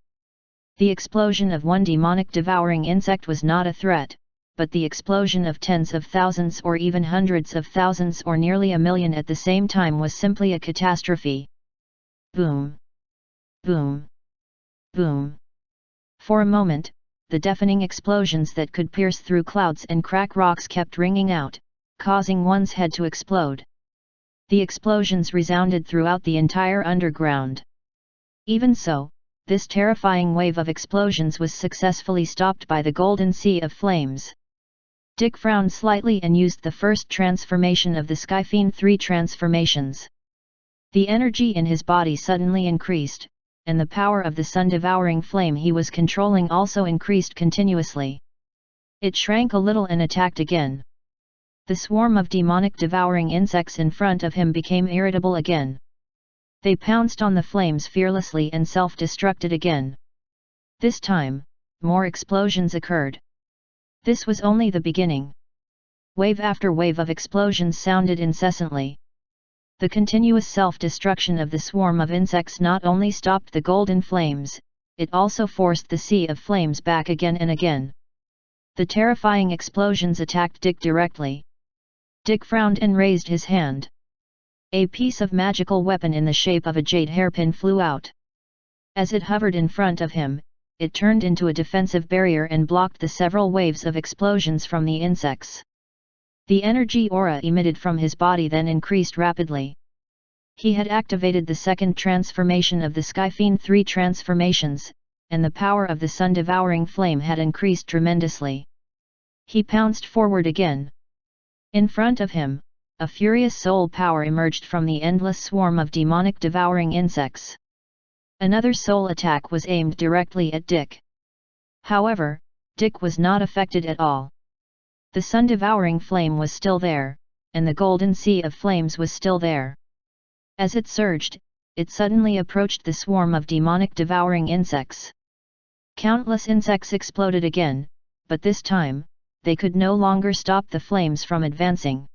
The explosion of one demonic devouring insect was not a threat, but the explosion of tens of thousands or even hundreds of thousands or nearly a million at the same time was simply a catastrophe. Boom! Boom! Boom! For a moment, the deafening explosions that could pierce through clouds and crack rocks kept ringing out, causing one's head to explode. The explosions resounded throughout the entire underground. Even so, this terrifying wave of explosions was successfully stopped by the golden sea of flames. Dick frowned slightly and used the first transformation of the Skyfiend 3 transformations. The energy in his body suddenly increased, and the power of the sun-devouring flame he was controlling also increased continuously. It shrank a little and attacked again. The swarm of demonic devouring insects in front of him became irritable again. They pounced on the flames fearlessly and self-destructed again. This time, more explosions occurred. This was only the beginning. Wave after wave of explosions sounded incessantly. The continuous self-destruction of the swarm of insects not only stopped the golden flames, it also forced the sea of flames back again and again. The terrifying explosions attacked Dick directly. Dick frowned and raised his hand. A piece of magical weapon in the shape of a jade hairpin flew out. As it hovered in front of him, it turned into a defensive barrier and blocked the several waves of explosions from the insects. The energy aura emitted from his body then increased rapidly. He had activated the second transformation of the Skyfiend 3 transformations, and the power of the sun-devouring flame had increased tremendously. He pounced forward again. In front of him, a furious soul power emerged from the endless swarm of demonic devouring insects. Another soul attack was aimed directly at Dick. However, Dick was not affected at all. The sun-devouring flame was still there, and the golden sea of flames was still there. As it surged, it suddenly approached the swarm of demonic devouring insects. Countless insects exploded again, but this time, they could no longer stop the flames from advancing.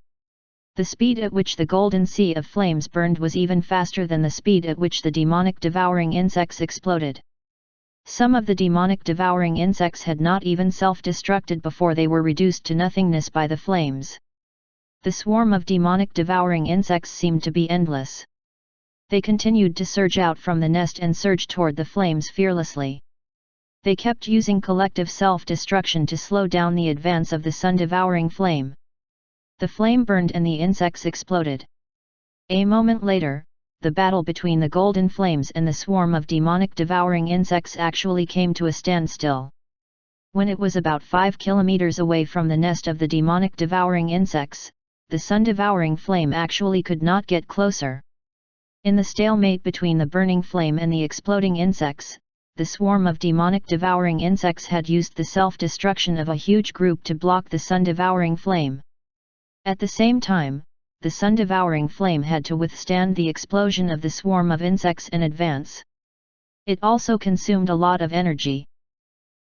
The speed at which the golden sea of flames burned was even faster than the speed at which the demonic devouring insects exploded. Some of the demonic devouring insects had not even self-destructed before they were reduced to nothingness by the flames. The swarm of demonic devouring insects seemed to be endless. They continued to surge out from the nest and surge toward the flames fearlessly. They kept using collective self-destruction to slow down the advance of the sun-devouring flame. The flame burned and the insects exploded. A moment later, the battle between the golden flames and the swarm of demonic devouring insects actually came to a standstill. When it was about 5 kilometers away from the nest of the demonic devouring insects, the sun-devouring flame actually could not get closer. In the stalemate between the burning flame and the exploding insects, the swarm of demonic devouring insects had used the self-destruction of a huge group to block the sun-devouring flame. At the same time, the sun-devouring flame had to withstand the explosion of the swarm of insects and advance. It also consumed a lot of energy.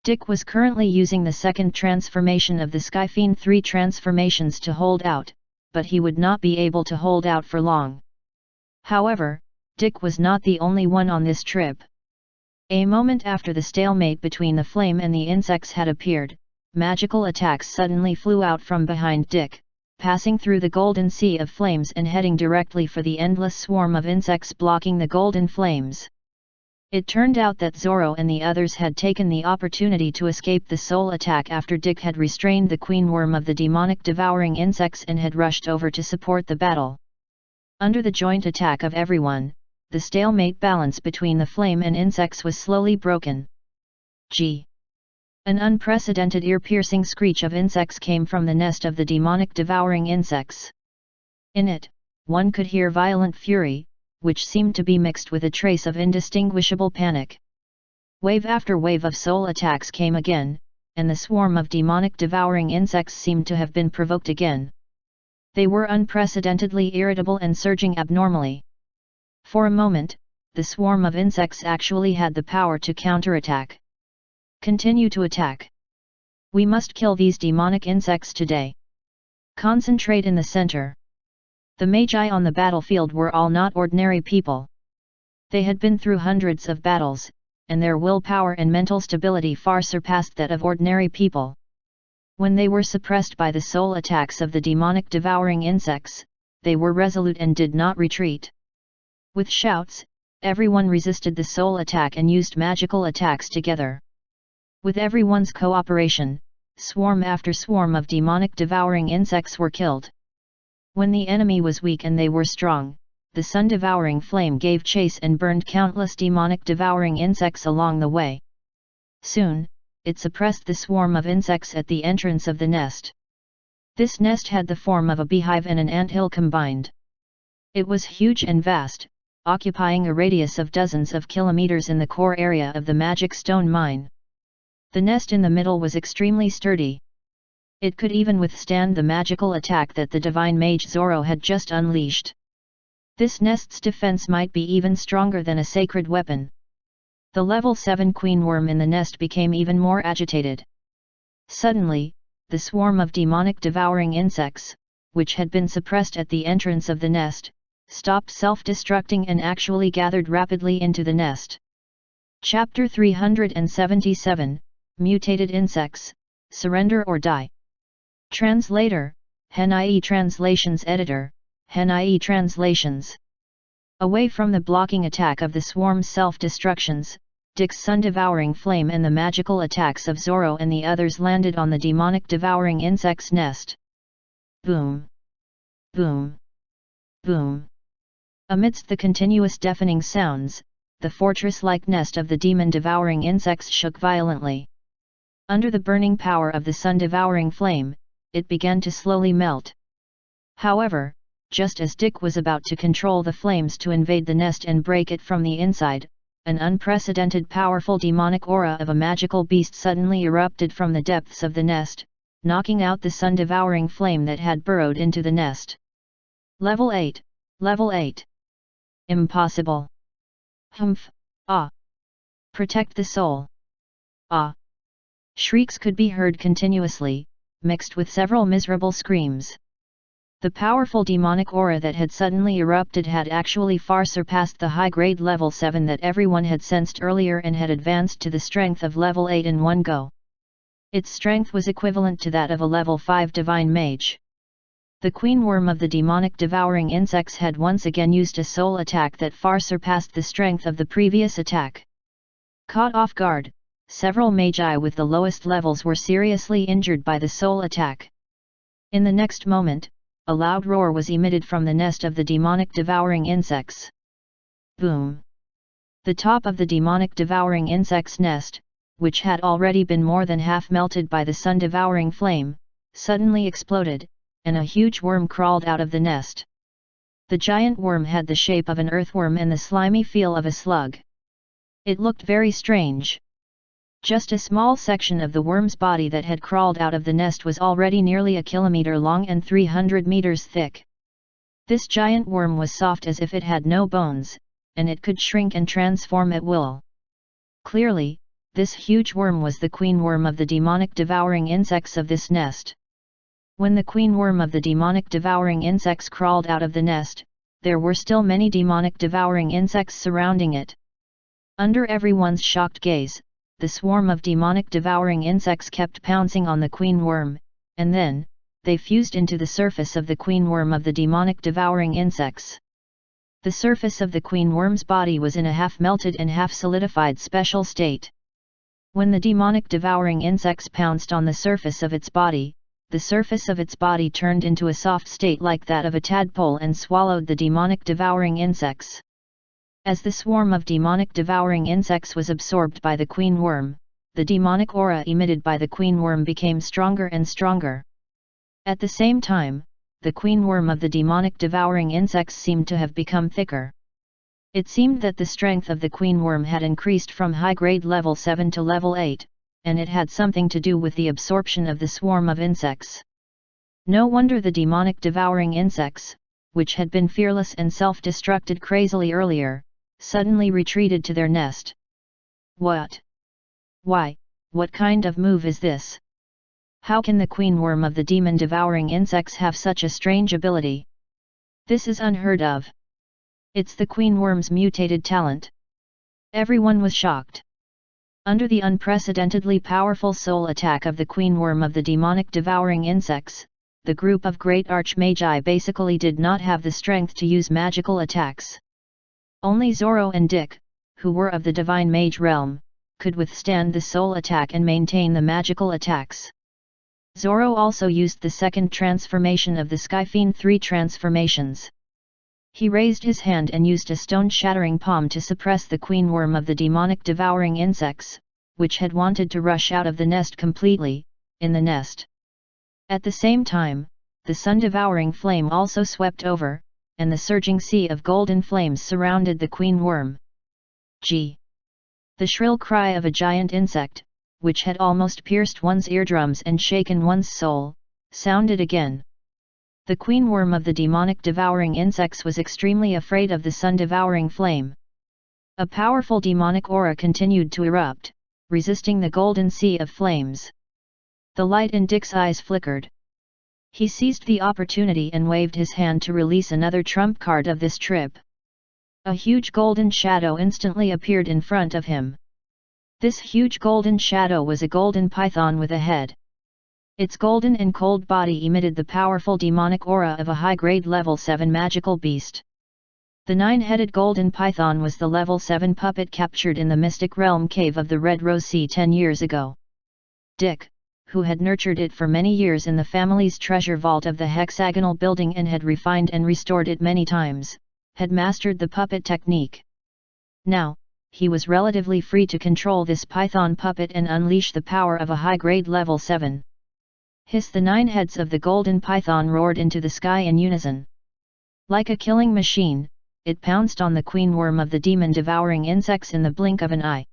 Dick was currently using the second transformation of the Skyfiend 3 transformations to hold out, but he would not be able to hold out for long. However, Dick was not the only one on this trip. A moment after the stalemate between the flame and the insects had appeared, magical attacks suddenly flew out from behind Dick, passing through the golden sea of flames and heading directly for the endless swarm of insects blocking the golden flames. It turned out that Zoro and the others had taken the opportunity to escape the soul attack after Dick had restrained the queen worm of the demonic devouring insects and had rushed over to support the battle. Under the joint attack of everyone, the stalemate balance between the flame and insects was slowly broken. G. An unprecedented ear-piercing screech of insects came from the nest of the demonic devouring insects. In it, one could hear violent fury, which seemed to be mixed with a trace of indistinguishable panic. Wave after wave of soul attacks came again, and the swarm of demonic devouring insects seemed to have been provoked again. They were unprecedentedly irritable and surging abnormally. For a moment, the swarm of insects actually had the power to counterattack. Continue to attack. We must kill these demonic insects today. Concentrate in the center. The magi on the battlefield were all not ordinary people. They had been through hundreds of battles, and their willpower and mental stability far surpassed that of ordinary people. When they were suppressed by the soul attacks of the demonic devouring insects, they were resolute and did not retreat. With shouts, everyone resisted the soul attack and used magical attacks together. With everyone's cooperation, swarm after swarm of demonic devouring insects were killed. When the enemy was weak and they were strong, the sun-devouring flame gave chase and burned countless demonic devouring insects along the way. Soon, it suppressed the swarm of insects at the entrance of the nest. This nest had the form of a beehive and an anthill combined. It was huge and vast, occupying a radius of dozens of kilometers in the core area of the magic stone mine. The nest in the middle was extremely sturdy. It could even withstand the magical attack that the divine mage Zoro had just unleashed. This nest's defense might be even stronger than a sacred weapon. The level 7 queen worm in the nest became even more agitated. Suddenly, the swarm of demonic devouring insects, which had been suppressed at the entrance of the nest, stopped self-destructing and actually gathered rapidly into the nest. Chapter 377, Mutated Insects, Surrender or Die. Translator, Hen.ie Translations Editor, Hen.ie Translations. Away from the blocking attack of the swarm's self-destructions, Dick's sun-devouring flame and the magical attacks of Zoro and the others landed on the demonic devouring insect's nest. Boom! Boom! Boom! Amidst the continuous deafening sounds, the fortress-like nest of the demon-devouring insects shook violently. Under the burning power of the sun-devouring flame, it began to slowly melt. However, just as Dick was about to control the flames to invade the nest and break it from the inside, an unprecedented powerful demonic aura of a magical beast suddenly erupted from the depths of the nest, knocking out the sun-devouring flame that had burrowed into the nest. Level 8, Level 8. Impossible. Humph, ah. Protect the soul. Ah. Shrieks could be heard continuously, mixed with several miserable screams. The powerful demonic aura that had suddenly erupted had actually far surpassed the high-grade level 7 that everyone had sensed earlier and had advanced to the strength of level 8 in one go. Its strength was equivalent to that of a level 5 divine mage. The queen worm of the demonic devouring insects had once again used a soul attack that far surpassed the strength of the previous attack. Caught off guard, several magi with the lowest levels were seriously injured by the soul attack. In the next moment, a loud roar was emitted from the nest of the demonic devouring insects. Boom! The top of the demonic devouring insect's nest, which had already been more than half melted by the sun-devouring flame, suddenly exploded, and a huge worm crawled out of the nest. The giant worm had the shape of an earthworm and the slimy feel of a slug. It looked very strange. Just a small section of the worm's body that had crawled out of the nest was already nearly a kilometer long and 300 meters thick. This giant worm was soft as if it had no bones, and it could shrink and transform at will. Clearly, this huge worm was the queen worm of the demonic devouring insects of this nest. When the queen worm of the demonic devouring insects crawled out of the nest, there were still many demonic devouring insects surrounding it. Under everyone's shocked gaze, the swarm of demonic devouring insects kept pouncing on the queen worm, and then, they fused into the surface of the queen worm of the demonic devouring insects. The surface of the queen worm's body was in a half-melted and half-solidified special state. When the demonic devouring insects pounced on the surface of its body, the surface of its body turned into a soft state like that of a tadpole and swallowed the demonic devouring insects. As the swarm of demonic devouring insects was absorbed by the queen worm, the demonic aura emitted by the queen worm became stronger and stronger. At the same time, the queen worm of the demonic devouring insects seemed to have become thicker. It seemed that the strength of the queen worm had increased from high-grade level 7 to level 8, and it had something to do with the absorption of the swarm of insects. No wonder the demonic devouring insects, which had been fearless and self-destructed crazily earlier, suddenly retreated to their nest. What? Why, what kind of move is this? How can the queen worm of the demon devouring insects have such a strange ability? This is unheard of. It's the queen worm's mutated talent. Everyone was shocked. Under the unprecedentedly powerful soul attack of the queen worm of the demonic devouring insects, the group of great archmagi basically did not have the strength to use magical attacks. Only Zoro and Dick, who were of the divine mage realm, could withstand the soul attack and maintain the magical attacks. Zoro also used the second transformation of the Skyfiend 3 transformations. He raised his hand and used a stone-shattering palm to suppress the queen worm of the demonic devouring insects, which had wanted to rush out of the nest completely, in the nest. At the same time, the sun-devouring flame also swept over, and the surging sea of golden flames surrounded the queen worm. Gee! The shrill cry of a giant insect, which had almost pierced one's eardrums and shaken one's soul, sounded again. The queen worm of the demonic devouring insects was extremely afraid of the sun-devouring flame. A powerful demonic aura continued to erupt, resisting the golden sea of flames. The light in Dick's eyes flickered. He seized the opportunity and waved his hand to release another trump card of this trip. A huge golden shadow instantly appeared in front of him. This huge golden shadow was a golden python with a head. Its golden and cold body emitted the powerful demonic aura of a high-grade level 7 magical beast. The 9-headed golden python was the level 7 puppet captured in the Mystic Realm cave of the Red Rose Sea 10 years ago. Dick, who had nurtured it for many years in the family's treasure vault of the hexagonal building and had refined and restored it many times, had mastered the puppet technique. Now, he was relatively free to control this python puppet and unleash the power of a high-grade level 7. Hiss! The 9 heads of the golden python roared into the sky in unison. Like a killing machine, it pounced on the queen worm of the demon-devouring insects in the blink of an eye.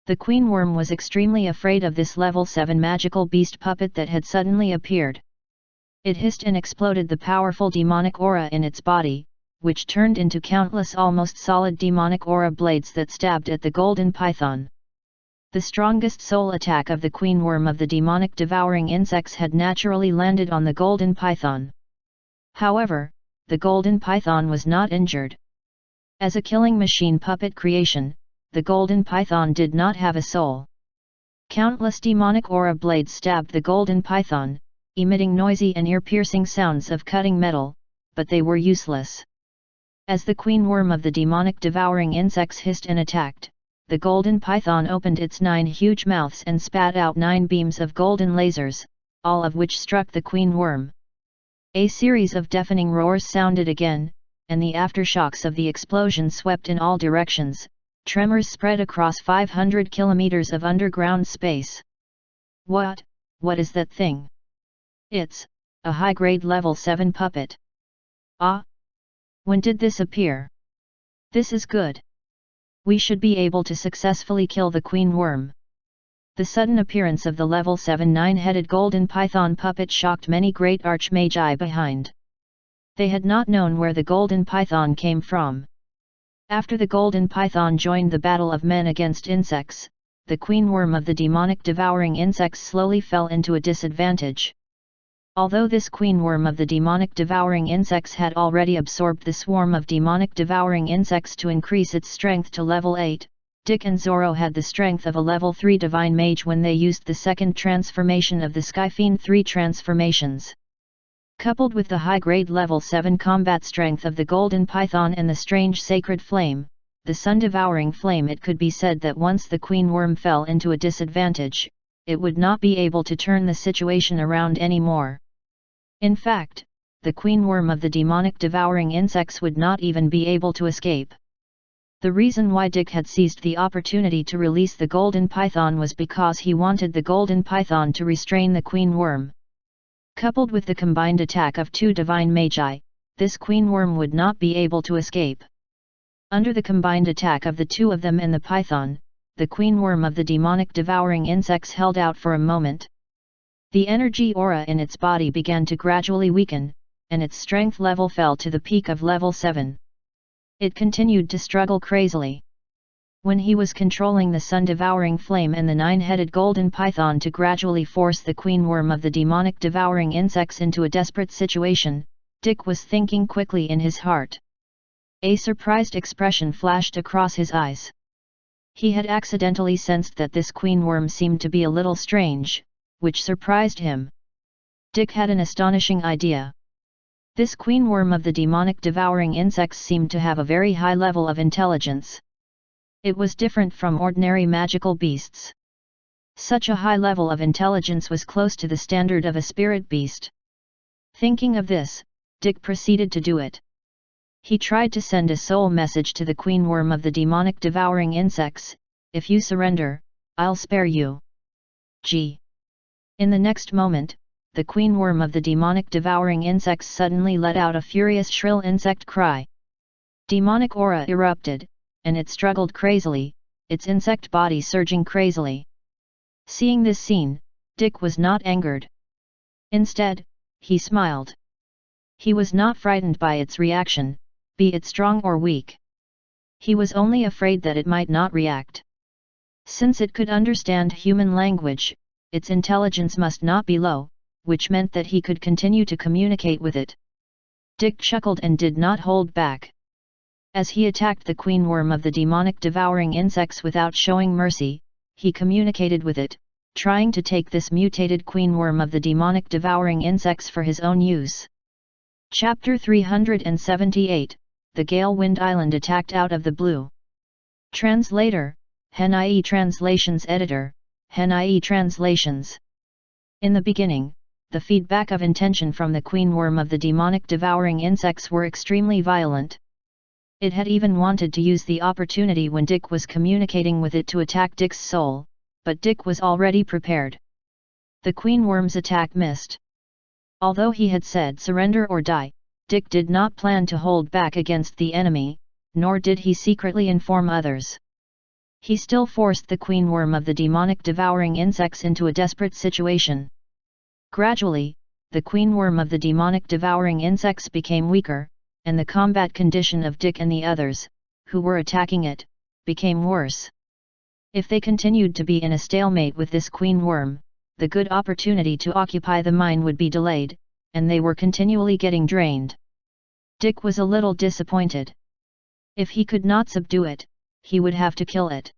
The queen worm was extremely afraid of this level 7 magical beast puppet that had suddenly appeared. It hissed and exploded the powerful demonic aura in its body, which turned into countless almost solid demonic aura blades that stabbed at the golden python. The strongest soul attack of the queen worm of the demonic devouring insects had naturally landed on the golden python. However, the golden python was not injured. As a killing machine puppet creation, the golden python did not have a soul. Countless demonic aura blades stabbed the golden python, emitting noisy and ear-piercing sounds of cutting metal, but they were useless. As the queen worm of the demonic devouring insects hissed and attacked, the golden python opened its 9 huge mouths and spat out 9 beams of golden lasers, all of which struck the queen worm. A series of deafening roars sounded again, and the aftershocks of the explosion swept in all directions. Tremors spread across 500 kilometers of underground space. What is that thing? It's a high-grade level 7 puppet. Ah! When did this appear? This is good. We should be able to successfully kill the queen worm. The sudden appearance of the level 7 9-headed golden python puppet shocked many great archmagi behind. They had not known where the golden python came from. After the golden python joined the battle of men against insects, the queen worm of the demonic devouring insects slowly fell into a disadvantage. Although this queen worm of the demonic devouring insects had already absorbed the swarm of demonic devouring insects to increase its strength to level 8, Dick and Zoro had the strength of a level 3 divine mage when they used the second transformation of the Skyfiend 3 transformations. Coupled with the high-grade level 7 combat strength of the golden python and the strange sacred flame, the sun-devouring flame, it could be said that once the queen worm fell into a disadvantage, it would not be able to turn the situation around anymore. In fact, the queen worm of the demonic devouring insects would not even be able to escape. The reason why Dick had seized the opportunity to release the golden python was because he wanted the golden python to restrain the queen worm. Coupled with the combined attack of 2 divine magi, this queen worm would not be able to escape. Under the combined attack of the 2 of them and the python, the queen worm of the demonic devouring insects held out for a moment. The energy aura in its body began to gradually weaken, and its strength level fell to the peak of level 7. It continued to struggle crazily. When he was controlling the sun-devouring flame and the 9-headed golden python to gradually force the queen worm of the demonic devouring insects into a desperate situation, Dick was thinking quickly in his heart. A surprised expression flashed across his eyes. He had accidentally sensed that this queen worm seemed to be a little strange, which surprised him. Dick had an astonishing idea. This queen worm of the demonic devouring insects seemed to have a very high level of intelligence. It was different from ordinary magical beasts. Such a high level of intelligence was close to the standard of a spirit beast. Thinking of this, Dick proceeded to do it. He tried to send a soul message to the queen worm of the demonic devouring insects: "If you surrender, I'll spare you." In the next moment, the queen worm of the demonic devouring insects suddenly let out a furious shrill insect cry. Demonic aura erupted, and it struggled crazily, its insect body surging crazily. Seeing this scene, Dick was not angered. Instead, he smiled. He was not frightened by its reaction, be it strong or weak. He was only afraid that it might not react. Since it could understand human language, its intelligence must not be low, which meant that he could continue to communicate with it. Dick chuckled and did not hold back. As he attacked the queen worm of the demonic devouring insects without showing mercy, he communicated with it, trying to take this mutated queen worm of the demonic devouring insects for his own use. Chapter 378, The Gale Wind Island Attacked Out of the Blue. Translator, Henai Translations Editor, Henai Translations. In the beginning, the feedback of intention from the queen worm of the demonic devouring insects were extremely violent. It had even wanted to use the opportunity when Dick was communicating with it to attack Dick's soul, but Dick was already prepared. The queen worm's attack missed. Although he had said surrender or die, Dick did not plan to hold back against the enemy, nor did he secretly inform others. He still forced the queen worm of the demonic devouring insects into a desperate situation. Gradually, the queen worm of the demonic devouring insects became weaker, and the combat condition of Dick and the others, who were attacking it, became worse. If they continued to be in a stalemate with this queen worm, the good opportunity to occupy the mine would be delayed, and they were continually getting drained. Dick was a little disappointed. If he could not subdue it, he would have to kill it.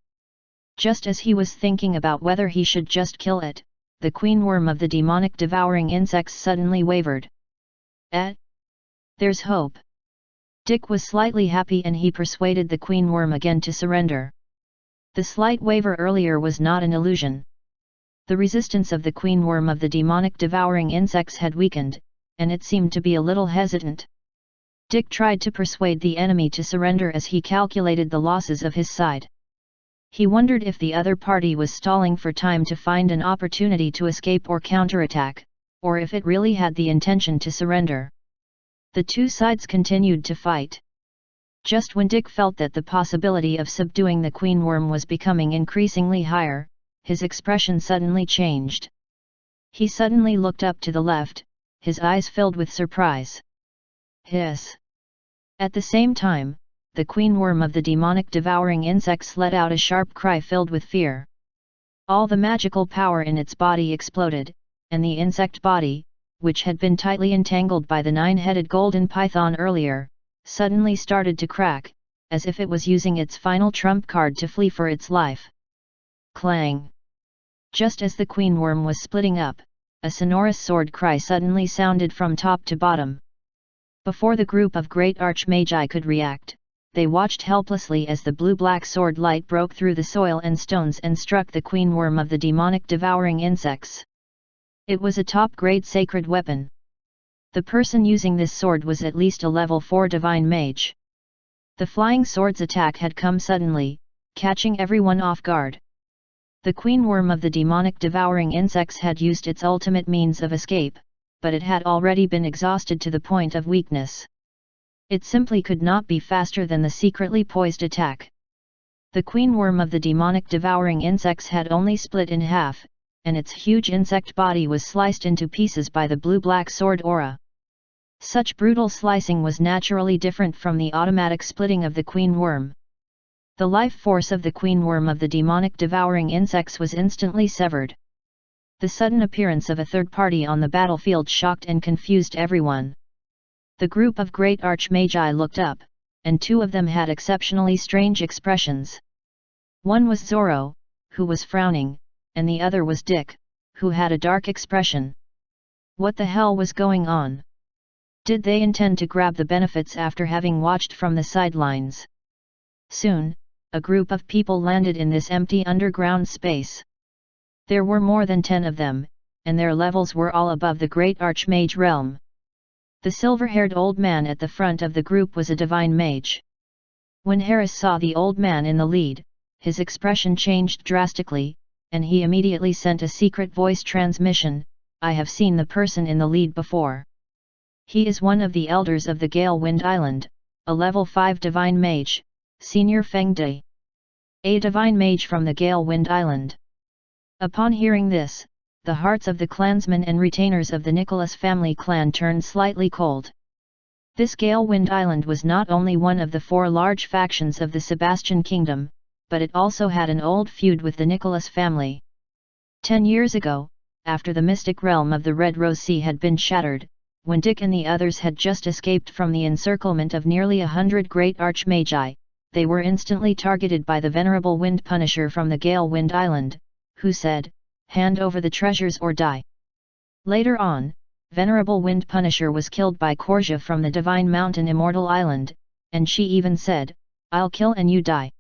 Just as he was thinking about whether he should just kill it, the queen worm of the demonic devouring insects suddenly wavered. There's hope. Dick was slightly happy and he persuaded the queen worm again to surrender. The slight waver earlier was not an illusion. The resistance of the queen worm of the demonic devouring insects had weakened, and it seemed to be a little hesitant. Dick tried to persuade the enemy to surrender as he calculated the losses of his side. He wondered if the other party was stalling for time to find an opportunity to escape or counterattack, or if it really had the intention to surrender. The two sides continued to fight. Just when Dick felt that the possibility of subduing the queen worm was becoming increasingly higher, his expression suddenly changed. He suddenly looked up to the left, his eyes filled with surprise. Hiss! At the same time, the queen worm of the demonic devouring insects let out a sharp cry filled with fear. All the magical power in its body exploded, and the insect body, which had been tightly entangled by the nine-headed golden python earlier, suddenly started to crack, as if it was using its final trump card to flee for its life. Clang! Just as the queen worm was splitting up, a sonorous sword cry suddenly sounded from top to bottom. Before the group of great archmagi could react, they watched helplessly as the blue-black sword light broke through the soil and stones and struck the queen worm of the demonic devouring insects. It was a top-grade sacred weapon. The person using this sword was at least a level 4 divine mage. The flying sword's attack had come suddenly, catching everyone off guard. The queen worm of the demonic devouring insects had used its ultimate means of escape, but it had already been exhausted to the point of weakness. It simply could not be faster than the secretly poised attack. The queen worm of the demonic devouring insects had only split in half, and its huge insect body was sliced into pieces by the blue-black sword aura. Such brutal slicing was naturally different from the automatic splitting of the queen worm. The life force of the queen worm of the demonic devouring insects was instantly severed. The sudden appearance of a third party on the battlefield shocked and confused everyone. The group of great archmagi looked up, and two of them had exceptionally strange expressions. One was Zoro, who was frowning, and the other was Dick, who had a dark expression. What the hell was going on? Did they intend to grab the benefits after having watched from the sidelines? Soon, a group of people landed in this empty underground space. There were more than 10 of them, and their levels were all above the great archmage realm. The silver-haired old man at the front of the group was a divine mage. When Harris saw the old man in the lead, his expression changed drastically, and he immediately sent a secret voice transmission. I have seen the person in the lead before. He is one of the elders of the Gale Wind Island, a level 5 divine mage, Senior Feng Dai. A divine mage from the Gale Wind Island. Upon hearing this, the hearts of the clansmen and retainers of the Nicholas family clan turned slightly cold. This Gale Wind Island was not only one of the 4 large factions of the Sebastian Kingdom, but it also had an old feud with the Nicholas family. 10 years ago, after the mystic realm of the Red Rose Sea had been shattered, when Dick and the others had just escaped from the encirclement of nearly 100 great archmagi, they were instantly targeted by the venerable Wind Punisher from the Gale Wind Island, who said, "Hand over the treasures or die." Later on, Venerable Wind Punisher was killed by Korja from the Divine Mountain Immortal Island, and she even said, "I'll kill and you die."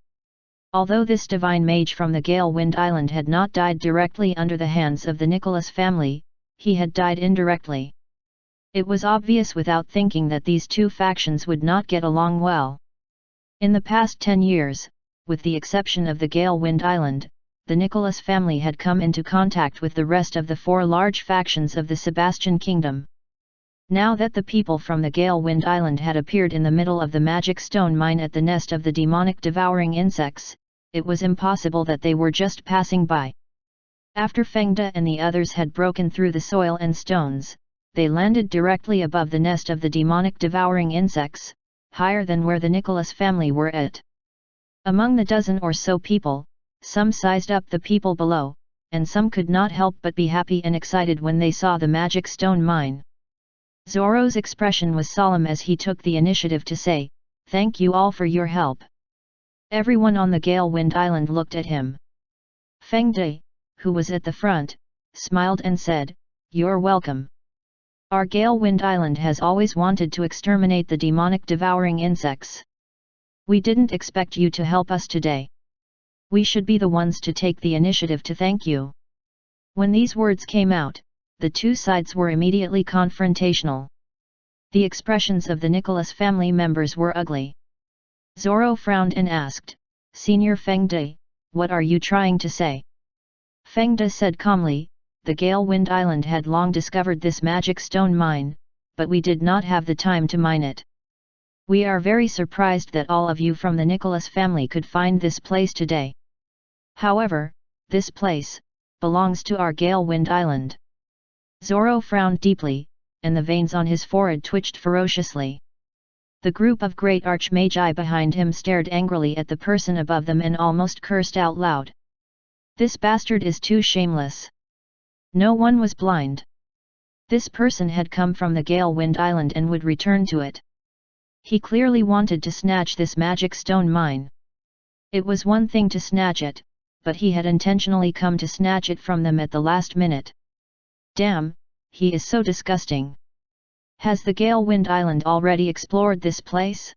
Although this divine mage from the Gale Wind Island had not died directly under the hands of the Nicholas family, he had died indirectly. It was obvious without thinking that these two factions would not get along well. In the past 10 years, with the exception of the Gale Wind Island, the Nicholas family had come into contact with the rest of the 4 large factions of the Sebastian Kingdom. Now that the people from the Gale Wind Island had appeared in the middle of the magic stone mine at the nest of the demonic devouring insects, it was impossible that they were just passing by. After Fengda and the others had broken through the soil and stones, they landed directly above the nest of the demonic devouring insects, higher than where the Nicholas family were at. Among the dozen or so people, some sized up the people below, and some could not help but be happy and excited when they saw the magic stone mine. Zoro's expression was solemn as he took the initiative to say, "Thank you all for your help." Everyone on the Gale Wind Island looked at him. Feng Dai, who was at the front, smiled and said, "You're welcome. Our Gale Wind Island has always wanted to exterminate the demonic devouring insects. We didn't expect you to help us today. We should be the ones to take the initiative to thank you." When these words came out, the two sides were immediately confrontational. The expressions of the Nicholas family members were ugly. Zoro frowned and asked, "Senior Feng De, what are you trying to say?" Feng De said calmly, "The Gale Wind Island had long discovered this magic stone mine, but we did not have the time to mine it. We are very surprised that all of you from the Nicholas family could find this place today. However, this place belongs to our Gale Wind Island." Zoro frowned deeply, and the veins on his forehead twitched ferociously. The group of great archmagi behind him stared angrily at the person above them and almost cursed out loud. This bastard is too shameless. No one was blind. This person had come from the Gale Wind Island and would return to it. He clearly wanted to snatch this magic stone mine. It was one thing to snatch it, but he had intentionally come to snatch it from them at the last minute. Damn, he is so disgusting. Has the Gale Wind Island already explored this place?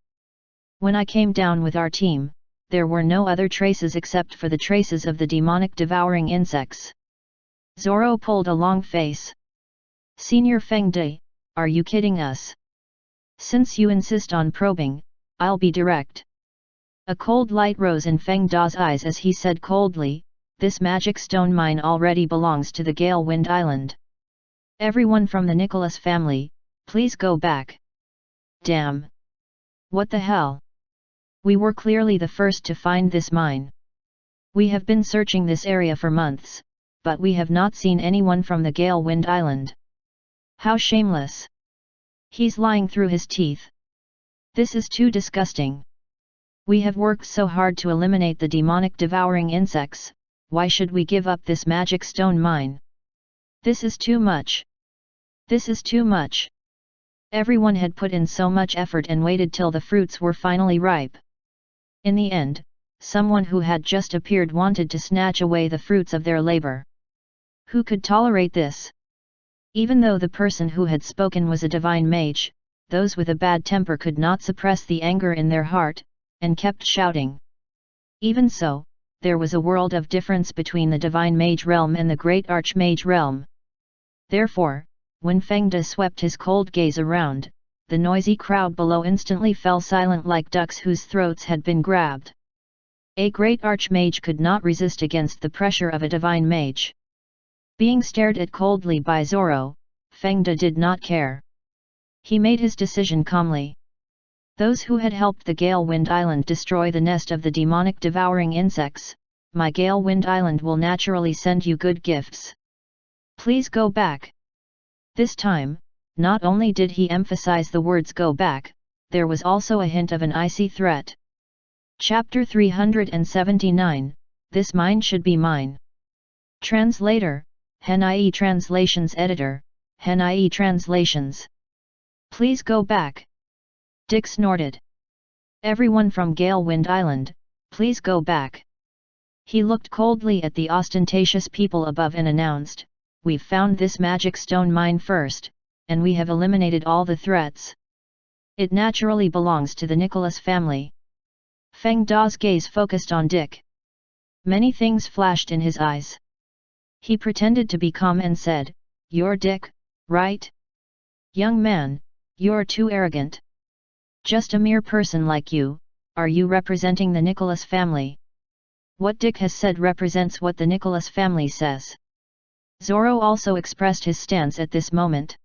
When I came down with our team, there were no other traces except for the traces of the demonic devouring insects. Zoro pulled a long face. Senior Feng De, are you kidding us? Since you insist on probing, I'll be direct. A cold light rose in Feng Da's eyes as he said coldly, "This magic stone mine already belongs to the Gale Wind Island. Everyone from the Nicholas family, please go back." Damn! What the hell? We were clearly the first to find this mine. We have been searching this area for months, but we have not seen anyone from the Gale Wind Island. How shameless! He's lying through his teeth. This is too disgusting. We have worked so hard to eliminate the demonic devouring insects, why should we give up this magic stone mine? This is too much. This is too much. Everyone had put in so much effort and waited till the fruits were finally ripe. In the end, someone who had just appeared wanted to snatch away the fruits of their labor. Who could tolerate this? Even though the person who had spoken was a divine mage, those with a bad temper could not suppress the anger in their heart, and kept shouting. Even so, there was a world of difference between the divine mage realm and the great archmage realm. Therefore, when Feng De swept his cold gaze around, the noisy crowd below instantly fell silent like ducks whose throats had been grabbed. A great archmage could not resist against the pressure of a divine mage. Being stared at coldly by Zoro, Feng De did not care. He made his decision calmly. Those who had helped the Gale Wind Island destroy the nest of the demonic devouring insects, my Gale Wind Island will naturally send you good gifts. Please go back. This time, not only did he emphasize the words "go back," there was also a hint of an icy threat. Chapter 379, This Mine Should Be Mine. Translator, Hen.ie Translations Editor, Hen.ie Translations. Please go back. Dick snorted. Everyone from Gale Wind Island, please go back. He looked coldly at the ostentatious people above and announced, "We've found this magic stone mine first, and we have eliminated all the threats. It naturally belongs to the Nicholas family." Feng Da's gaze focused on Dick. Many things flashed in his eyes. He pretended to be calm and said, "You're Dick, right? Young man, you're too arrogant. Just a mere person like you, are you representing the Nicholas family? What Dick has said represents what the Nicholas family says." Zoro also expressed his stance at this moment.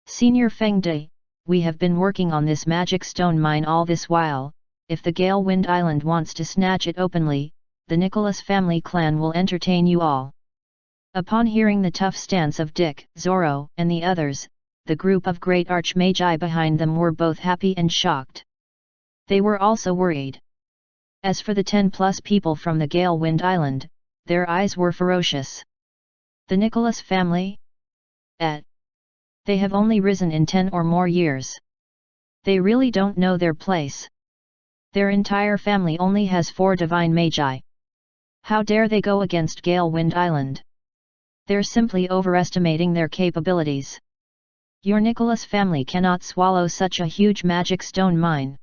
"Senior Feng De, we have been working on this magic stone mine all this while. If the Gale Wind Island wants to snatch it openly, the Nicholas family clan will entertain you all." Upon hearing the tough stance of Dick, Zoro, and the others, the group of great archmagi behind them were both happy and shocked. They were also worried. As for the 10+ people from the Gale Wind Island, their eyes were ferocious. The Nicholas family? They have only risen in 10 or more years. They really don't know their place. Their entire family only has 4 divine magi. How dare they go against Gale Wind Island? They're simply overestimating their capabilities. Your Nicholas family cannot swallow such a huge magic stone mine.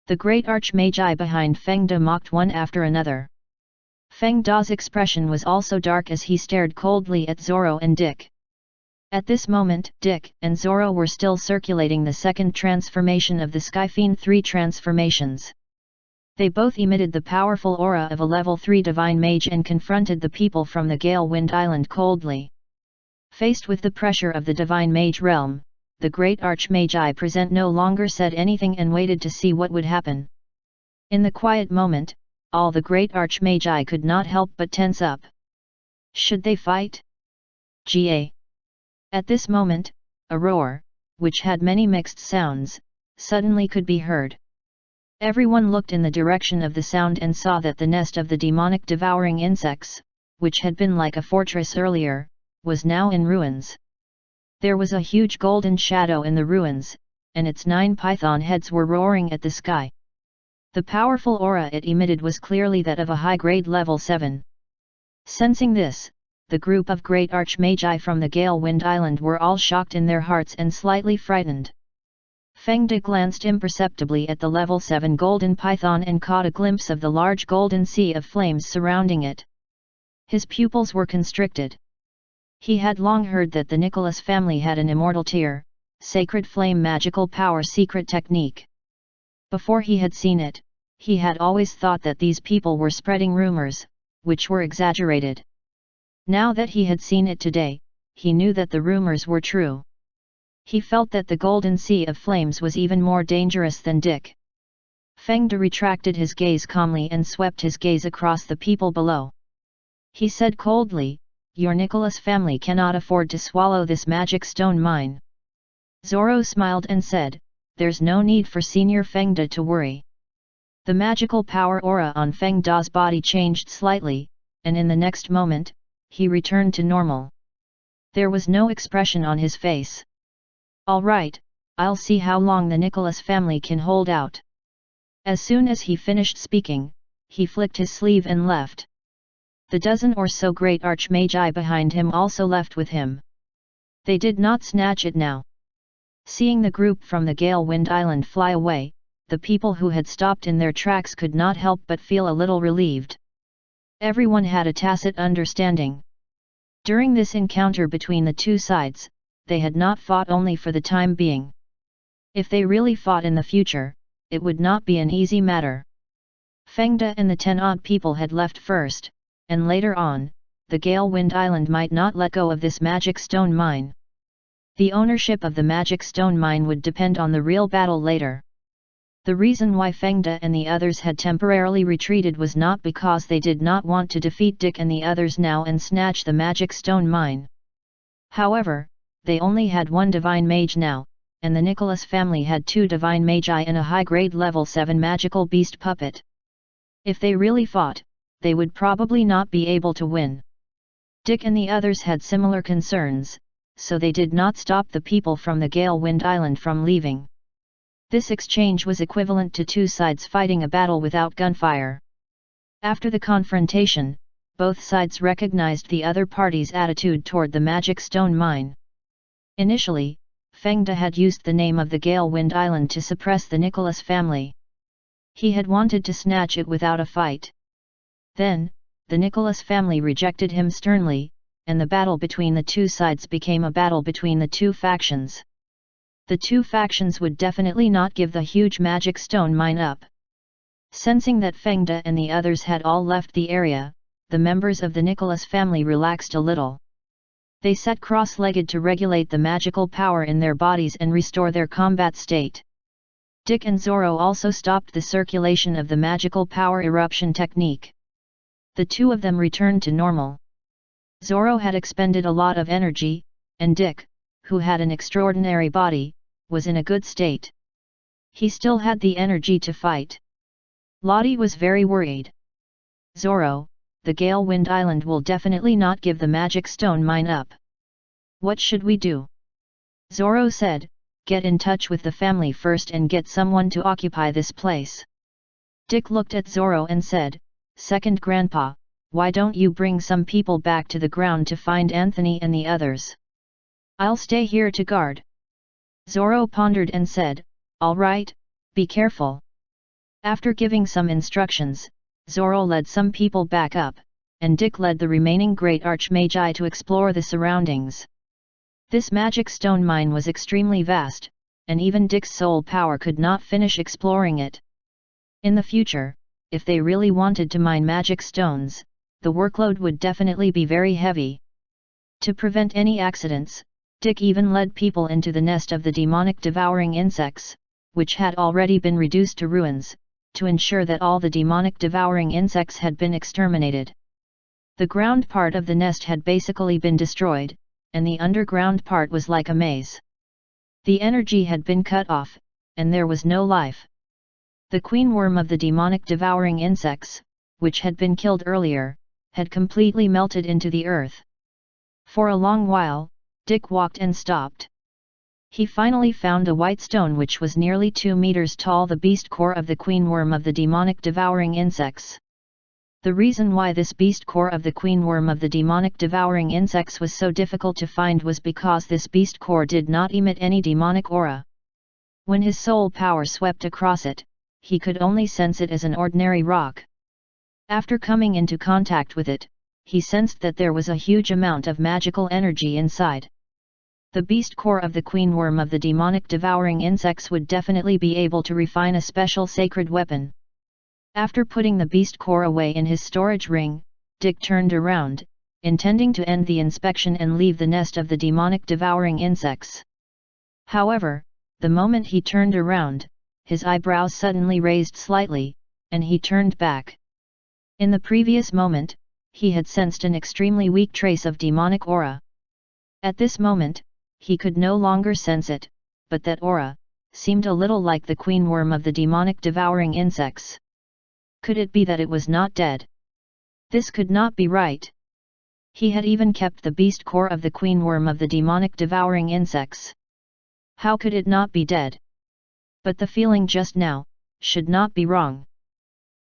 The great archmagi behind Feng De mocked one after another. Feng Da's expression was also dark as he stared coldly at Zoro and Dick. At this moment, Dick and Zoro were still circulating the second transformation of the Skyfiend 3 transformations. They both emitted the powerful aura of a level 3 divine mage and confronted the people from the Gale Wind Island coldly. Faced with the pressure of the divine mage realm, the great archmagi present no longer said anything and waited to see what would happen. In the quiet moment, all the great archmagi could not help but tense up. Should they fight? Ga. At this moment, a roar, which had many mixed sounds, suddenly could be heard. Everyone looked in the direction of the sound and saw that the nest of the demonic devouring insects, which had been like a fortress earlier, was now in ruins. There was a huge golden shadow in the ruins, and its 9 python heads were roaring at the sky. The powerful aura it emitted was clearly that of a high-grade level 7. Sensing this, the group of great archmagi from the Gale Wind Island were all shocked in their hearts and slightly frightened. Feng De glanced imperceptibly at the level 7 golden python and caught a glimpse of the large golden sea of flames surrounding it. His pupils were constricted. He had long heard that the Nicholas family had an immortal tier, sacred flame magical power secret technique. Before he had seen it, he had always thought that these people were spreading rumors, which were exaggerated. Now that he had seen it today, he knew that the rumors were true. He felt that the golden sea of flames was even more dangerous than Dick. Feng De retracted his gaze calmly and swept his gaze across the people below. He said coldly, "Your Nicholas family cannot afford to swallow this magic stone mine." Zoro smiled and said, "There's no need for Senior Feng De to worry." The magical power aura on Feng Da's body changed slightly, and in the next moment, he returned to normal. There was no expression on his face. "All right, I'll see how long the Nicholas family can hold out." As soon as he finished speaking, he flicked his sleeve and left. The dozen or so great archmagi behind him also left with him. They did not snatch it now. Seeing the group from the Gale Wind Island fly away, the people who had stopped in their tracks could not help but feel a little relieved. Everyone had a tacit understanding. During this encounter between the two sides, they had not fought only for the time being. If they really fought in the future, it would not be an easy matter. Feng De and the 10-odd people had left first, and later on, the Gale Wind Island might not let go of this magic stone mine. The ownership of the magic stone mine would depend on the real battle later. The reason why Feng De and the others had temporarily retreated was not because they did not want to defeat Dick and the others now and snatch the magic stone mine. However, they only had one divine mage now, and the Nicholas family had 2 divine magi and a high-grade level 7 magical beast puppet. If they really fought, they would probably not be able to win. Dick and the others had similar concerns, so they did not stop the people from the Gale Wind Island from leaving. This exchange was equivalent to 2 sides fighting a battle without gunfire. After the confrontation, both sides recognized the other party's attitude toward the magic stone mine. Initially, Feng De had used the name of the Gale Wind Island to suppress the Nicholas family. He had wanted to snatch it without a fight. Then, the Nicholas family rejected him sternly, and the battle between the two sides became a battle between the 2 factions. The 2 factions would definitely not give the huge magic stone mine up. Sensing that Feng De and the others had all left the area, the members of the Nicholas family relaxed a little. They sat cross-legged to regulate the magical power in their bodies and restore their combat state. Dick and Zoro also stopped the circulation of the magical power eruption technique. The 2 of them returned to normal. Zoro had expended a lot of energy, and Dick, who had an extraordinary body, was in a good state. He still had the energy to fight. Lottie was very worried. "Zoro, the Gale Wind Island will definitely not give the magic stone mine up. What should we do?" Zoro said, "Get in touch with the family first and get someone to occupy this place." Dick looked at Zoro and said, "Second Grandpa, why don't you bring some people back to the ground to find Anthony and the others? I'll stay here to guard. Zoro pondered and said, all right, be careful. After giving some instructions, Zoro led some people back up, and Dick led the remaining great archmagi to explore the surroundings. This magic stone mine was extremely vast, and even Dick's soul power could not finish exploring it. In the future, if they really wanted to mine magic stones, the workload would definitely be very heavy. To prevent any accidents, Dick even led people into the nest of the demonic devouring insects, which had already been reduced to ruins, to ensure that all the demonic devouring insects had been exterminated. The ground part of the nest had basically been destroyed, and the underground part was like a maze. The energy had been cut off, and there was no life. The queen worm of the demonic devouring insects, which had been killed earlier, had completely melted into the earth. For a long while, Dick walked and stopped. He finally found a white stone which was nearly 2 meters tall, the beast core of the queen worm of the demonic devouring insects. The reason why this beast core of the queen worm of the demonic devouring insects was so difficult to find was because this beast core did not emit any demonic aura. When his soul power swept across it, he could only sense it as an ordinary rock. After coming into contact with it, he sensed that there was a huge amount of magical energy inside. The beast core of the queen worm of the demonic devouring insects would definitely be able to refine a special sacred weapon. After putting the beast core away in his storage ring, Dick turned around, intending to end the inspection and leave the nest of the demonic devouring insects. However, the moment he turned around, his eyebrows suddenly raised slightly, and he turned back. In the previous moment, he had sensed an extremely weak trace of demonic aura. At this moment, he could no longer sense it, but that aura seemed a little like the queen worm of the demonic devouring insects. Could it be that it was not dead? This could not be right. He had even kept the beast core of the queen worm of the demonic devouring insects. How could it not be dead? But the feeling just now should not be wrong.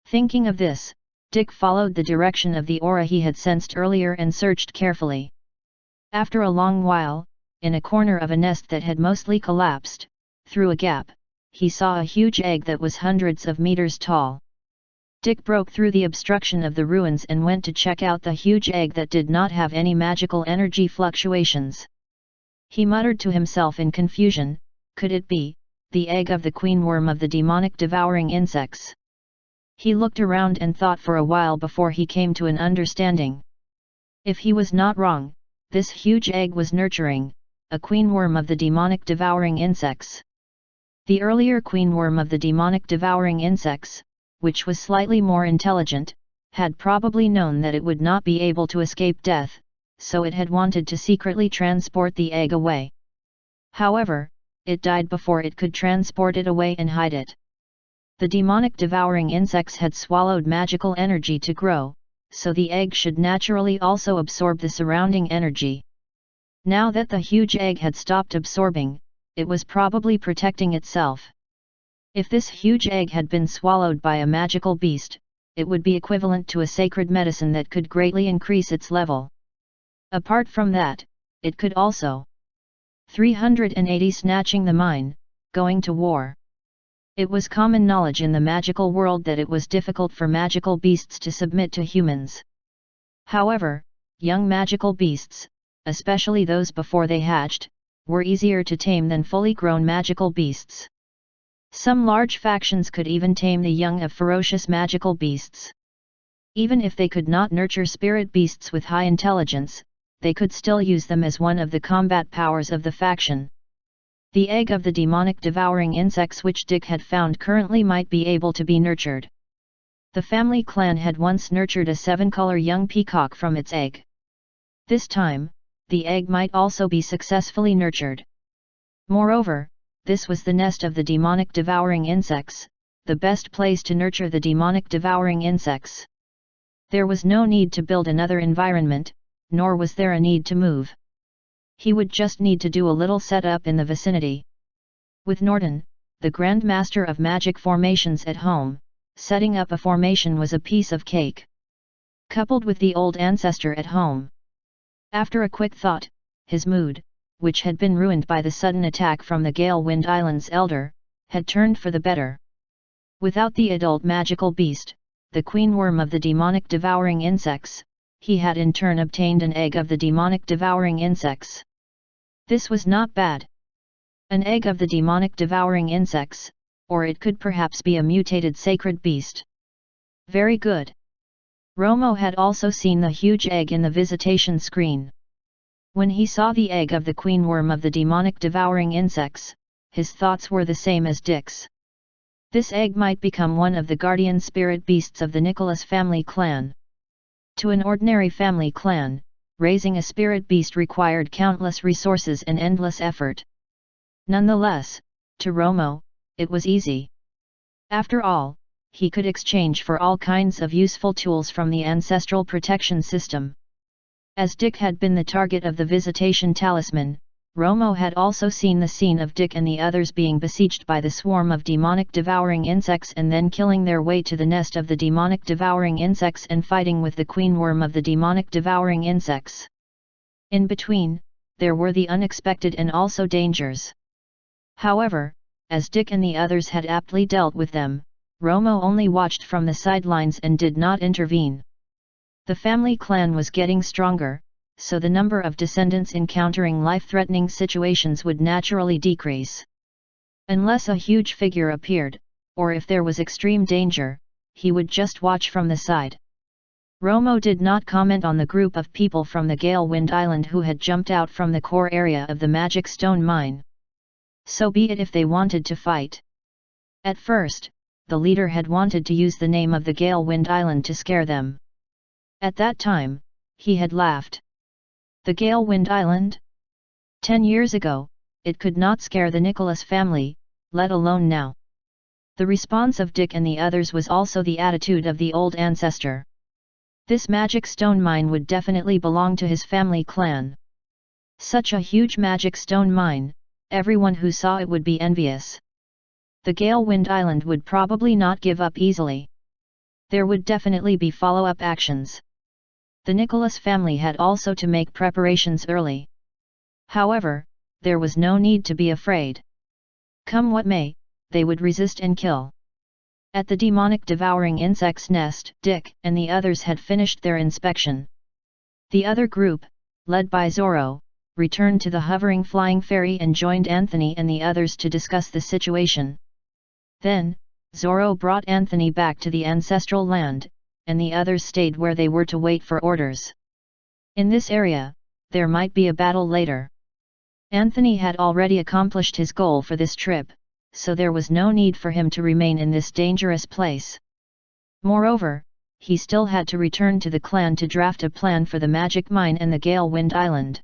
Thinking of this, Dick followed the direction of the aura he had sensed earlier and searched carefully. After a long while, in a corner of a nest that had mostly collapsed, through a gap, he saw a huge egg that was hundreds of meters tall. Dick broke through the obstruction of the ruins and went to check out the huge egg that did not have any magical energy fluctuations. He muttered to himself in confusion, could it be the egg of the queen worm of the demonic devouring insects? He looked around and thought for a while before he came to an understanding. If he was not wrong, this huge egg was nurturing a queen worm of the demonic devouring insects. The earlier queen worm of the demonic devouring insects, which was slightly more intelligent, had probably known that it would not be able to escape death, so it had wanted to secretly transport the egg away. However, it died before it could transport it away and hide it. The demonic devouring insects had swallowed magical energy to grow, so the egg should naturally also absorb the surrounding energy. Now that the huge egg had stopped absorbing, it was probably protecting itself. If this huge egg had been swallowed by a magical beast, it would be equivalent to a sacred medicine that could greatly increase its level. Apart from that, it could also 380 snatching the mine, going to war. It was common knowledge in the magical world that it was difficult for magical beasts to submit to humans. However, young magical beasts, especially those before they hatched, were easier to tame than fully grown magical beasts. Some large factions could even tame the young of ferocious magical beasts. Even if they could not nurture spirit beasts with high intelligence, they could still use them as one of the combat powers of the faction. The egg of the demonic devouring insects which Dick had found currently might be able to be nurtured. The family clan had once nurtured a 7-color young peacock from its egg. This time, the egg might also be successfully nurtured. Moreover, this was the nest of the demonic devouring insects, the best place to nurture the demonic devouring insects. There was no need to build another environment, nor was there a need to move. He would just need to do a little setup in the vicinity. With Norton, the Grand Master of Magic Formations at home, setting up a formation was a piece of cake. coupled with the old ancestor at home. After a quick thought, his mood, which had been ruined by the sudden attack from the Gale Wind Island's elder, had turned for the better. Without the adult magical beast, the queen worm of the demonic devouring insects, he had in turn obtained an egg of the demonic devouring insects. This was not bad. An egg of the demonic devouring insects, or it could perhaps be a mutated sacred beast. Very good. Romo had also seen the huge egg in the visitation screen. When he saw the egg of the queen worm of the demonic devouring insects, his thoughts were the same as Dick's. This egg might become one of the guardian spirit beasts of the Nicholas family clan. To an ordinary family clan, raising a spirit beast required countless resources and endless effort. Nonetheless, to Romo, it was easy. After all, he could exchange for all kinds of useful tools from the ancestral protection system. As Dick had been the target of the visitation talisman, Romo had also seen the scene of Dick and the others being besieged by the swarm of demonic devouring insects and then killing their way to the nest of the demonic devouring insects and fighting with the queen worm of the demonic devouring insects. In between, there were the unexpected and also dangers. However, as Dick and the others had aptly dealt with them, Romo only watched from the sidelines and did not intervene. The family clan was getting stronger, so the number of descendants encountering life-threatening situations would naturally decrease. Unless a huge figure appeared, or if there was extreme danger, he would just watch from the side. Romo did not comment on the group of people from the Gale Wind Island who had jumped out from the core area of the magic stone mine. So be it if they wanted to fight. At first, the leader had wanted to use the name of the Gale Wind Island to scare them. At that time, he had laughed. The Gale Wind Island? 10 years ago, it could not scare the Nicholas family, let alone now. The response of Dick and the others was also the attitude of the old ancestor. This magic stone mine would definitely belong to his family clan. Such a huge magic stone mine, everyone who saw it would be envious. The Gale Wind Island would probably not give up easily. There would definitely be follow-up actions. The Nicholas family had also to make preparations early. However, there was no need to be afraid. Come what may, they would resist and kill. At the demonic devouring insect's nest, Dick and the others had finished their inspection. The other group, led by Zorro, returned to the hovering flying fairy and joined Anthony and the others to discuss the situation. Then, Zorro brought Anthony back to the ancestral land, and the others stayed where they were to wait for orders. In this area, there might be a battle later. Anthony had already accomplished his goal for this trip, so there was no need for him to remain in this dangerous place. Moreover, he still had to return to the clan to draft a plan for the magic mine and the Gale Wind Island.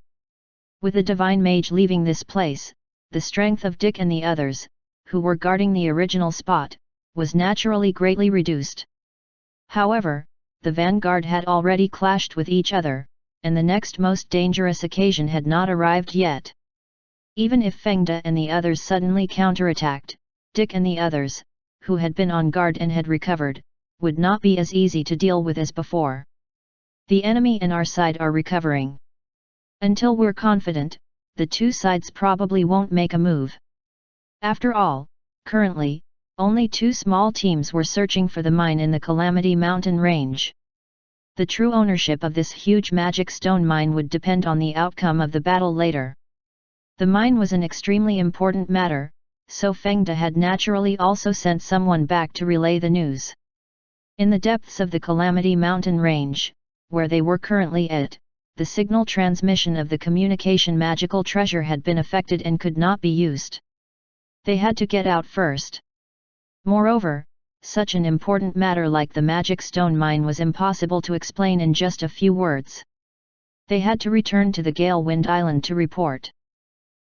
With the divine mage leaving this place, the strength of Dick and the others, who were guarding the original spot, was naturally greatly reduced. However, the vanguard had already clashed with each other, and the next most dangerous occasion had not arrived yet. Even if Fengda and the others suddenly counterattacked, Dick and the others, who had been on guard and had recovered, would not be as easy to deal with as before. The enemy and our side are recovering. Until we're confident, the two sides probably won't make a move. After all, currently, only two small teams were searching for the mine in the Calamity Mountain range. The true ownership of this huge magic stone mine would depend on the outcome of the battle later. The mine was an extremely important matter, so Fengda had naturally also sent someone back to relay the news. In the depths of the Calamity Mountain range, where they were currently at, the signal transmission of the communication magical treasure had been affected and could not be used. They had to get out first. Moreover, such an important matter like the magic stone mine was impossible to explain in just a few words. They had to return to the Gale Wind Island to report.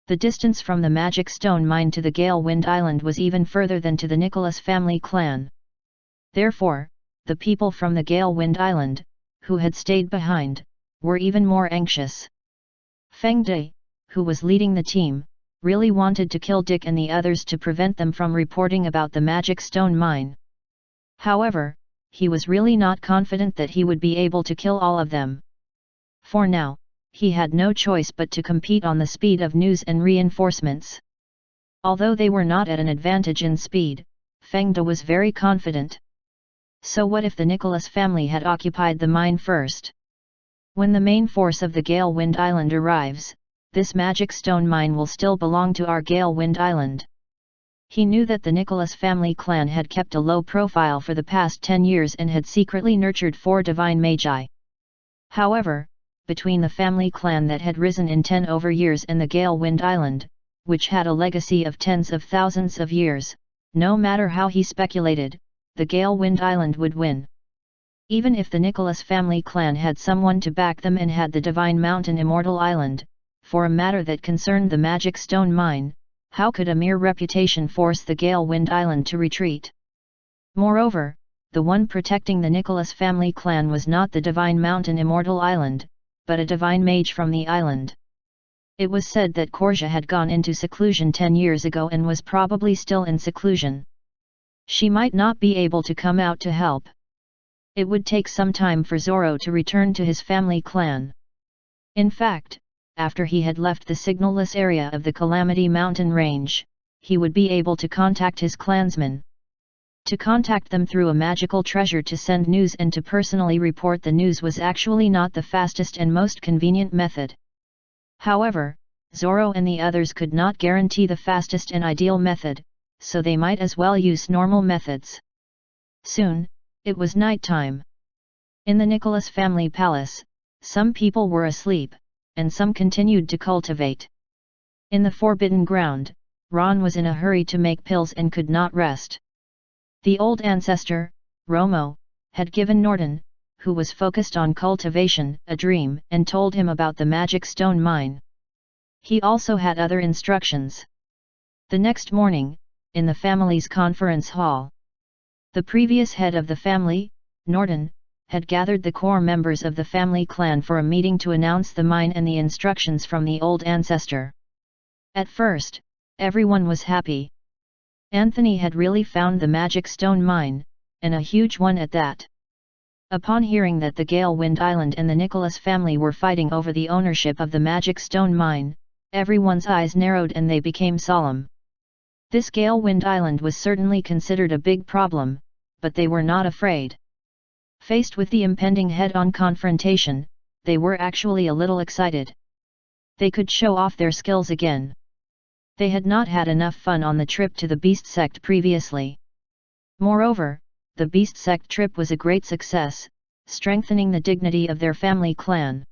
The distance from the magic stone mine to the Gale Wind Island was even further than to the Nicholas family clan. Therefore, the people from the Gale Wind Island, who had stayed behind, were even more anxious. Fengda, who was leading the team, really wanted to kill Dick and the others to prevent them from reporting about the magic stone mine. However, he was really not confident that he would be able to kill all of them. For now, he had no choice but to compete on the speed of news and reinforcements. Although they were not at an advantage in speed, Feng De was very confident. So what if the Nicholas family had occupied the mine first? When the main force of the Gale Wind Island arrives, this magic stone mine will still belong to our Gale Wind Island. He knew that the Nicholas family clan had kept a low profile for the past 10 years and had secretly nurtured 4 divine magi. However, between the family clan that had risen in 10 over years and the Gale Wind Island, which had a legacy of tens of thousands of years, no matter how he speculated, the Gale Wind Island would win. Even if the Nicholas family clan had someone to back them and had the Divine Mountain Immortal Island, for a matter that concerned the magic stone mine, how could a mere reputation force the Gale Wind Island to retreat? Moreover, the one protecting the Nicholas family clan was not the Divine Mountain Immortal Island, but a divine mage from the island. It was said that Korja had gone into seclusion 10 years ago and was probably still in seclusion. She might not be able to come out to help. It would take some time for Zoro to return to his family clan. In fact, after he had left the signalless area of the Calamity Mountain Range, he would be able to contact his clansmen. To contact them through a magical treasure to send news and to personally report the news was actually not the fastest and most convenient method. However, Zoro and the others could not guarantee the fastest and ideal method, so they might as well use normal methods. Soon, it was night time. In the Nicholas family palace, some people were asleep, and some continued to cultivate. In the forbidden ground, Ron was in a hurry to make pills and could not rest. The old ancestor, Romo, had given Norden, who was focused on cultivation, a dream and told him about the magic stone mine. He also had other instructions. The next morning, in the family's conference hall, the previous head of the family, Norden, had gathered the core members of the family clan for a meeting to announce the mine and the instructions from the old ancestor. At first, everyone was happy. Anthony had really found the magic stone mine, and a huge one at that. Upon hearing that the Gale Wind Island and the Nicholas family were fighting over the ownership of the magic stone mine, everyone's eyes narrowed and they became solemn. This Gale Wind Island was certainly considered a big problem, but they were not afraid. Faced with the impending head-on confrontation, they were actually a little excited. They could show off their skills again. They had not had enough fun on the trip to the Beast Sect previously. Moreover, the Beast Sect trip was a great success, strengthening the dignity of their family clan.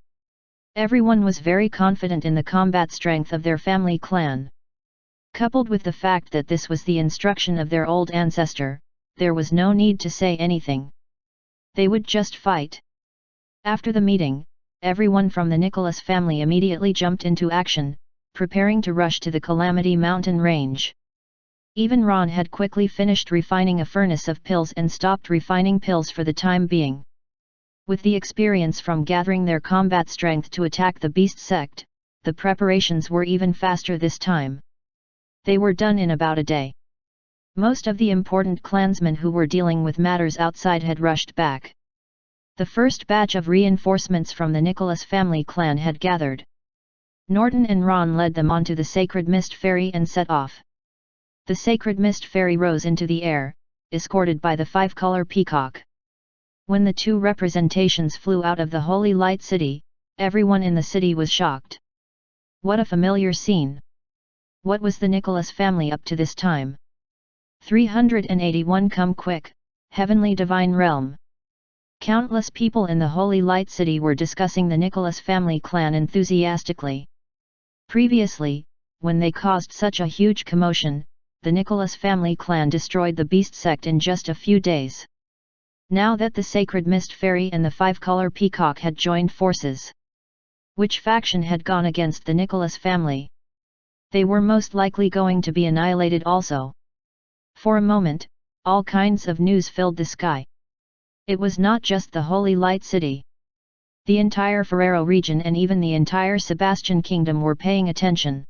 Everyone was very confident in the combat strength of their family clan. Coupled with the fact that this was the instruction of their old ancestor, there was no need to say anything. They would just fight. After the meeting, everyone from the Nicholas family immediately jumped into action, preparing to rush to the Calamity Mountain Range. Even Ron had quickly finished refining a furnace of pills and stopped refining pills for the time being. With the experience from gathering their combat strength to attack the Beast Sect, the preparations were even faster this time. They were done in about a day. Most of the important clansmen who were dealing with matters outside had rushed back. The first batch of reinforcements from the Nicholas family clan had gathered. Norton and Ron led them onto the Sacred Mist Ferry and set off. The Sacred Mist Ferry rose into the air, escorted by the 5-color peacock. When the 2 representations flew out of the Holy Light City, everyone in the city was shocked. What a familiar scene! What was the Nicholas family up to this time? 381 Come quick, Heavenly Divine Realm. Countless people in the Holy Light City were discussing the Nicholas family clan enthusiastically. Previously, when they caused such a huge commotion, the Nicholas family clan destroyed the Beast Sect in just a few days. Now that the Sacred Mist Fairy and the 5-color peacock had joined forces, which faction had gone against the Nicholas family? They were most likely going to be annihilated also. For a moment, all kinds of news filled the sky. It was not just the Holy Light City. The entire Ferrero region and even the entire Sebastian Kingdom were paying attention.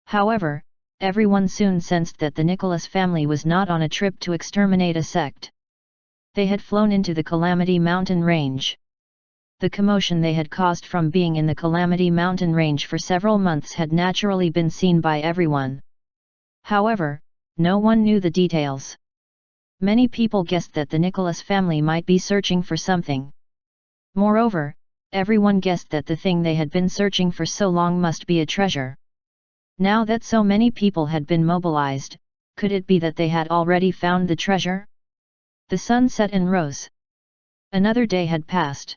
However, everyone soon sensed that the Nicholas family was not on a trip to exterminate a sect. They had flown into the Calamity Mountain Range. The commotion they had caused from being in the Calamity Mountain Range for several months had naturally been seen by everyone. However, no one knew the details. Many people guessed that the Nicholas family might be searching for something. Moreover, everyone guessed that the thing they had been searching for so long must be a treasure. Now that so many people had been mobilized, could it be that they had already found the treasure? The sun set and rose. Another day had passed.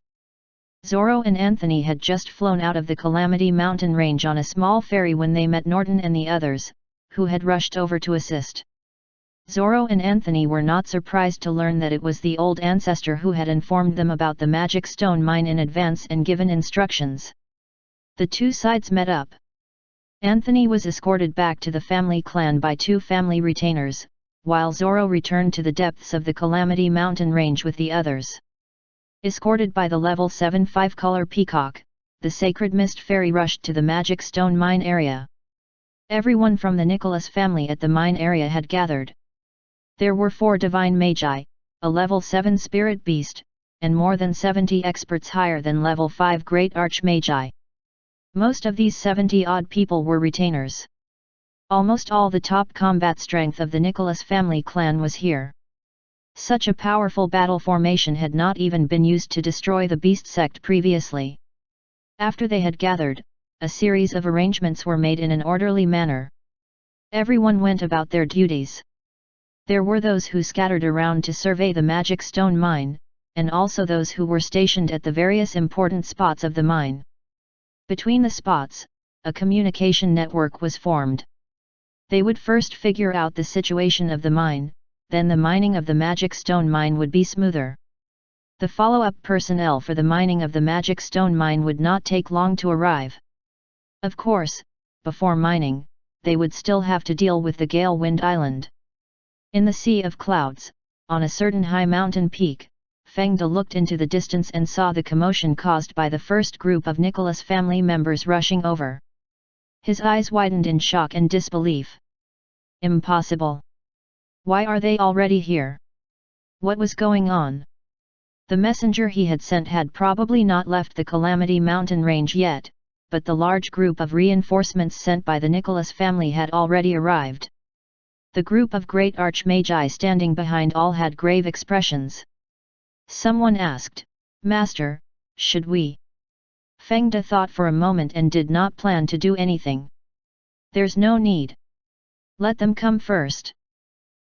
Zoro and Anthony had just flown out of the Calamity Mountain Range on a small ferry when they met Norton and the others, who had rushed over to assist. Zoro and Anthony were not surprised to learn that it was the old ancestor who had informed them about the magic stone mine in advance and given instructions. The two sides met up. Anthony was escorted back to the family clan by two family retainers, while Zoro returned to the depths of the Calamity Mountain Range with the others. Escorted by the level 7 5-color peacock, the Sacred Mist Fairy rushed to the magic stone mine area. Everyone from the Nicholas family at the mine area had gathered. There were 4 divine magi, a level 7 spirit beast, and more than 70 experts higher than level 5 great archmagi. Most of these 70-odd people were retainers. Almost all the top combat strength of the Nicholas family clan was here. Such a powerful battle formation had not even been used to destroy the beast sect previously. After they had gathered, a series of arrangements were made in an orderly manner. Everyone went about their duties. There were those who scattered around to survey the magic stone mine, and also those who were stationed at the various important spots of the mine. Between the spots, a communication network was formed. They would first figure out the situation of the mine, then the mining of the magic stone mine would be smoother. The follow-up personnel for the mining of the magic stone mine would not take long to arrive. Of course, before mining, they would still have to deal with the Gale Wind Island. In the Sea of Clouds, on a certain high mountain peak, Fengda looked into the distance and saw the commotion caused by the first group of Nicholas family members rushing over. His eyes widened in shock and disbelief. Impossible! Why are they already here? What was going on? The messenger he had sent had probably not left the Calamity Mountain Range yet, but the large group of reinforcements sent by the Nicholas family had already arrived. The group of great archmagi standing behind all had grave expressions. Someone asked, "Master, should we?" Fengda thought for a moment and did not plan to do anything. "There's no need. Let them come first.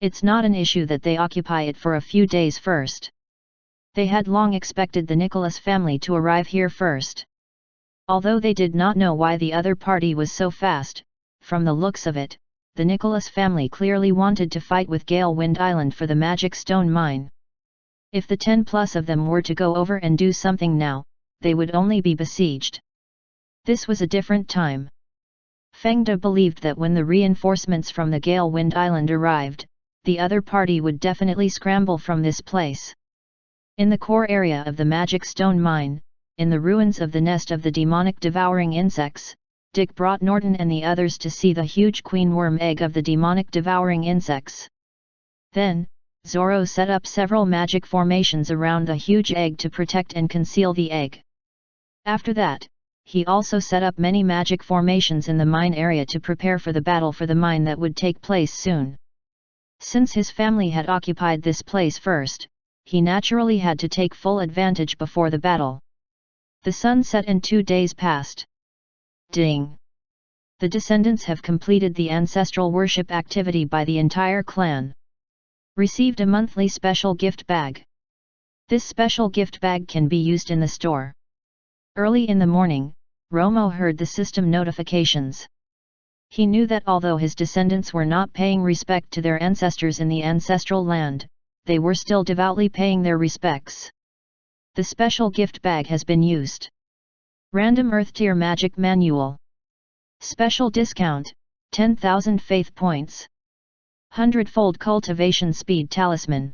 It's not an issue that they occupy it for a few days first." They had long expected the Nicholas family to arrive here first. Although they did not know why the other party was so fast, from the looks of it, the Nicholas family clearly wanted to fight with Gale Wind Island for the magic stone mine. If the 10+ of them were to go over and do something now, they would only be besieged. This was a different time. Fengda believed that when the reinforcements from the Gale Wind Island arrived, the other party would definitely scramble from this place. In the core area of the magic stone mine, in the ruins of the nest of the demonic devouring insects, Dick brought Norton and the others to see the huge queen worm egg of the demonic devouring insects. Then, Zoro set up several magic formations around the huge egg to protect and conceal the egg. After that, he also set up many magic formations in the mine area to prepare for the battle for the mine that would take place soon. Since his family had occupied this place first, he naturally had to take full advantage before the battle. The sun set and 2 days passed. Ding! The descendants have completed the ancestral worship activity by the entire clan. Received a monthly special gift bag. This special gift bag can be used in the store. Early in the morning, Romo heard the system notifications. He knew that although his descendants were not paying respect to their ancestors in the ancestral land, they were still devoutly paying their respects. The special gift bag has been used. Random Earth Tier Magic Manual. Special discount, 10,000 faith points. 100-fold cultivation speed talisman.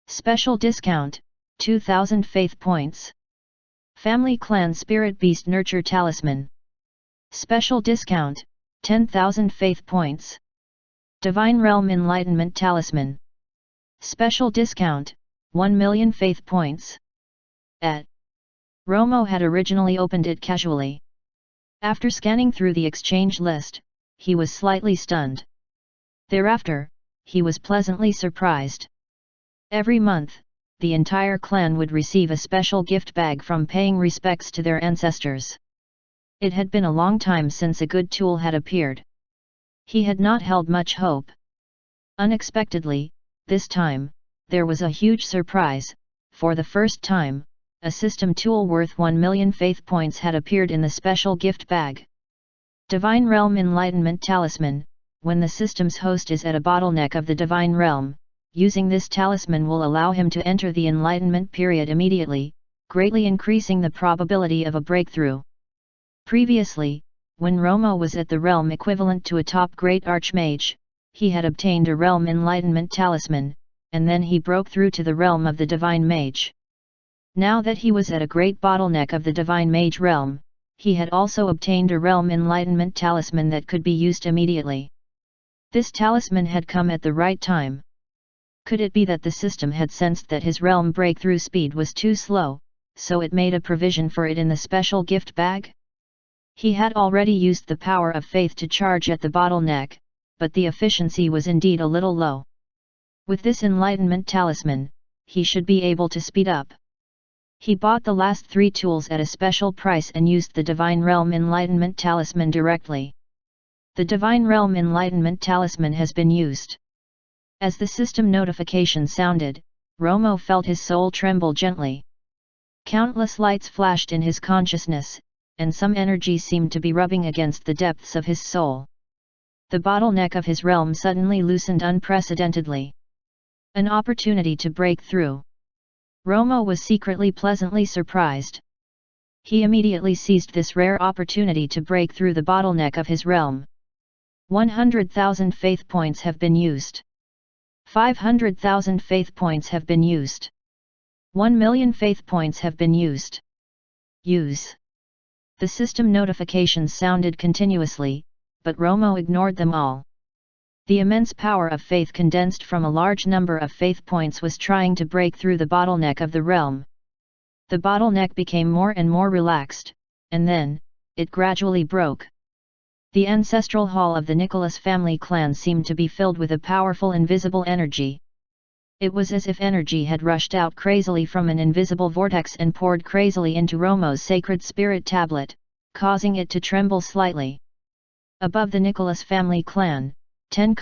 Special discount, 2,000 faith points. Family Clan Spirit Beast Nurture Talisman. Special discount, 10,000 faith points. Divine Realm Enlightenment Talisman. Special discount, 1 million faith points. Romo had originally opened it casually. After scanning through the exchange list, he was slightly stunned. Thereafter, he was pleasantly surprised. Every month, the entire clan would receive a special gift bag from paying respects to their ancestors. It had been a long time since a good tool had appeared. He had not held much hope. Unexpectedly, this time, there was a huge surprise. For the first time, a system tool worth 1 million faith points had appeared in the special gift bag. Divine Realm Enlightenment Talisman. When the system's host is at a bottleneck of the Divine Realm, using this talisman will allow him to enter the enlightenment period immediately, greatly increasing the probability of a breakthrough. Previously, when Romo was at the realm equivalent to a top great archmage, he had obtained a realm enlightenment talisman, and then he broke through to the realm of the divine mage. Now that he was at a great bottleneck of the divine mage realm, he had also obtained a realm enlightenment talisman that could be used immediately. This talisman had come at the right time. Could it be that the system had sensed that his realm breakthrough speed was too slow, so it made a provision for it in the special gift bag? He had already used the power of faith to charge at the bottleneck, but the efficiency was indeed a little low. With this enlightenment talisman, he should be able to speed up. He bought the last 3 tools at a special price and used the Divine Realm Enlightenment Talisman directly. The Divine Realm Enlightenment Talisman has been used. As the system notification sounded, Romo felt his soul tremble gently. Countless lights flashed in his consciousness, and some energy seemed to be rubbing against the depths of his soul. The bottleneck of his realm suddenly loosened unprecedentedly. An opportunity to break through. Romo was secretly pleasantly surprised. He immediately seized this rare opportunity to break through the bottleneck of his realm. 100,000 faith points have been used. 500,000 faith points have been used. 1 million faith points have been used. Use. The system notifications sounded continuously, but Romo ignored them all. The immense power of faith condensed from a large number of faith points was trying to break through the bottleneck of the realm. The bottleneck became more and more relaxed, and then, it gradually broke. The ancestral hall of the Nicholas family clan seemed to be filled with a powerful invisible energy. It was as if energy had rushed out crazily from an invisible vortex and poured crazily into Romo's sacred spirit tablet, causing it to tremble slightly. Above the Nicholas family clan, 10,000,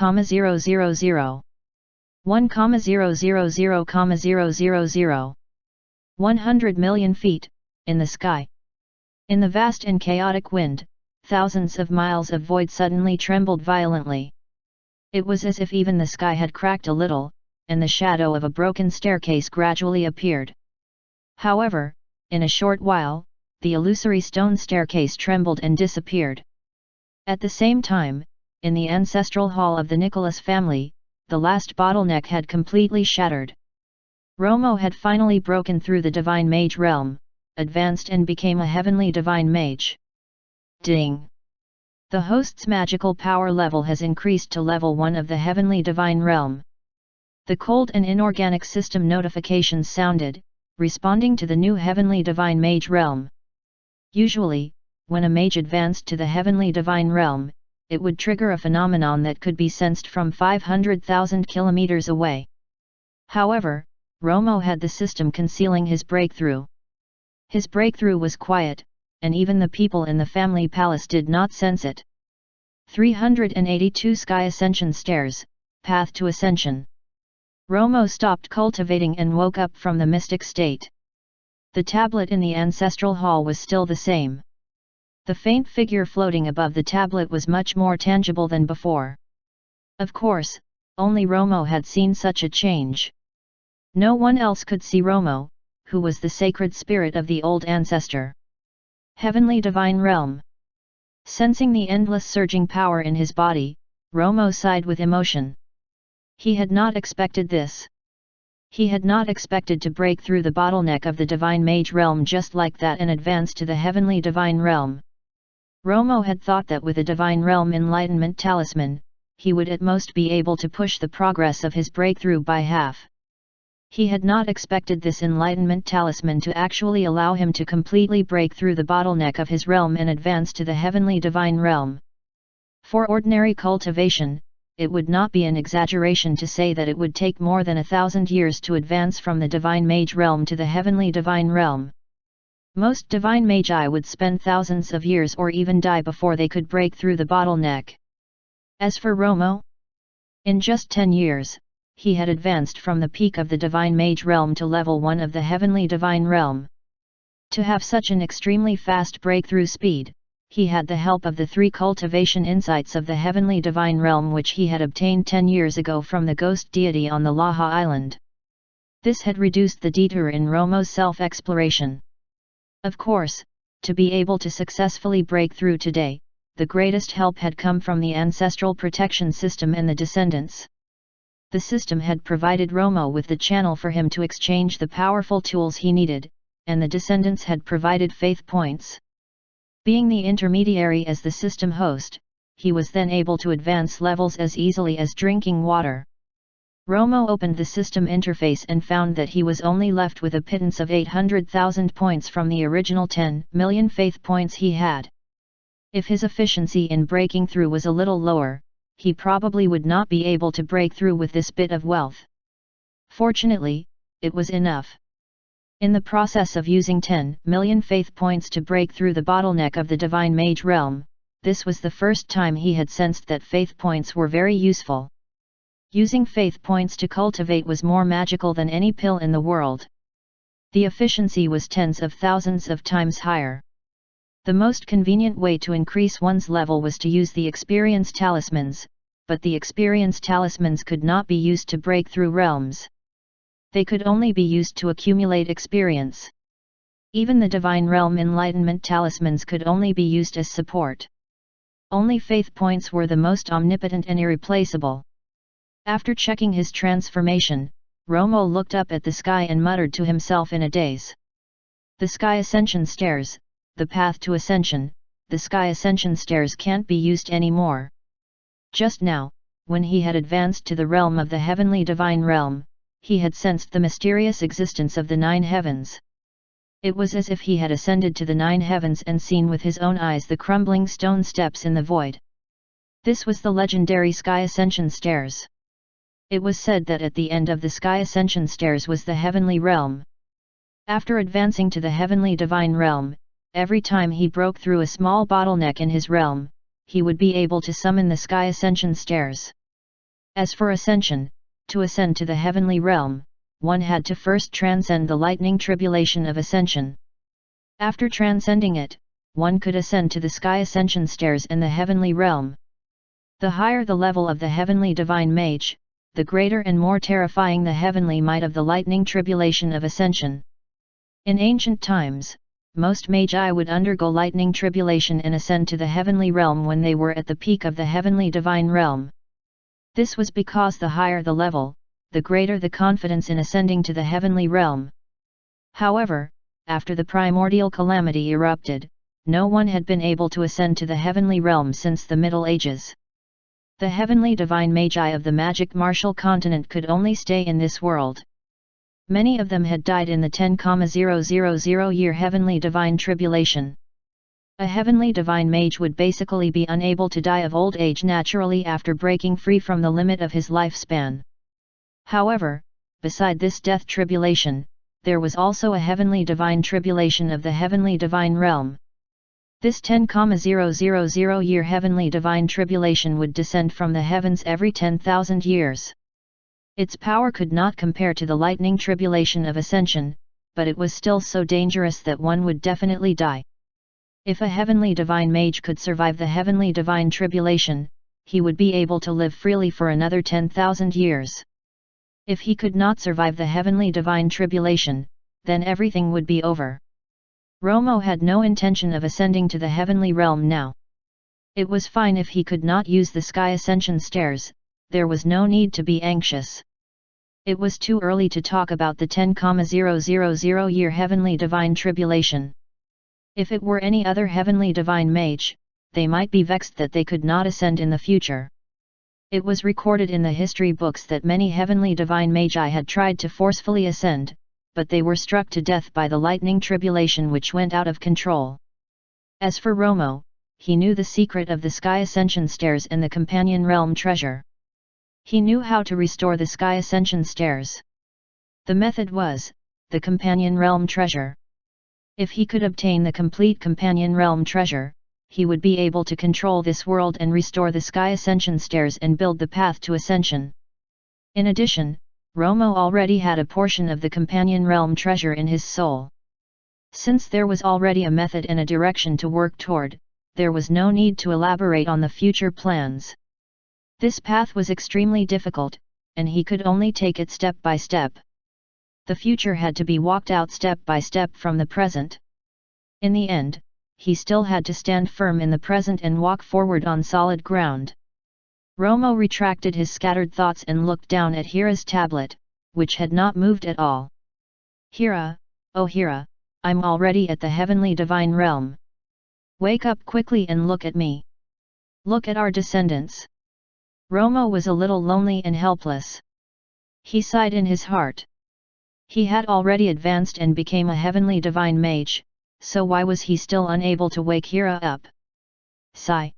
1,000,000, 100 million feet, in the sky. In the vast and chaotic wind, thousands of miles of void suddenly trembled violently. It was as if even the sky had cracked a little, and the shadow of a broken staircase gradually appeared. However, in a short while, the illusory stone staircase trembled and disappeared. At the same time, in the ancestral hall of the Nicholas family, the last bottleneck had completely shattered. Romo had finally broken through the divine mage realm, advanced and became a heavenly divine mage. Ding! The host's magical power level has increased to level 1 of the heavenly divine realm. The cold and inorganic system notifications sounded, responding to the new heavenly divine mage realm. Usually, when a mage advanced to the heavenly divine realm, it would trigger a phenomenon that could be sensed from 500,000 kilometers away. However, Romo had the system concealing his breakthrough. His breakthrough was quiet, and even the people in the family palace did not sense it. 382 Sky Ascension Stairs, Path to Ascension. Romo stopped cultivating and woke up from the mystic state. The tablet in the ancestral hall was still the same. The faint figure floating above the tablet was much more tangible than before. Of course, only Romo had seen such a change. No one else could see Romo, who was the sacred spirit of the old ancestor. Heavenly divine realm. Sensing the endless surging power in his body, Romo sighed with emotion. He had not expected this. He had not expected to break through the bottleneck of the divine mage realm just like that and advance to the heavenly divine realm. Romo had thought that with a divine realm enlightenment talisman, he would at most be able to push the progress of his breakthrough by half. He had not expected this enlightenment talisman to actually allow him to completely break through the bottleneck of his realm and advance to the heavenly divine realm. For ordinary cultivation, it would not be an exaggeration to say that it would take more than 1,000 years to advance from the divine mage realm to the heavenly divine realm. Most divine magi would spend thousands of years or even die before they could break through the bottleneck. As for Romo, in just 10 years, he had advanced from the peak of the divine mage realm to level 1 of the heavenly divine realm. To have such an extremely fast breakthrough speed, he had the help of the 3 cultivation insights of the heavenly divine realm which he had obtained 10 years ago from the ghost deity on the Laha island. This had reduced the detour in Romo's self-exploration. Of course, to be able to successfully break through today, the greatest help had come from the ancestral protection system and the descendants. The system had provided Romo with the channel for him to exchange the powerful tools he needed, and the descendants had provided faith points. Being the intermediary as the system host, he was then able to advance levels as easily as drinking water. Romo opened the system interface and found that he was only left with a pittance of 800,000 points from the original 10 million faith points he had. If his efficiency in breaking through was a little lower, he probably would not be able to break through with this bit of wealth. Fortunately, it was enough. In the process of using 10 million faith points to break through the bottleneck of the divine mage realm, this was the first time he had sensed that faith points were very useful. Using faith points to cultivate was more magical than any pill in the world. The efficiency was tens of thousands of times higher. The most convenient way to increase one's level was to use the experience talismans, but the experience talismans could not be used to break through realms. They could only be used to accumulate experience. Even the divine realm enlightenment talismans could only be used as support. Only faith points were the most omnipotent and irreplaceable. After checking his transformation, Romo looked up at the sky and muttered to himself in a daze. The sky ascension stairs, the path to ascension, the sky ascension stairs can't be used anymore. Just now, when he had advanced to the realm of the heavenly divine realm, he had sensed the mysterious existence of the 9 heavens. It was as if he had ascended to the 9 heavens and seen with his own eyes the crumbling stone steps in the void. This was the legendary sky ascension stairs. It was said that at the end of the sky ascension stairs was the heavenly realm. After advancing to the heavenly divine realm, every time he broke through a small bottleneck in his realm, he would be able to summon the sky ascension stairs. As for ascension, to ascend to the heavenly realm, one had to first transcend the lightning tribulation of ascension. After transcending it, one could ascend to the sky ascension stairs in the heavenly realm. The higher the level of the heavenly divine mage, the greater and more terrifying the heavenly might of the lightning tribulation of ascension. In ancient times, most magi would undergo lightning tribulation and ascend to the heavenly realm when they were at the peak of the heavenly divine realm. This was because the higher the level, the greater the confidence in ascending to the heavenly realm. However, after the primordial calamity erupted, no one had been able to ascend to the heavenly realm since the Middle Ages. The heavenly divine magi of the magic martial continent could only stay in this world. Many of them had died in the 10,000-year heavenly divine tribulation. A heavenly divine mage would basically be unable to die of old age naturally after breaking free from the limit of his lifespan. However, beside this death tribulation, there was also a heavenly divine tribulation of the heavenly divine realm. This 10,000-year heavenly divine tribulation would descend from the heavens every 10,000 years. Its power could not compare to the lightning tribulation of ascension, but it was still so dangerous that one would definitely die. If a heavenly divine mage could survive the heavenly divine tribulation, he would be able to live freely for another 10,000 years. If he could not survive the heavenly divine tribulation, then everything would be over. Romo had no intention of ascending to the heavenly realm now. It was fine if he could not use the sky ascension stairs, there was no need to be anxious. It was too early to talk about the 10,000-year heavenly divine tribulation. If it were any other heavenly divine mage, they might be vexed that they could not ascend in the future. It was recorded in the history books that many heavenly divine magi had tried to forcefully ascend, but they were struck to death by the lightning tribulation which went out of control. As for Romo, he knew the secret of the sky ascension stairs and the companion realm treasure. He knew how to restore the sky ascension stairs. The method was the companion realm treasure. If he could obtain the complete companion realm treasure, he would be able to control this world and restore the sky ascension stairs and build the path to ascension. In addition, Romo already had a portion of the companion realm treasure in his soul. Since there was already a method and a direction to work toward, there was no need to elaborate on the future plans. This path was extremely difficult, and he could only take it step by step. The future had to be walked out step by step from the present. In the end, he still had to stand firm in the present and walk forward on solid ground. Romo retracted his scattered thoughts and looked down at Hira's tablet, which had not moved at all. Hira, oh Hira, I'm already at the heavenly divine realm. Wake up quickly and look at me. Look at our descendants. Romo was a little lonely and helpless. He sighed in his heart. He had already advanced and became a heavenly divine mage, so why was he still unable to wake Hira up? Sigh.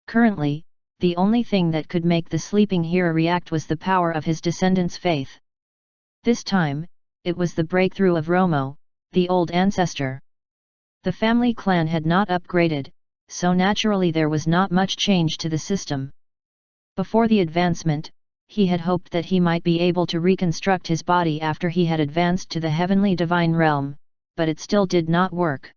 Currently, the only thing that could make the sleeping Hira react was the power of his descendants' faith. This time, it was the breakthrough of Romo, the old ancestor. The family clan had not upgraded, so naturally there was not much change to the system. Before the advancement, he had hoped that he might be able to reconstruct his body after he had advanced to the heavenly divine realm, but it still did not work.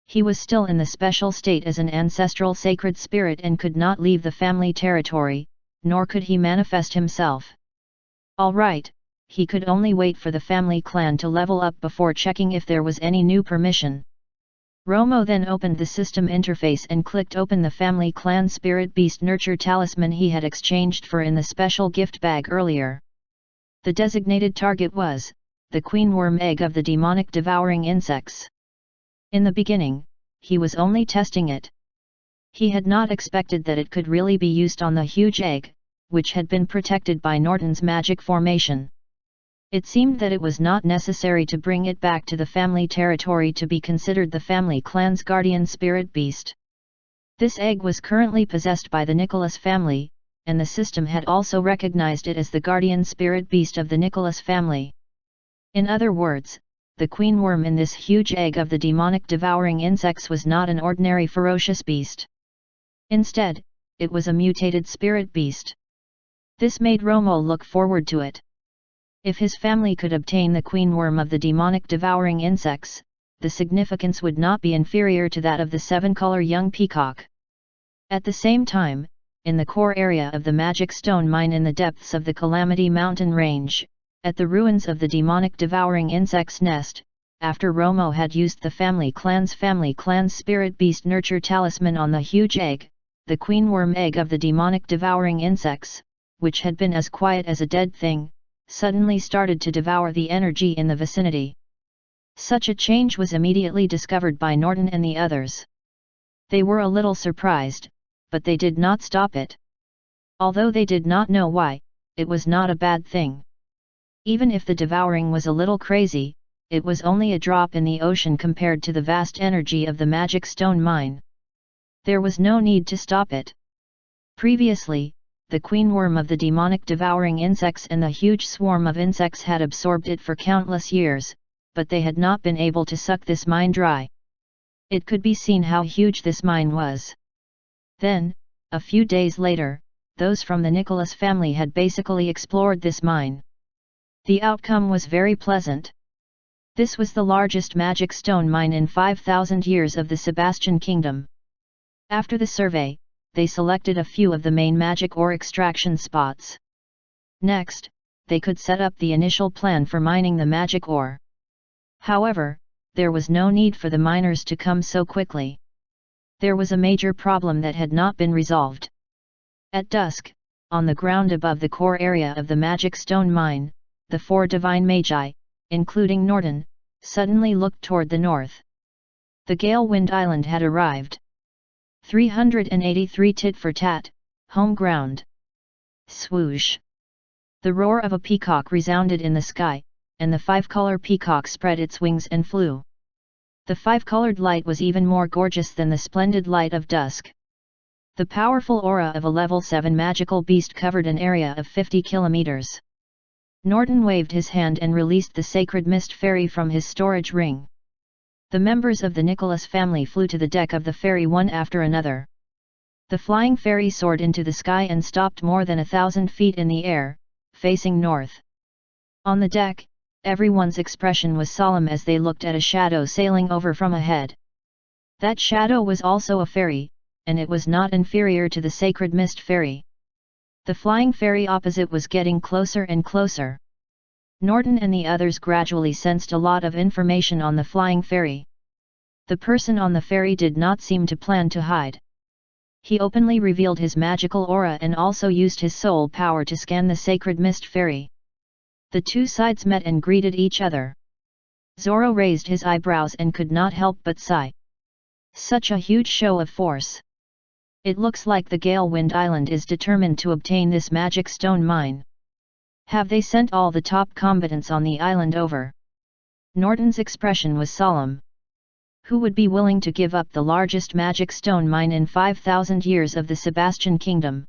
He was still in the special state as an ancestral sacred spirit and could not leave the family territory, nor could he manifest himself. All right, he could only wait for the family clan to level up before checking if there was any new permission. Romo then opened the system interface and clicked open the family clan spirit beast nurture talisman he had exchanged for in the special gift bag earlier. The designated target was the queen worm egg of the demonic devouring insects. In the beginning, he was only testing it. He had not expected that it could really be used on the huge egg, which had been protected by Norton's magic formation. It seemed that it was not necessary to bring it back to the family territory to be considered the family clan's guardian spirit beast. This egg was currently possessed by the Nicholas family, and the system had also recognized it as the guardian spirit beast of the Nicholas family. In other words, the queen worm in this huge egg of the demonic devouring insects was not an ordinary ferocious beast. Instead, it was a mutated spirit beast. This made Romo look forward to it. If his family could obtain the queen worm of the demonic devouring insects, the significance would not be inferior to that of the seven-color young peacock. At the same time, in the core area of the magic stone mine in the depths of the Calamity Mountain Range, at the ruins of the demonic devouring insect's nest, after Romo had used the family clan's spirit beast nurture talisman on the huge egg, the queen worm egg of the demonic devouring insects, which had been as quiet as a dead thing, suddenly started to devour the energy in the vicinity. Such a change was immediately discovered by Norton and the others. They were a little surprised, but they did not stop it. Although they did not know why, it was not a bad thing. Even if the devouring was a little crazy, it was only a drop in the ocean compared to the vast energy of the magic stone mine. There was no need to stop it. Previously, the queen worm of the demonic devouring insects and the huge swarm of insects had absorbed it for countless years, but they had not been able to suck this mine dry. It could be seen how huge this mine was. Then, a few days later, those from the Nicholas family had basically explored this mine. The outcome was very pleasant. This was the largest magic stone mine in 5,000 years of the Sebastian Kingdom. After the survey, they selected a few of the main magic ore extraction spots. Next, they could set up the initial plan for mining the magic ore. However, there was no need for the miners to come so quickly. There was a major problem that had not been resolved. At dusk, on the ground above the core area of the magic stone mine, the four divine magi, including Norton, suddenly looked toward the north. The Gale Wind Island had arrived. 383 tit for tat, home ground. Swoosh! The roar of a peacock resounded in the sky, and the five-color peacock spread its wings and flew. The five-colored light was even more gorgeous than the splendid light of dusk. The powerful aura of a level 7 magical beast covered an area of 50 kilometers. Norton waved his hand and released the sacred mist fairy from his storage ring. The members of the Nicholas family flew to the deck of the ferry one after another. The flying ferry soared into the sky and stopped more than 1,000 feet in the air, facing north. On the deck, everyone's expression was solemn as they looked at a shadow sailing over from ahead. That shadow was also a fairy, and it was not inferior to the sacred mist fairy. The flying fairy opposite was getting closer and closer. Norton and the others gradually sensed a lot of information on the flying fairy. The person on the ferry did not seem to plan to hide. He openly revealed his magical aura and also used his soul power to scan the sacred mist fairy. The two sides met and greeted each other. Zoro raised his eyebrows and could not help but sigh. Such a huge show of force. It looks like the Gale Wind Island is determined to obtain this magic stone mine. Have they sent all the top combatants on the island over? Norton's expression was solemn. Who would be willing to give up the largest magic stone mine in 5,000 years of the Sebastian Kingdom?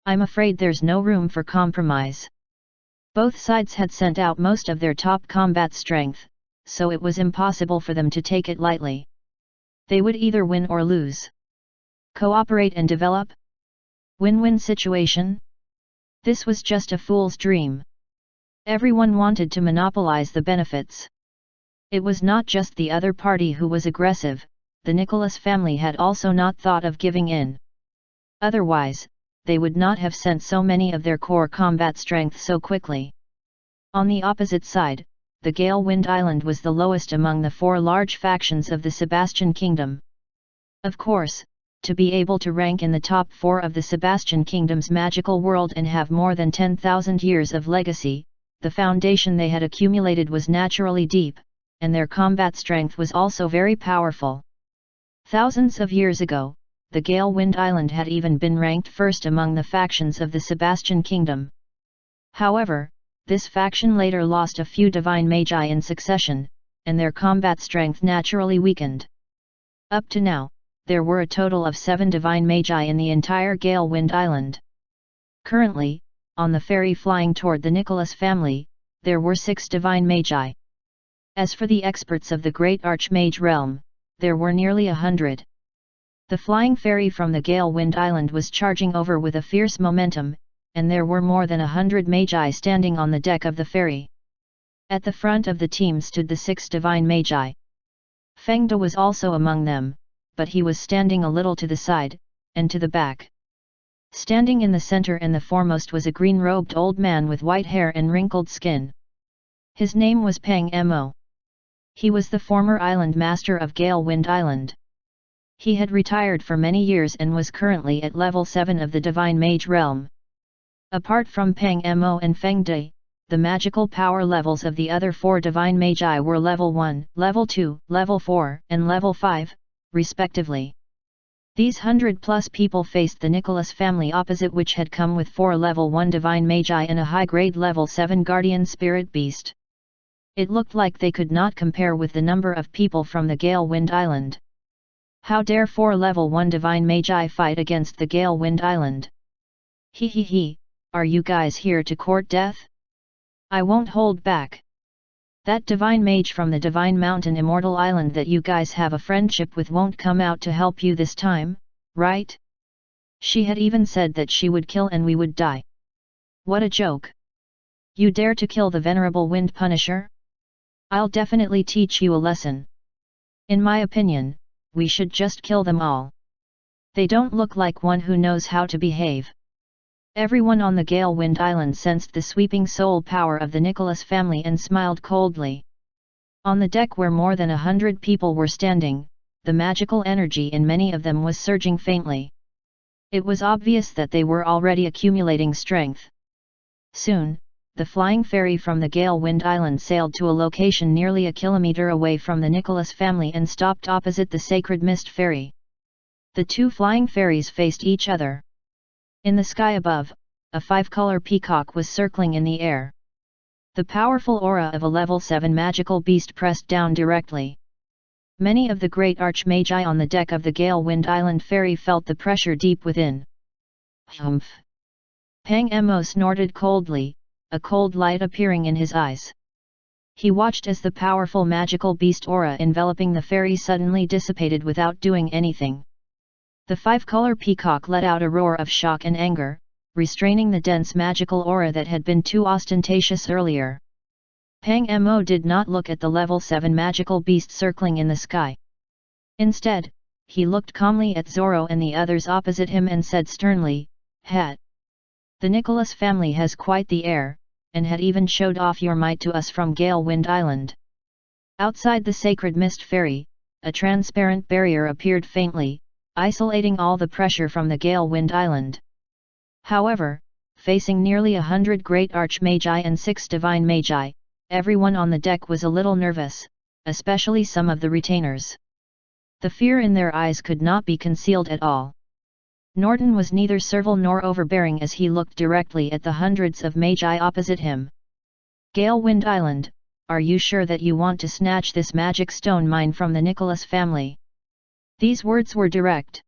I'm afraid there's no room for compromise. Both sides had sent out most of their top combat strength, so it was impossible for them to take it lightly. They would either win or lose. Cooperate and develop? Win-win situation? This was just a fool's dream. Everyone wanted to monopolize the benefits. It was not just the other party who was aggressive, the Nicholas family had also not thought of giving in. Otherwise, they would not have sent so many of their core combat strength so quickly. On the opposite side, the Gale Wind Island was the lowest among the 4 large factions of the Sebastian Kingdom. Of course, to be able to rank in the top 4 of the Sebastian Kingdom's magical world and have more than 10,000 years of legacy, the foundation they had accumulated was naturally deep, and their combat strength was also very powerful. Thousands of years ago, the Gale Wind Island had even been ranked first among the factions of the Sebastian Kingdom. However, this faction later lost a few divine magi in succession, and their combat strength naturally weakened. Up to now, there were a total of 7 divine magi in the entire Gale Wind Island. Currently, on the ferry flying toward the Nicholas family, there were 6 divine magi. As for the experts of the Great Archmage realm, there were nearly 100. The flying ferry from the Gale Wind Island was charging over with a fierce momentum, and there were more than 100 magi standing on the deck of the ferry. At the front of the team stood the 6 divine magi. Fengda was also among them, but he was standing a little to the side, and to the back. Standing in the center and the foremost was a green-robed old man with white hair and wrinkled skin. His name was Pang Mo. He was the former island master of Gale Wind Island. He had retired for many years and was currently at level 7 of the Divine Mage realm. Apart from Pang Mo and Feng Di, the magical power levels of the other 4 Divine Magi were level 1, level 2, level 4, and level 5, respectively. These 100-plus people faced the Nicholas family opposite, which had come with 4 level 1 Divine Magi and a high-grade level 7 Guardian Spirit Beast. It looked like they could not compare with the number of people from the Gale Wind Island. How dare 4 level 1 Divine Magi fight against the Gale Wind Island? He, are you guys here to court death? I won't hold back. That divine mage from the Divine Mountain Immortal Island that you guys have a friendship with won't come out to help you this time, right? She had even said that she would kill and we would die. What a joke! You dare to kill the venerable Wind Punisher? I'll definitely teach you a lesson. In my opinion, we should just kill them all. They don't look like one who knows how to behave. Everyone on the Gale Wind Island sensed the sweeping soul power of the Nicholas family and smiled coldly. On the deck where more than 100 people were standing, the magical energy in many of them was surging faintly. It was obvious that they were already accumulating strength. Soon, the flying ferry from the Gale Wind Island sailed to a location nearly a kilometer away from the Nicholas family and stopped opposite the Sacred Mist ferry. The 2 flying ferries faced each other. In the sky above, a 5-color peacock was circling in the air. The powerful aura of a level 7 magical beast pressed down directly. Many of the great archmagi on the deck of the Gale Wind Island ferry felt the pressure deep within. Humph! Pang Mo snorted coldly, a cold light appearing in his eyes. He watched as the powerful magical beast aura enveloping the ferry suddenly dissipated without doing anything. The 5-color peacock let out a roar of shock and anger, restraining the dense magical aura that had been too ostentatious earlier. Pang Mo did not look at the level 7 magical beast circling in the sky. Instead, he looked calmly at Zoro and the others opposite him and said sternly, "Het! The Nicholas family has quite the air, and had even showed off your might to us from Gale Wind Island." Outside the sacred mist ferry, a transparent barrier appeared faintly, isolating all the pressure from the Gale Wind Island. However, facing nearly 100 great archmagi and 6 divine magi, everyone on the deck was a little nervous, especially some of the retainers. The fear in their eyes could not be concealed at all. Norton was neither servile nor overbearing as he looked directly at the hundreds of magi opposite him. "Gale Wind Island, are you sure that you want to snatch this magic stone mine from the Nicholas family?" These words were direct.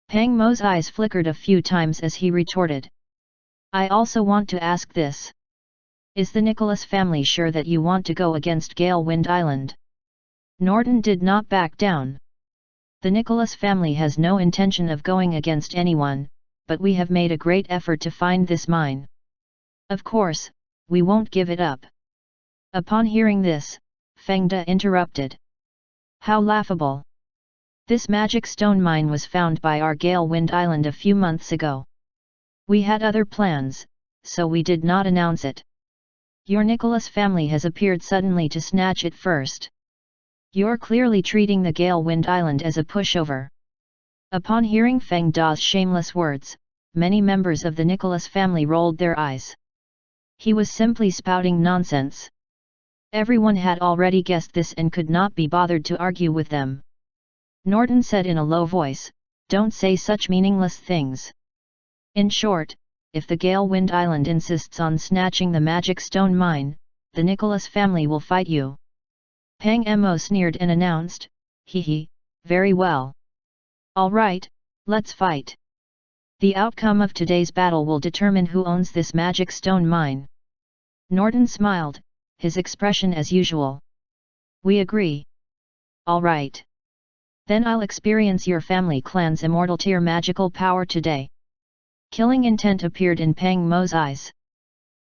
Pang Mo's eyes flickered a few times as he retorted. "I also want to ask this. Is the Nicholas family sure that you want to go against Gale Wind Island?" Norton did not back down. "The Nicholas family has no intention of going against anyone, but we have made a great effort to find this mine. Of course, we won't give it up." Upon hearing this, Feng De interrupted. "How laughable! This magic stone mine was found by our Gale Wind Island a few months ago. We had other plans, so we did not announce it. Your Nicholas family has appeared suddenly to snatch it first. You're clearly treating the Gale Wind Island as a pushover." Upon hearing Feng Da's shameless words, many members of the Nicholas family rolled their eyes. He was simply spouting nonsense. Everyone had already guessed this and could not be bothered to argue with them. Norton said in a low voice, "Don't say such meaningless things. In short, if the Gale Wind Island insists on snatching the magic stone mine, the Nicholas family will fight you." Pang Mo sneered and announced, "Hee, very well. All right, let's fight. The outcome of today's battle will determine who owns this magic stone mine." Norton smiled, his expression as usual. "We agree. All right. Then I'll experience your family clan's immortal tier magical power today." Killing intent appeared in Pang Mo's eyes.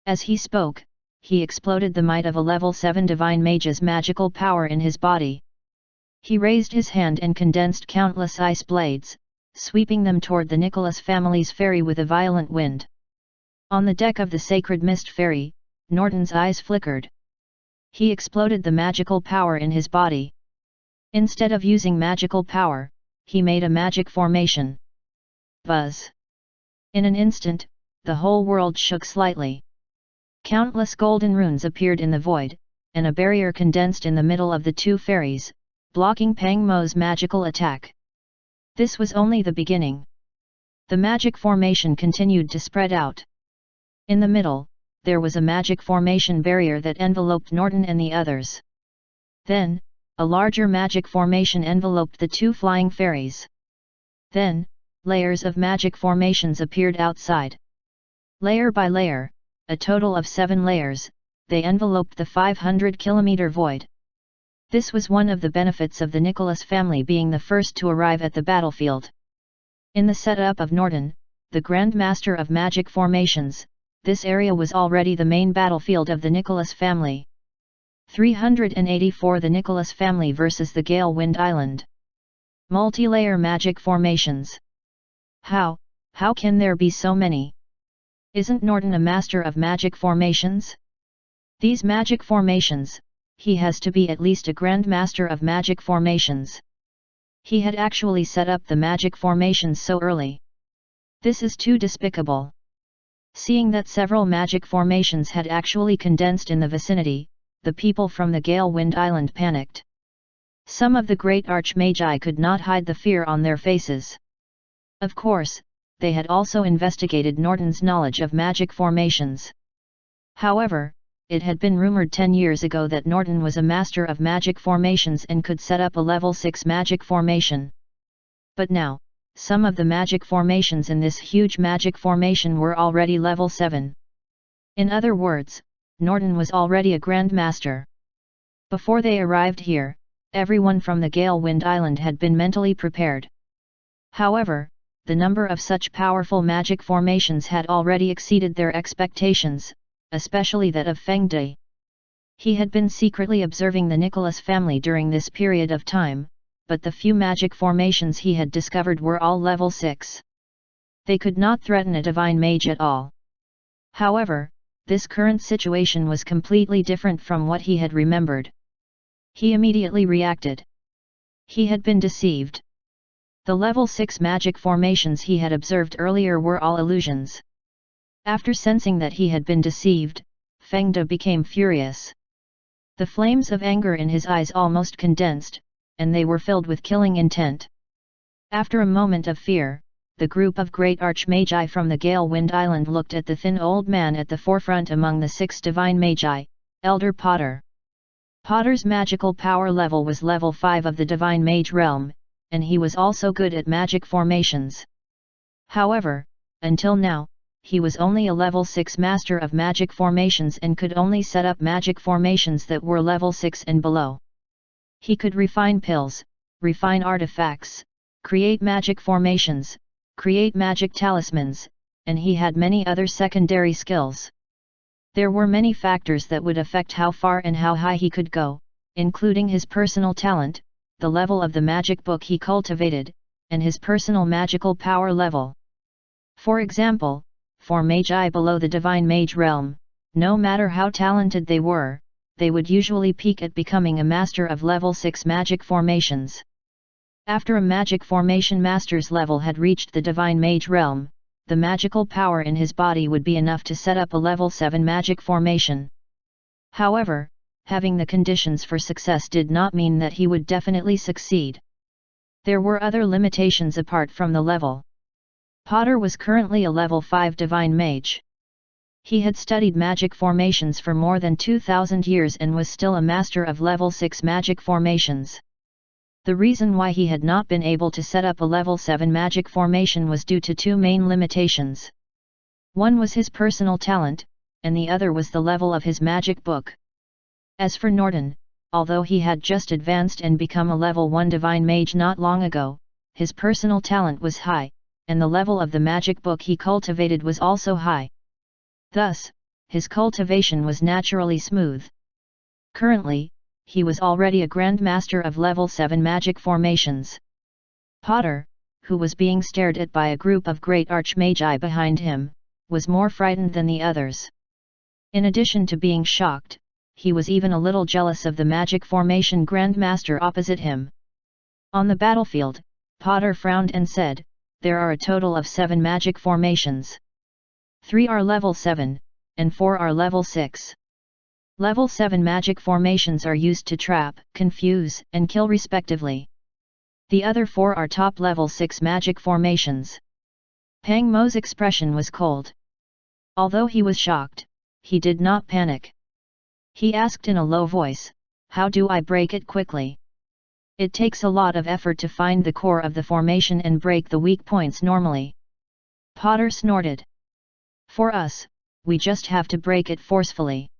As he spoke, he exploded the might of a level 7 divine mage's magical power in his body. He raised his hand and condensed countless ice blades, sweeping them toward the Nicholas family's ferry with a violent wind. On the deck of the sacred mist ferry, Norton's eyes flickered. He exploded the magical power in his body. Instead of using magical power, he made a magic formation. Buzz! In an instant, the whole world shook slightly. Countless golden runes appeared in the void, and a barrier condensed in the middle of the two ferries, blocking Pang Mo's magical attack. This was only the beginning. The magic formation continued to spread out. In the middle, there was a magic formation barrier that enveloped Norton and the others. Then, a larger magic formation enveloped the two flying ferries. Then, layers of magic formations appeared outside. Layer by layer, a total of 7 layers, they enveloped the 500-kilometer void. This was one of the benefits of the Nicholas family being the first to arrive at the battlefield. In the setup of Norton, the Grand Master of Magic Formations, this area was already the main battlefield of the Nicholas family. 384 The Nicholas family versus the Gale Wind Island. Multi-layer magic formations. How can there be so many? Isn't Norton a master of magic formations? These magic formations, he has to be at least a Grand Master of Magic Formations. He had actually set up the magic formations so early. This is too despicable. Seeing that several magic formations had actually condensed in the vicinity, the people from the Gale Wind Island panicked. Some of the great archmagi could not hide the fear on their faces. Of course, they had also investigated Norton's knowledge of magic formations. However, it had been rumored 10 years ago that Norton was a master of magic formations and could set up a level 6 magic formation. But now, some of the magic formations in this huge magic formation were already level 7. In other words, Norton was already a grandmaster. Before they arrived here, everyone from the Gale Wind Island had been mentally prepared. However, the number of such powerful magic formations had already exceeded their expectations, especially that of Feng De. He had been secretly observing the Nicholas family during this period of time, but the few magic formations he had discovered were all level 6. They could not threaten a divine mage at all. However, this current situation was completely different from what he had remembered. He immediately reacted. He had been deceived. The level 6 magic formations he had observed earlier were all illusions. After sensing that he had been deceived, Feng De became furious. The flames of anger in his eyes almost condensed, and they were filled with killing intent. After a moment of fear, the group of great archmagi from the Gale Wind Island looked at the thin old man at the forefront among the 6 divine magi, Elder Potter. Potter's magical power level was level 5 of the divine mage realm, and he was also good at magic formations. However, until now, he was only a level 6 master of magic formations and could only set up magic formations that were level 6 and below. He could refine pills, refine artifacts, create magic formations, create magic talismans, and he had many other secondary skills. There were many factors that would affect how far and how high he could go, including his personal talent, the level of the magic book he cultivated, and his personal magical power level. For example, for magi below the divine mage realm, no matter how talented they were, they would usually peak at becoming a master of level 6 magic formations. After a magic formation master's level had reached the divine mage realm, the magical power in his body would be enough to set up a level 7 magic formation. However, having the conditions for success did not mean that he would definitely succeed. There were other limitations apart from the level. Potter was currently a level 5 divine mage. He had studied magic formations for more than 2,000 years and was still a master of level 6 magic formations. The reason why he had not been able to set up a level 7 magic formation was due to 2 main limitations. One was his personal talent, and the other was the level of his magic book. As for Norton, although he had just advanced and become a level 1 divine mage not long ago, his personal talent was high, and the level of the magic book he cultivated was also high. Thus, his cultivation was naturally smooth. Currently, he was already a grandmaster of level 7 magic formations. Potter, who was being stared at by a group of great archmagi behind him, was more frightened than the others. In addition to being shocked, he was even a little jealous of the magic formation grandmaster opposite him. On the battlefield, Potter frowned and said, "There are a total of 7 magic formations. 3 are level 7, and 4 are level 6. Level 7 magic formations are used to trap, confuse, and kill respectively. The other 4 are top level 6 magic formations." Pang Mo's expression was cold. Although he was shocked, he did not panic. He asked in a low voice, "How do I break it quickly? It takes a lot of effort to find the core of the formation and break the weak points normally." Potter snorted. "For us, we just have to break it forcefully."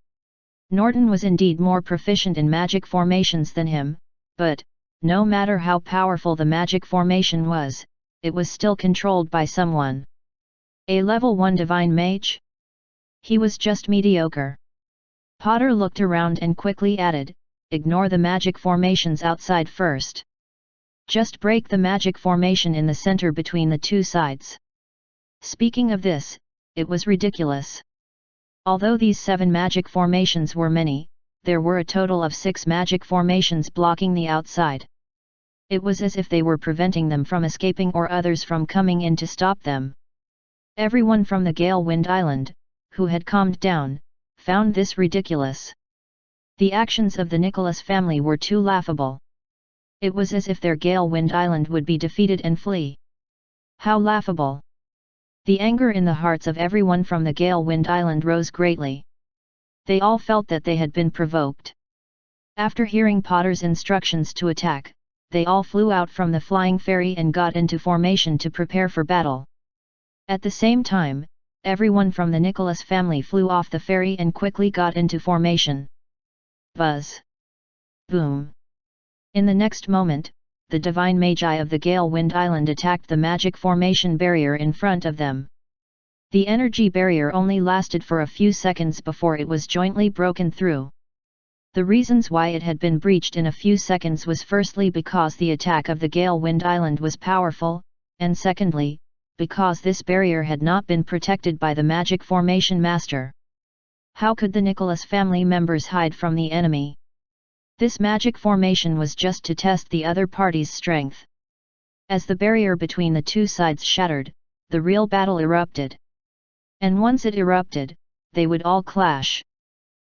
Norton was indeed more proficient in magic formations than him, but, no matter how powerful the magic formation was, it was still controlled by someone. A level 1 divine mage? He was just mediocre. Potter looked around and quickly added, "Ignore the magic formations outside first. Just break the magic formation in the center between the 2 sides." Speaking of this, it was ridiculous. Although these 7 magic formations were many, there were a total of 6 magic formations blocking the outside. It was as if they were preventing them from escaping or others from coming in to stop them. Everyone from the Gale Wind Island, who had calmed down, found this ridiculous. The actions of the Nicholas family were too laughable. It was as if their Gale Wind Island would be defeated and flee. How laughable! The anger in the hearts of everyone from the Gale Wind Island rose greatly. They all felt that they had been provoked. After hearing Potter's instructions to attack, they all flew out from the flying ferry and got into formation to prepare for battle. At the same time, everyone from the Nicholas family flew off the ferry and quickly got into formation. Buzz! Boom! In the next moment, the divine magi of the Gale Wind Island attacked the magic formation barrier in front of them. The energy barrier only lasted for a few seconds before it was jointly broken through. The reasons why it had been breached in a few seconds was firstly because the attack of the Gale Wind Island was powerful, and secondly, because this barrier had not been protected by the magic formation master. How could the Nicholas family members hide from the enemy? This magic formation was just to test the other party's strength. As the barrier between the two sides shattered, the real battle erupted. And once it erupted, they would all clash.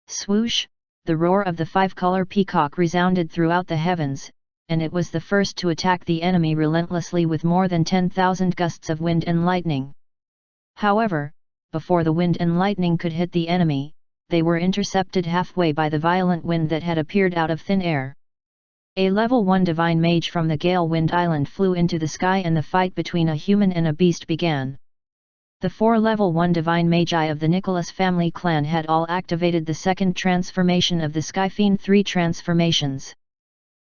Swoosh! The roar of the five-color peacock resounded throughout the heavens, and it was the first to attack the enemy relentlessly with more than 10,000 gusts of wind and lightning. However, before the wind and lightning could hit the enemy, they were intercepted halfway by the violent wind that had appeared out of thin air. A level 1 divine mage from the Gale Wind Island flew into the sky and the fight between a human and a beast began. The 4 level 1 divine magi of the Nicholas family clan had all activated the second transformation of the Skyfiend 3 transformations.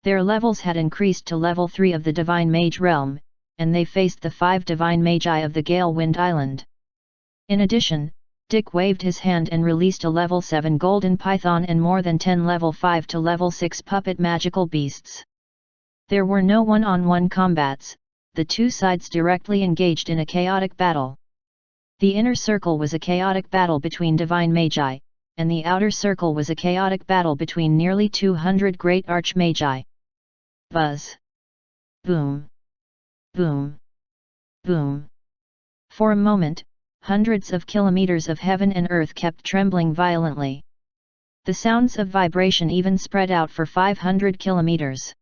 Their levels had increased to level 3 of the divine mage realm, and they faced the 5 divine magi of the Gale Wind Island. In addition, Dick waved his hand and released a level 7 golden python and more than 10 level 5 to level 6 puppet magical beasts. There were no one-on-one combats, the two sides directly engaged in a chaotic battle. The inner circle was a chaotic battle between divine magi, and the outer circle was a chaotic battle between nearly 200 great archmagi. Buzz! Boom! Boom! Boom! For a moment, hundreds of kilometers of heaven and earth kept trembling violently. The sounds of vibration even spread out for 500 kilometers.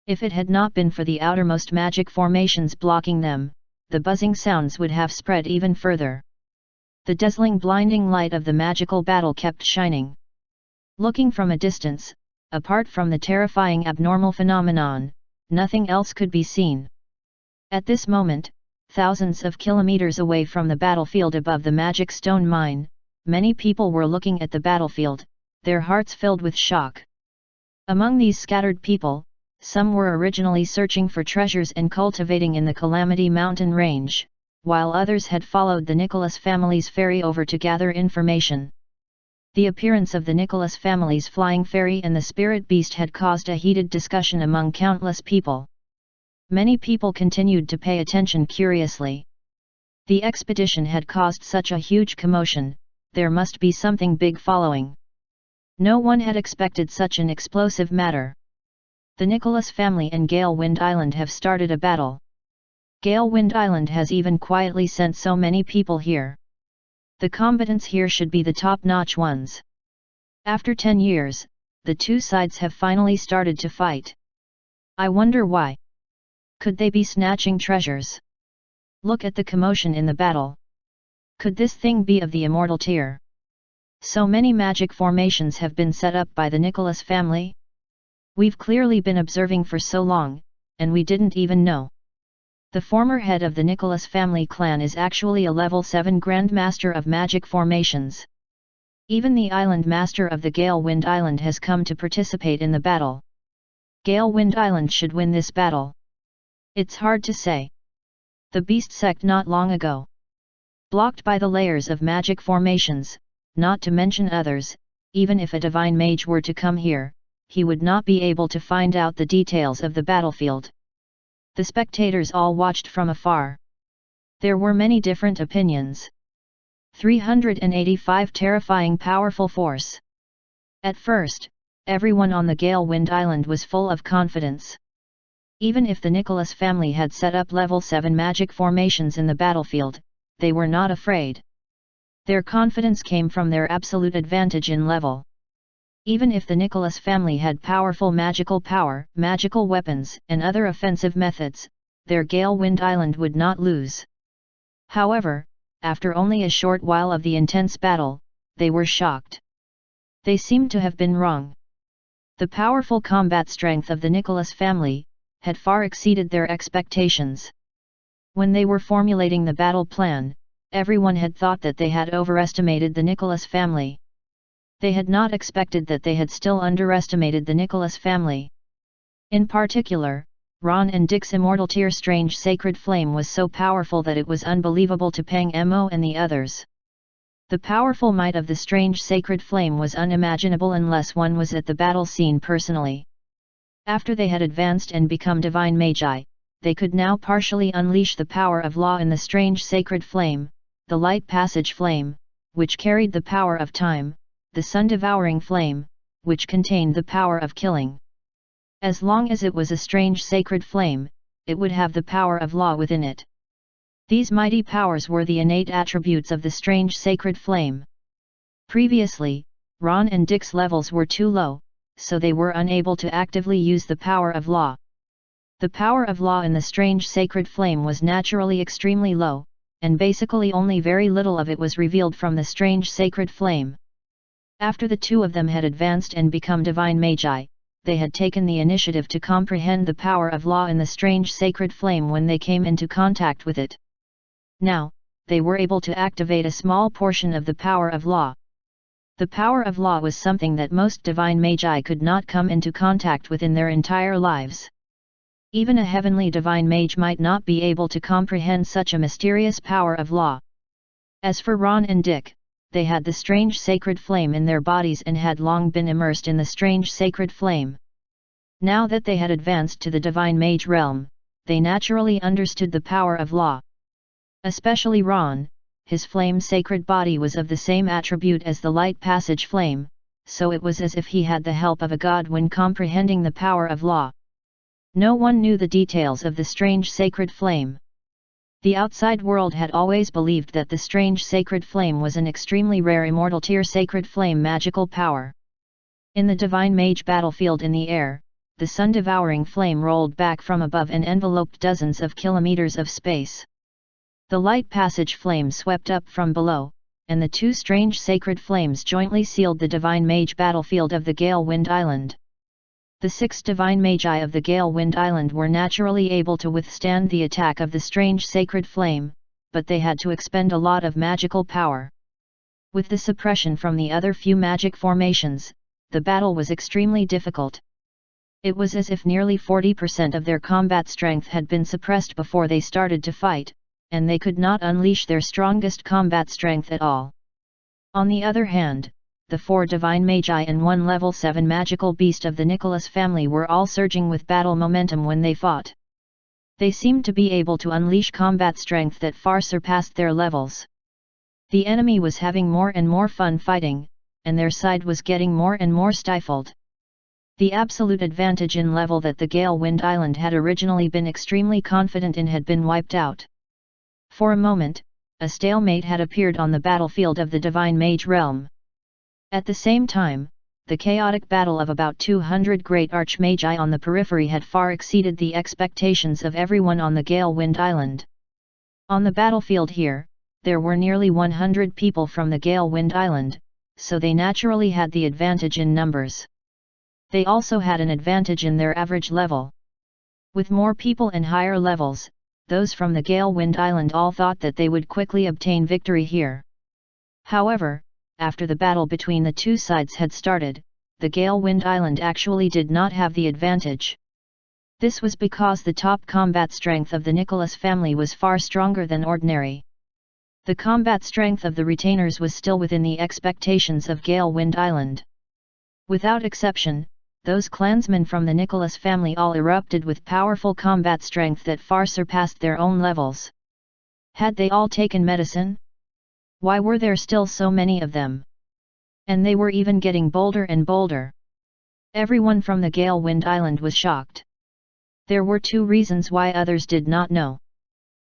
If it had not been for the outermost magic formations blocking them, the buzzing sounds would have spread even further. The dazzling blinding light of the magical battle kept shining. Looking from a distance, apart from the terrifying abnormal phenomenon, nothing else could be seen. At this moment, thousands of kilometers away from the battlefield above the magic stone mine, many people were looking at the battlefield, their hearts filled with shock. Among these scattered people, some were originally searching for treasures and cultivating in the Calamity Mountain range, while others had followed the Nicholas family's ferry over to gather information. The appearance of the Nicholas family's flying ferry and the spirit beast had caused a heated discussion among countless people. Many people continued to pay attention curiously. The expedition had caused such a huge commotion, there must be something big following. No one had expected such an explosive matter. The Nicholas family and Gale Wind Island have started a battle. Gale Wind Island has even quietly sent so many people here. The combatants here should be the top-notch ones. After 10 years, the two sides have finally started to fight. I wonder why. Could they be snatching treasures? Look at the commotion in the battle. Could this thing be of the immortal tier? So many magic formations have been set up by the Nicholas family? We've clearly been observing for so long, and we didn't even know. The former head of the Nicholas family clan is actually a level 7 Grand Master of Magic Formations. Even the Island Master of the Gale Wind Island has come to participate in the battle. Gale Wind Island should win this battle. It's hard to say. The Beast Sect not long ago. Blocked by the layers of magic formations, not to mention others, even if a divine mage were to come here, he would not be able to find out the details of the battlefield. The spectators all watched from afar. There were many different opinions. 385 terrifying powerful force. At first, everyone on the Gale Wind Island was full of confidence. Even if the Nicholas family had set up level 7 magic formations in the battlefield, they were not afraid. Their confidence came from their absolute advantage in level. Even if the Nicholas family had powerful magical power, magical weapons, and other offensive methods, their Gale Wind Island would not lose. However, after only a short while of the intense battle, they were shocked. They seemed to have been wrong. The powerful combat strength of the Nicholas family had far exceeded their expectations. When they were formulating the battle plan, everyone had thought that they had overestimated the Nicholas family. They had not expected that they had still underestimated the Nicholas family. In particular, Ron and Dick's immortal tear strange sacred flame was so powerful that it was unbelievable to Pang Mo and the others. The powerful might of the strange sacred flame was unimaginable unless one was at the battle scene personally. After they had advanced and become divine magi, they could now partially unleash the power of law in the strange sacred flame, the light passage flame, which carried the power of time, the sun-devouring flame, which contained the power of killing. As long as it was a strange sacred flame, it would have the power of law within it. These mighty powers were the innate attributes of the strange sacred flame. Previously, Ron and Dick's levels were too low, so they were unable to actively use the power of law. The power of law in the strange sacred flame was naturally extremely low, and basically only very little of it was revealed from the strange sacred flame. After the two of them had advanced and become divine magi, they had taken the initiative to comprehend the power of law in the strange sacred flame when they came into contact with it. Now, they were able to activate a small portion of the power of law. The power of law was something that most divine magi could not come into contact with in their entire lives. Even a heavenly divine mage might not be able to comprehend such a mysterious power of law. As for Ron and Dick, they had the strange sacred flame in their bodies and had long been immersed in the strange sacred flame. Now that they had advanced to the divine mage realm, they naturally understood the power of law. Especially Ron, his flame sacred body was of the same attribute as the light passage flame, so it was as if he had the help of a god when comprehending the power of law. No one knew the details of the strange sacred flame. The outside world had always believed that the strange sacred flame was an extremely rare immortal tier sacred flame magical power. In the divine mage battlefield in the air, the sun-devouring flame rolled back from above and enveloped dozens of kilometers of space. The light passage flame swept up from below, and the two strange sacred flames jointly sealed the divine mage battlefield of the Gale Wind Island. The 6 divine magi of the Gale Wind Island were naturally able to withstand the attack of the strange sacred flame, but they had to expend a lot of magical power. With the suppression from the other few magic formations, the battle was extremely difficult. It was as if nearly 40% of their combat strength had been suppressed before they started to fight, and they could not unleash their strongest combat strength at all. On the other hand, the 4 divine magi and 1 level 7 magical beast of the Nicholas family were all surging with battle momentum when they fought. They seemed to be able to unleash combat strength that far surpassed their levels. The enemy was having more and more fun fighting, and their side was getting more and more stifled. The absolute advantage in level that the Gale Wind Island had originally been extremely confident in had been wiped out. For a moment, a stalemate had appeared on the battlefield of the divine mage realm. At the same time, the chaotic battle of about 200 great archmagi on the periphery had far exceeded the expectations of everyone on the Gale Wind Island. On the battlefield here, there were nearly 100 people from the Gale Wind Island, so they naturally had the advantage in numbers. They also had an advantage in their average level. With more people and higher levels, those from the Gale Wind Island all thought that they would quickly obtain victory here. However, after the battle between the two sides had started, the Gale Wind Island actually did not have the advantage. This was because the top combat strength of the Nicholas family was far stronger than ordinary. The combat strength of the retainers was still within the expectations of Gale Wind Island. Without exception, those clansmen from the Nicholas family all erupted with powerful combat strength that far surpassed their own levels. Had they all taken medicine? Why were there still so many of them? And they were even getting bolder and bolder. Everyone from the Gale Wind Island was shocked. There were 2 reasons why others did not know.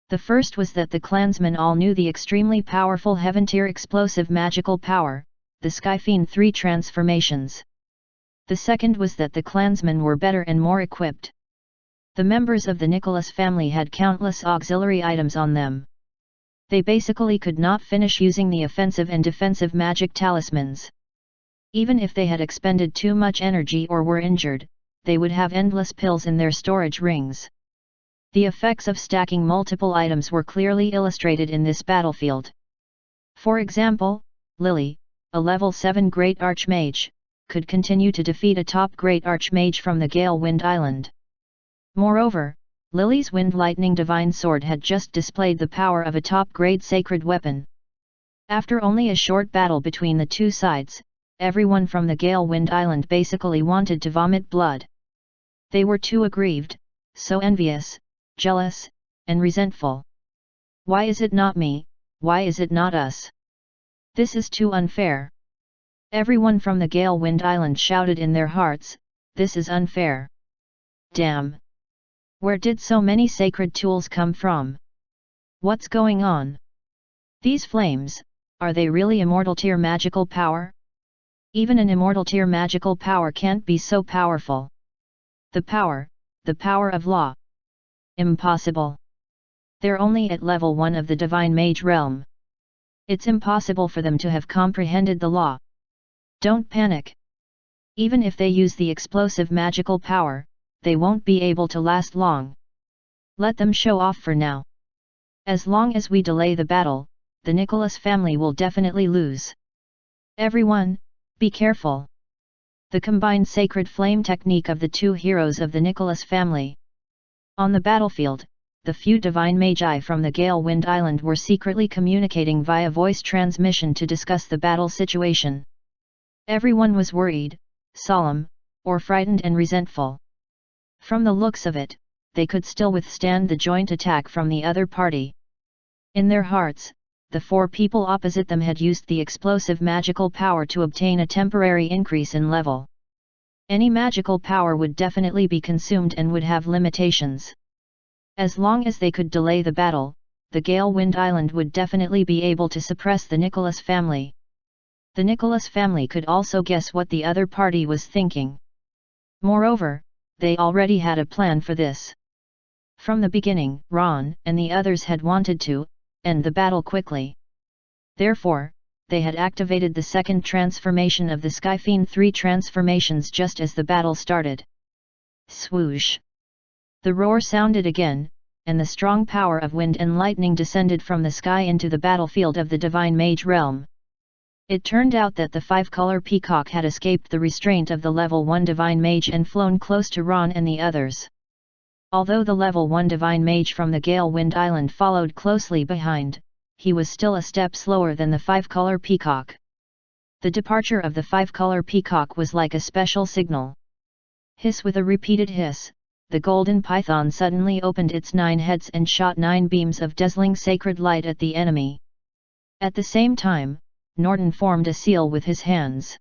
The first was that the clansmen all knew the extremely powerful Heaven-tier explosive magical power, the Skyfiend 3 transformations. The second was that the clansmen were better and more equipped. The members of the Nicholas family had countless auxiliary items on them. They basically could not finish using the offensive and defensive magic talismans. Even if they had expended too much energy or were injured, they would have endless pills in their storage rings. The effects of stacking multiple items were clearly illustrated in this battlefield. For example, Lily, a level 7 Great Archmage, could continue to defeat a top Great Archmage from the Gale Wind Island. Moreover, Lily's Wind Lightning Divine Sword had just displayed the power of a top-grade sacred weapon. After only a short battle between the two sides, everyone from the Gale Wind Island basically wanted to vomit blood. They were too aggrieved, so envious, jealous, and resentful. Why is it not me? Why is it not us? This is too unfair. Everyone from the Gale Wind Island shouted in their hearts, this is unfair. Damn! Where did so many sacred tools come from? What's going on? These flames, are they really immortal tier magical power? Even an immortal tier magical power can't be so powerful. The power of law. Impossible. They're only at level 1 of the Divine Mage realm. It's impossible for them to have comprehended the law. Don't panic. Even if they use the explosive magical power, they won't be able to last long. Let them show off for now. As long as we delay the battle, the Nicholas family will definitely lose. Everyone, be careful. The combined sacred flame technique of the two heroes of the Nicholas family. On the battlefield, the few divine magi from the Gale Wind Island were secretly communicating via voice transmission to discuss the battle situation. Everyone was worried, solemn, or frightened and resentful. From the looks of it, they could still withstand the joint attack from the other party. In their hearts, the 4 people opposite them had used the explosive magical power to obtain a temporary increase in level. Any magical power would definitely be consumed and would have limitations. As long as they could delay the battle, the Gale Wind Island would definitely be able to suppress the Nicholas family. The Nicholas family could also guess what the other party was thinking. Moreover, they already had a plan for this. From the beginning, Ron and the others had wanted to end the battle quickly. Therefore, they had activated the second transformation of the Skyfiend 3 transformations just as the battle started. Swoosh! The roar sounded again, and the strong power of wind and lightning descended from the sky into the battlefield of the Divine Mage realm. It turned out that the 5-color peacock had escaped the restraint of the level 1 Divine Mage and flown close to Ron and the others. Although the level 1 Divine Mage from the Gale Wind Island followed closely behind, he was still a step slower than the 5-color peacock. The departure of the 5-color peacock was like a special signal. Hiss! With a repeated hiss, the golden python suddenly opened its 9 heads and shot 9 beams of dazzling sacred light at the enemy. At the same time, Norton formed a seal with his hands.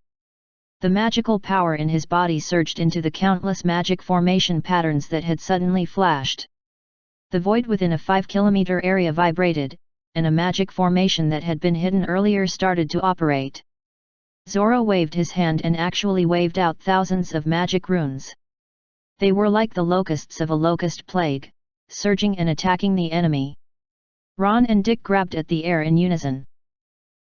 The magical power in his body surged into the countless magic formation patterns that had suddenly flashed. The void within a 5-kilometer area vibrated, and a magic formation that had been hidden earlier started to operate. Zoro waved his hand and actually waved out thousands of magic runes. They were like the locusts of a locust plague, surging and attacking the enemy. Ron and Dick grabbed at the air in unison.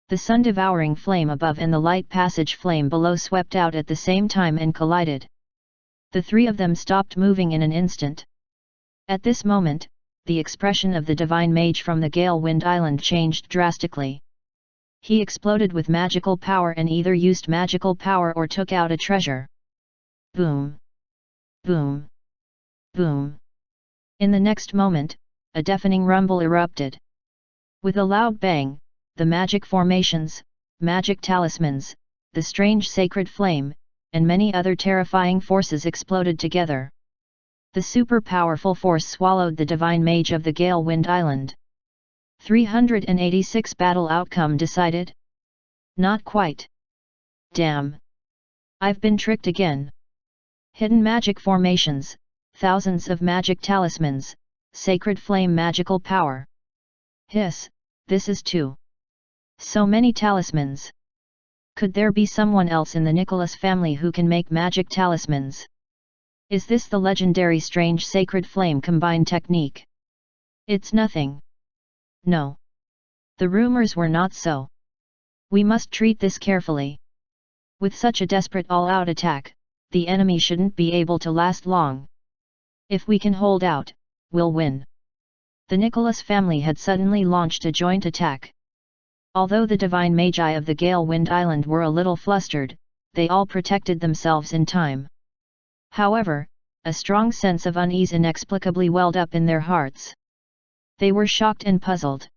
The sun-devouring flame above and the light passage flame below swept out at the same time and collided. The 3 of them stopped moving in an instant. At this moment, the expression of the Divine Mage from the Gale Wind Island changed drastically. He exploded with magical power and either used magical power or took out a treasure. Boom! Boom! Boom! In the next moment, a deafening rumble erupted. With a loud bang, the magic formations, magic talismans, the strange sacred flame, and many other terrifying forces exploded together. The super-powerful force swallowed the Divine Mage of the Gale Wind Island. 386 battle outcome decided? Not quite. Damn! I've been tricked again. Hidden magic formations, thousands of magic talismans, sacred flame magical power. Hiss, this is too. So many talismans. Could there be someone else in the Nicholas family who can make magic talismans? Is this the legendary strange sacred flame combined technique? It's nothing. No. The rumors were not so. We must treat this carefully. With such a desperate all-out attack, the enemy shouldn't be able to last long. If we can hold out, we'll win. The Nicholas family had suddenly launched a joint attack. Although the divine magi of the Gale Wind Island were a little flustered, they all protected themselves in time. However, a strong sense of unease inexplicably welled up in their hearts. They were shocked and puzzled.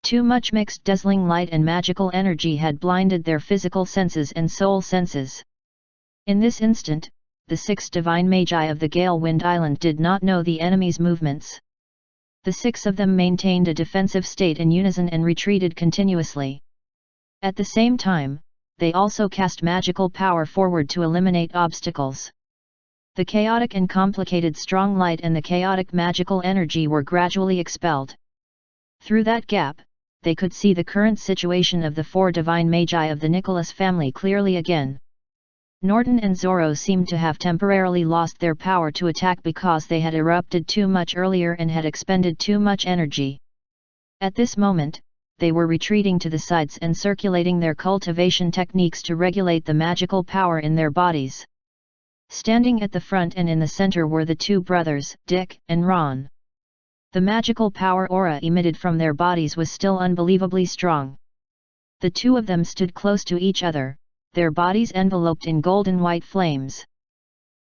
Too much mixed dazzling light and magical energy had blinded their physical senses and soul senses. In this instant, the 6 divine magi of the Gale Wind Island did not know the enemy's movements. The 6 of them maintained a defensive state in unison and retreated continuously. At the same time, they also cast magical power forward to eliminate obstacles. The chaotic and complicated strong light and the chaotic magical energy were gradually expelled. Through that gap, they could see the current situation of the 4 divine magi of the Nicholas family clearly again. Norton and Zorro seemed to have temporarily lost their power to attack because they had erupted too much earlier and had expended too much energy. At this moment, they were retreating to the sides and circulating their cultivation techniques to regulate the magical power in their bodies. Standing at the front and in the center were the 2 brothers, Dick and Ron. The magical power aura emitted from their bodies was still unbelievably strong. The 2 of them stood close to each other, their bodies enveloped in golden white flames.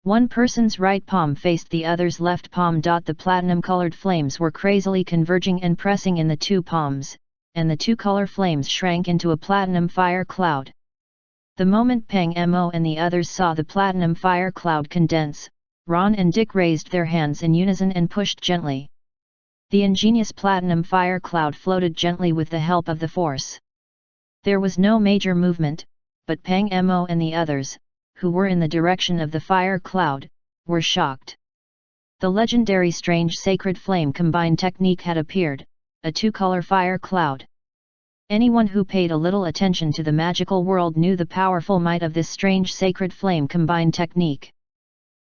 One person's right palm faced the other's left palm. The platinum-colored flames were crazily converging and pressing in the 2 palms, and the 2 color flames shrank into a platinum fire cloud. The moment Peng Mo and the others saw the platinum fire cloud condense, Ron and Dick raised their hands in unison and pushed gently. The ingenious platinum fire cloud floated gently with the help of the force. There was no major movement, but Peng Mo and the others, who were in the direction of the fire cloud, were shocked. The legendary strange sacred flame combined technique had appeared, a 2-color fire cloud. Anyone who paid a little attention to the magical world knew the powerful might of this strange sacred flame combined technique.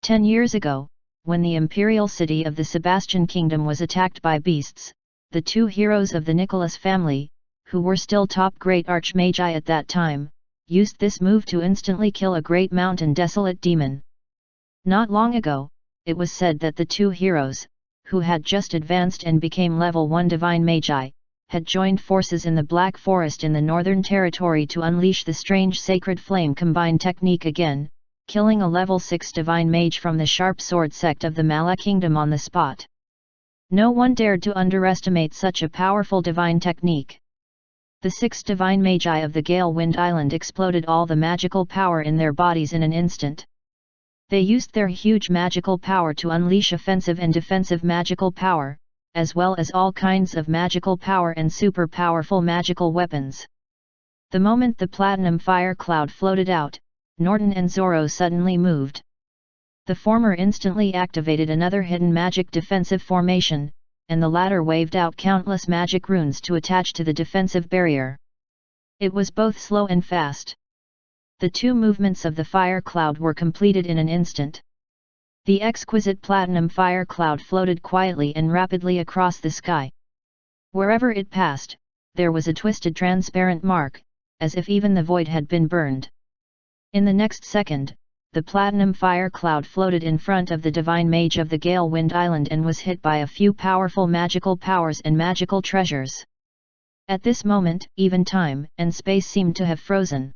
10 years ago, when the imperial city of the Sebastian Kingdom was attacked by beasts, the 2 heroes of the Nicholas family, who were still top great archmagi at that time, used this move to instantly kill a great mountain desolate demon. Not long ago, it was said that the 2 heroes, who had just advanced and became level 1 divine magi, had joined forces in the Black Forest in the Northern Territory to unleash the strange sacred flame combined technique again, killing a level 6 divine mage from the Sharp Sword sect of the Mala Kingdom on the spot. No one dared to underestimate such a powerful divine technique. The 6 divine magi of the Gale Wind Island exploded all the magical power in their bodies in an instant. They used their huge magical power to unleash offensive and defensive magical power, as well as all kinds of magical power and super powerful magical weapons. The moment the platinum fire cloud floated out, Norton and Zorro suddenly moved. The former instantly activated another hidden magic defensive formation, and the latter waved out countless magic runes to attach to the defensive barrier. It was both slow and fast. The 2 movements of the fire cloud were completed in an instant. The exquisite platinum fire cloud floated quietly and rapidly across the sky. Wherever it passed, there was a twisted transparent mark, as if even the void had been burned. In the next second, the platinum fire cloud floated in front of the divine mage of the Gale Wind Island and was hit by a few powerful magical powers and magical treasures. At this moment, even time and space seemed to have frozen.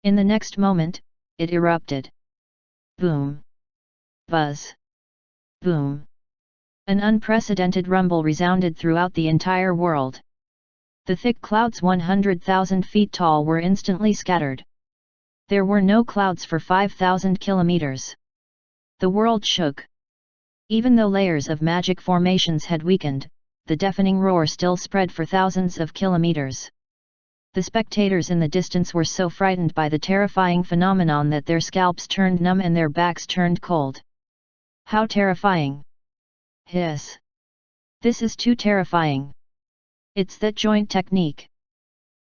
In the next moment, it erupted. Boom! Buzz! Boom! An unprecedented rumble resounded throughout the entire world. The thick clouds 100,000 feet tall were instantly scattered. There were no clouds for 5,000 kilometers. The world shook. Even though layers of magic formations had weakened, the deafening roar still spread for thousands of kilometers. The spectators in the distance were so frightened by the terrifying phenomenon that their scalps turned numb and their backs turned cold. How terrifying! Hiss! This is too terrifying. It's that joint technique.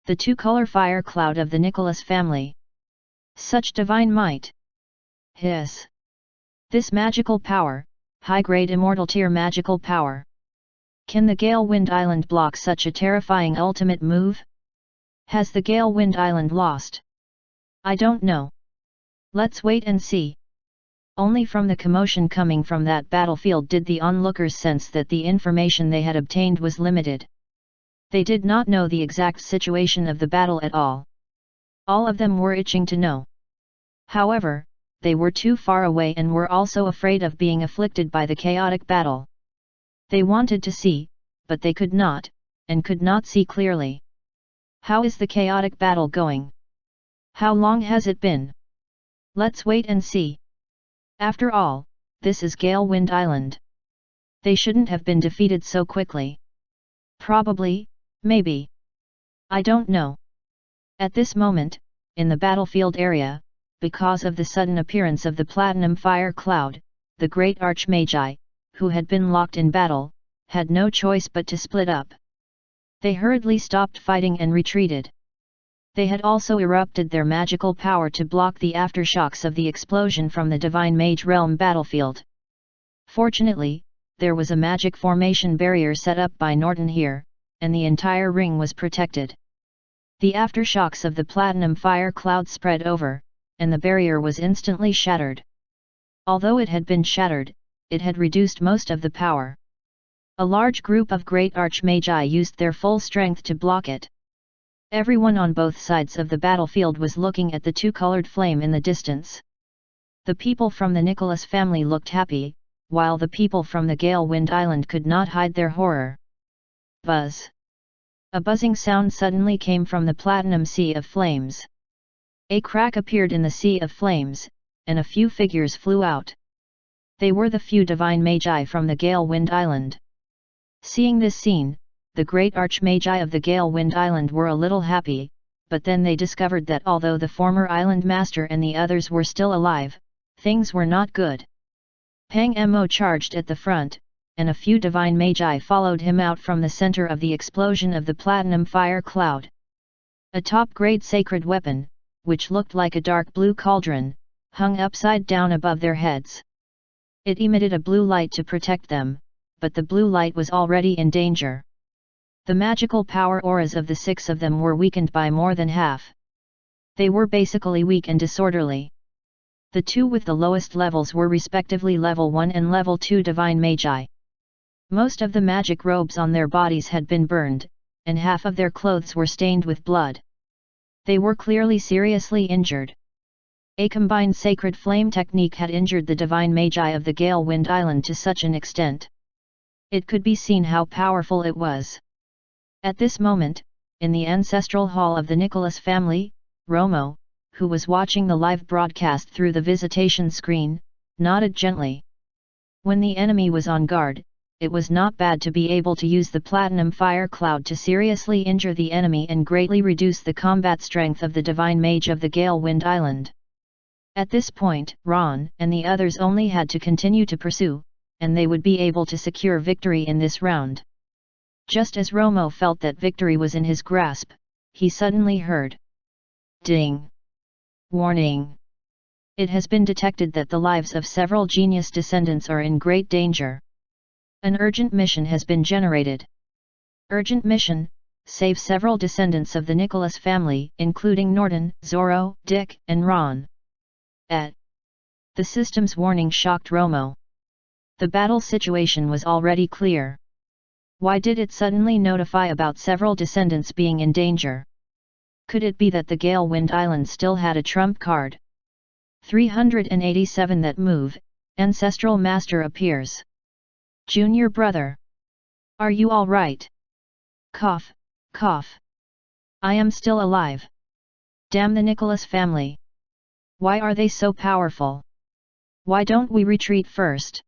The 2-color fire cloud of the Nicholas family. Such divine might! Hiss! This magical power, high-grade immortal tier magical power. Can the Gale Wind Island block such a terrifying ultimate move? Has the Gale Wind Island lost? I don't know. Let's wait and see. Only from the commotion coming from that battlefield did the onlookers sense that the information they had obtained was limited. They did not know the exact situation of the battle at all. All of them were itching to know. However, they were too far away and were also afraid of being afflicted by the chaotic battle. They wanted to see, but they could not, and could not see clearly. How is the chaotic battle going? How long has it been? Let's wait and see. After all, this is Gale Wind Island. They shouldn't have been defeated so quickly. Probably, maybe. I don't know. At this moment, in the battlefield area, because of the sudden appearance of the platinum fire cloud, the great archmagi, who had been locked in battle, had no choice but to split up. They hurriedly stopped fighting and retreated. They had also erupted their magical power to block the aftershocks of the explosion from the Divine Mage Realm battlefield. Fortunately, there was a magic formation barrier set up by Norton here, and the entire ring was protected. The aftershocks of the platinum fire cloud spread over, and the barrier was instantly shattered. Although it had been shattered, it had reduced most of the power. A large group of great archmagi used their full strength to block it. Everyone on both sides of the battlefield was looking at the two-colored flame in the distance. The people from the Nicholas family looked happy, while the people from the Gale Wind Island could not hide their horror. Buzz! A buzzing sound suddenly came from the platinum sea of flames. A crack appeared in the sea of flames, and a few figures flew out. They were the few divine magi from the Gale Wind Island. Seeing this scene, the great archmagi of the Gale Wind Island were a little happy, but then they discovered that although the former island master and the others were still alive, things were not good. Pang Mo charged at the front, and a few divine magi followed him out from the center of the explosion of the platinum fire cloud. A top-grade sacred weapon, which looked like a dark blue cauldron, hung upside down above their heads. It emitted a blue light to protect them, but the blue light was already in danger. The magical power auras of the six of them were weakened by more than half. They were basically weak and disorderly. The two with the lowest levels were respectively level 1 and level 2 divine magi. Most of the magic robes on their bodies had been burned, and half of their clothes were stained with blood. They were clearly seriously injured. A combined sacred flame technique had injured the divine magi of the Gale Wind Island to such an extent. It could be seen how powerful it was. At this moment, in the ancestral hall of the Nicholas family, Romo, who was watching the live broadcast through the visitation screen, nodded gently. When the enemy was on guard, it was not bad to be able to use the platinum fire cloud to seriously injure the enemy and greatly reduce the combat strength of the divine mage of the Gale Wind Island. At this point, Ron and the others only had to continue to pursue, and they would be able to secure victory in this round. Just as Romo felt that victory was in his grasp, he suddenly heard. Ding! Warning! It has been detected that the lives of several genius descendants are in great danger. An urgent mission has been generated. Urgent mission: save several descendants of the Nicholas family, including Norton, Zorro, Dick, and Ron. The system's warning shocked Romo. The battle situation was already clear. Why did it suddenly notify about several descendants being in danger? Could it be that the Gale Wind Island still had a trump card? 387 That move, Ancestral Master appears. Junior brother. Are you all right? Cough, cough. I am still alive. Damn the Nicholas family. Why are they so powerful? Why don't we retreat first?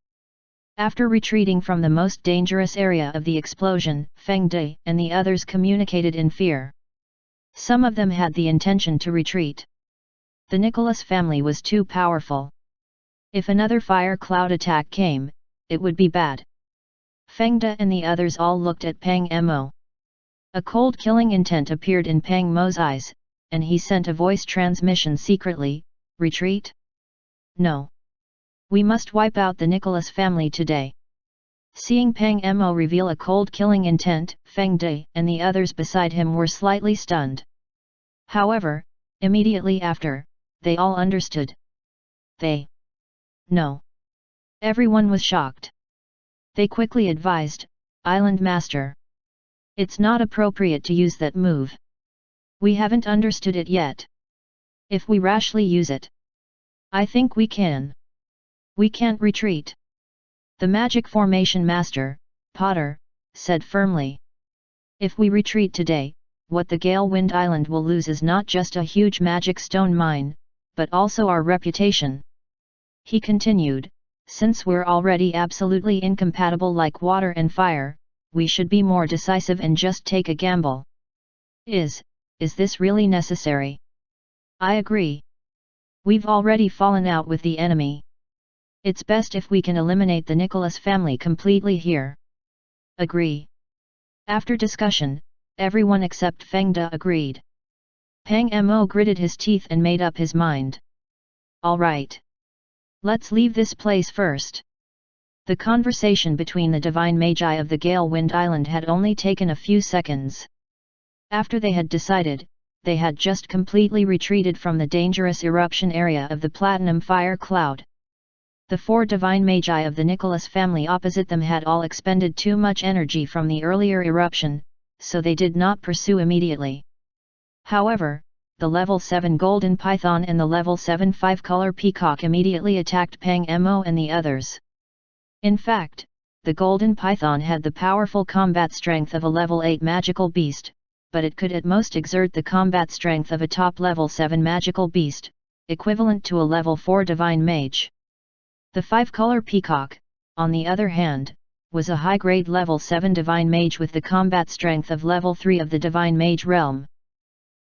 After retreating from the most dangerous area of the explosion, Feng De and the others communicated in fear. Some of them had the intention to retreat. The Nicholas family was too powerful. If another fire cloud attack came, it would be bad. Feng De and the others all looked at Pang Mo. A cold killing intent appeared in Pang Mo's eyes, and he sent a voice transmission secretly. Retreat? No. We must wipe out the Nicholas family today. Seeing Pang Mo reveal a cold killing intent, Feng De and the others beside him were slightly stunned. However, immediately after, they all understood. No. Everyone was shocked. They quickly advised, Island Master. It's not appropriate to use that move. We haven't understood it yet. If we rashly use it, I think we can. We can't retreat. The Magic Formation Master, Potter, said firmly. If we retreat today, what the Gale Wind Island will lose is not just a huge magic stone mine, but also our reputation. He continued, since we're already absolutely incompatible like water and fire, we should be more decisive and just take a gamble. Is this really necessary? I agree. We've already fallen out with the enemy. It's best if we can eliminate the Nicholas family completely here. Agree. After discussion, everyone except Feng De agreed. Pang Mo gritted his teeth and made up his mind. All right. Let's leave this place first. The conversation between the divine magi of the Gale Wind Island had only taken a few seconds. After they had decided, they had just completely retreated from the dangerous eruption area of the Platinum Fire Cloud. The 4 divine magi of the Nicholas family opposite them had all expended too much energy from the earlier eruption, so they did not pursue immediately. However, the level 7 Golden Python and the level 7 5-color Peacock immediately attacked Pang Mo and the others. In fact, the Golden Python had the powerful combat strength of a level 8 magical beast, but it could at most exert the combat strength of a top level 7 magical beast, equivalent to a level 4 divine mage. The 5-color Peacock, on the other hand, was a high-grade level 7 divine mage with the combat strength of level 3 of the divine mage realm.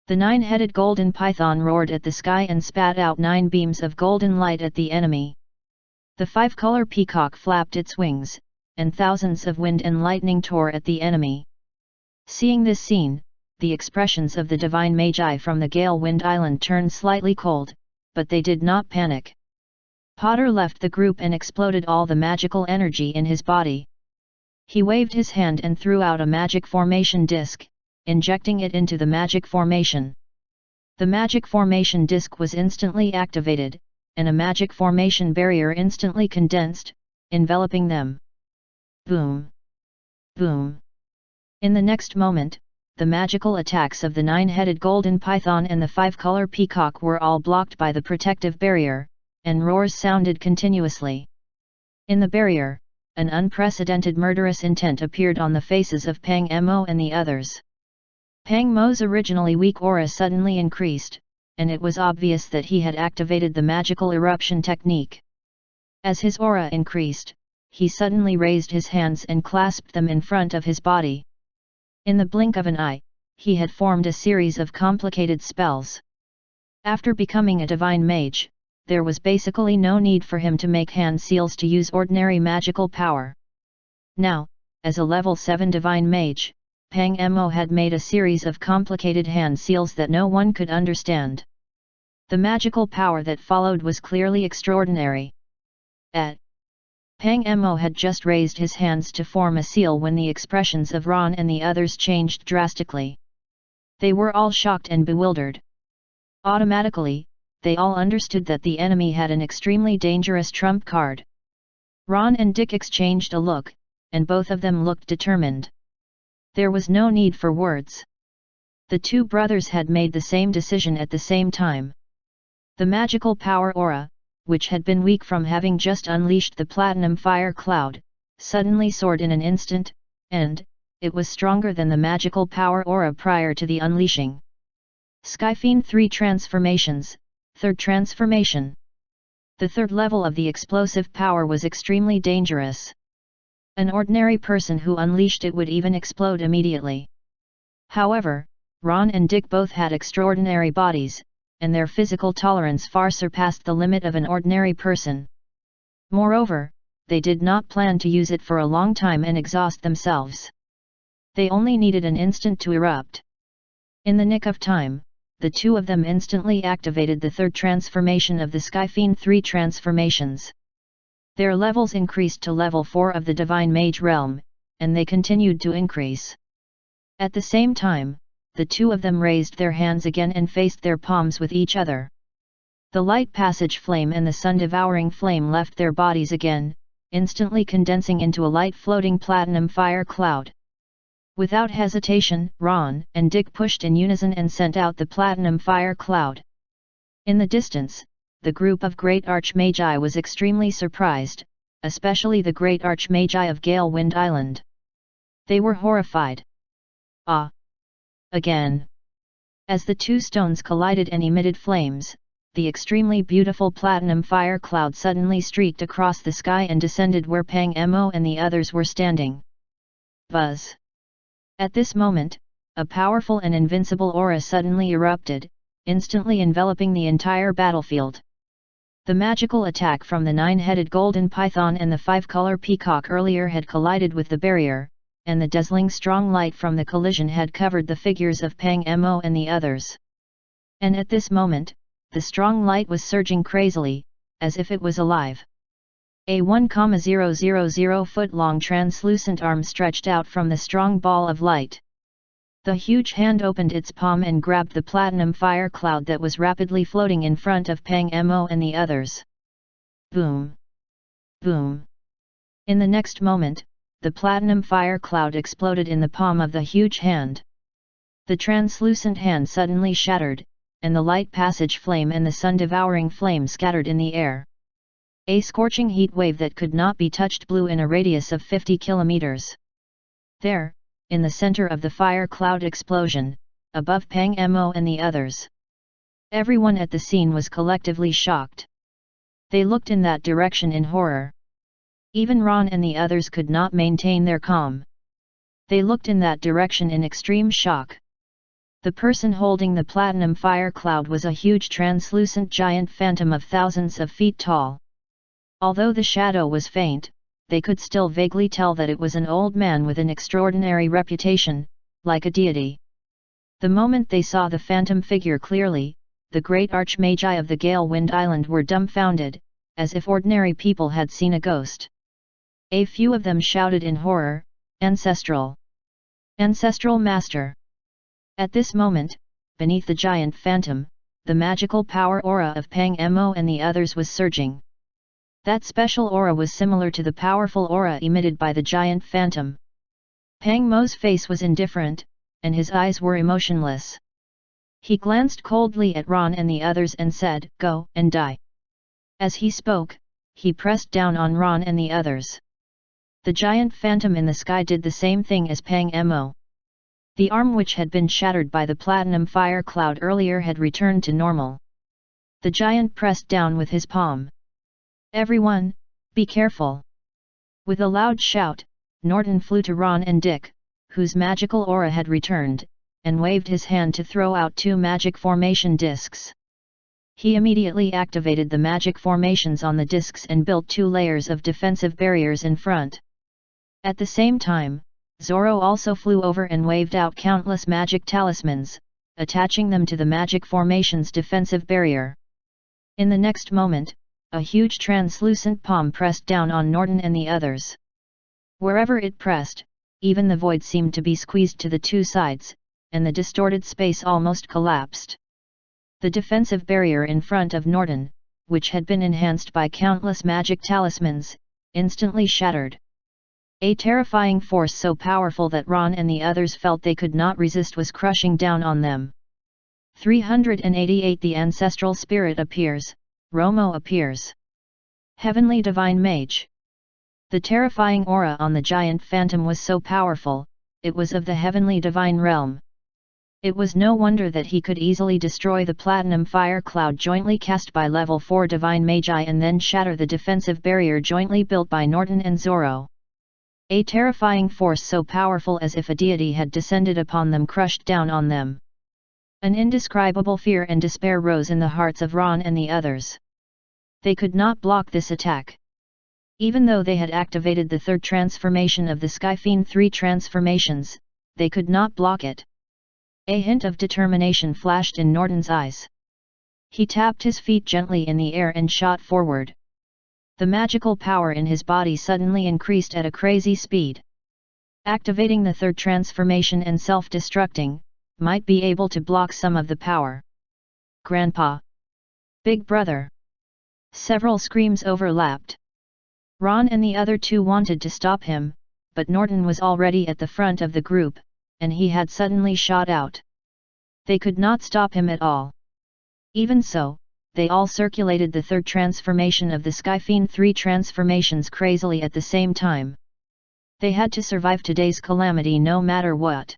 The 9-headed golden python roared at the sky and spat out 9 beams of golden light at the enemy. The 5-color peacock flapped its wings, and thousands of wind and lightning tore at the enemy. Seeing this scene, the expressions of the divine magi from the Gale Wind Island turned slightly cold, but they did not panic. Potter left the group and exploded all the magical energy in his body. He waved his hand and threw out a magic formation disc, injecting it into the magic formation. The magic formation disc was instantly activated, and a magic formation barrier instantly condensed, enveloping them. Boom! Boom! In the next moment, the magical attacks of the 9-headed golden python and the 5-color peacock were all blocked by the protective barrier, and roars sounded continuously. In the barrier, an unprecedented murderous intent appeared on the faces of Pang Mo and the others. Pang Mo's originally weak aura suddenly increased, and it was obvious that he had activated the magical eruption technique. As his aura increased, he suddenly raised his hands and clasped them in front of his body. In the blink of an eye, he had formed a series of complicated spells. After becoming a divine mage, there was basically no need for him to make hand seals to use ordinary magical power. Now, as a level 7 divine mage, Pang Mo had made a series of complicated hand seals that no one could understand. The magical power that followed was clearly extraordinary. Pang Mo had just raised his hands to form a seal when the expressions of Ron and the others changed drastically. They were all shocked and bewildered. Automatically, they all understood that the enemy had an extremely dangerous trump card. Ron and Dick exchanged a look, and both of them looked determined. There was no need for words. The 2 brothers had made the same decision at the same time. The magical power aura, which had been weak from having just unleashed the platinum fire cloud, suddenly soared in an instant, and it was stronger than the magical power aura prior to the unleashing. Skyfiend 3 transformations, 3rd transformation. The 3rd level of the explosive power was extremely dangerous. An ordinary person who unleashed it would even explode immediately. However, Ron and Dick both had extraordinary bodies, and their physical tolerance far surpassed the limit of an ordinary person. Moreover, they did not plan to use it for a long time and exhaust themselves. They only needed an instant to erupt. In the nick of time, the 2 of them instantly activated the 3rd transformation of the Skyfiend 3 transformations. Their levels increased to level 4 of the Divine Mage realm, and they continued to increase. At the same time, the two of them raised their hands again and faced their palms with each other. The light passage flame and the sun-devouring flame left their bodies again, instantly condensing into a light floating platinum fire cloud. Without hesitation, Ron and Dick pushed in unison and sent out the platinum fire cloud. In the distance, the group of great archmagi was extremely surprised, especially the great archmagi of Galewind Island. They were horrified. Ah! Again! As the two stones collided and emitted flames, the extremely beautiful platinum fire cloud suddenly streaked across the sky and descended where Pang Mo and the others were standing. Buzz! At this moment, a powerful and invincible aura suddenly erupted, instantly enveloping the entire battlefield. The magical attack from the 9-headed golden python and the 5-color peacock earlier had collided with the barrier, and the dazzling strong light from the collision had covered the figures of Pang Mo and the others. And at this moment, the strong light was surging crazily, as if it was alive. A 1,000-foot-long translucent arm stretched out from the strong ball of light. The huge hand opened its palm and grabbed the platinum fire cloud that was rapidly floating in front of Pang Mo and the others. Boom! Boom! In the next moment, the platinum fire cloud exploded in the palm of the huge hand. The translucent hand suddenly shattered, and the light passage flame and the sun-devouring flame scattered in the air. A scorching heat wave that could not be touched blew in a radius of 50 kilometers. There, in the center of the fire cloud explosion, above Pang Mo and the others. Everyone at the scene was collectively shocked. They looked in that direction in horror. Even Ron and the others could not maintain their calm. They looked in that direction in extreme shock. The person holding the platinum fire cloud was a huge translucent giant phantom of thousands of feet tall. Although the shadow was faint, they could still vaguely tell that it was an old man with an extraordinary reputation, like a deity. The moment they saw the phantom figure clearly, the great archmagi of the Galewind Island were dumbfounded, as if ordinary people had seen a ghost. A few of them shouted in horror, "Ancestral! Ancestral Master!" At this moment, beneath the giant phantom, the magical power aura of Pang Mo and the others was surging. That special aura was similar to the powerful aura emitted by the giant phantom. Pang Mo's face was indifferent, and his eyes were emotionless. He glanced coldly at Ron and the others and said, "Go and die." As he spoke, he pressed down on Ron and the others. The giant phantom in the sky did the same thing as Pang Mo. The arm which had been shattered by the platinum fire cloud earlier had returned to normal. The giant pressed down with his palm. "Everyone, be careful!" With a loud shout, Norton flew to Ron and Dick, whose magical aura had returned, and waved his hand to throw out 2 magic formation discs. He immediately activated the magic formations on the discs and built 2 layers of defensive barriers in front. At the same time, Zoro also flew over and waved out countless magic talismans, attaching them to the magic formation's defensive barrier. In the next moment, a huge translucent palm pressed down on Norton and the others. Wherever it pressed, even the void seemed to be squeezed to the 2 sides, and the distorted space almost collapsed. The defensive barrier in front of Norton, which had been enhanced by countless magic talismans, instantly shattered. A terrifying force so powerful that Ron and the others felt they could not resist was crushing down on them. 388 The ancestral spirit appears, Romo appears. Heavenly Divine Mage. The terrifying aura on the giant phantom was so powerful, it was of the heavenly divine realm. It was no wonder that he could easily destroy the platinum fire cloud jointly cast by level 4 divine magi and then shatter the defensive barrier jointly built by Norton and Zoro. A terrifying force so powerful as if a deity had descended upon them crushed down on them. An indescribable fear and despair rose in the hearts of Ron and the others. They could not block this attack. Even though they had activated the 3rd transformation of the Skyfiend 3 transformations, they could not block it. A hint of determination flashed in Norton's eyes. He tapped his feet gently in the air and shot forward. The magical power in his body suddenly increased at a crazy speed. Activating the third transformation and self-destructing, might be able to block some of the power. Grandpa! Big brother! Several screams overlapped. Ron and the other two wanted to stop him, but Norton was already at the front of the group, and he had suddenly shot out. They could not stop him at all. Even so, they all circulated the third transformation of the Skyfiend 3 transformations crazily at the same time. They had to survive today's calamity no matter what.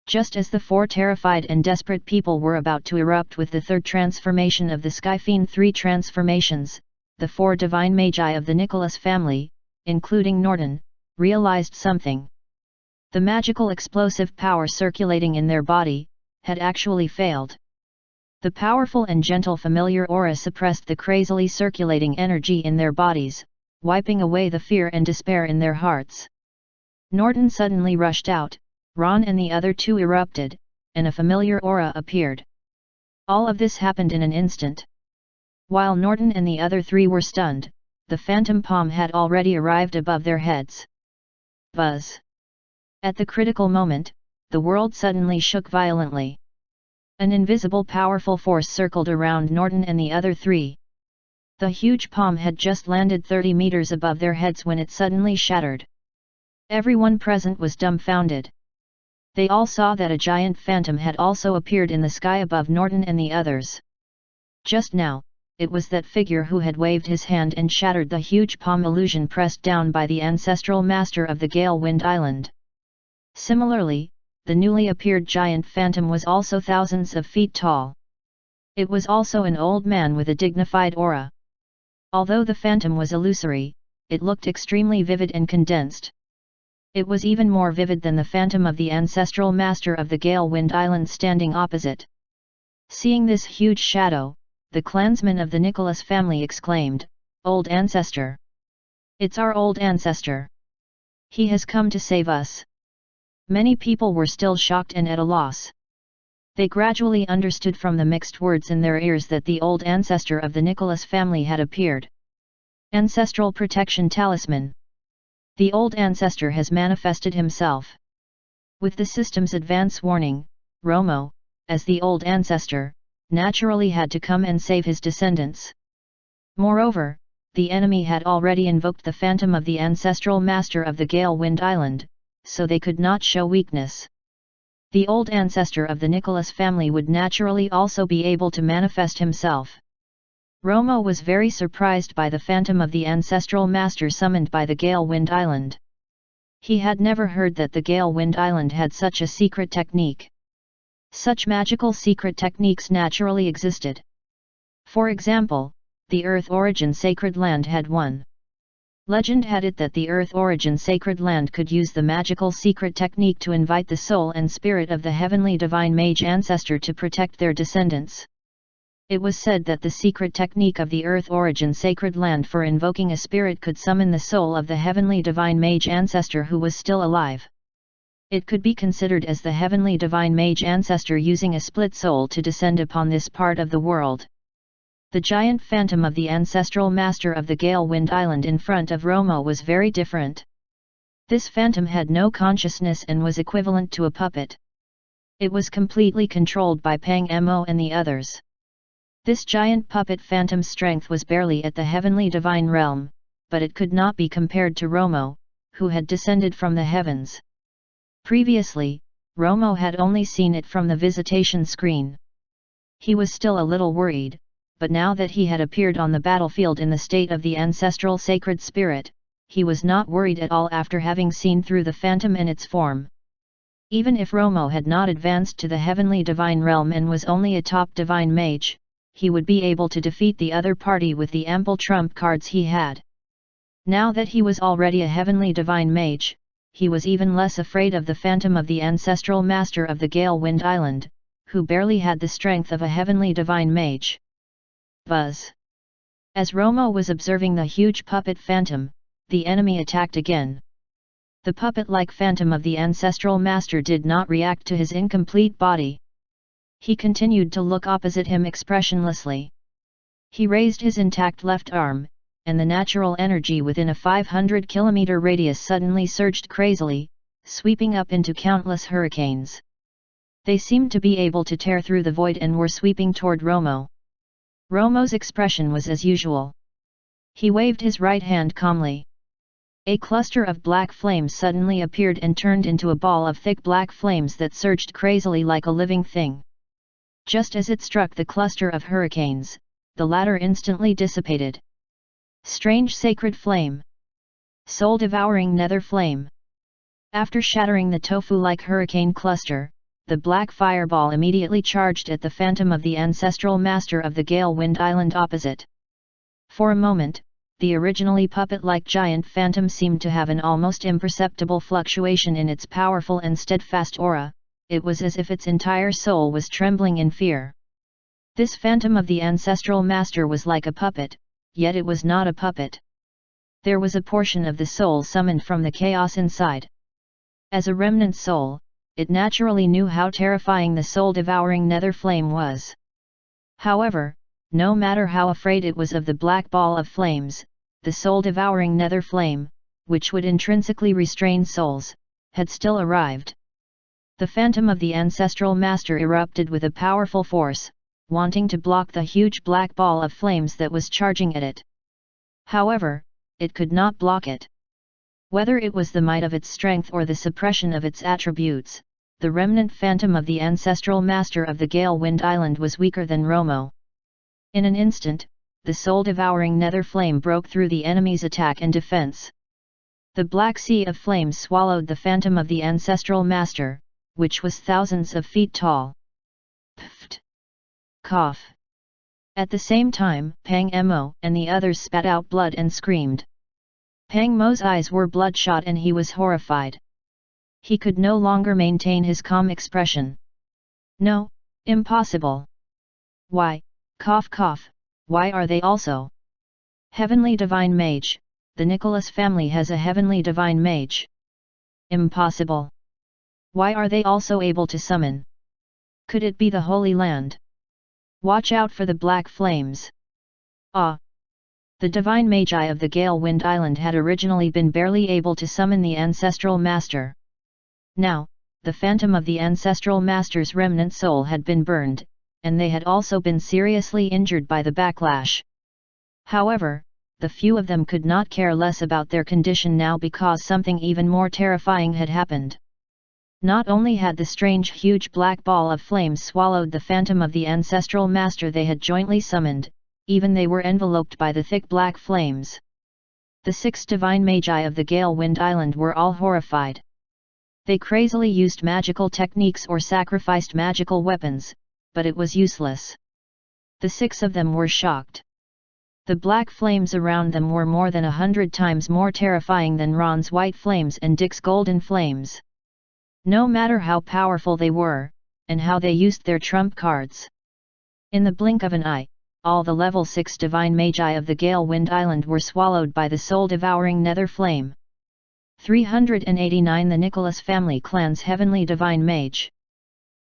Just as the four terrified and desperate people were about to erupt with the third transformation of the Skyfiend 3 transformations, the four divine magi of the Nicholas family, including Norton, realized something. The magical explosive power circulating in their body had actually failed. The powerful and gentle familiar aura suppressed the crazily circulating energy in their bodies, wiping away the fear and despair in their hearts. Norton suddenly rushed out, Ron and the other two erupted, and a familiar aura appeared. All of this happened in an instant. While Norton and the other three were stunned, the phantom palm had already arrived above their heads. Buzz! At the critical moment, the world suddenly shook violently. An invisible powerful force circled around Norton and the other three. The huge palm had just landed 30 meters above their heads when it suddenly shattered. Everyone present was dumbfounded. They all saw that a giant phantom had also appeared in the sky above Norton and the others. Just now, it was that figure who had waved his hand and shattered the huge palm illusion pressed down by the ancestral master of the Gale Wind Island. Similarly, the newly appeared giant phantom was also thousands of feet tall. It was also an old man with a dignified aura. Although the phantom was illusory, it looked extremely vivid and condensed. It was even more vivid than the phantom of the ancestral master of the Gale Wind Island standing opposite. Seeing this huge shadow, the clansmen of the Nicholas family exclaimed, "Old Ancestor! It's our old Ancestor! He has come to save us!" Many people were still shocked and at a loss. They gradually understood from the mixed words in their ears that the old ancestor of the Nicholas family had appeared. Ancestral Protection Talisman. The old ancestor has manifested himself. With the system's advance warning, Romo, as the old ancestor, naturally had to come and save his descendants. Moreover, the enemy had already invoked the phantom of the ancestral master of the Gale Wind Island, so they could not show weakness. The old ancestor of the Nicholas family would naturally also be able to manifest himself. Romo was very surprised by the phantom of the ancestral master summoned by the Gale Wind Island. He had never heard that the Gale Wind Island had such a secret technique. Such magical secret techniques naturally existed. For example, the Earth Origin Sacred Land had one. Legend had it that the Earth Origin Sacred Land could use the magical secret technique to invite the soul and spirit of the heavenly divine mage ancestor to protect their descendants. It was said that the secret technique of the Earth Origin Sacred Land for invoking a spirit could summon the soul of the heavenly divine mage ancestor who was still alive. It could be considered as the heavenly divine mage ancestor using a split soul to descend upon this part of the world. The giant phantom of the ancestral master of the Gale Wind Island in front of Romo was very different. This phantom had no consciousness and was equivalent to a puppet. It was completely controlled by Pang Mo and the others. This giant puppet phantom's strength was barely at the heavenly divine realm, but it could not be compared to Romo, who had descended from the heavens. Previously, Romo had only seen it from the visitation screen. He was still a little worried, but now that he had appeared on the battlefield in the state of the ancestral sacred spirit, he was not worried at all after having seen through the phantom and its form. Even if Romo had not advanced to the heavenly divine realm and was only a top divine mage, he would be able to defeat the other party with the ample trump cards he had. Now that he was already a heavenly divine mage, he was even less afraid of the phantom of the ancestral master of the Gale Wind Island, who barely had the strength of a heavenly divine mage. Buzz! As Romo was observing the huge puppet phantom, the enemy attacked again. The puppet-like phantom of the ancestral master did not react to his incomplete body. He continued to look opposite him expressionlessly. He raised his intact left arm, and the natural energy within a 500-kilometer radius suddenly surged crazily, sweeping up into countless hurricanes. They seemed to be able to tear through the void and were sweeping toward Romo. Romo's expression was as usual. He waved his right hand calmly. A cluster of black flames suddenly appeared and turned into a ball of thick black flames that surged crazily like a living thing. Just as it struck the cluster of hurricanes, the latter instantly dissipated. Strange sacred flame! Soul-devouring nether flame! After shattering the tofu-like hurricane cluster, the black fireball immediately charged at the phantom of the ancestral master of the Gale Wind Island opposite. For a moment, the originally puppet-like giant phantom seemed to have an almost imperceptible fluctuation in its powerful and steadfast aura. It was as if its entire soul was trembling in fear. This phantom of the ancestral master was like a puppet, yet it was not a puppet. There was a portion of the soul summoned from the chaos inside. As a remnant soul, it naturally knew how terrifying the soul-devouring nether flame was. However, no matter how afraid it was of the black ball of flames, the soul-devouring nether flame, which would intrinsically restrain souls, had still arrived. The phantom of the ancestral master erupted with a powerful force, wanting to block the huge black ball of flames that was charging at it. However, it could not block it. Whether it was the might of its strength or the suppression of its attributes, the remnant phantom of the ancestral master of the Gale Wind Island was weaker than Romo. In an instant, the soul-devouring nether flame broke through the enemy's attack and defense. The black sea of flames swallowed the phantom of the ancestral master, which was thousands of feet tall. Pft! Cough! At the same time, Pang Mo and the others spat out blood and screamed. Pang Mo's eyes were bloodshot and he was horrified. He could no longer maintain his calm expression. No, impossible. Why, cough cough, why are they also? Heavenly Divine Mage, the Nicholas family has a Heavenly Divine Mage. Impossible. Why are they also able to summon? Could it be the Holy Land? Watch out for the black flames. Ah! The Divine Magi of the Gale Wind Island had originally been barely able to summon the Ancestral Master. Now, the phantom of the Ancestral Master's remnant soul had been burned, and they had also been seriously injured by the backlash. However, the few of them could not care less about their condition now because something even more terrifying had happened. Not only had the strange huge black ball of flames swallowed the phantom of the Ancestral Master they had jointly summoned, even they were enveloped by the thick black flames. The 6 divine magi of the Gale Wind Island were all horrified. They crazily used magical techniques or sacrificed magical weapons, but it was useless. The 6 of them were shocked. The black flames around them were more than 100 times more terrifying than Ron's white flames and Dick's golden flames. No matter how powerful they were, and how they used their trump cards. In the blink of an eye, all the level 6 divine magi of the Gale Wind Island were swallowed by the soul-devouring nether flame. 389 The Nicholas family clan's heavenly divine mage.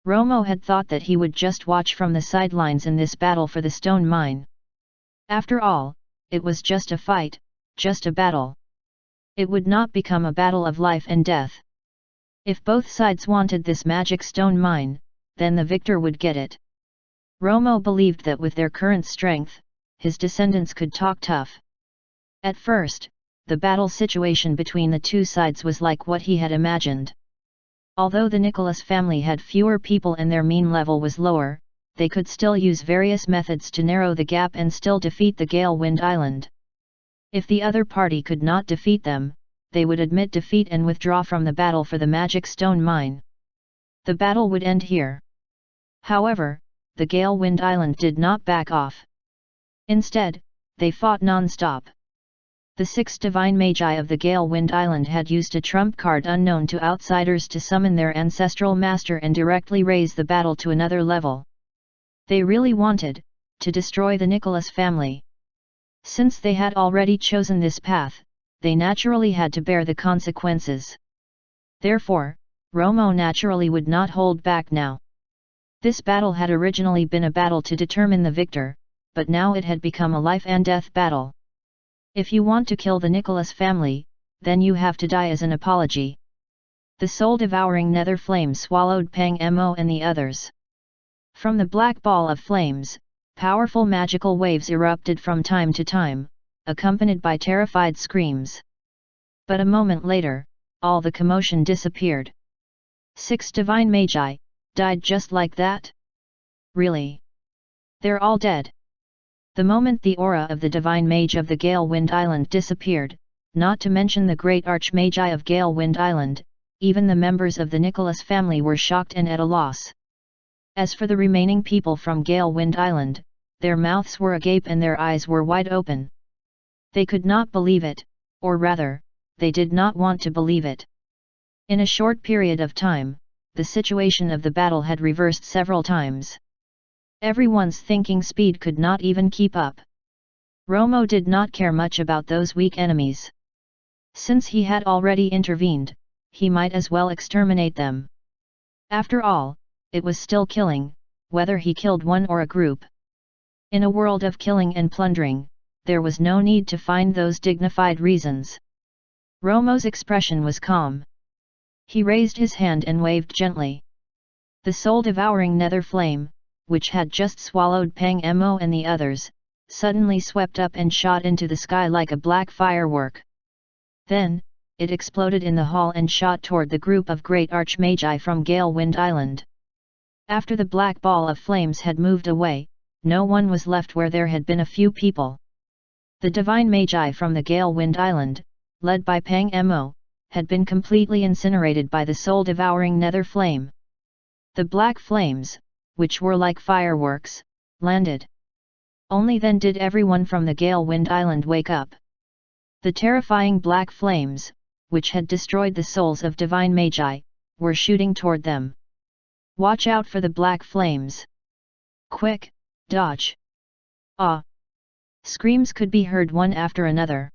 Romo had thought that he would just watch from the sidelines in this battle for the stone mine. After all, it was just a fight, just a battle. It would not become a battle of life and death. If both sides wanted this magic stone mine, then the victor would get it. Romo believed that with their current strength, his descendants could talk tough. At first, the battle situation between the two sides was like what he had imagined. Although the Nicholas family had fewer people and their mean level was lower, they could still use various methods to narrow the gap and still defeat the Gale Wind Island. If the other party could not defeat them, they would admit defeat and withdraw from the battle for the magic stone mine. The battle would end here. However, the Gale Wind Island did not back off. Instead, they fought non-stop. The 6 divine magi of the Gale Wind Island had used a trump card unknown to outsiders to summon their ancestral master and directly raise the battle to another level. They really wanted to destroy the Nicholas family. Since they had already chosen this path, they naturally had to bear the consequences. Therefore, Romo naturally would not hold back now. This battle had originally been a battle to determine the victor, but now it had become a life and death battle. If you want to kill the Nicholas family, then you have to die as an apology. The soul-devouring nether flame swallowed Pang Mo and the others. From the black ball of flames, powerful magical waves erupted from time to time, accompanied by terrified screams. But a moment later, all the commotion disappeared. 6 divine magi died just like that? Really? They're all dead. The moment the aura of the divine mage of the Gale Wind Island disappeared, not to mention the great archmagi of Gale Wind Island, even the members of the Nicholas family were shocked and at a loss. As for the remaining people from Gale Wind Island, their mouths were agape and their eyes were wide open. They could not believe it, or rather, they did not want to believe it. In a short period of time, the situation of the battle had reversed several times. Everyone's thinking speed could not even keep up. Romo did not care much about those weak enemies. Since he had already intervened, he might as well exterminate them. After all, it was still killing, whether he killed one or a group. In a world of killing and plundering, there was no need to find those dignified reasons. Romo's expression was calm. He raised his hand and waved gently. The soul-devouring nether flame, which had just swallowed Pang Mo and the others, suddenly swept up and shot into the sky like a black firework. Then, it exploded in the hall and shot toward the group of great archmagi from Gale Wind Island. After the black ball of flames had moved away, no one was left where there had been a few people. The divine magi from the Gale Wind Island, led by Pang Mo, had been completely incinerated by the soul-devouring nether flame. The black flames, which were like fireworks, landed. Only then did everyone from the Gale Wind Island wake up. The terrifying black flames, which had destroyed the souls of divine magi, were shooting toward them. Watch out for the black flames! Quick, dodge! Ah! Screams could be heard one after another.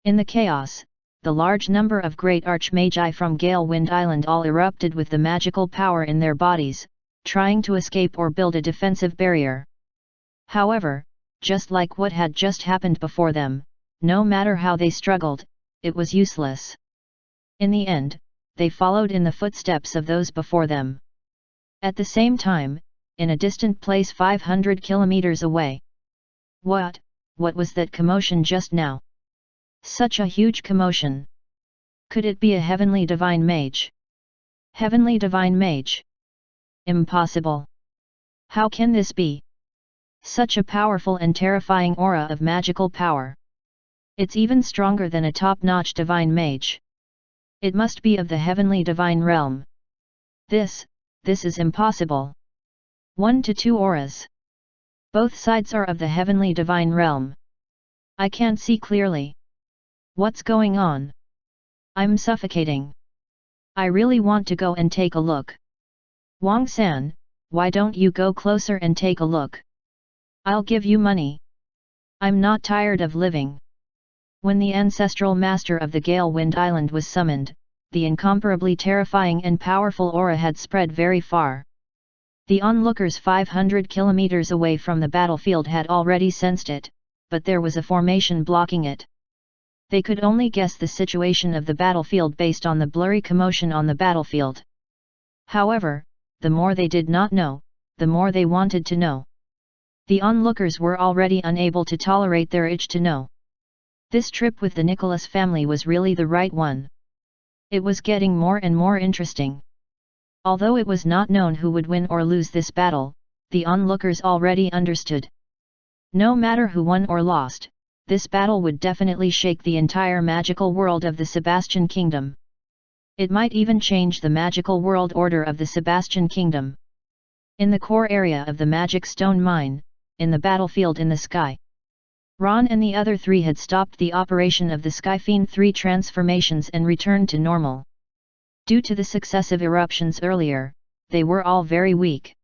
In the chaos, the large number of great archmagi from Gale Wind Island all erupted with the magical power in their bodies, trying to escape or build a defensive barrier. However, just like what had just happened before them, no matter how they struggled, it was useless. In the end, they followed in the footsteps of those before them. At the same time, in a distant place 500 kilometers away. What was that commotion just now? Such a huge commotion! Could it be a heavenly divine mage? Heavenly divine mage? Impossible! How can this be? Such a powerful and terrifying aura of magical power. It's even stronger than a top-notch divine mage. It must be of the heavenly divine realm. This is impossible. 1 to 2 auras. Both sides are of the heavenly divine realm. I can't see clearly. What's going on? I'm suffocating. I really want to go and take a look. Wang-san, why don't you go closer and take a look? I'll give you money. I'm not tired of living. When the ancestral master of the Gale Wind Island was summoned, the incomparably terrifying and powerful aura had spread very far. The onlookers 500 kilometers away from the battlefield had already sensed it, but there was a formation blocking it. They could only guess the situation of the battlefield based on the blurry commotion on the battlefield. However, the more they did not know, the more they wanted to know. The onlookers were already unable to tolerate their itch to know. This trip with the Nicholas family was really the right one. It was getting more and more interesting. Although it was not known who would win or lose this battle, the onlookers already understood. No matter who won or lost, this battle would definitely shake the entire magical world of the Sebastian Kingdom. It might even change the magical world order of the Sebastian Kingdom. In the core area of the Magic Stone Mine, in the battlefield in the sky, Ron and the other 3 had stopped the operation of the Skyfiend 3 transformations and returned to normal. Due to the successive eruptions earlier, they were all very weak.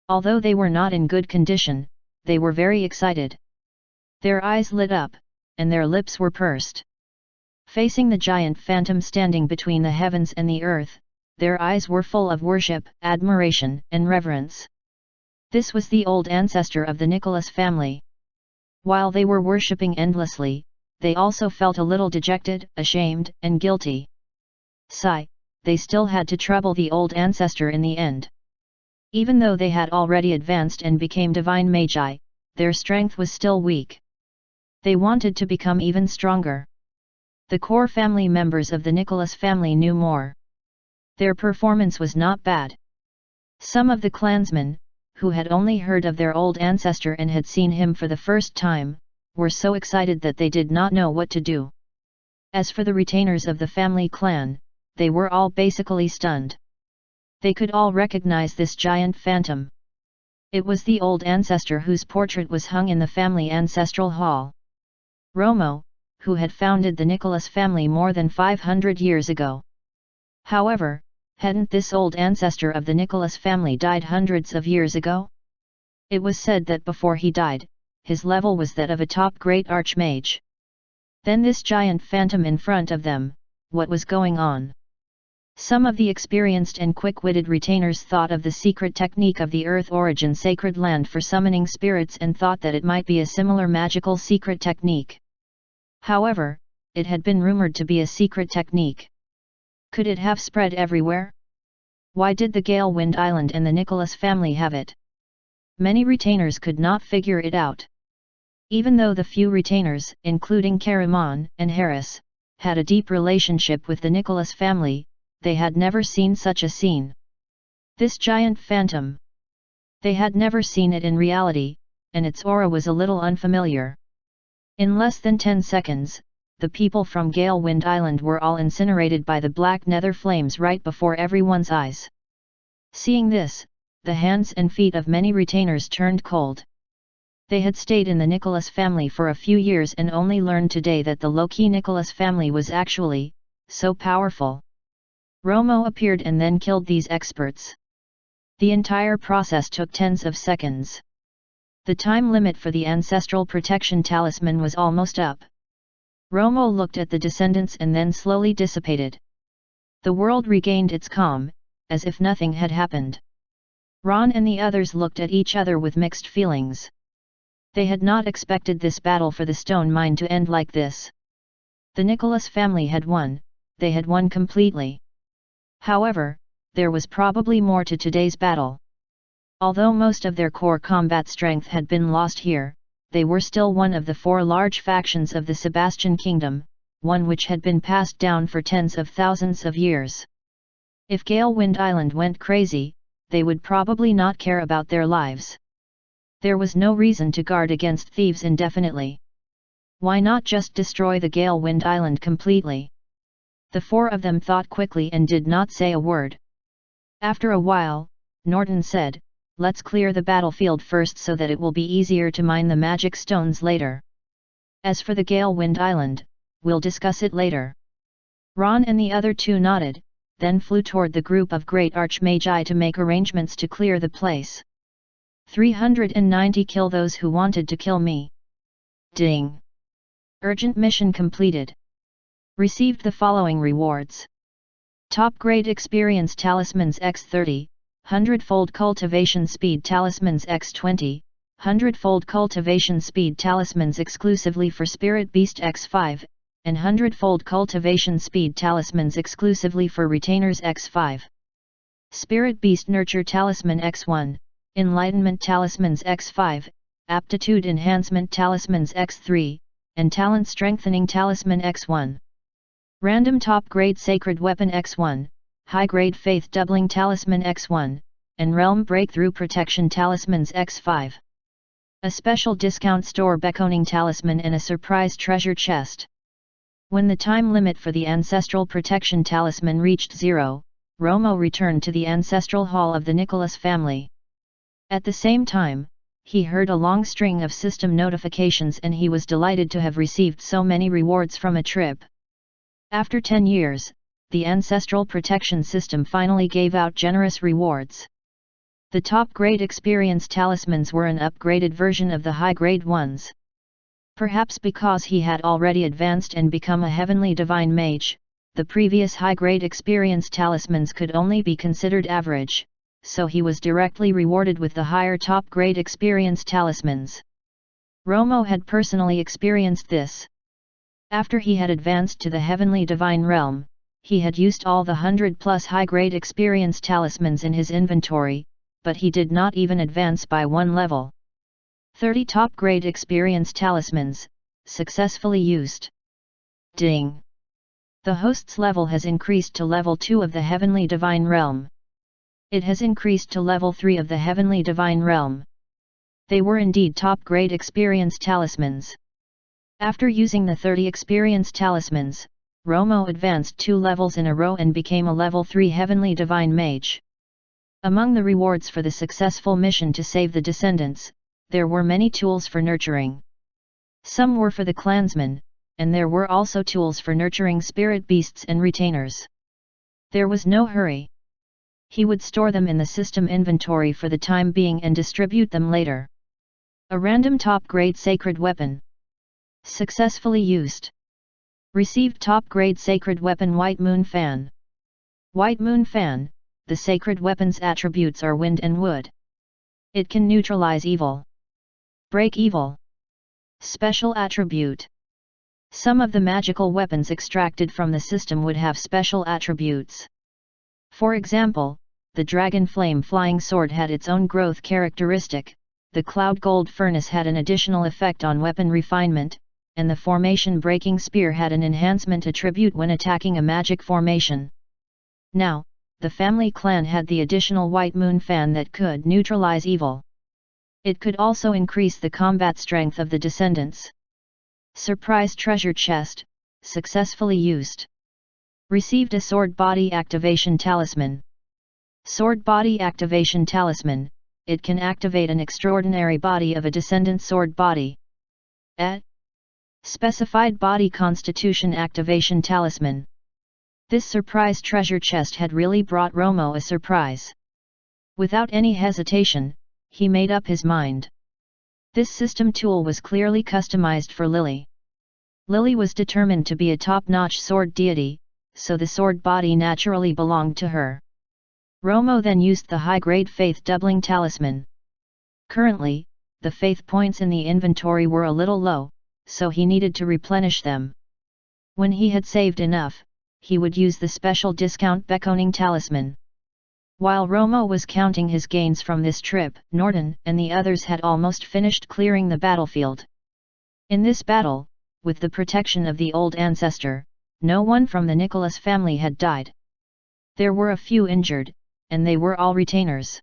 Although they were not in good condition, they were very excited. Their eyes lit up, and their lips were pursed. Facing the giant phantom standing between the heavens and the earth, their eyes were full of worship, admiration, and reverence. This was the old ancestor of the Nicholas family. While they were worshipping endlessly, they also felt a little dejected, ashamed, and guilty. Sigh, they still had to trouble the old ancestor in the end. Even though they had already advanced and became divine magi, their strength was still weak. They wanted to become even stronger. The core family members of the Nicholas family knew more. Their performance was not bad. Some of the clansmen, who had only heard of their old ancestor and had seen him for the first time, were so excited that they did not know what to do. As for the retainers of the family clan, they were all basically stunned. They could all recognize this giant phantom. It was the old ancestor whose portrait was hung in the family ancestral hall. Romo, who had founded the Nicholas family more than 500 years ago. However, hadn't this old ancestor of the Nicholas family died hundreds of years ago? It was said that before he died, his level was that of a top-grade archmage. Then this giant phantom in front of them, what was going on? Some of the experienced and quick-witted retainers thought of the secret technique of the Earth Origin Sacred Land for summoning spirits and thought that it might be a similar magical secret technique. However, it had been rumored to be a secret technique. Could it have spread everywhere? Why did the Gale Wind Island and the Nicholas family have it? Many retainers could not figure it out. Even though the few retainers, including Karaman and Harris, had a deep relationship with the Nicholas family, they had never seen such a scene. This giant phantom. They had never seen it in reality, and its aura was a little unfamiliar. In less than 10 seconds, the people from Gale Wind Island were all incinerated by the black nether flames right before everyone's eyes. Seeing this, the hands and feet of many retainers turned cold. They had stayed in the Nicholas family for a few years and only learned today that the low-key Nicholas family was actually so powerful. Romo appeared and then killed these experts. The entire process took tens of seconds. The time limit for the ancestral protection talisman was almost up. Romo looked at the descendants and then slowly dissipated. The world regained its calm, as if nothing had happened. Ron and the others looked at each other with mixed feelings. They had not expected this battle for the stone mine to end like this. The Nicholas family had won, they had won completely. However, there was probably more to today's battle. Although most of their core combat strength had been lost here, they were still one of the 4 large factions of the Sebastian Kingdom, one which had been passed down for tens of thousands of years. If Gale Wind Island went crazy, they would probably not care about their lives. There was no reason to guard against thieves indefinitely. Why not just destroy the Gale Wind Island completely? The 4 of them thought quickly and did not say a word. After a while, Norton said, "Let's clear the battlefield first so that it will be easier to mine the magic stones later. As for the Gale Wind Island, we'll discuss it later." Ron and the other 2 nodded, then flew toward the group of great archmagi to make arrangements to clear the place. 390 Kill those who wanted to kill me. Ding! Urgent mission completed. Received the following rewards. Top grade experience talismans x30, 100-fold cultivation speed talismans x20, 100-fold cultivation speed talismans exclusively for Spirit Beast x5, and 100-fold cultivation speed talismans exclusively for Retainers x5. Spirit Beast Nurture Talisman x1, Enlightenment Talismans x5, Aptitude Enhancement Talismans x3, and Talent Strengthening Talisman x1. Random Top Grade Sacred Weapon x1, High Grade Faith Doubling Talisman x1, and Realm Breakthrough Protection Talismans x5. A special discount store beckoning talisman and a surprise treasure chest. When the time limit for the Ancestral Protection Talisman reached 0, Romo returned to the Ancestral Hall of the Nicholas family. At the same time, he heard a long string of system notifications and he was delighted to have received so many rewards from a trip. After 10 years, the Ancestral Protection System finally gave out generous rewards. The top-grade experience talismans were an upgraded version of the high-grade ones. Perhaps because he had already advanced and become a heavenly divine mage, the previous high-grade experience talismans could only be considered average, so he was directly rewarded with the higher top-grade experience talismans. Romo had personally experienced this. After he had advanced to the heavenly divine realm, he had used all the 100+ high-grade experience talismans in his inventory, but he did not even advance by one level. 30 top-grade experience talismans, successfully used. Ding! The host's level has increased to level 2 of the heavenly divine realm. It has increased to level 3 of the heavenly divine realm. They were indeed top-grade experience talismans. After using the 30 experience talismans, Romo advanced 2 levels in a row and became a level 3 heavenly divine mage. Among the rewards for the successful mission to save the descendants, there were many tools for nurturing. Some were for the clansmen, and there were also tools for nurturing spirit beasts and retainers. There was no hurry. He would store them in the system inventory for the time being and distribute them later. A random top-grade sacred weapon. Successfully used. Received top-grade sacred weapon White Moon Fan. White Moon Fan, the sacred weapon's attributes are wind and wood. It can neutralize evil. Break evil. Special attribute. Some of the magical weapons extracted from the system would have special attributes. For example, the Dragon Flame Flying Sword had its own growth characteristic, the Cloud Gold Furnace had an additional effect on weapon refinement, and the Formation Breaking Spear had an enhancement attribute when attacking a magic formation. Now, the family clan had the additional White Moon Fan that could neutralize evil. It could also increase the combat strength of the descendants. Surprise treasure chest, successfully used. Received a sword body activation talisman. Sword body activation talisman, it can activate an extraordinary body of a descendant sword body. Specified body constitution activation talisman. This surprise treasure chest had really brought Romo a surprise. Without any hesitation, he made up his mind. This system tool was clearly customized for Lily. Lily was determined to be a top-notch sword deity, so the sword body naturally belonged to her. Romo then used the high-grade faith doubling talisman. Currently, the faith points in the inventory were a little low, so he needed to replenish them. When he had saved enough, he would use the special discount beckoning talisman. While Romo was counting his gains from this trip, Norton and the others had almost finished clearing the battlefield. In this battle, with the protection of the old ancestor, no one from the Nicholas family had died. There were a few injured, and they were all retainers.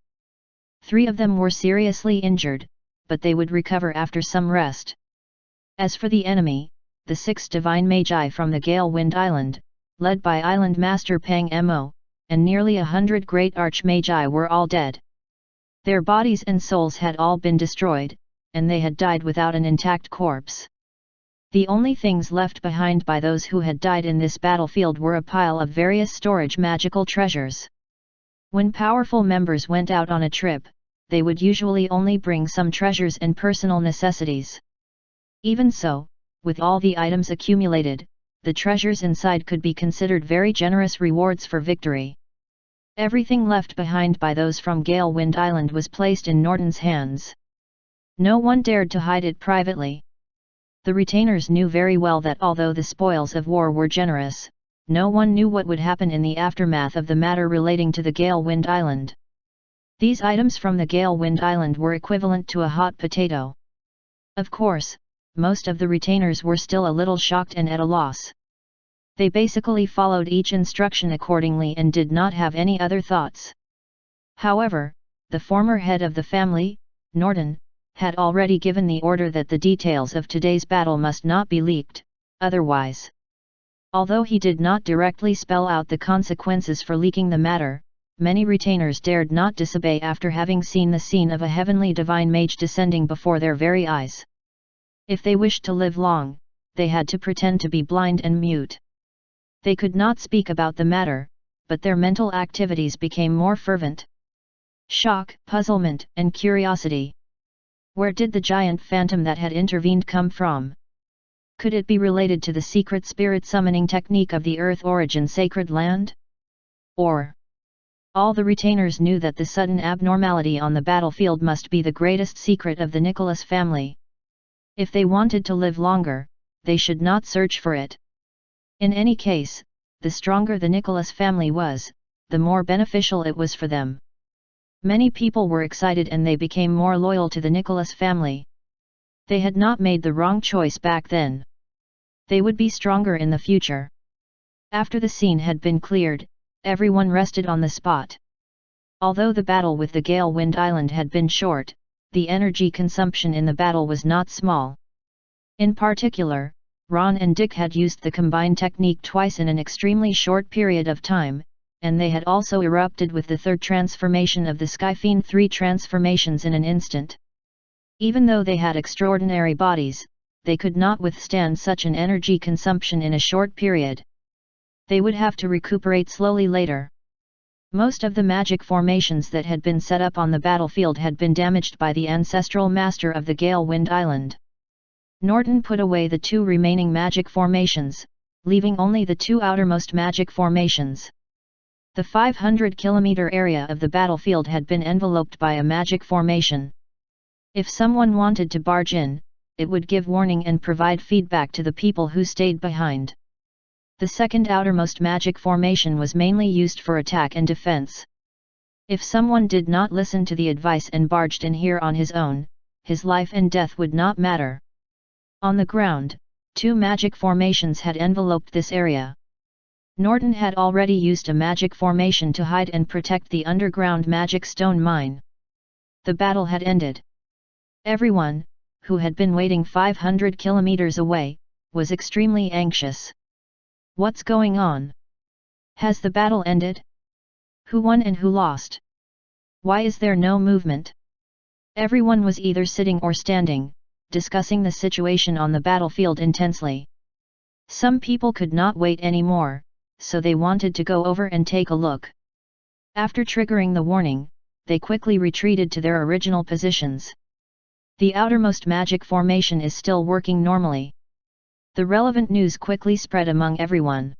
3 of them were seriously injured, but they would recover after some rest. As for the enemy, the 6 divine magi from the Gale Wind Island, led by Island Master Pang Mo, and nearly 100 great archmagi were all dead. Their bodies and souls had all been destroyed, and they had died without an intact corpse. The only things left behind by those who had died in this battlefield were a pile of various storage magical treasures. When powerful members went out on a trip, they would usually only bring some treasures and personal necessities. Even so, with all the items accumulated, the treasures inside could be considered very generous rewards for victory. Everything left behind by those from Gale Wind Island was placed in Norton's hands. No one dared to hide it privately. The retainers knew very well that although the spoils of war were generous, no one knew what would happen in the aftermath of the matter relating to the Gale Wind Island. These items from the Gale Wind Island were equivalent to a hot potato. Of course, most of the retainers were still a little shocked and at a loss. They basically followed each instruction accordingly and did not have any other thoughts. However, the former head of the family, Norton, had already given the order that the details of today's battle must not be leaked, otherwise. Although he did not directly spell out the consequences for leaking the matter, many retainers dared not disobey after having seen the scene of a heavenly divine mage descending before their very eyes. If they wished to live long, they had to pretend to be blind and mute. They could not speak about the matter, but their mental activities became more fervent. Shock, puzzlement, and curiosity. Where did the giant phantom that had intervened come from? Could it be related to the secret spirit summoning technique of the Earth Origin Sacred Land? Or, all the retainers knew that the sudden abnormality on the battlefield must be the greatest secret of the Nicholas family. If they wanted to live longer, they should not search for it. In any case, the stronger the Nicholas family was, the more beneficial it was for them. Many people were excited and they became more loyal to the Nicholas family. They had not made the wrong choice back then. They would be stronger in the future. After the scene had been cleared, everyone rested on the spot. Although the battle with the Gale Wind Island had been short, the energy consumption in the battle was not small. In particular, Ron and Dick had used the combined technique twice in an extremely short period of time, and they had also erupted with the third transformation of the Skyfiend 3 transformations in an instant. Even though they had extraordinary bodies, they could not withstand such an energy consumption in a short period. They would have to recuperate slowly later. Most of the magic formations that had been set up on the battlefield had been damaged by the ancestral master of the Gale Wind Island. Norton put away the 2 remaining magic formations, leaving only the 2 outermost magic formations. The 500-kilometer area of the battlefield had been enveloped by a magic formation. If someone wanted to barge in, it would give warning and provide feedback to the people who stayed behind. The second outermost magic formation was mainly used for attack and defense. If someone did not listen to the advice and barged in here on his own, his life and death would not matter. On the ground, 2 magic formations had enveloped this area. Norton had already used a magic formation to hide and protect the underground magic stone mine. The battle had ended. Everyone, who had been waiting 500 kilometers away, was extremely anxious. What's going on? Has the battle ended? Who won and who lost? Why is there no movement? Everyone was either sitting or standing, discussing the situation on the battlefield intensely. Some people could not wait anymore, so they wanted to go over and take a look. After triggering the warning, they quickly retreated to their original positions. The outermost magic formation is still working normally. The relevant news quickly spread among everyone.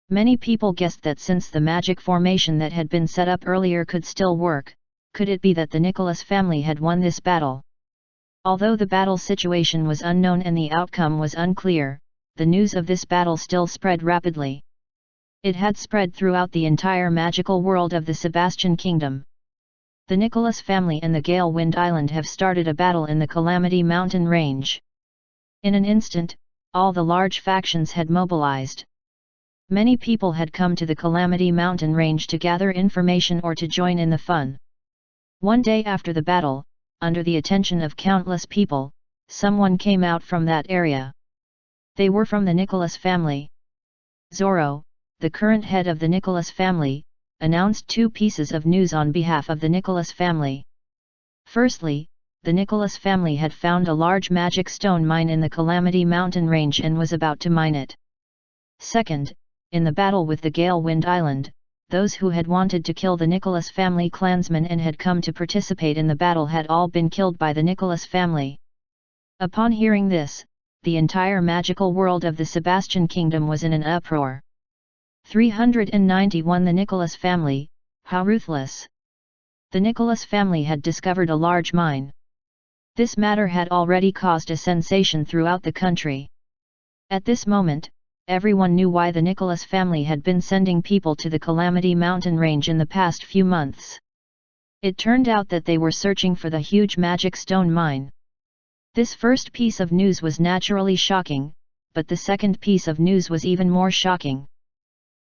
Many people guessed that since the magic formation that had been set up earlier could still work, could it be that the Nicholas family had won this battle? Although the battle situation was unknown and the outcome was unclear, the news of this battle still spread rapidly. It had spread throughout the entire magical world of the Sebastian Kingdom. The Nicholas family and the Gale Wind Island have started a battle in the Calamity Mountain Range. In an instant, all the large factions had mobilized. Many people had come to the Calamity Mountain Range to gather information or to join in the fun. One day after the battle, under the attention of countless people, someone came out from that area. They were from the Nicholas family. Zorro, the current head of the Nicholas family, announced 2 pieces of news on behalf of the Nicholas family. Firstly, the Nicholas family had found a large magic stone mine in the Calamity Mountain Range and was about to mine it. Second, in the battle with the Gale Wind Island, those who had wanted to kill the Nicholas family clansmen and had come to participate in the battle had all been killed by the Nicholas family. Upon hearing this, the entire magical world of the Sebastian Kingdom was in an uproar. 391 The Nicholas family, how ruthless! The Nicholas family had discovered a large mine. This matter had already caused a sensation throughout the country. At this moment, everyone knew why the Nicholas family had been sending people to the Calamity Mountain Range in the past few months. It turned out that they were searching for the huge magic stone mine. This first piece of news was naturally shocking, but the second piece of news was even more shocking.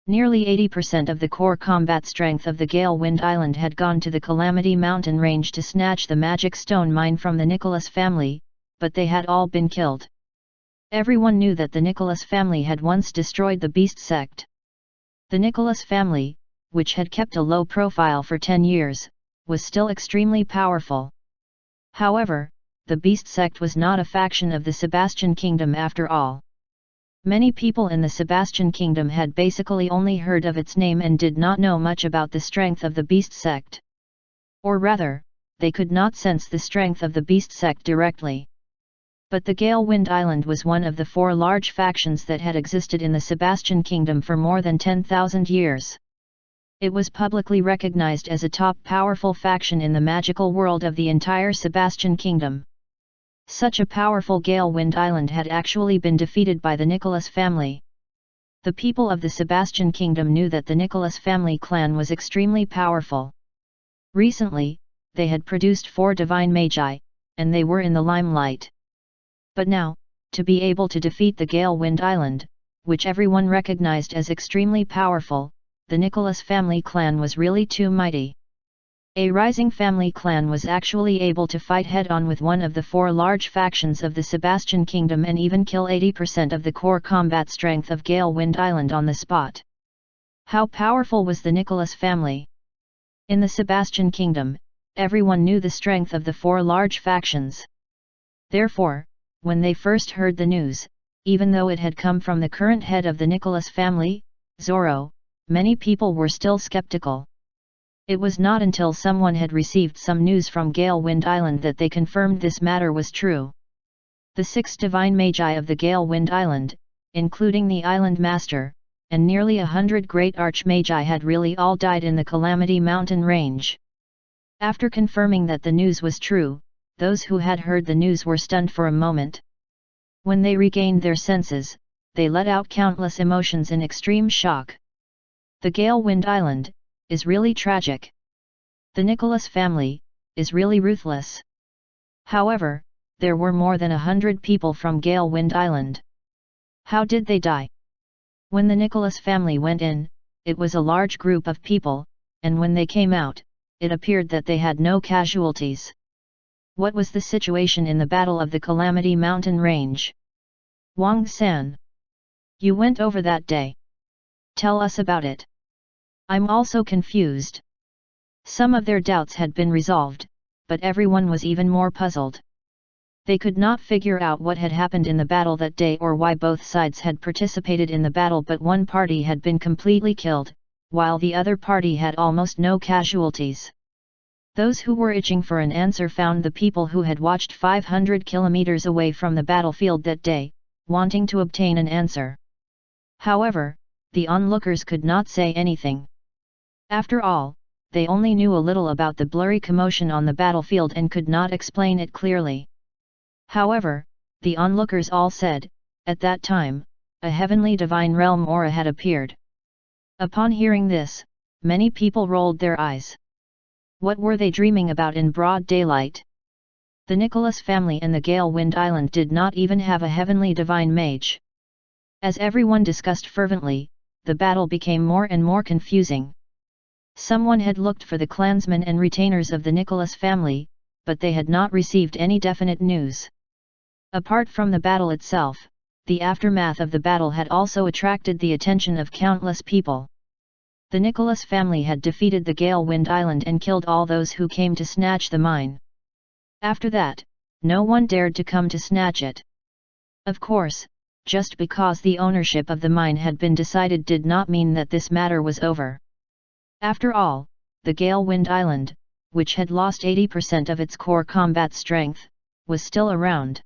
Nearly 80% of the core combat strength of the Gale Wind Island had gone to the Calamity Mountain Range to snatch the magic stone mine from the Nicholas family, but they had all been killed. Everyone knew that the Nicholas family had once destroyed the Beast Sect. The Nicholas family, which had kept a low profile for 10 years, was still extremely powerful. However, the Beast Sect was not a faction of the Sebastian Kingdom after all. Many people in the Sebastian Kingdom had basically only heard of its name and did not know much about the strength of the Beast Sect. Or rather, they could not sense the strength of the Beast Sect directly. But the Gale Wind Island was one of the 4 large factions that had existed in the Sebastian Kingdom for more than 10,000 years. It was publicly recognized as a top powerful faction in the magical world of the entire Sebastian Kingdom. Such a powerful Gale Wind Island had actually been defeated by the Nicholas family. The people of the Sebastian Kingdom knew that the Nicholas family clan was extremely powerful. Recently, they had produced 4 divine magi, and they were in the limelight. But now, to be able to defeat the Gale Wind Island, which everyone recognized as extremely powerful, the Nicholas family clan was really too mighty. A rising family clan was actually able to fight head-on with one of the 4 large factions of the Sebastian Kingdom and even kill 80% of the core combat strength of Gale Wind Island on the spot. How powerful was the Nicholas family? In the Sebastian Kingdom, everyone knew the strength of the 4 large factions. Therefore, when they first heard the news, even though it had come from the current head of the Nicholas family, Zoro, many people were still skeptical. It was not until someone had received some news from Gale Wind Island that they confirmed this matter was true. The 6 divine magi of the Gale Wind Island, including the island master, and nearly 100 great archmagi had really all died in the Calamity Mountain range. After confirming that the news was true, those who had heard the news were stunned for a moment. When they regained their senses, they let out countless emotions in extreme shock. The Gale Wind Island is really tragic. The Nicholas family is really ruthless. However, there were more than 100 people from Gale Wind Island. How did they die? When the Nicholas family went in, it was a large group of people, and when they came out, it appeared that they had no casualties. What was the situation in the Battle of the Calamity Mountain Range? Wang-san, you went over that day. Tell us about it. I'm also confused. Some of their doubts had been resolved, but everyone was even more puzzled. They could not figure out what had happened in the battle that day or why both sides had participated in the battle, but one party had been completely killed, while the other party had almost no casualties. Those who were itching for an answer found the people who had watched 500 kilometers away from the battlefield that day, wanting to obtain an answer. However, the onlookers could not say anything. After all, they only knew a little about the blurry commotion on the battlefield and could not explain it clearly. However, the onlookers all said, at that time, a heavenly divine realm aura had appeared. Upon hearing this, many people rolled their eyes. What were they dreaming about in broad daylight? The Nicholas family and the Gale Wind Island did not even have a heavenly divine mage. As everyone discussed fervently, the battle became more and more confusing. Someone had looked for the clansmen and retainers of the Nicholas family, but they had not received any definite news. Apart from the battle itself, the aftermath of the battle had also attracted the attention of countless people. The Nicholas family had defeated the Gale Wind Island and killed all those who came to snatch the mine. After that, no one dared to come to snatch it. Of course, just because the ownership of the mine had been decided did not mean that this matter was over. After all, the Gale Wind Island, which had lost 80% of its core combat strength, was still around.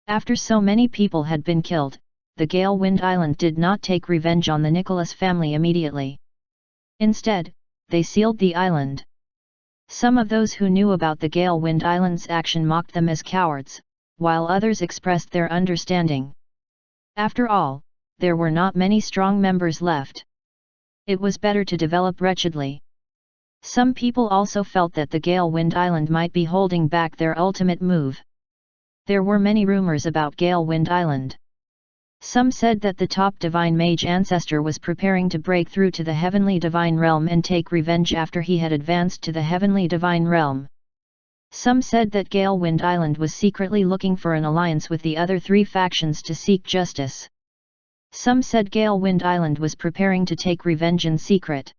After so many people had been killed, the Gale Wind Island did not take revenge on the Nicholas family immediately. Instead, they sealed the island. Some of those who knew about the Gale Wind Island's action mocked them as cowards, while others expressed their understanding. After all, there were not many strong members left. It was better to develop wretchedly. Some people also felt that the Gale Wind Island might be holding back their ultimate move. There were many rumors about Gale Wind Island. Some said that the top divine mage Ancestor was preparing to break through to the heavenly divine realm and take revenge after he had advanced to the heavenly divine realm. Some said that Gale Wind Island was secretly looking for an alliance with the other 3 factions to seek justice. Some said Gale Wind Island was preparing to take revenge in secret.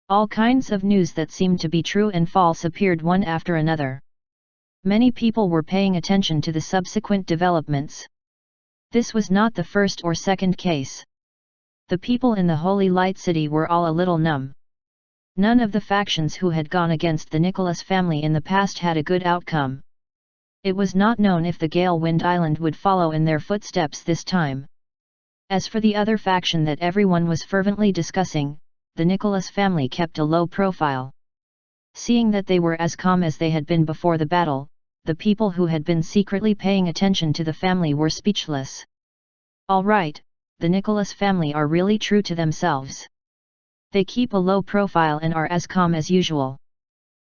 All kinds of news that seemed to be true and false appeared one after another. Many people were paying attention to the subsequent developments. This was not the first or second case. The people in the Holy Light City were all a little numb. None of the factions who had gone against the Nicholas family in the past had a good outcome. It was not known if the Gale Wind Island would follow in their footsteps this time. As for the other faction that everyone was fervently discussing, the Nicholas family kept a low profile. Seeing that they were as calm as they had been before the battle, the people who had been secretly paying attention to the family were speechless. All right, the Nicholas family are really true to themselves. They keep a low profile and are as calm as usual.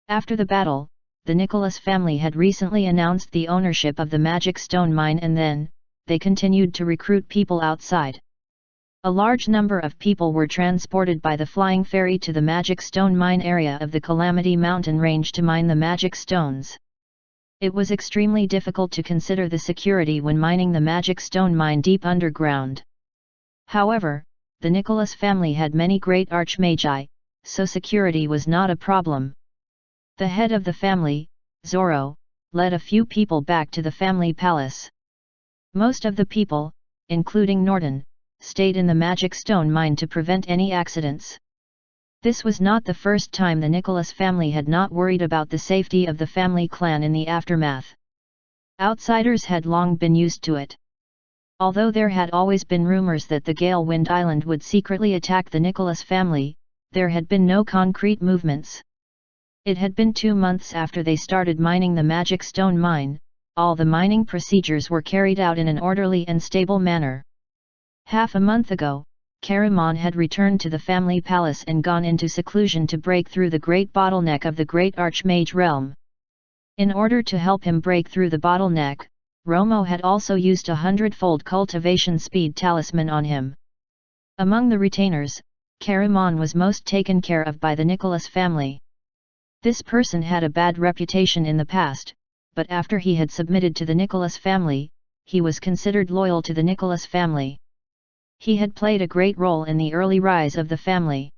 After the battle, the Nicholas family had recently announced the ownership of the Magic Stone Mine, and then, they continued to recruit people outside. A large number of people were transported by the flying ferry to the Magic Stone Mine area of the Calamity Mountain Range to mine the magic stones. It was extremely difficult to consider the security when mining the Magic Stone Mine deep underground. However, the Nicholas family had many great archmagi, so security was not a problem. The head of the family, Zoro, led a few people back to the family palace. Most of the people, including Norton, stayed in the Magic Stone Mine to prevent any accidents. This was not the first time the Nicholas family had not worried about the safety of the family clan in the aftermath. Outsiders had long been used to it. Although there had always been rumors that the Gale Wind Island would secretly attack the Nicholas family, there had been no concrete movements. It had been 2 months after they started mining the Magic Stone Mine. All the mining procedures were carried out in an orderly and stable manner. Half a month ago, Caramon had returned to the family palace and gone into seclusion to break through the great bottleneck of the great Archmage realm. In order to help him break through the bottleneck, Romo had also used 100-fold cultivation speed talisman on him. Among the retainers, Caramon was most taken care of by the Nicholas family. This person had a bad reputation in the past, but after he had submitted to the Nicholas family, he was considered loyal to the Nicholas family. He had played a great role in the early rise of the family.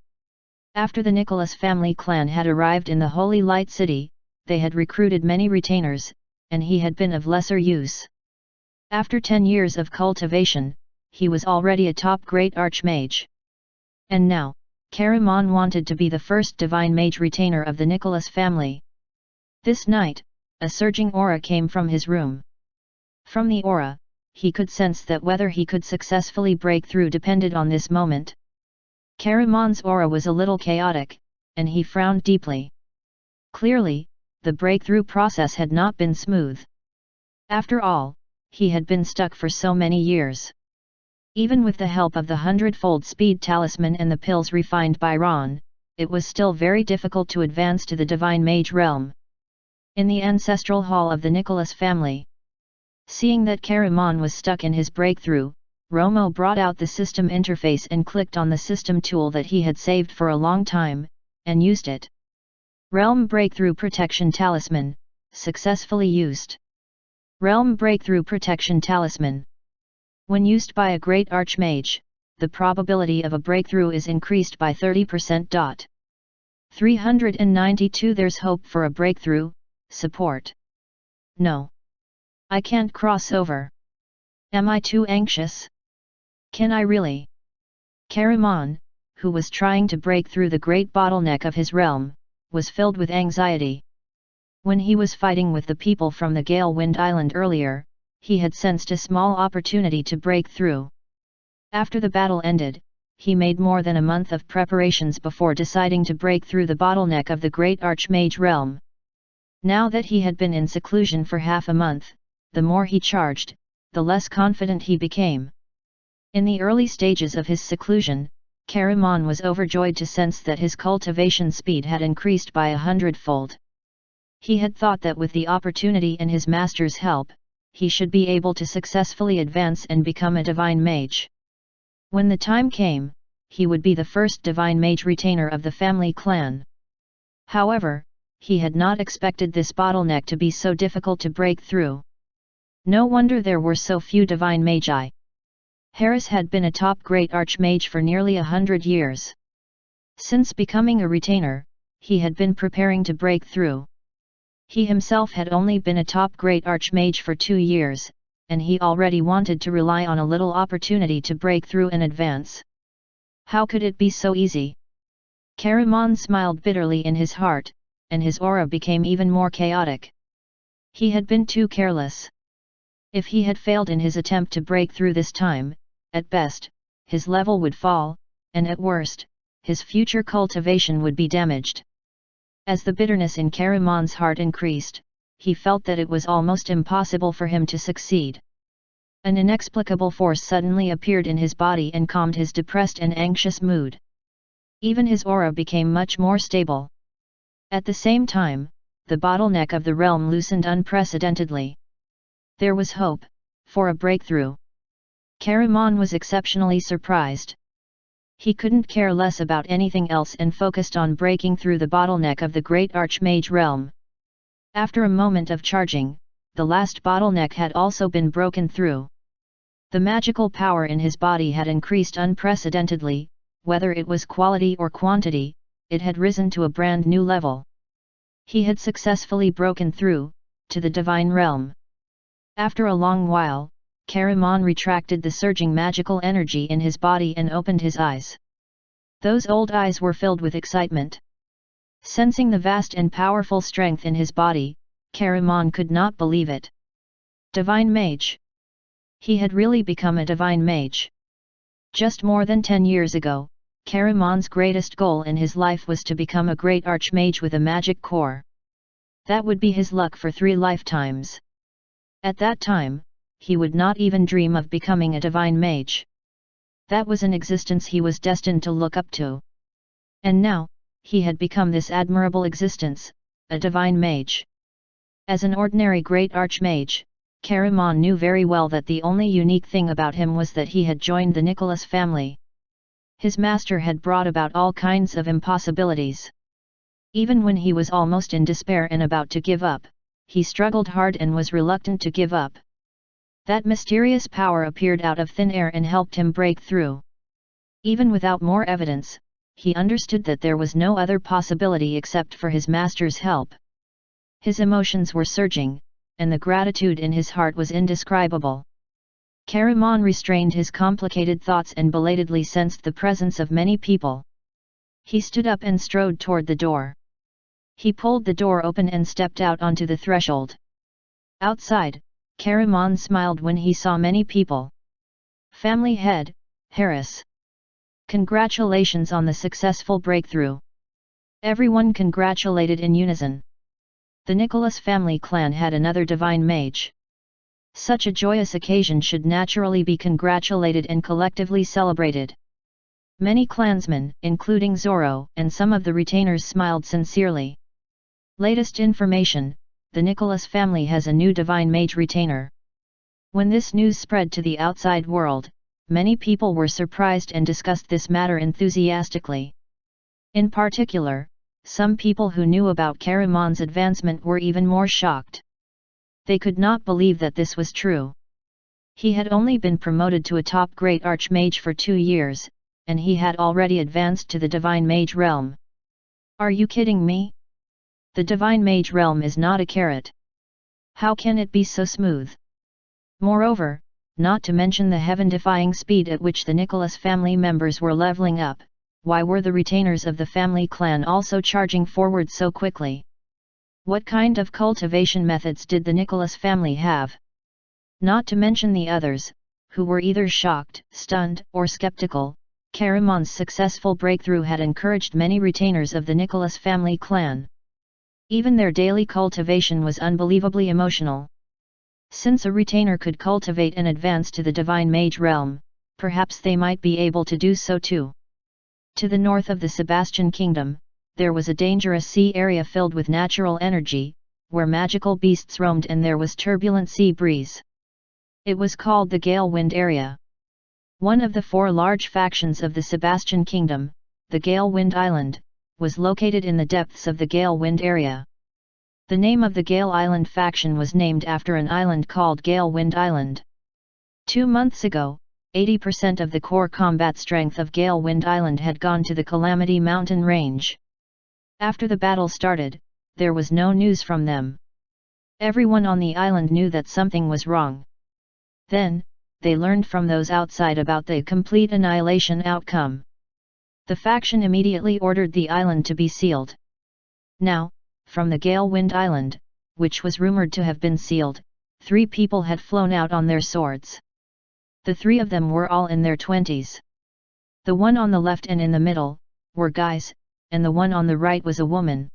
After the Nicholas family clan had arrived in the Holy Light City, they had recruited many retainers, and he had been of lesser use. After 10 years of cultivation, he was already a top great archmage. And now, Caramon wanted to be the first divine mage retainer of the Nicholas family. This night, a surging aura came from his room. From the aura, he could sense that whether he could successfully break through depended on this moment. Caramon's aura was a little chaotic, and he frowned deeply. Clearly, the breakthrough process had not been smooth. After all, he had been stuck for so many years. Even with the help of the 100-fold speed talisman and the pills refined by Ron, it was still very difficult to advance to the divine mage realm. In the ancestral hall of the Nicholas family. Seeing that Caramon was stuck in his breakthrough, Romo brought out the system interface and clicked on the system tool that he had saved for a long time, and used it. Realm Breakthrough Protection Talisman, successfully used. Realm Breakthrough Protection Talisman. When used by a great archmage, the probability of a breakthrough is increased by 30%. 392 There's hope for a breakthrough, support. No. I can't cross over. Am I too anxious? Can I really? Caramon, who was trying to break through the great bottleneck of his realm, was filled with anxiety. When he was fighting with the people from the Gale Wind Island earlier, he had sensed a small opportunity to break through. After the battle ended, he made more than a month of preparations before deciding to break through the bottleneck of the great archmage realm. Now that he had been in seclusion for half a month, the more he charged, the less confident he became. In the early stages of his seclusion, Caramon was overjoyed to sense that his cultivation speed had increased by 100-fold. He had thought that with the opportunity and his master's help, he should be able to successfully advance and become a divine mage. When the time came, he would be the first divine mage retainer of the family clan. However, he had not expected this bottleneck to be so difficult to break through. No wonder there were so few divine magi. Harris had been a top great archmage for nearly 100 years. Since becoming a retainer, he had been preparing to break through. He himself had only been a top great archmage for 2 years, and he already wanted to rely on a little opportunity to break through and advance. How could it be so easy? Caramon smiled bitterly in his heart, and his aura became even more chaotic. He had been too careless. If he had failed in his attempt to break through this time, at best, his level would fall, and at worst, his future cultivation would be damaged. As the bitterness in Caramon's heart increased, he felt that it was almost impossible for him to succeed. An inexplicable force suddenly appeared in his body and calmed his depressed and anxious mood. Even his aura became much more stable. At the same time, the bottleneck of the realm loosened unprecedentedly. There was hope for a breakthrough. Karaman was exceptionally surprised. He couldn't care less about anything else and focused on breaking through the bottleneck of the great Archmage realm. After a moment of charging, the last bottleneck had also been broken through. The magical power in his body had increased unprecedentedly, whether it was quality or quantity, it had risen to a brand new level. He had successfully broken through to the divine realm. After a long while, Karaman retracted the surging magical energy in his body and opened his eyes. Those old eyes were filled with excitement. Sensing the vast and powerful strength in his body, Karaman could not believe it. Divine Mage! He had really become a divine mage. Just more than 10 years ago, Karaman's greatest goal in his life was to become a great archmage with a magic core. That would be his luck for 3 lifetimes. At that time, he would not even dream of becoming a divine mage. That was an existence he was destined to look up to. And now, he had become this admirable existence, a divine mage. As an ordinary great archmage, Karaman knew very well that the only unique thing about him was that he had joined the Nicholas family. His master had brought about all kinds of impossibilities. Even when he was almost in despair and about to give up, he struggled hard and was reluctant to give up. That mysterious power appeared out of thin air and helped him break through. Even without more evidence, he understood that there was no other possibility except for his master's help. His emotions were surging, and the gratitude in his heart was indescribable. Karaman restrained his complicated thoughts and belatedly sensed the presence of many people. He stood up and strode toward the door. He pulled the door open and stepped out onto the threshold. Outside, Karaman smiled when he saw many people. Family head, Harris. Congratulations on the successful breakthrough. Everyone congratulated in unison. The Nicholas family clan had another divine mage. Such a joyous occasion should naturally be congratulated and collectively celebrated. Many clansmen, including Zoro and some of the retainers, smiled sincerely. Latest information: the Nicholas family has a new divine mage retainer. When this news spread to the outside world, many people were surprised and discussed this matter enthusiastically. In particular, some people who knew about Karaman's advancement were even more shocked. They could not believe that this was true. He had only been promoted to a top great archmage for 2 years, and he had already advanced to the divine mage realm. Are you kidding me? The divine mage realm is not a carrot. How can it be so smooth? Moreover, not to mention the heaven-defying speed at which the Nicholas family members were leveling up, why were the retainers of the family clan also charging forward so quickly? What kind of cultivation methods did the Nicholas family have? Not to mention the others, who were either shocked, stunned, or skeptical, Karaman's successful breakthrough had encouraged many retainers of the Nicholas family clan. Even their daily cultivation was unbelievably emotional. Since a retainer could cultivate and advance to the divine mage realm, perhaps they might be able to do so too. To the north of the Sebastian kingdom, there was a dangerous sea area filled with natural energy, where magical beasts roamed and there was turbulent sea breeze. It was called the Gale Wind area. One of the 4 large factions of the Sebastian kingdom, the Gale Wind Island, was located in the depths of the Gale Wind area. The name of the Gale Island faction was named after an island called Gale Wind Island. 2 months ago, 80% of the core combat strength of Gale Wind Island had gone to the Calamity Mountain range. After the battle started, there was no news from them. Everyone on the island knew that something was wrong. Then, they learned from those outside about the complete annihilation outcome. The faction immediately ordered the island to be sealed. Now, from the Gale Wind Island, which was rumored to have been sealed, 3 people had flown out on their swords. The 3 of them were all in their 20s. The one on the left and in the middle were guys, and the one on the right was a woman.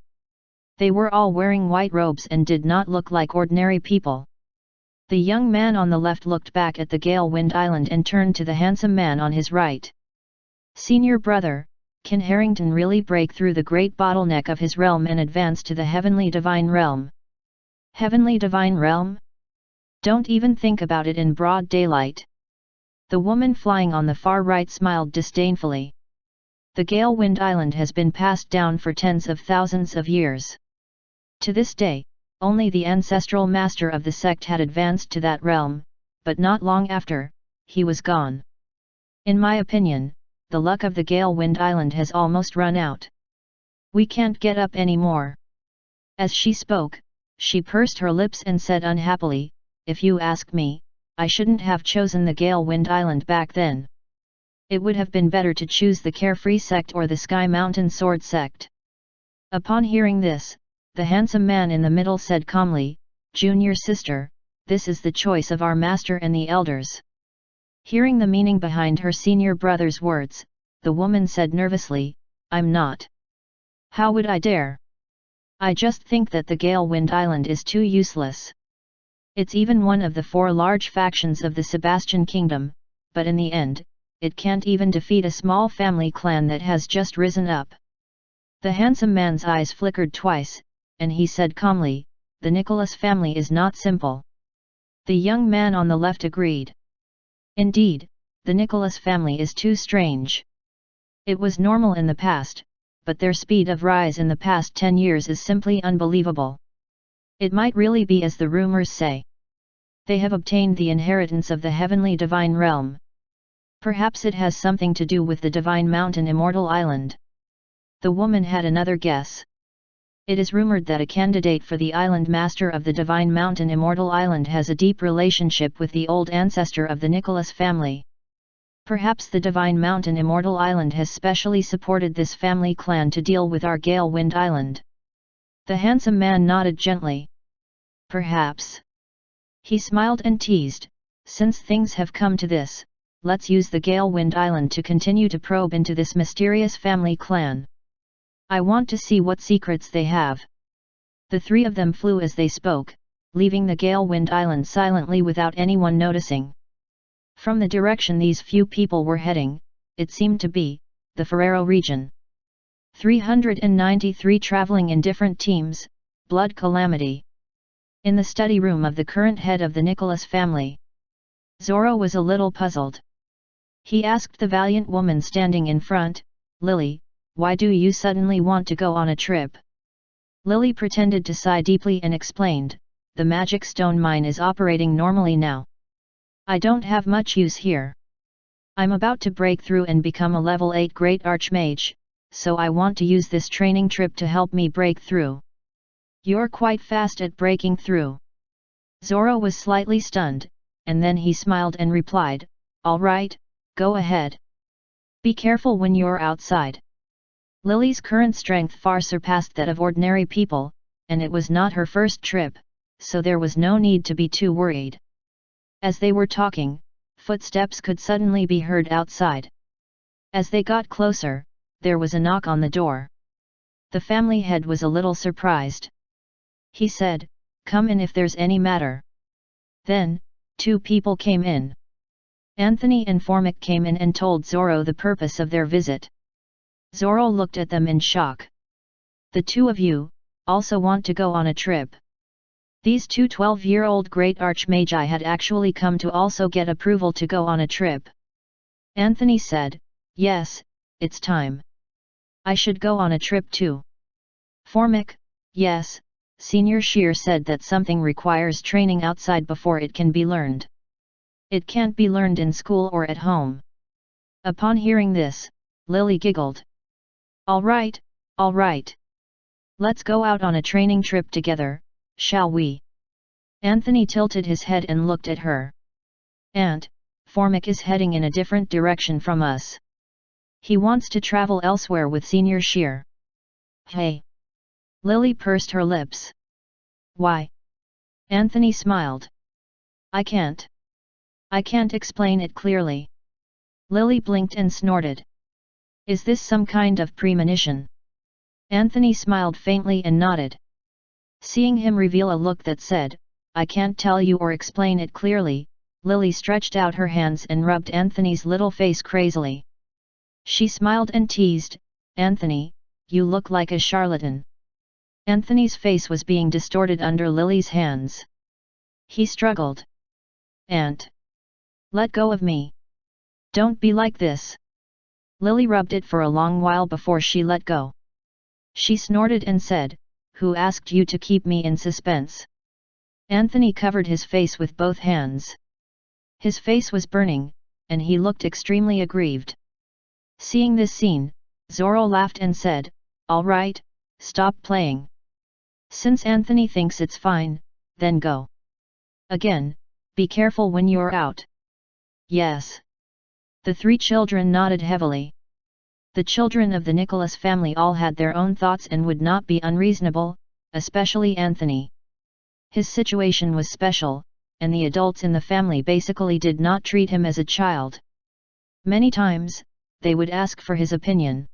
They were all wearing white robes and did not look like ordinary people. The young man on the left looked back at the gale wind island and turned to the handsome man on his right. "Senior brother, can Harrington really break through the great bottleneck of his realm and advance to the heavenly divine realm?" "Heavenly divine realm? Don't even think about it in broad daylight." The woman flying on the far right smiled disdainfully. "The gale wind island has been passed down for tens of thousands of years. To this day, only the ancestral master of the sect had advanced to that realm, but not long after, he was gone. In my opinion, the luck of the gale wind island has almost run out. We can't get up any more." As she spoke, she pursed her lips and said unhappily, "If you ask me, I shouldn't have chosen the gale wind island back then. It would have been better to choose the Carefree sect or the Sky Mountain Sword sect." Upon hearing this, the handsome man in the middle said calmly, "Junior sister, this is the choice of our master and the elders." Hearing the meaning behind her senior brother's words, the woman said nervously, "I'm not. How would I dare? I just think that the gale wind island is too useless. It's even one of the 4 large factions of the Sebastian kingdom, but in the end, it can't even defeat a small family clan that has just risen up." The handsome man's eyes flickered twice, and he said calmly, "The Nicholas family is not simple." The young man on the left agreed. "Indeed, the Nicholas family is too strange. It was normal in the past, but their speed of rise in the past 10 years is simply unbelievable. It might really be as the rumors say. They have obtained the inheritance of the heavenly divine realm. Perhaps it has something to do with the divine mountain Immortal Island." The woman had another guess. "It is rumored that a candidate for the island master of the divine mountain Immortal Island has a deep relationship with the old ancestor of the Nicholas family. Perhaps the divine mountain Immortal Island has specially supported this family clan to deal with our gale wind island." The handsome man nodded gently. "Perhaps." He smiled and teased, "Since things have come to this, let's use the gale wind island to continue to probe into this mysterious family clan. I want to see what secrets they have." The 3 of them flew as they spoke, leaving the gale wind island silently without anyone noticing. From the direction these few people were heading, it seemed to be the Ferrero region. 393 traveling in different teams, blood calamity. In the study room of the current head of the Nicholas family, Zoro was a little puzzled. He asked the valiant woman standing in front, "Lily, why do you suddenly want to go on a trip?" Lily pretended to sigh deeply and explained, "The magic stone mine is operating normally now. I don't have much use here. I'm about to break through and become a level 8 Great Archmage, so I want to use this training trip to help me break through." "You're quite fast at breaking through." Zoro was slightly stunned, and then he smiled and replied, "All right, go ahead. Be careful when you're outside." Lily's current strength far surpassed that of ordinary people, and it was not her first trip, so there was no need to be too worried. As they were talking, footsteps could suddenly be heard outside. As they got closer, there was a knock on the door. The family head was a little surprised. He said, "Come in if there's any matter." Then, 2 people came in. Anthony and Formic came in and told Zoro the purpose of their visit. Zoro looked at them in shock. "The 2 of you, also want to go on a trip?" These 2 12-year-old great archmagi had actually come to also get approval to go on a trip. Anthony said, "Yes, it's time. I should go on a trip too." Formic, "Yes, Senior Shear said that something requires training outside before it can be learned. It can't be learned in school or at home." Upon hearing this, Lily giggled. All right. Let's go out on a training trip together, shall we?" Anthony tilted his head and looked at her. "Aunt, Formic is heading in a different direction from us. He wants to travel elsewhere with Senior Shear." "Hey!" Lily pursed her lips. "Why?" Anthony smiled. I can't explain it clearly." Lily blinked and snorted. "Is this some kind of premonition?" Anthony smiled faintly and nodded. Seeing him reveal a look that said, "I can't tell you or explain it clearly," Lily stretched out her hands and rubbed Anthony's little face crazily. She smiled and teased, "Anthony, you look like a charlatan." Anthony's face was being distorted under Lily's hands. He struggled. "Aunt! Let go of me! Don't be like this!" Lily rubbed it for a long while before she let go. She snorted and said, "Who asked you to keep me in suspense?" Anthony covered his face with both hands. His face was burning, and he looked extremely aggrieved. Seeing this scene, Zoro laughed and said, "All right, stop playing. Since Anthony thinks it's fine, then go. Again, be careful when you're out." "Yes." The three children nodded heavily. The children of the Nicholas family all had their own thoughts and would not be unreasonable, especially Anthony. His situation was special, and the adults in the family basically did not treat him as a child. Many times, they would ask for his opinion.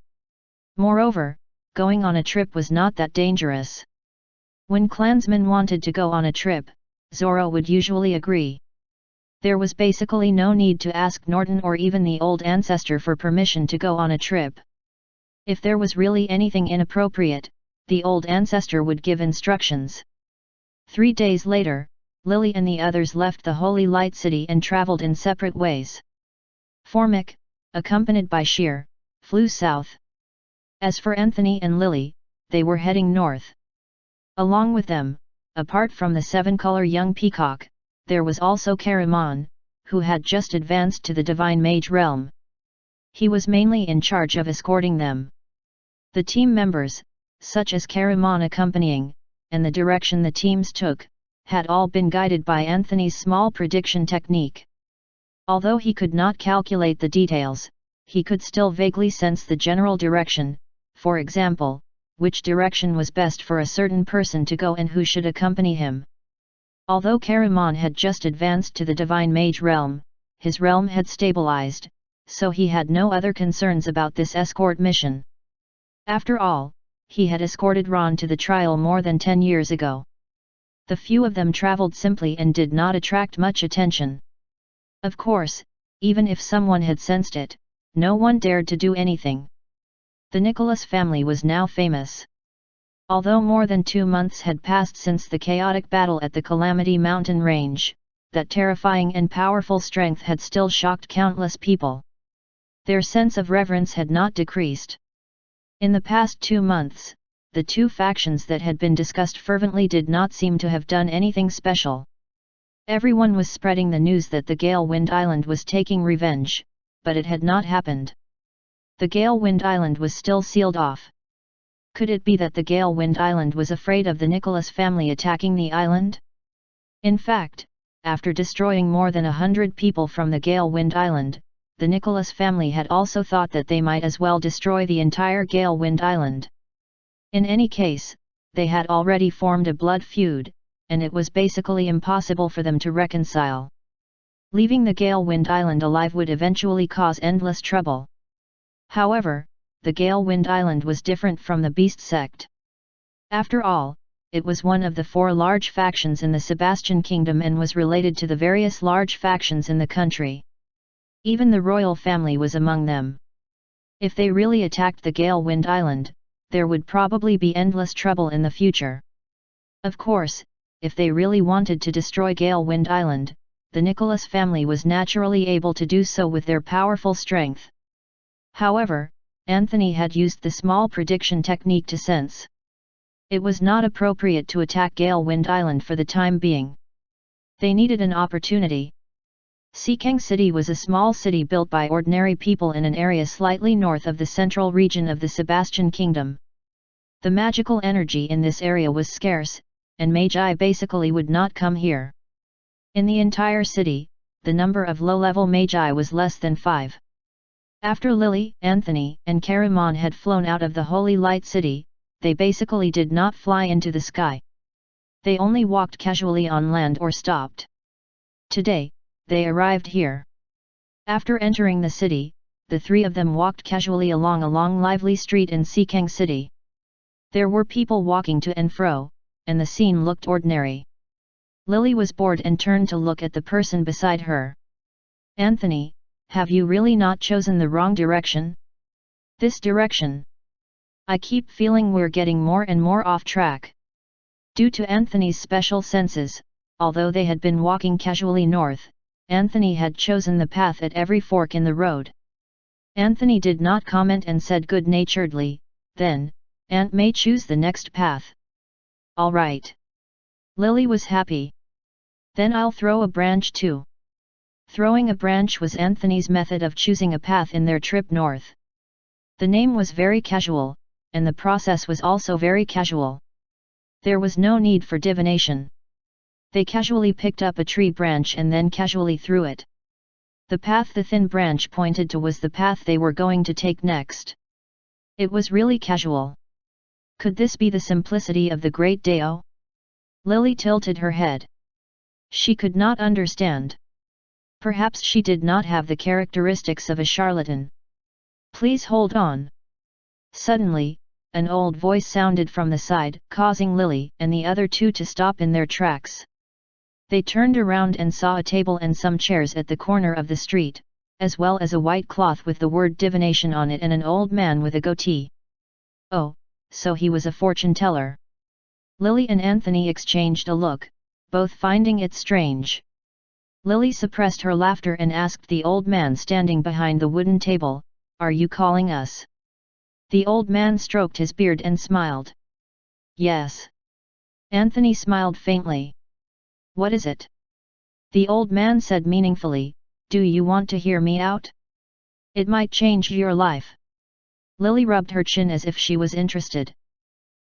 Moreover, going on a trip was not that dangerous. When clansmen wanted to go on a trip, Zoro would usually agree. There was basically no need to ask Norton or even the old ancestor for permission to go on a trip. If there was really anything inappropriate, the old ancestor would give instructions. 3 days later, Lily and the others left the Holy Light City and traveled in separate ways. Formic, accompanied by Sheer, flew south. As for Anthony and Lily, they were heading north. Along with them, apart from the 7-color young peacock, there was also Caramon, who had just advanced to the Divine Mage realm. He was mainly in charge of escorting them. The team members, such as Caramon accompanying, and the direction the teams took, had all been guided by Anthony's small prediction technique. Although he could not calculate the details, he could still vaguely sense the general direction, for example, which direction was best for a certain person to go and who should accompany him. Although Caramon had just advanced to the Divine Mage realm, his realm had stabilized, so he had no other concerns about this escort mission. After all, he had escorted Ron to the trial more than 10 years ago. The few of them traveled simply and did not attract much attention. Of course, even if someone had sensed it, no one dared to do anything. The Nicholas family was now famous. Although more than 2 months had passed since the chaotic battle at the Calamity Mountain Range, that terrifying and powerful strength had still shocked countless people. Their sense of reverence had not decreased. In the past 2 months, the two factions that had been discussed fervently did not seem to have done anything special. Everyone was spreading the news that the Gale Wind Island was taking revenge, but it had not happened. The Gale Wind Island was still sealed off. Could it be that the Gale Wind Island was afraid of the Nicholas family attacking the island? In fact, after destroying more than 100 people from the Gale Wind Island, the Nicholas family had also thought that they might as well destroy the entire Gale Wind Island. In any case, they had already formed a blood feud, and it was basically impossible for them to reconcile. Leaving the Gale Wind Island alive would eventually cause endless trouble. However, the Gale Wind Island was different from the Beast sect. After all, it was one of the 4 large factions in the Sebastian Kingdom and was related to the various large factions in the country. Even the royal family was among them. If they really attacked the Gale Wind Island, there would probably be endless trouble in the future. Of course, if they really wanted to destroy Gale Wind Island, the Nicholas family was naturally able to do so with their powerful strength. However, Anthony had used the small prediction technique to sense. It was not appropriate to attack Gale Wind Island for the time being. They needed an opportunity. Sikeng City was a small city built by ordinary people in an area slightly north of the central region of the Sebastian Kingdom. The magical energy in this area was scarce, and Magi basically would not come here. In the entire city, the number of low-level Magi was less than 5. After Lily, Anthony, and Caramon had flown out of the Holy Light City, they basically did not fly into the sky. They only walked casually on land or stopped. Today, they arrived here. After entering the city, the 3 of them walked casually along a long lively street in Sikeng City. There were people walking to and fro, and the scene looked ordinary. Lily was bored and turned to look at the person beside her. Anthony, have you really not chosen the wrong direction? This direction. I keep feeling we're getting more and more off track. Due to Anthony's special senses, although they had been walking casually north, Anthony had chosen the path at every fork in the road. Anthony did not comment and said good-naturedly, "Then, Aunt may choose the next path." "All right." Lily was happy. "Then I'll throw a branch too." Throwing a branch was Anthony's method of choosing a path in their trip north. The name was very casual, and the process was also very casual. There was no need for divination. They casually picked up a tree branch and then casually threw it. The path the thin branch pointed to was the path they were going to take next. It was really casual. Could this be the simplicity of the great Dao? Lily tilted her head. She could not understand. Perhaps she did not have the characteristics of a charlatan. "Please hold on." Suddenly, an old voice sounded from the side, causing Lily and the other two to stop in their tracks. They turned around and saw a table and some chairs at the corner of the street, as well as a white cloth with the word divination on it and an old man with a goatee. Oh, so he was a fortune teller. Lily and Anthony exchanged a look, both finding it strange. Lily suppressed her laughter and asked the old man standing behind the wooden table, "Are you calling us?" The old man stroked his beard and smiled. "Yes." Anthony smiled faintly. "What is it?" The old man said meaningfully, "Do you want to hear me out? It might change your life." Lily rubbed her chin as if she was interested.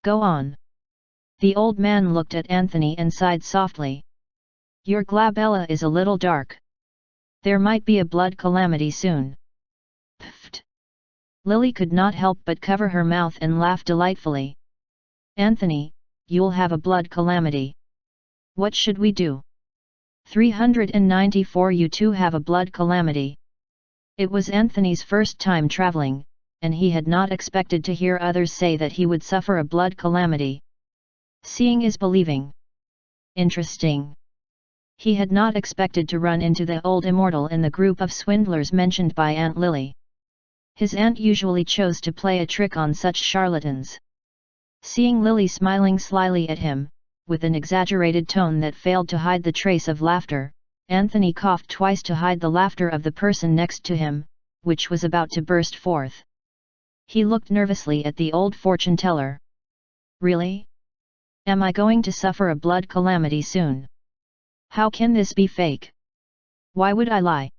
"Go on." The old man looked at Anthony and sighed softly. "Your glabella is a little dark. There might be a blood calamity soon." Pfft! Lily could not help but cover her mouth and laugh delightfully. "Anthony, you'll have a blood calamity. What should we do?" 394 You too have a blood calamity. It was Anthony's first time traveling, and he had not expected to hear others say that he would suffer a blood calamity. Seeing is believing. Interesting. He had not expected to run into the old immortal in the group of swindlers mentioned by Aunt Lily. His aunt usually chose to play a trick on such charlatans. Seeing Lily smiling slyly at him, with an exaggerated tone that failed to hide the trace of laughter, Anthony coughed twice to hide the laughter of the person next to him, which was about to burst forth. He looked nervously at the old fortune teller. "Really? Am I going to suffer a blood calamity soon? How can this be fake? Why would I lie?"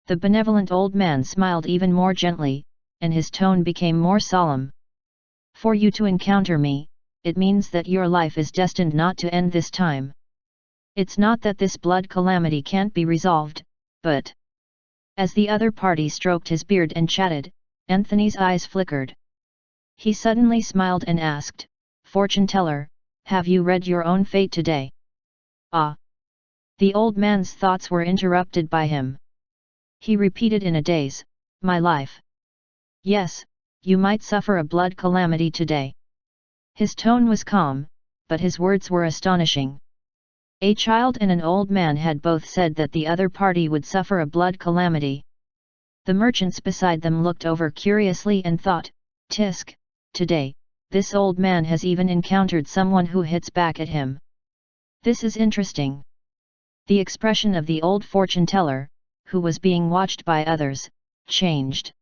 The benevolent old man smiled even more gently, and his tone became more solemn. "For you to encounter me, it means that your life is destined not to end this time. It's not that this blood calamity can't be resolved, but..." As the other party stroked his beard and chatted, Anthony's eyes flickered. He suddenly smiled and asked, "Fortune teller, have you read your own fate today?" "Ah!" The old man's thoughts were interrupted by him. He repeated in a daze, "My life. Yes, you might suffer a blood calamity today." His tone was calm, but his words were astonishing. A child and an old man had both said that the other party would suffer a blood calamity. The merchants beside them looked over curiously and thought, "Tisk, today, this old man has even encountered someone who hits back at him. This is interesting." The expression of the old fortune teller, who was being watched by others, changed.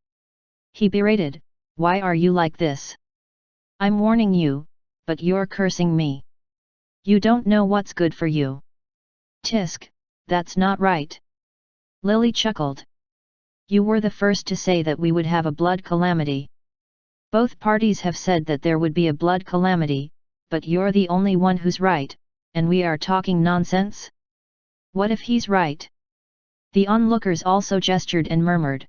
He berated, "Why are you like this? I'm warning you, but you're cursing me. You don't know what's good for you." "Tisk, that's not right." Lily chuckled. "You were the first to say that we would have a blood calamity. Both parties have said that there would be a blood calamity, but you're the only one who's right, and we are talking nonsense? What if he's right?" The onlookers also gestured and murmured.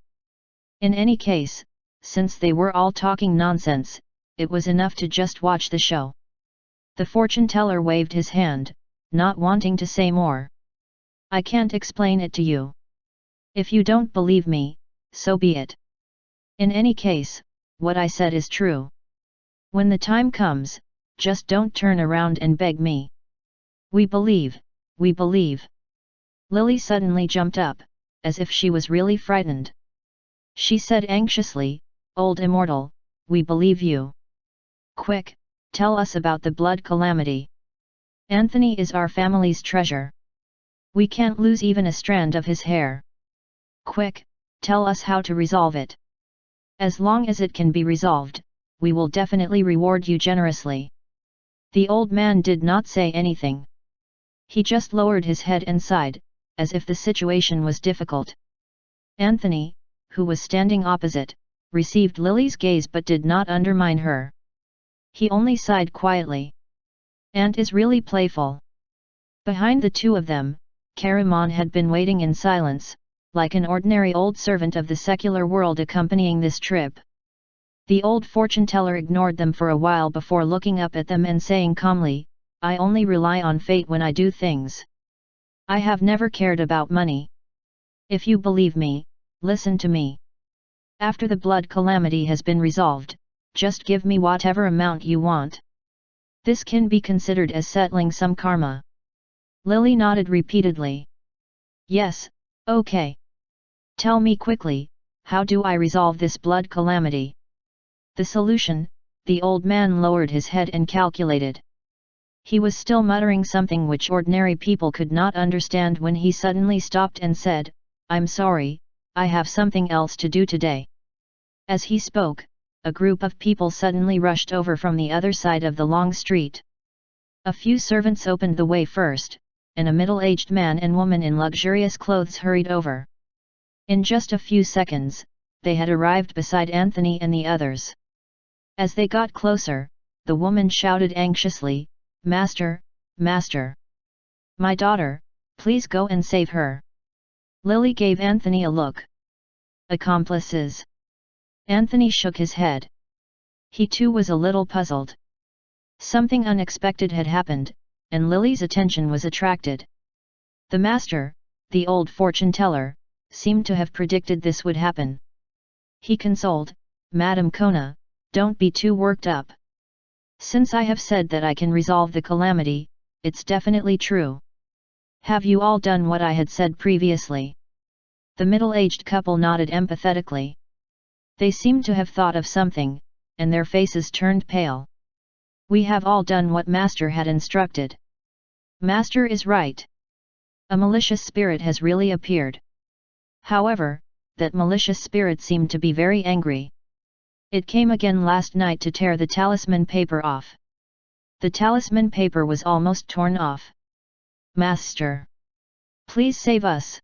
In any case, since they were all talking nonsense, it was enough to just watch the show. The fortune teller waved his hand, not wanting to say more. "I can't explain it to you. If you don't believe me, so be it. In any case, what I said is true. When the time comes, just don't turn around and beg me. We believe, we believe. Lily suddenly jumped up, as if she was really frightened. She said anxiously, Old Immortal, we believe you. Quick, tell us about the blood calamity. Anthony is our family's treasure. We can't lose even a strand of his hair. Quick, tell us how to resolve it. As long as it can be resolved, we will definitely reward you generously. The old man did not say anything. He just lowered his head and sighed, as if the situation was difficult. Anthony, who was standing opposite, received Lily's gaze but did not undermine her. He only sighed quietly. Aunt is really playful. Behind the two of them, Karaman had been waiting in silence, like an ordinary old servant of the secular world accompanying this trip. The old fortune-teller ignored them for a while before looking up at them and saying calmly, I only rely on fate when I do things. I have never cared about money. If you believe me, listen to me. After the blood calamity has been resolved, just give me whatever amount you want. This can be considered as settling some karma. Lily nodded repeatedly. Yes, okay. Tell me quickly, how do I resolve this blood calamity? The solution, the old man lowered his head and calculated. He was still muttering something which ordinary people could not understand when he suddenly stopped and said, I'm sorry, I have something else to do today. As he spoke, a group of people suddenly rushed over from the other side of the long street. A few servants opened the way first, and a middle-aged man and woman in luxurious clothes hurried over. In just a few seconds, they had arrived beside Anthony and the others. As they got closer, the woman shouted anxiously, Master, Master! My daughter, please go and save her. Lily gave Anthony a look. Accomplices? Anthony shook his head. He too was a little puzzled. Something unexpected had happened, and Lily's attention was attracted. The master, the old fortune-teller, seemed to have predicted this would happen. He consoled, Madam Kona, don't be too worked up. Since I have said that I can resolve the calamity, it's definitely true. Have you all done what I had said previously? The middle-aged couple nodded empathetically. They seemed to have thought of something, and their faces turned pale. We have all done what Master had instructed. Master is right. A malicious spirit has really appeared. However, that malicious spirit seemed to be very angry. It came again last night to tear the talisman paper off. The talisman paper was almost torn off. Master! Please save us!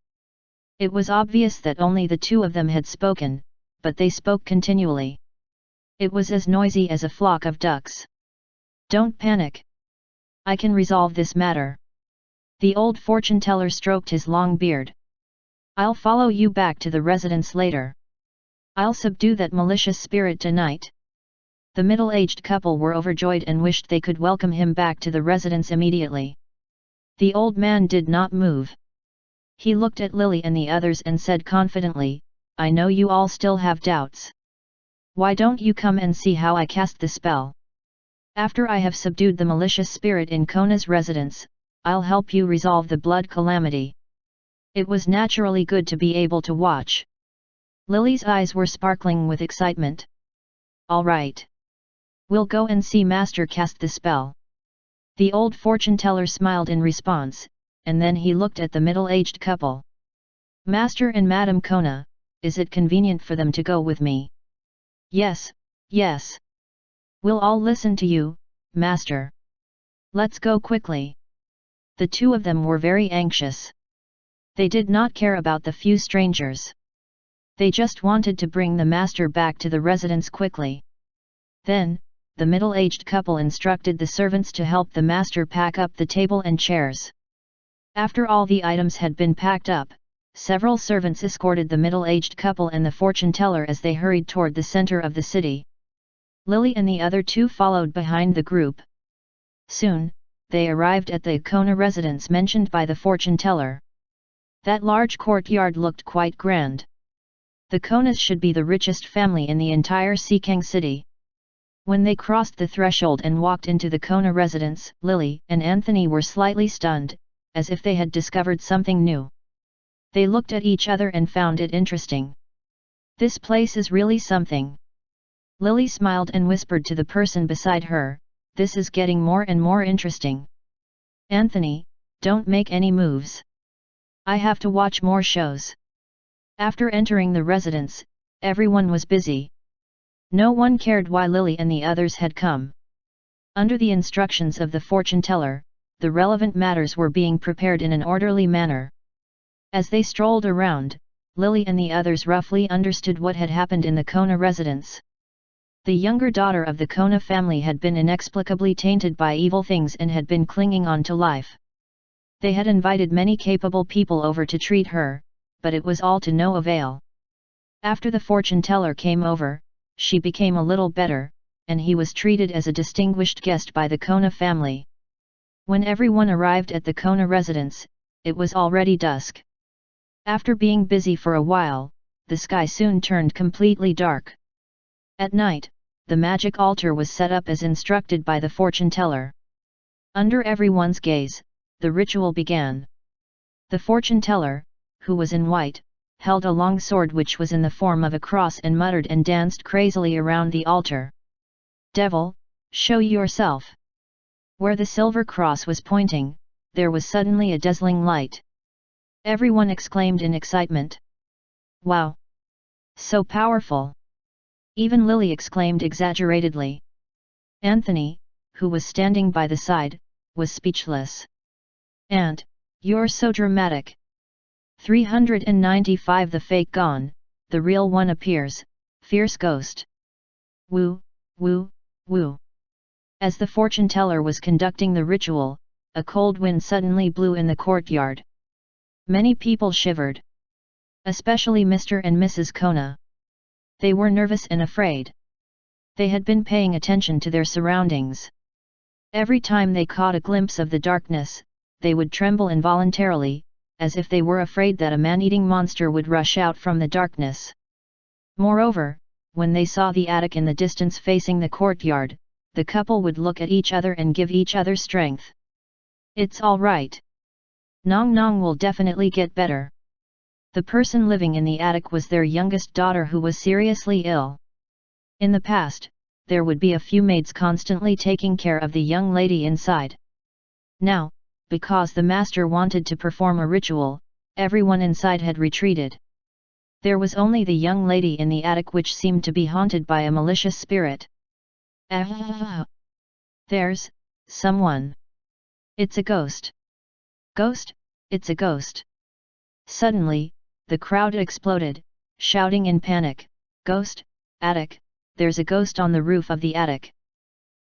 It was obvious that only the two of them had spoken, but they spoke continually. It was as noisy as a flock of ducks. Don't panic. I can resolve this matter. The old fortune-teller stroked his long beard. I'll follow you back to the residence later. I'll subdue that malicious spirit tonight. The middle-aged couple were overjoyed and wished they could welcome him back to the residence immediately. The old man did not move. He looked at Lily and the others and said confidently, I know you all still have doubts. Why don't you come and see how I cast the spell? After I have subdued the malicious spirit in Kona's residence, I'll help you resolve the blood calamity. It was naturally good to be able to watch. Lily's eyes were sparkling with excitement. All right. We'll go and see Master cast the spell. The old fortune-teller smiled in response, and then he looked at the middle-aged couple. Master and Madam Kona, is it convenient for them to go with me? Yes, yes. We'll all listen to you, Master. Let's go quickly. The two of them were very anxious. They did not care about the few strangers. They just wanted to bring the master back to the residence quickly. Then, the middle-aged couple instructed the servants to help the master pack up the table and chairs. After all the items had been packed up, several servants escorted the middle-aged couple and the fortune-teller as they hurried toward the center of the city. Lily and the other two followed behind the group. Soon, they arrived at the Kona residence mentioned by the fortune-teller. That large courtyard looked quite grand. The Konas should be the richest family in the entire Sikeng city. When they crossed the threshold and walked into the Kona residence, Lily and Anthony were slightly stunned, as if they had discovered something new. They looked at each other and found it interesting. This place is really something. Lily smiled and whispered to the person beside her, "This is getting more and more interesting. Anthony, don't make any moves. I have to watch more shows." After entering the residence, everyone was busy. No one cared why Lily and the others had come. Under the instructions of the fortune teller, the relevant matters were being prepared in an orderly manner. As they strolled around, Lily and the others roughly understood what had happened in the Kona residence. The younger daughter of the Kona family had been inexplicably tainted by evil things and had been clinging on to life. They had invited many capable people over to treat her, but it was all to no avail. After the fortune teller came over, she became a little better, and he was treated as a distinguished guest by the Kona family. When everyone arrived at the Kona residence, it was already dusk. After being busy for a while, the sky soon turned completely dark. At night, the magic altar was set up as instructed by the fortune teller. Under everyone's gaze, the ritual began. The fortune teller, who was in white, held a long sword which was in the form of a cross and muttered and danced crazily around the altar. "Devil, show yourself!" Where the silver cross was pointing, there was suddenly a dazzling light. Everyone exclaimed in excitement. "Wow! So powerful!" Even Lily exclaimed exaggeratedly. Anthony, who was standing by the side, was speechless. "And, you're so dramatic." 395 The fake gone, the real one appears, fierce ghost. Woo, woo, woo. As the fortune teller was conducting the ritual, a cold wind suddenly blew in the courtyard. Many people shivered. Especially Mr. and Mrs. Kona. They were nervous and afraid. They had been paying attention to their surroundings. Every time they caught a glimpse of the darkness, they would tremble involuntarily, as if they were afraid that a man-eating monster would rush out from the darkness. Moreover, when they saw the attic in the distance facing the courtyard, the couple would look at each other and give each other strength. "It's all right. Nong Nong will definitely get better." The person living in the attic was their youngest daughter who was seriously ill. In the past, there would be a few maids constantly taking care of the young lady inside. Now, because the master wanted to perform a ritual, everyone inside had retreated. There was only the young lady in the attic which seemed to be haunted by a malicious spirit. "Ah! There's someone. It's a ghost. Ghost, it's a ghost." Suddenly, the crowd exploded, shouting in panic, "Ghost, attic, there's a ghost on the roof of the attic."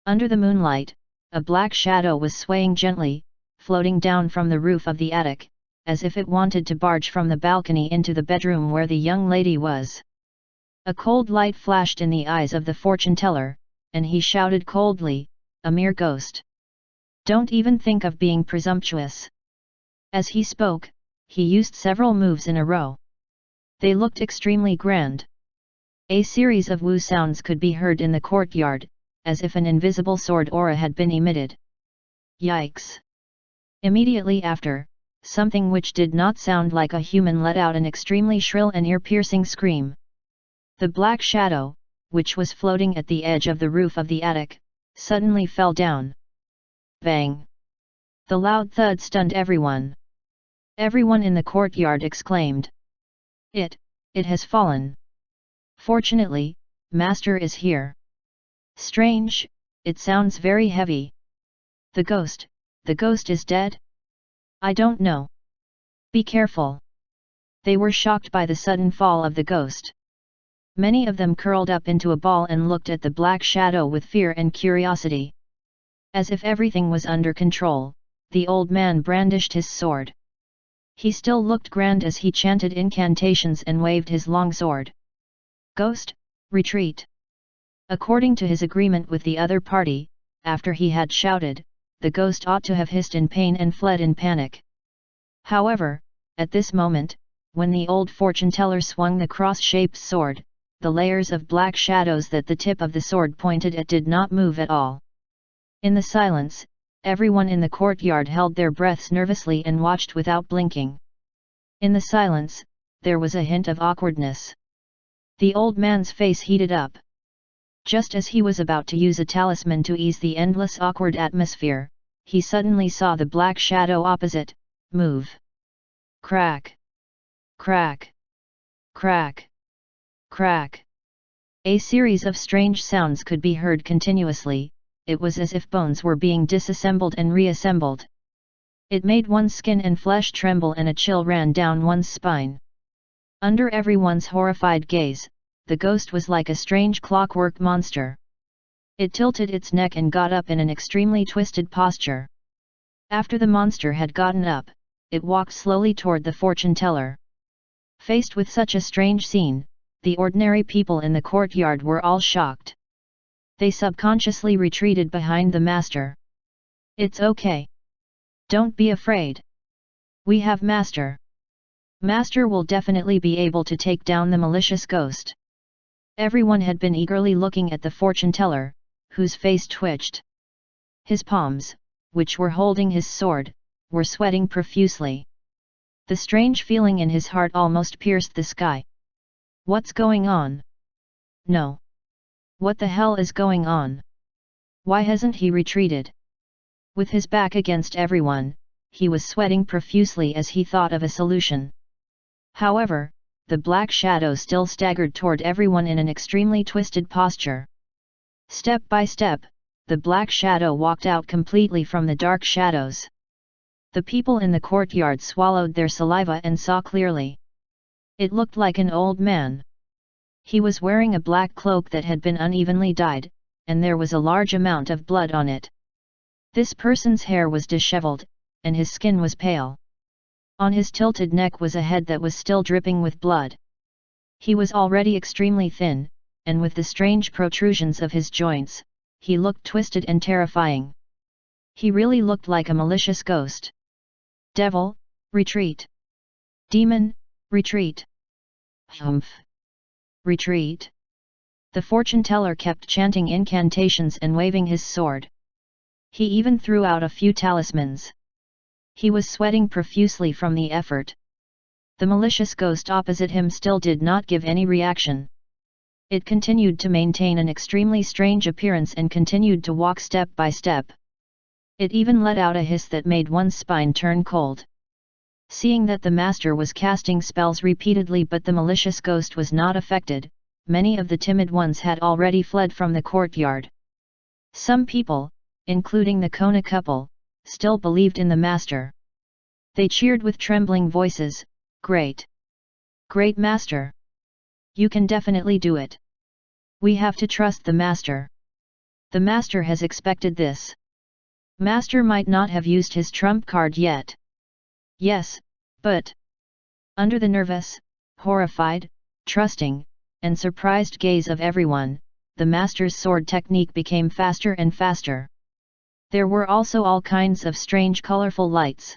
Under the moonlight, a black shadow was swaying gently, floating down from the roof of the attic, as if it wanted to barge from the balcony into the bedroom where the young lady was. A cold light flashed in the eyes of the fortune teller, and he shouted coldly, "A mere ghost. Don't even think of being presumptuous." As he spoke, he used several moves in a row. They looked extremely grand. A series of woo sounds could be heard in the courtyard, as if an invisible sword aura had been emitted. Yikes! Immediately after, something which did not sound like a human let out an extremely shrill and ear-piercing scream. The black shadow, which was floating at the edge of the roof of the attic, suddenly fell down. Bang! The loud thud stunned everyone. Everyone in the courtyard exclaimed. It has fallen. Fortunately, Master is here." "Strange, it sounds very heavy." The ghost is dead?" "I don't know. Be careful." They were shocked by the sudden fall of the ghost. Many of them curled up into a ball and looked at the black shadow with fear and curiosity. As if everything was under control, the old man brandished his sword. He still looked grand as he chanted incantations and waved his long sword. "Ghost, retreat." According to his agreement with the other party, after he had shouted, the ghost ought to have hissed in pain and fled in panic. However, at this moment, when the old fortune teller swung the cross-shaped sword, the layers of black shadows that the tip of the sword pointed at did not move at all. In the silence, everyone in the courtyard held their breaths nervously and watched without blinking. In the silence, there was a hint of awkwardness. The old man's face heated up. Just as he was about to use a talisman to ease the endless awkward atmosphere, he suddenly saw the black shadow opposite move. Crack! Crack! Crack! Crack! A series of strange sounds could be heard continuously. It was as if bones were being disassembled and reassembled. It made one's skin and flesh tremble and a chill ran down one's spine. Under everyone's horrified gaze, the ghost was like a strange clockwork monster. It tilted its neck and got up in an extremely twisted posture. After the monster had gotten up, it walked slowly toward the fortune teller. Faced with such a strange scene, the ordinary people in the courtyard were all shocked. They subconsciously retreated behind the master. "It's okay. Don't be afraid. We have Master. Master will definitely be able to take down the malicious ghost." Everyone had been eagerly looking at the fortune teller, whose face twitched. His palms, which were holding his sword, were sweating profusely. The strange feeling in his heart almost pierced the sky. What's going on? No. What the hell is going on? Why hasn't he retreated? With his back against everyone, he was sweating profusely as he thought of a solution. However, the black shadow still staggered toward everyone in an extremely twisted posture. Step by step, the black shadow walked out completely from the dark shadows. The people in the courtyard swallowed their saliva and saw clearly. It looked like an old man. He was wearing a black cloak that had been unevenly dyed, and there was a large amount of blood on it. This person's hair was disheveled, and his skin was pale. On his tilted neck was a head that was still dripping with blood. He was already extremely thin, and with the strange protrusions of his joints, he looked twisted and terrifying. He really looked like a malicious ghost. "Devil, retreat! Demon, retreat! Humph! Retreat!" The fortune teller kept chanting incantations and waving his sword. He even threw out a few talismans. He was sweating profusely from the effort. The malicious ghost opposite him still did not give any reaction. It continued to maintain an extremely strange appearance and continued to walk step by step. It even let out a hiss that made one's spine turn cold. Seeing that the master was casting spells repeatedly but the malicious ghost was not affected, many of the timid ones had already fled from the courtyard. Some people, including the Kona couple, still believed in the master. They cheered with trembling voices, "Great! Great master! You can definitely do it! We have to trust the master! The master has expected this! Master might not have used his trump card yet. Yes, but..." Under the nervous, horrified, trusting, and surprised gaze of everyone, the master's sword technique became faster and faster. There were also all kinds of strange colorful lights.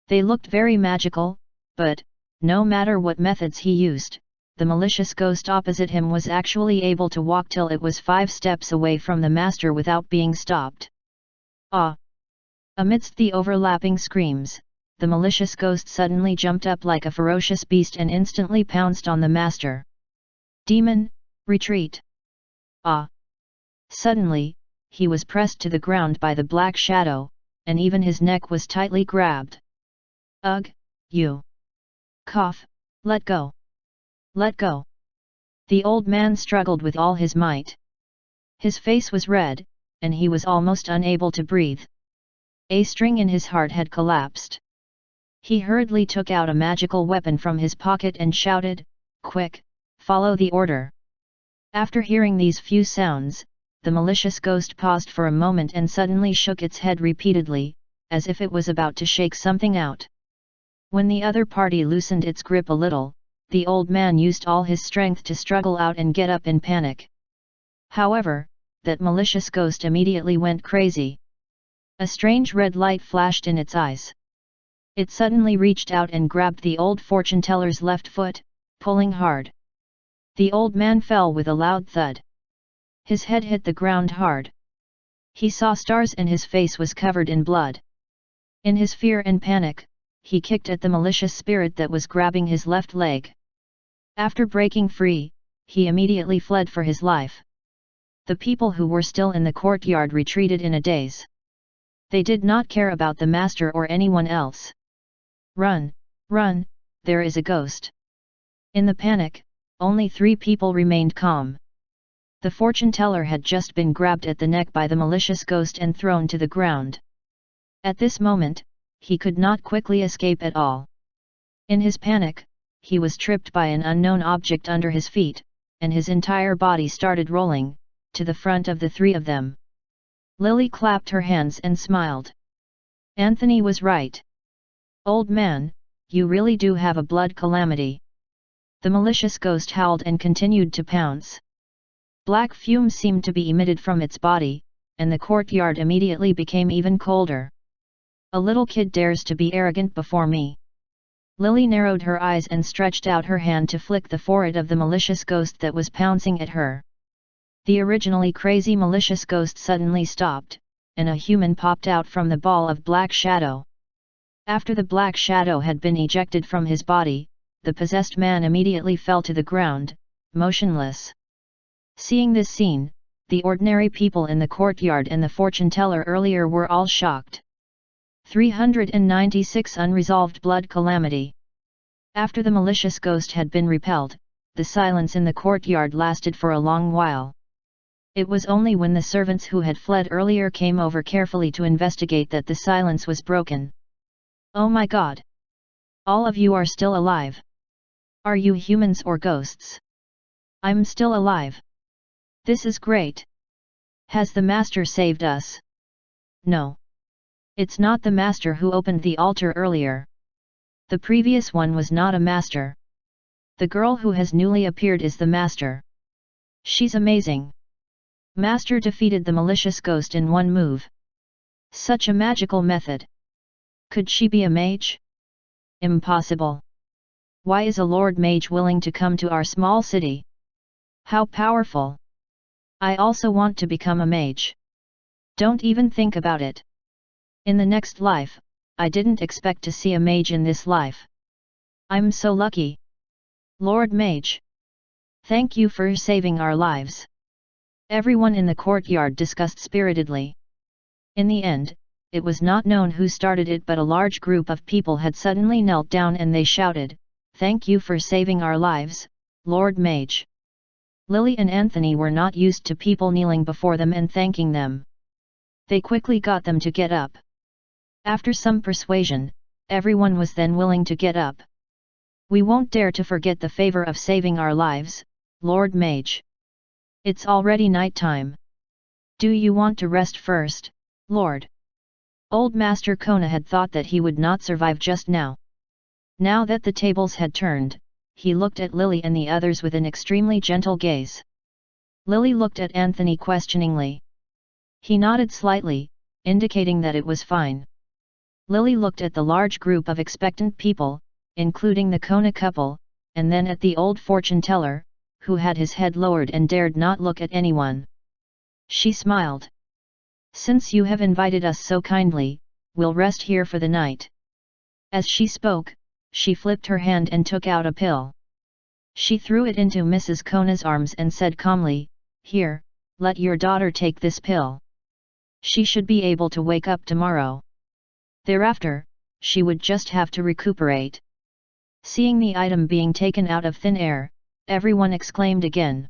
They looked very magical, but, no matter what methods he used, the malicious ghost opposite him was actually able to walk till it was 5 steps away from the master without being stopped. Ah! Amidst the overlapping screams, the malicious ghost suddenly jumped up like a ferocious beast and instantly pounced on the master. "Demon, retreat!" Ah! Suddenly, he was pressed to the ground by the black shadow, and even his neck was tightly grabbed. "Ugh, you! Cough, let go! Let go!" The old man struggled with all his might. His face was red, and he was almost unable to breathe. A string in his heart had collapsed. He hurriedly took out a magical weapon from his pocket and shouted, "Quick, follow the order!" After hearing these few sounds, the malicious ghost paused for a moment and suddenly shook its head repeatedly, as if it was about to shake something out. When the other party loosened its grip a little, the old man used all his strength to struggle out and get up in panic. However, that malicious ghost immediately went crazy. A strange red light flashed in its eyes. It suddenly reached out and grabbed the old fortune teller's left foot, pulling hard. The old man fell with a loud thud. His head hit the ground hard. He saw stars and his face was covered in blood. In his fear and panic, he kicked at the malicious spirit that was grabbing his left leg. After breaking free, he immediately fled for his life. The people who were still in the courtyard retreated in a daze. They did not care about the master or anyone else. "Run, run, there is a ghost." In the panic, only 3 people remained calm. The fortune teller had just been grabbed at the neck by the malicious ghost and thrown to the ground. At this moment, he could not quickly escape at all. In his panic, he was tripped by an unknown object under his feet, and his entire body started rolling, to the front of the 3 of them. Lily clapped her hands and smiled. Anthony was right. "Old man, you really do have a blood calamity." The malicious ghost howled and continued to pounce. Black fumes seemed to be emitted from its body, and the courtyard immediately became even colder. "A little kid dares to be arrogant before me." Lily narrowed her eyes and stretched out her hand to flick the forehead of the malicious ghost that was pouncing at her. The originally crazy malicious ghost suddenly stopped, and a human popped out from the ball of black shadow. After the black shadow had been ejected from his body, the possessed man immediately fell to the ground, motionless. Seeing this scene, the ordinary people in the courtyard and the fortune teller earlier were all shocked. 396 Unresolved blood calamity. After the malicious ghost had been repelled, the silence in the courtyard lasted for a long while. It was only when the servants who had fled earlier came over carefully to investigate that the silence was broken. "Oh my God! All of you are still alive. Are you humans or ghosts?" "I'm still alive. This is great. Has the master saved us?" "No. It's not the master who opened the altar earlier. The previous one was not a master. The girl who has newly appeared is the master. She's amazing. Master defeated the malicious ghost in one move. Such a magical method. Could she be a mage? Impossible. Why is a lord mage willing to come to our small city? How powerful! I also want to become a mage. Don't even think about it. In the next life, I didn't expect to see a mage in this life. I'm so lucky. Lord Mage. Thank you for saving our lives." Everyone in the courtyard discussed spiritedly. In the end, it was not known who started it, but a large group of people had suddenly knelt down and they shouted, "Thank you for saving our lives, Lord Mage." Lily and Anthony were not used to people kneeling before them and thanking them. They quickly got them to get up. After some persuasion, everyone was then willing to get up. "We won't dare to forget the favor of saving our lives, Lord Mage. It's already night time. Do you want to rest first, Lord?" Old Master Kona had thought that he would not survive just now. Now that the tables had turned, he looked at Lily and the others with an extremely gentle gaze. Lily looked at Anthony questioningly. He nodded slightly, indicating that it was fine. Lily looked at the large group of expectant people, including the Kona couple, and then at the old fortune teller, who had his head lowered and dared not look at anyone. She smiled. "Since you have invited us so kindly, we'll rest here for the night." As she spoke, she flipped her hand and took out a pill. She threw it into Mrs. Kona's arms and said calmly, "Here, let your daughter take this pill. She should be able to wake up tomorrow. Thereafter, she would just have to recuperate." Seeing the item being taken out of thin air, everyone exclaimed again.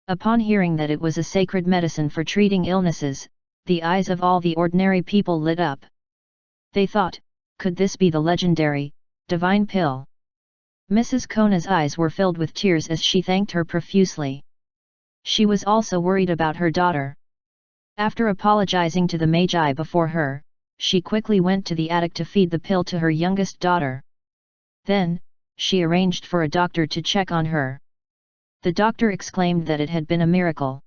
Upon hearing that it was a sacred medicine for treating illnesses, the eyes of all the ordinary people lit up. They thought, could this be the legendary, divine pill? Mrs. Kona's eyes were filled with tears as she thanked her profusely. She was also worried about her daughter. After apologizing to the Magi before her, she quickly went to the attic to feed the pill to her youngest daughter. Then, she arranged for a doctor to check on her. The doctor exclaimed that it had been a miracle.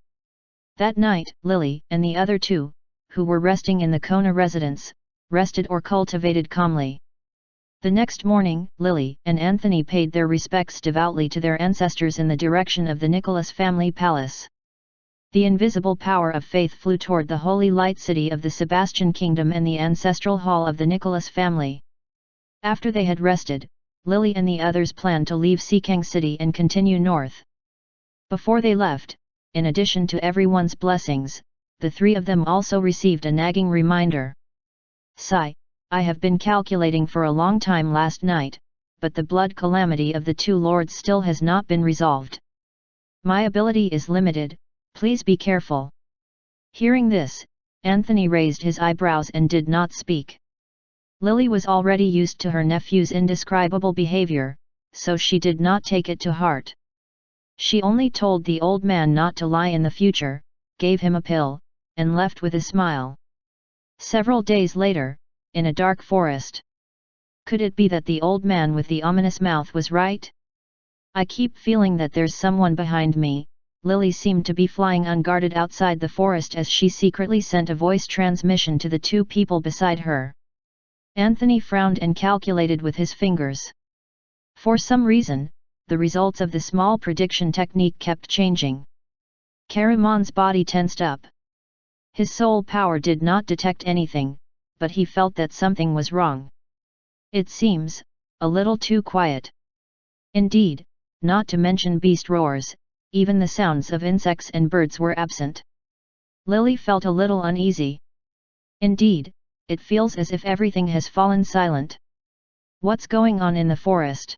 That night, Lily and the other 2, who were resting in the Kona residence, rested or cultivated calmly. The next morning, Lily and Anthony paid their respects devoutly to their ancestors in the direction of the Nicholas family palace. The invisible power of faith flew toward the holy light city of the Sebastian kingdom and the ancestral hall of the Nicholas family. After they had rested, Lily and the others planned to leave Sikang City and continue north. Before they left, in addition to everyone's blessings, the three of them also received a nagging reminder. Sigh, I have been calculating for a long time last night, but the blood calamity of the two lords still has not been resolved. My ability is limited, please be careful. Hearing this, Anthony raised his eyebrows and did not speak. Lily was already used to her nephew's indescribable behavior, so she did not take it to heart. She only told the old man not to lie in the future, gave him a pill, and left with a smile. Several days later, in a dark forest. Could it be that the old man with the ominous mouth was right? I keep feeling that there's someone behind me. Lily seemed to be flying unguarded outside the forest as she secretly sent a voice transmission to the two people beside her. Anthony frowned and calculated with his fingers. For some reason, the results of the small prediction technique kept changing. Karimon's body tensed up. His soul power did not detect anything, but he felt that something was wrong. It seems a little too quiet. Indeed, not to mention beast roars, even the sounds of insects and birds were absent. Lily felt a little uneasy. Indeed, it feels as if everything has fallen silent. What's going on in the forest?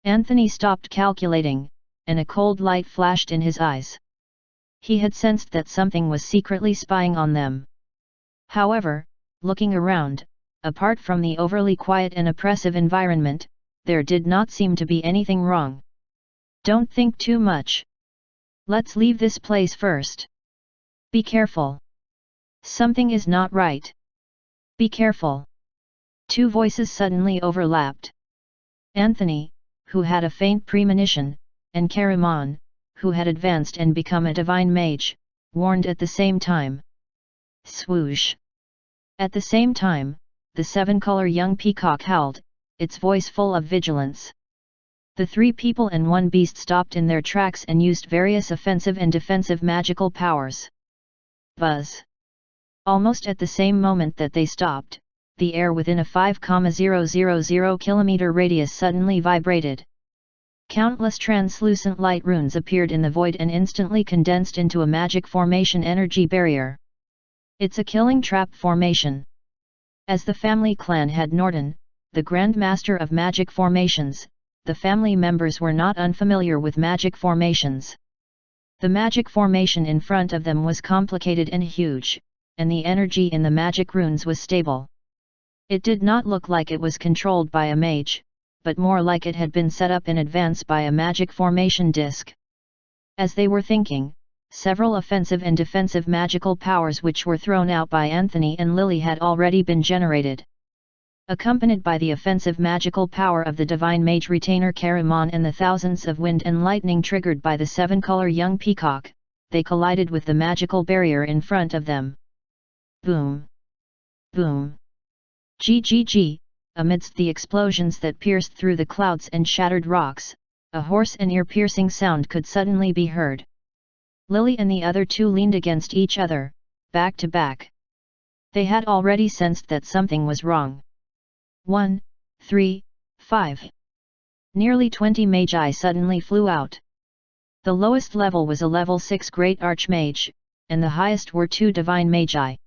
Anthony stopped calculating, and a cold light flashed in his eyes. He had sensed that something was secretly spying on them. However, looking around, apart from the overly quiet and oppressive environment, there did not seem to be anything wrong. Don't think too much. Let's leave this place first. Be careful. Something is not right. Be careful. Two voices suddenly overlapped. Anthony, who had a faint premonition, and Karimon, who had advanced and become a divine mage, warned at the same time. Swoosh! At the same time, the seven-color young peacock howled, its voice full of vigilance. The three people and one beast stopped in their tracks and used various offensive and defensive magical powers. Buzz! Almost at the same moment that they stopped, the air within a 5,000 km radius suddenly vibrated. Countless translucent light runes appeared in the void and instantly condensed into a magic formation energy barrier. It's a killing trap formation. As the family clan had Norden, the Grand Master of Magic Formations, the family members were not unfamiliar with magic formations. The magic formation in front of them was complicated and huge, and the energy in the magic runes was stable. It did not look like it was controlled by a mage, but more like it had been set up in advance by a magic formation disc. As they were thinking, several offensive and defensive magical powers which were thrown out by Anthony and Lily had already been generated. Accompanied by the offensive magical power of the divine mage retainer Karimon and the thousands of wind and lightning triggered by the seven-color young peacock, they collided with the magical barrier in front of them. Boom! Boom! GGG! Amidst the explosions that pierced through the clouds and shattered rocks, a hoarse and ear-piercing sound could suddenly be heard. Lily and the other two leaned against each other, back to back. They had already sensed that something was wrong. 1, 3, 5. Nearly 20 magi suddenly flew out. The lowest level was a level 6 Great Archmage, and the highest were 2 Divine Magi.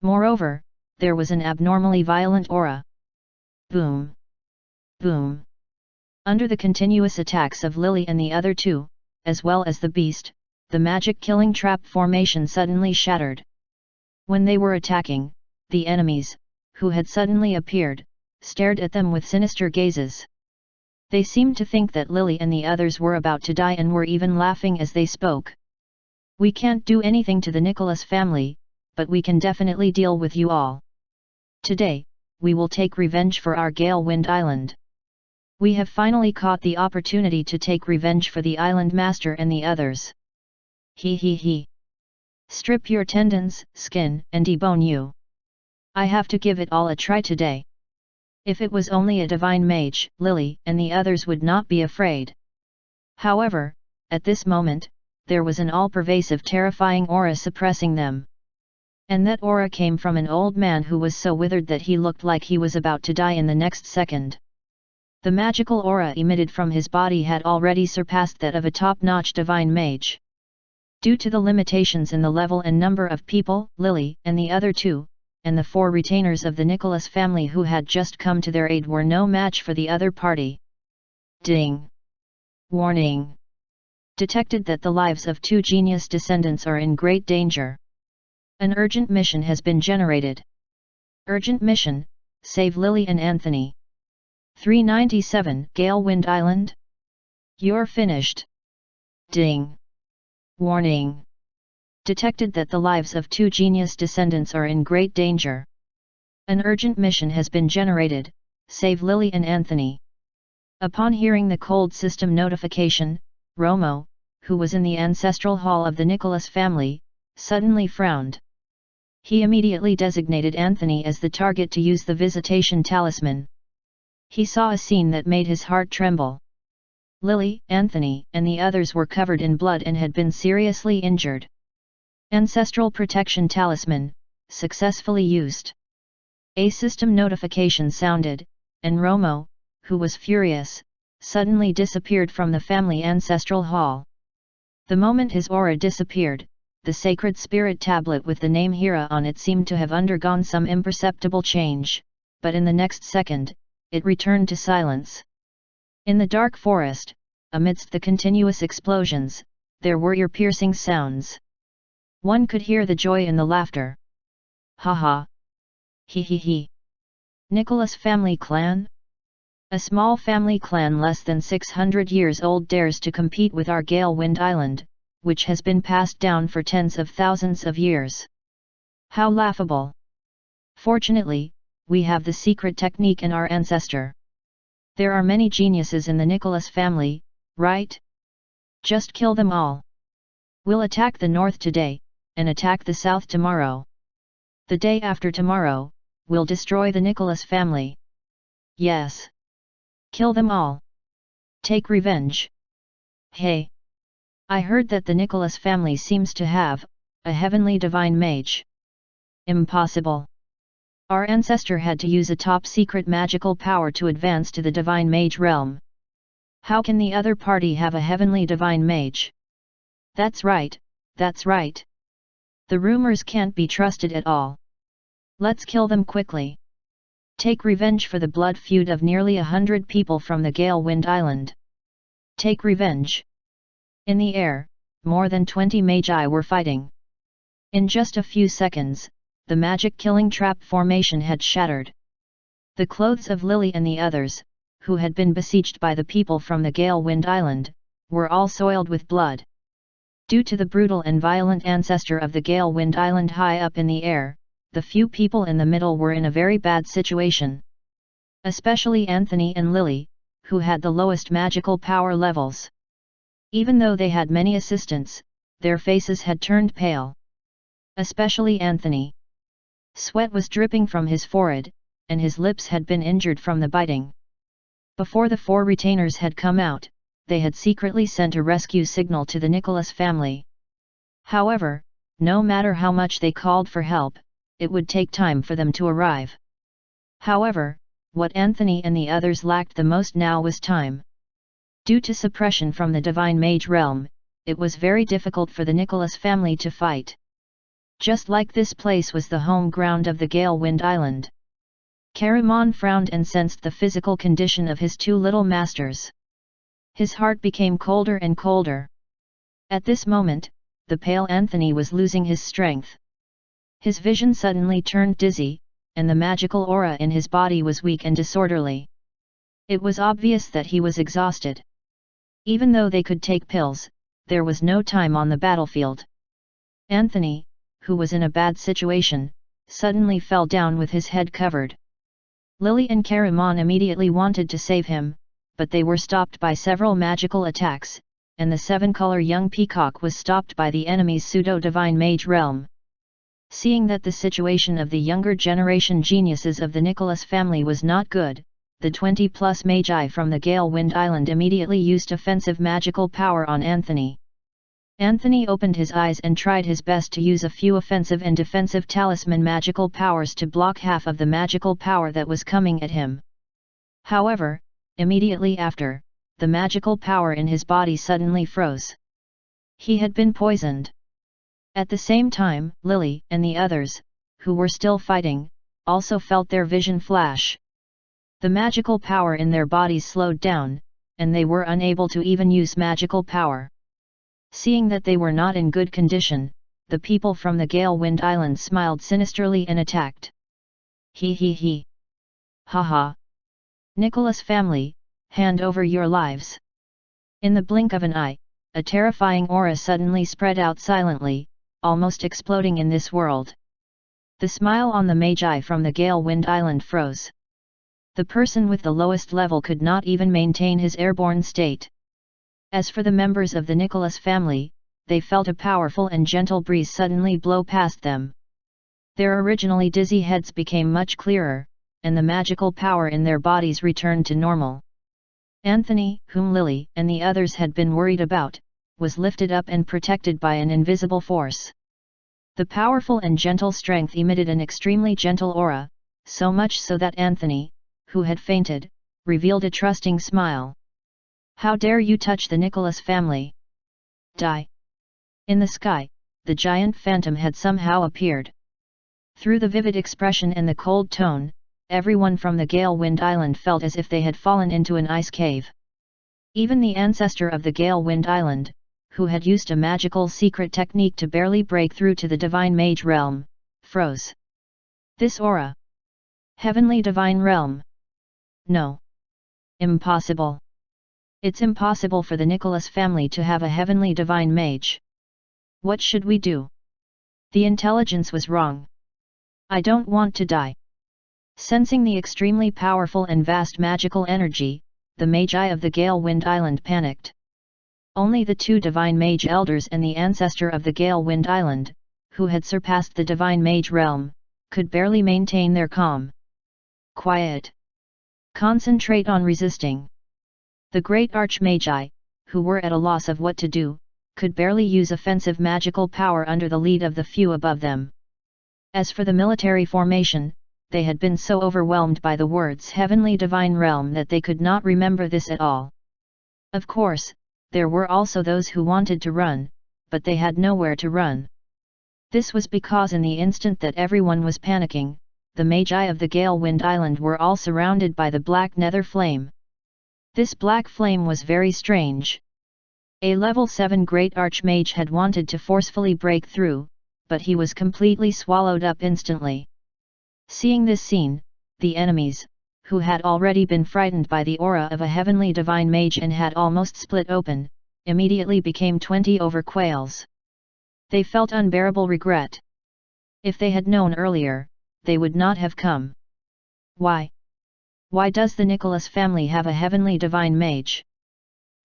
Moreover, there was an abnormally violent aura. Boom! Boom! Under the continuous attacks of Lily and the other two, as well as the beast, the magic killing trap formation suddenly shattered. When they were attacking, the enemies, who had suddenly appeared, stared at them with sinister gazes. They seemed to think that Lily and the others were about to die and were even laughing as they spoke. We can't do anything to the Nicholas family, but we can definitely deal with you all. Today, we will take revenge for our Galewind Island. We have finally caught the opportunity to take revenge for the Island Master and the others. He he he. Strip your tendons, skin, and debone you. I have to give it all a try today. If it was only a divine mage, Lily and the others would not be afraid. However, at this moment, there was an all-pervasive terrifying aura suppressing them. And that aura came from an old man who was so withered that he looked like he was about to die in the next second. The magical aura emitted from his body had already surpassed that of a top-notch divine mage. Due to the limitations in the level and number of people, Lily and the other two, and the 4 retainers of the Nicholas family who had just come to their aid were no match for the other party. Ding! Warning! Detected that the lives of 2 genius descendants are in great danger. An urgent mission has been generated. Urgent mission, save Lily and Anthony. 397 Galewind Island? You're finished. Ding! Warning! Detected that the lives of 2 genius descendants are in great danger. An urgent mission has been generated, save Lily and Anthony. Upon hearing the cold system notification, Romo, who was in the ancestral hall of the Nicholas family, suddenly frowned. He immediately designated Anthony as the target to use the visitation talisman. He saw a scene that made his heart tremble. Lily, Anthony, and the others were covered in blood and had been seriously injured. Ancestral Protection Talisman, successfully used. A system notification sounded, and Romo, who was furious, suddenly disappeared from the family ancestral hall. The moment his aura disappeared, the sacred spirit tablet with the name Hera on it seemed to have undergone some imperceptible change, but in the next second, it returned to silence. In the dark forest, amidst the continuous explosions, there were ear-piercing sounds. One could hear the joy in the laughter. Ha ha! He he he! Nicholas family clan? A small family clan less than 600 years old dares to compete with our Galewind Island, which has been passed down for tens of thousands of years. How laughable! Fortunately, we have the secret technique in our Ancestor. There are many geniuses in the Nicholas family, right? Just kill them all. We'll attack the north today, and attack the south tomorrow. The day after tomorrow, we'll destroy the Nicholas family. Yes. Kill them all. Take revenge. Hey! I heard that the Nicholas family seems to have a heavenly divine mage. Impossible. Our ancestor had to use a top-secret magical power to advance to the divine mage realm. How can the other party have a heavenly divine mage? That's right, that's right. The rumors can't be trusted at all. Let's kill them quickly. Take revenge for the blood feud of nearly 100 people from the Galewind Island. Take revenge. In the air, more than 20 magi were fighting. In just a few seconds, the magic killing trap formation had shattered. The clothes of Lily and the others, who had been besieged by the people from the Galewind Island, were all soiled with blood. Due to the brutal and violent ancestor of the Galewind Island high up in the air, the few people in the middle were in a very bad situation. Especially Anthony and Lily, who had the lowest magical power levels. Even though they had many assistants, their faces had turned pale. Especially Anthony. Sweat was dripping from his forehead, and his lips had been injured from the biting. Before the 4 retainers had come out, they had secretly sent a rescue signal to the Nicholas family. However, no matter how much they called for help, it would take time for them to arrive. However, what Anthony and the others lacked the most now was time. Due to suppression from the divine mage realm, it was very difficult for the Nicholas family to fight. Just like this place was the home ground of the Galewind Island. Caramon frowned and sensed the physical condition of his 2 little masters. His heart became colder and colder. At this moment, the pale Anthony was losing his strength. His vision suddenly turned dizzy, and the magical aura in his body was weak and disorderly. It was obvious that he was exhausted. Even though they could take pills, there was no time on the battlefield. Anthony, who was in a bad situation, suddenly fell down with his head covered. Lily and Caramon immediately wanted to save him, but they were stopped by several magical attacks, and the 7-color young peacock was stopped by the enemy's pseudo-divine mage realm. Seeing that the situation of the younger generation geniuses of the Nicholas family was not good, the 20-plus magi from the Gale Wind Island immediately used offensive magical power on Anthony. Anthony opened his eyes and tried his best to use a few offensive and defensive talisman magical powers to block half of the magical power that was coming at him. However, immediately after, the magical power in his body suddenly froze. He had been poisoned. At the same time, Lily and the others, who were still fighting, also felt their vision flash. The magical power in their bodies slowed down, and they were unable to even use magical power. Seeing that they were not in good condition, the people from the Gale Wind Island smiled sinisterly and attacked. He he he. Ha ha. Nicholas family, hand over your lives. In the blink of an eye, a terrifying aura suddenly spread out silently, almost exploding in this world. The smile on the magi from the Gale Wind Island froze. The person with the lowest level could not even maintain his airborne state. As for the members of the Nicholas family, they felt a powerful and gentle breeze suddenly blow past them. Their originally dizzy heads became much clearer, and the magical power in their bodies returned to normal. Anthony, whom Lily and the others had been worried about, was lifted up and protected by an invisible force. The powerful and gentle strength emitted an extremely gentle aura, so much so that Anthony, who had fainted, revealed a trusting smile. How dare you touch the Nicholas family? Die! In the sky, the giant phantom had somehow appeared. Through the vivid expression and the cold tone, everyone from the Gale Wind Island felt as if they had fallen into an ice cave. Even the ancestor of the Gale Wind Island, who had used a magical secret technique to barely break through to the divine mage realm, froze. This aura. Heavenly divine realm. No. Impossible. It's impossible for the Nicholas family to have a heavenly divine mage. What should we do? The intelligence was wrong. I don't want to die. Sensing the extremely powerful and vast magical energy, the magi of the Gale Wind Island panicked. Only the two divine mage elders and the ancestor of the Gale Wind Island, who had surpassed the divine mage realm, could barely maintain their calm. Quiet. Concentrate on resisting. The great archmagi, who were at a loss of what to do, could barely use offensive magical power under the lead of the few above them. As for the military formation, they had been so overwhelmed by the words heavenly divine realm that they could not remember this at all. Of course, there were also those who wanted to run, but they had nowhere to run. This was because in the instant that everyone was panicking, the magi of the Gale Wind Island were all surrounded by the black nether flame. This black flame was very strange. A level 7 great archmage had wanted to forcefully break through, but he was completely swallowed up instantly. Seeing this scene, the enemies, who had already been frightened by the aura of a heavenly divine mage and had almost split open, immediately became 20 over quails. They felt unbearable regret. If they had known earlier, they would not have come. Why? Why does the Nicholas family have a heavenly divine mage?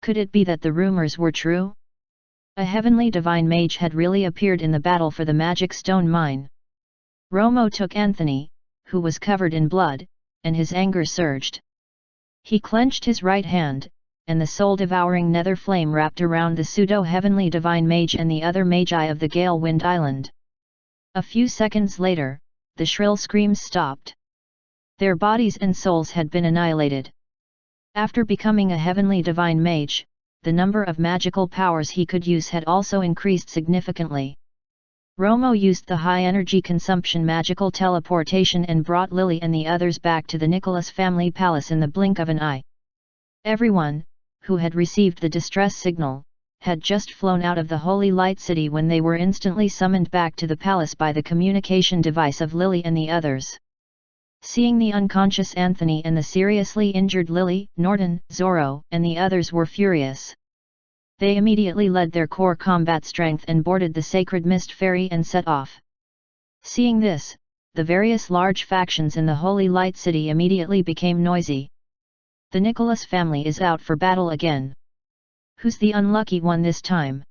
Could it be that the rumors were true? A heavenly divine mage had really appeared in the battle for the magic stone mine. Romo took Anthony, who was covered in blood, and his anger surged. He clenched his right hand, and the soul-devouring nether flame wrapped around the pseudo-heavenly divine mage and the other magi of the Gale Wind Island. A few seconds later, the shrill screams stopped. Their bodies and souls had been annihilated. After becoming a heavenly divine mage, the number of magical powers he could use had also increased significantly. Romo used the high-energy consumption magical teleportation and brought Lily and the others back to the Nicholas family palace in the blink of an eye. Everyone, who had received the distress signal, had just flown out of the Holy Light City when they were instantly summoned back to the palace by the communication device of Lily and the others. Seeing the unconscious Anthony and the seriously injured Lily, Norton, Zorro, and the others were furious. They immediately led their core combat strength and boarded the Sacred Mist Ferry and set off. Seeing this, the various large factions in the Holy Light City immediately became noisy. The Nicholas family is out for battle again. Who's the unlucky one this time?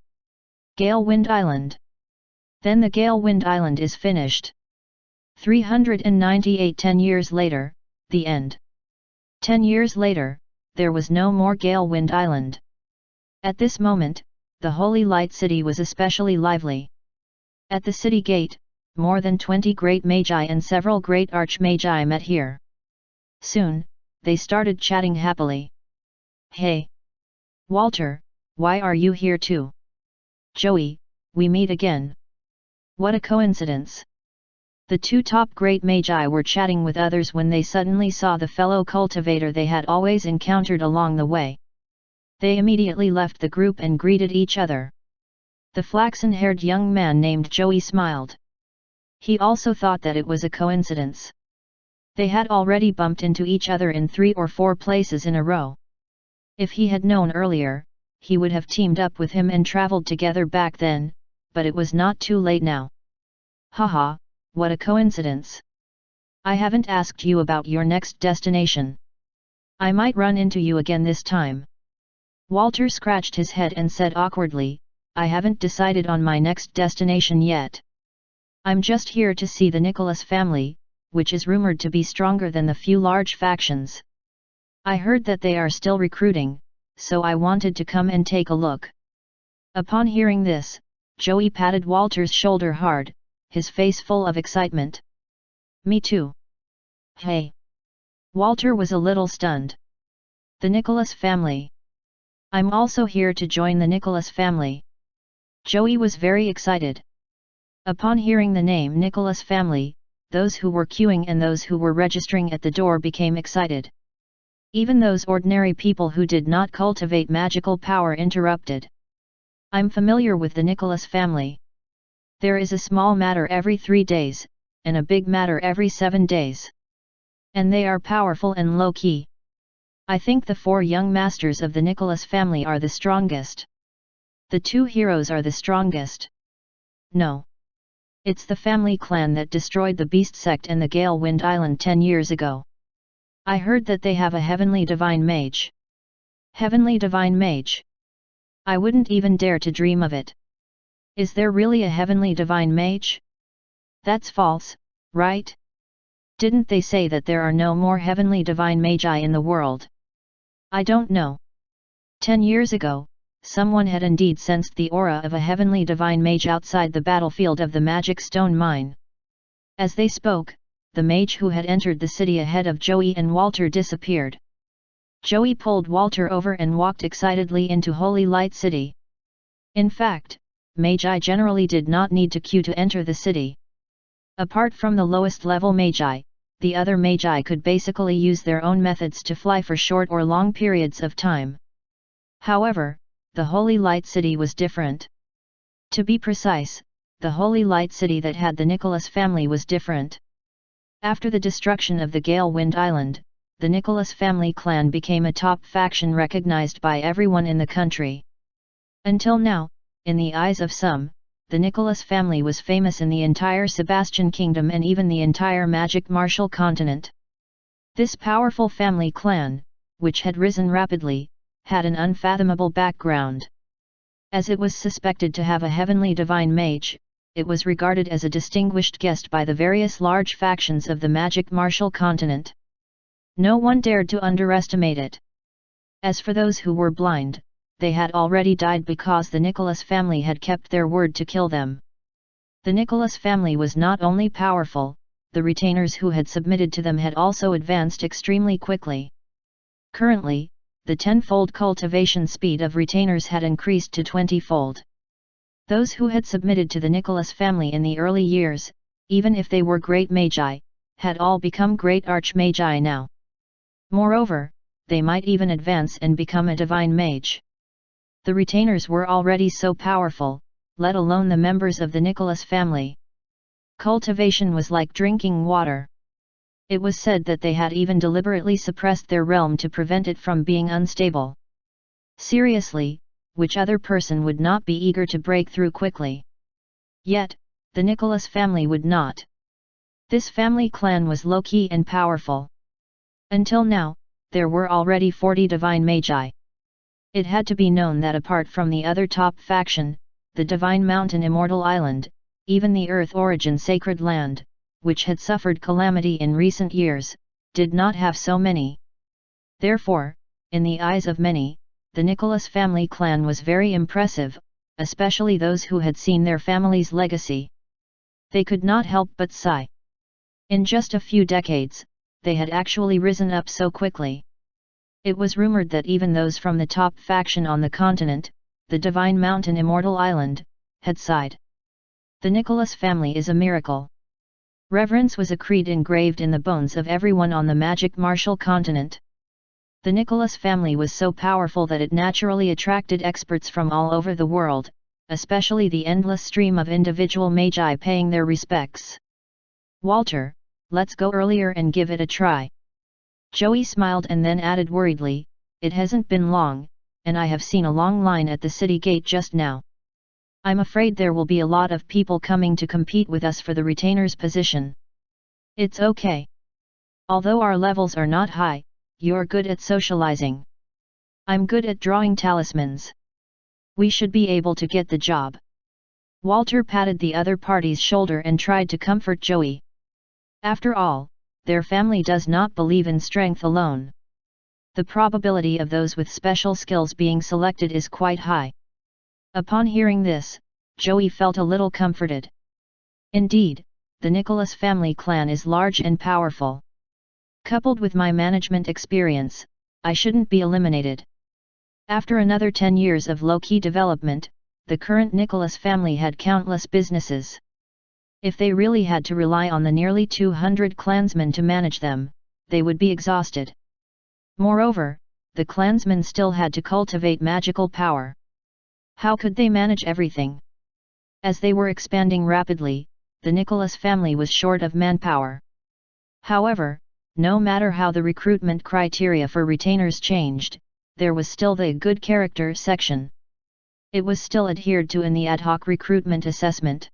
Gale Wind Island. Then the Gale Wind Island is finished. 398 10 years later, the end. 10 years later, there was no more Gale Wind Island. At this moment, the Holy Light City was especially lively. At the city gate, more than 20 great magi and several great archmagi met here. Soon, they started chatting happily. Hey! Walter, why are you here too? Joey, we meet again. What a coincidence! The two top great magi were chatting with others when they suddenly saw the fellow cultivator they had always encountered along the way. They immediately left the group and greeted each other. The flaxen-haired young man named Joey smiled. He also thought that it was a coincidence. They had already bumped into each other in 3 or 4 places in a row. If he had known earlier, he would have teamed up with him and traveled together back then, but it was not too late now. Haha, what a coincidence! I haven't asked you about your next destination. I might run into you again this time. Walter scratched his head and said awkwardly, I haven't decided on my next destination yet. I'm just here to see the Nicholas family, which is rumored to be stronger than the few large factions. I heard that they are still recruiting, so I wanted to come and take a look. Upon hearing this, Joey patted Walter's shoulder hard, his face full of excitement. Me too. Hey! Walter was a little stunned. The Nicholas family. I'm also here to join the Nicholas family. Joey was very excited. Upon hearing the name Nicholas family, those who were queuing and those who were registering at the door became excited. Even those ordinary people who did not cultivate magical power interrupted. I'm familiar with the Nicholas family. There is a small matter every 3 days, and a big matter every 7 days. And they are powerful and low-key. I think the 4 young masters of the Nicholas family are the strongest. The 2 heroes are the strongest. No. It's the family clan that destroyed the Beast Sect and the Gale Wind Island 10 years ago. I heard that they have a heavenly divine mage. Heavenly divine mage? I wouldn't even dare to dream of it. Is there really a heavenly divine mage? That's false, right? Didn't they say that there are no more heavenly divine magi in the world? I don't know. 10 years ago, someone had indeed sensed the aura of a heavenly divine mage outside the battlefield of the magic stone mine. As they spoke, the mage who had entered the city ahead of Joey and Walter disappeared. Joey pulled Walter over and walked excitedly into Holy Light City. In fact, magi generally did not need to queue to enter the city. Apart from the lowest level magi, the other magi could basically use their own methods to fly for short or long periods of time. However, the Holy Light City was different. To be precise, the Holy Light City that had the Nicholas family was different. After the destruction of the Gale Wind Island, the Nicholas family clan became a top faction recognized by everyone in the country. Until now, in the eyes of some, the Nicholas family was famous in the entire Sebastian Kingdom and even the entire Magic Martial continent. This powerful family clan, which had risen rapidly, had an unfathomable background. As it was suspected to have a heavenly divine mage, it was regarded as a distinguished guest by the various large factions of the Magic Martial continent. No one dared to underestimate it. As for those who were blind, they had already died because the Nicholas family had kept their word to kill them. The Nicholas family was not only powerful, the retainers who had submitted to them had also advanced extremely quickly. Currently, the 10-fold cultivation speed of retainers had increased to 20-fold. Those who had submitted to the Nicholas family in the early years, even if they were great magi, had all become great archmagi now. Moreover, they might even advance and become a divine mage. The retainers were already so powerful, let alone the members of the Nicholas family. Cultivation was like drinking water. It was said that they had even deliberately suppressed their realm to prevent it from being unstable. Seriously, which other person would not be eager to break through quickly? Yet, the Nicholas family would not. This family clan was low-key and powerful. Until now, there were already 40 divine magi. It had to be known that apart from the other top faction, the Divine Mountain Immortal Island, even the Earth origin sacred land, which had suffered calamity in recent years, did not have so many. Therefore, in the eyes of many, the Nicholas family clan was very impressive, especially those who had seen their family's legacy. They could not help but sigh. In just a few decades, they had actually risen up so quickly. It was rumored that even those from the top faction on the continent, the Divine Mountain Immortal Island, had sighed. The Nicholas family is a miracle. Reverence was a creed engraved in the bones of everyone on the magic martial continent. The Nicholas family was so powerful that it naturally attracted experts from all over the world, especially the endless stream of individual magi paying their respects. "Walter, let's go earlier and give it a try." Joey smiled and then added worriedly, "It hasn't been long, and I have seen a long line at the city gate just now. I'm afraid there will be a lot of people coming to compete with us for the retainer's position." "It's okay. Although our levels are not high, you're good at socializing. I'm good at drawing talismans. We should be able to get the job." Walter patted the other party's shoulder and tried to comfort Joey. After all, their family does not believe in strength alone. The probability of those with special skills being selected is quite high. Upon hearing this, Joey felt a little comforted. Indeed, the Nicholas family clan is large and powerful. Coupled with my management experience, I shouldn't be eliminated. After another 10 years of low-key development, the current Nicholas family had countless businesses. If they really had to rely on the nearly 200 clansmen to manage them, they would be exhausted. Moreover, the clansmen still had to cultivate magical power. How could they manage everything? As they were expanding rapidly, the Nicholas family was short of manpower. However, no matter how the recruitment criteria for retainers changed, there was still the good character section. It was still adhered to in the ad hoc recruitment assessment.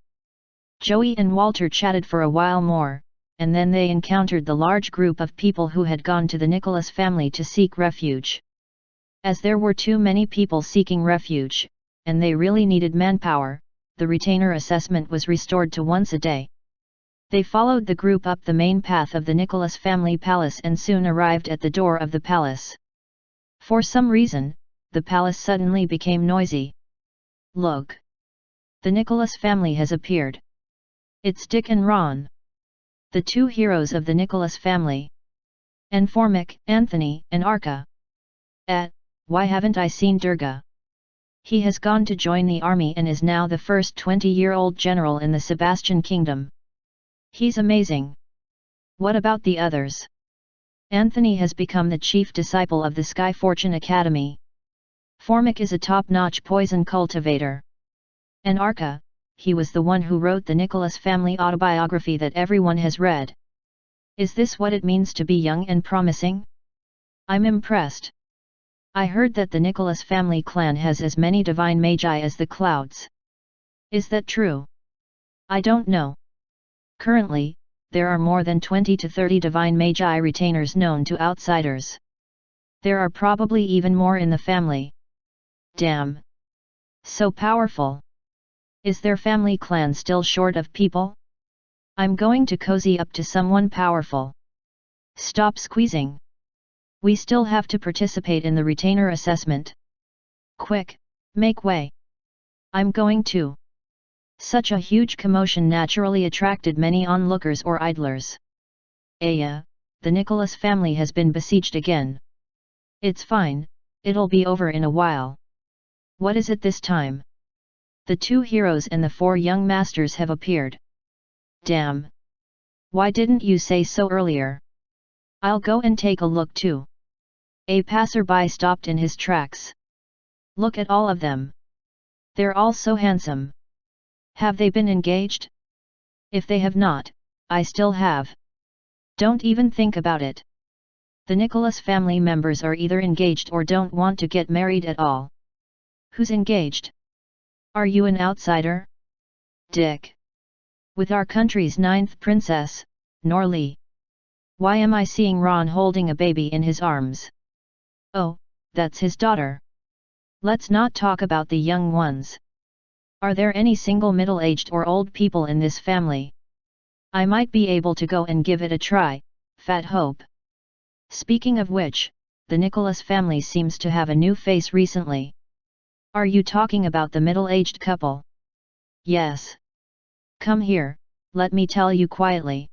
Joey and Walter chatted for a while more, and then they encountered the large group of people who had gone to the Nicholas family to seek refuge. As there were too many people seeking refuge, and they really needed manpower, the retainer assessment was restored to once a day. They followed the group up the main path of the Nicholas family palace and soon arrived at the door of the palace. For some reason, the palace suddenly became noisy. "Look! The Nicholas family has appeared. It's Dick and Ron, the two heroes of the Nicholas family. And Formic, Anthony, and Arca. Why haven't I seen Durga? He has gone to join the army and is now the first 20-year-old general in the Sebastian Kingdom. He's amazing. What about the others? Anthony has become the chief disciple of the Sky Fortune Academy. Formic is a top-notch poison cultivator. And Arca, he was the one who wrote the Nicholas family autobiography that everyone has read. Is this what it means to be young and promising? I'm impressed. I heard that the Nicholas family clan has as many divine magi as the clouds. Is that true? I don't know. Currently, there are more than 20 to 30 divine magi retainers known to outsiders. There are probably even more in the family. Damn! So powerful! Is their family clan still short of people? I'm going to cozy up to someone powerful. Stop squeezing! We still have to participate in the retainer assessment. Quick, make way! I'm going to. Such a huge commotion naturally attracted many onlookers or idlers. The Nicholas family has been besieged again. It's fine, it'll be over in a while. What is it this time? The two heroes and the 4 young masters have appeared. Damn! Why didn't you say so earlier? I'll go and take a look too. A passerby stopped in his tracks. Look at all of them. They're all so handsome. Have they been engaged? If they have not, I still have. Don't even think about it. The Nicholas family members are either engaged or don't want to get married at all. Who's engaged? Are you an outsider? Dick. With our country's 9th princess, Norley. Why am I seeing Ron holding a baby in his arms? Oh, that's his daughter. Let's not talk about the young ones. Are there any single middle-aged or old people in this family? I might be able to go and give it a try, Fat Hope. Speaking of which, the Nicholas family seems to have a new face recently. Are you talking about the middle-aged couple? Yes. Come here, let me tell you quietly.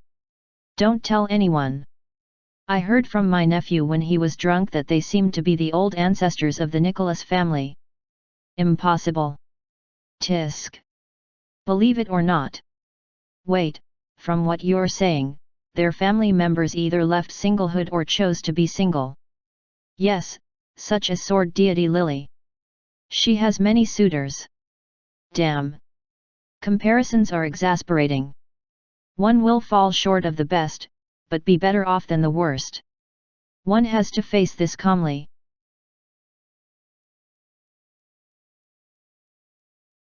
Don't tell anyone. I heard from my nephew when he was drunk that they seemed to be the old ancestors of the Nicholas family. Impossible. Tisk. Believe it or not. Wait, from what you're saying, their family members either left singlehood or chose to be single. Yes, such as sword deity Lily. She has many suitors. Damn. Comparisons are exasperating. One will fall short of the best, but be better off than the worst. One has to face this calmly.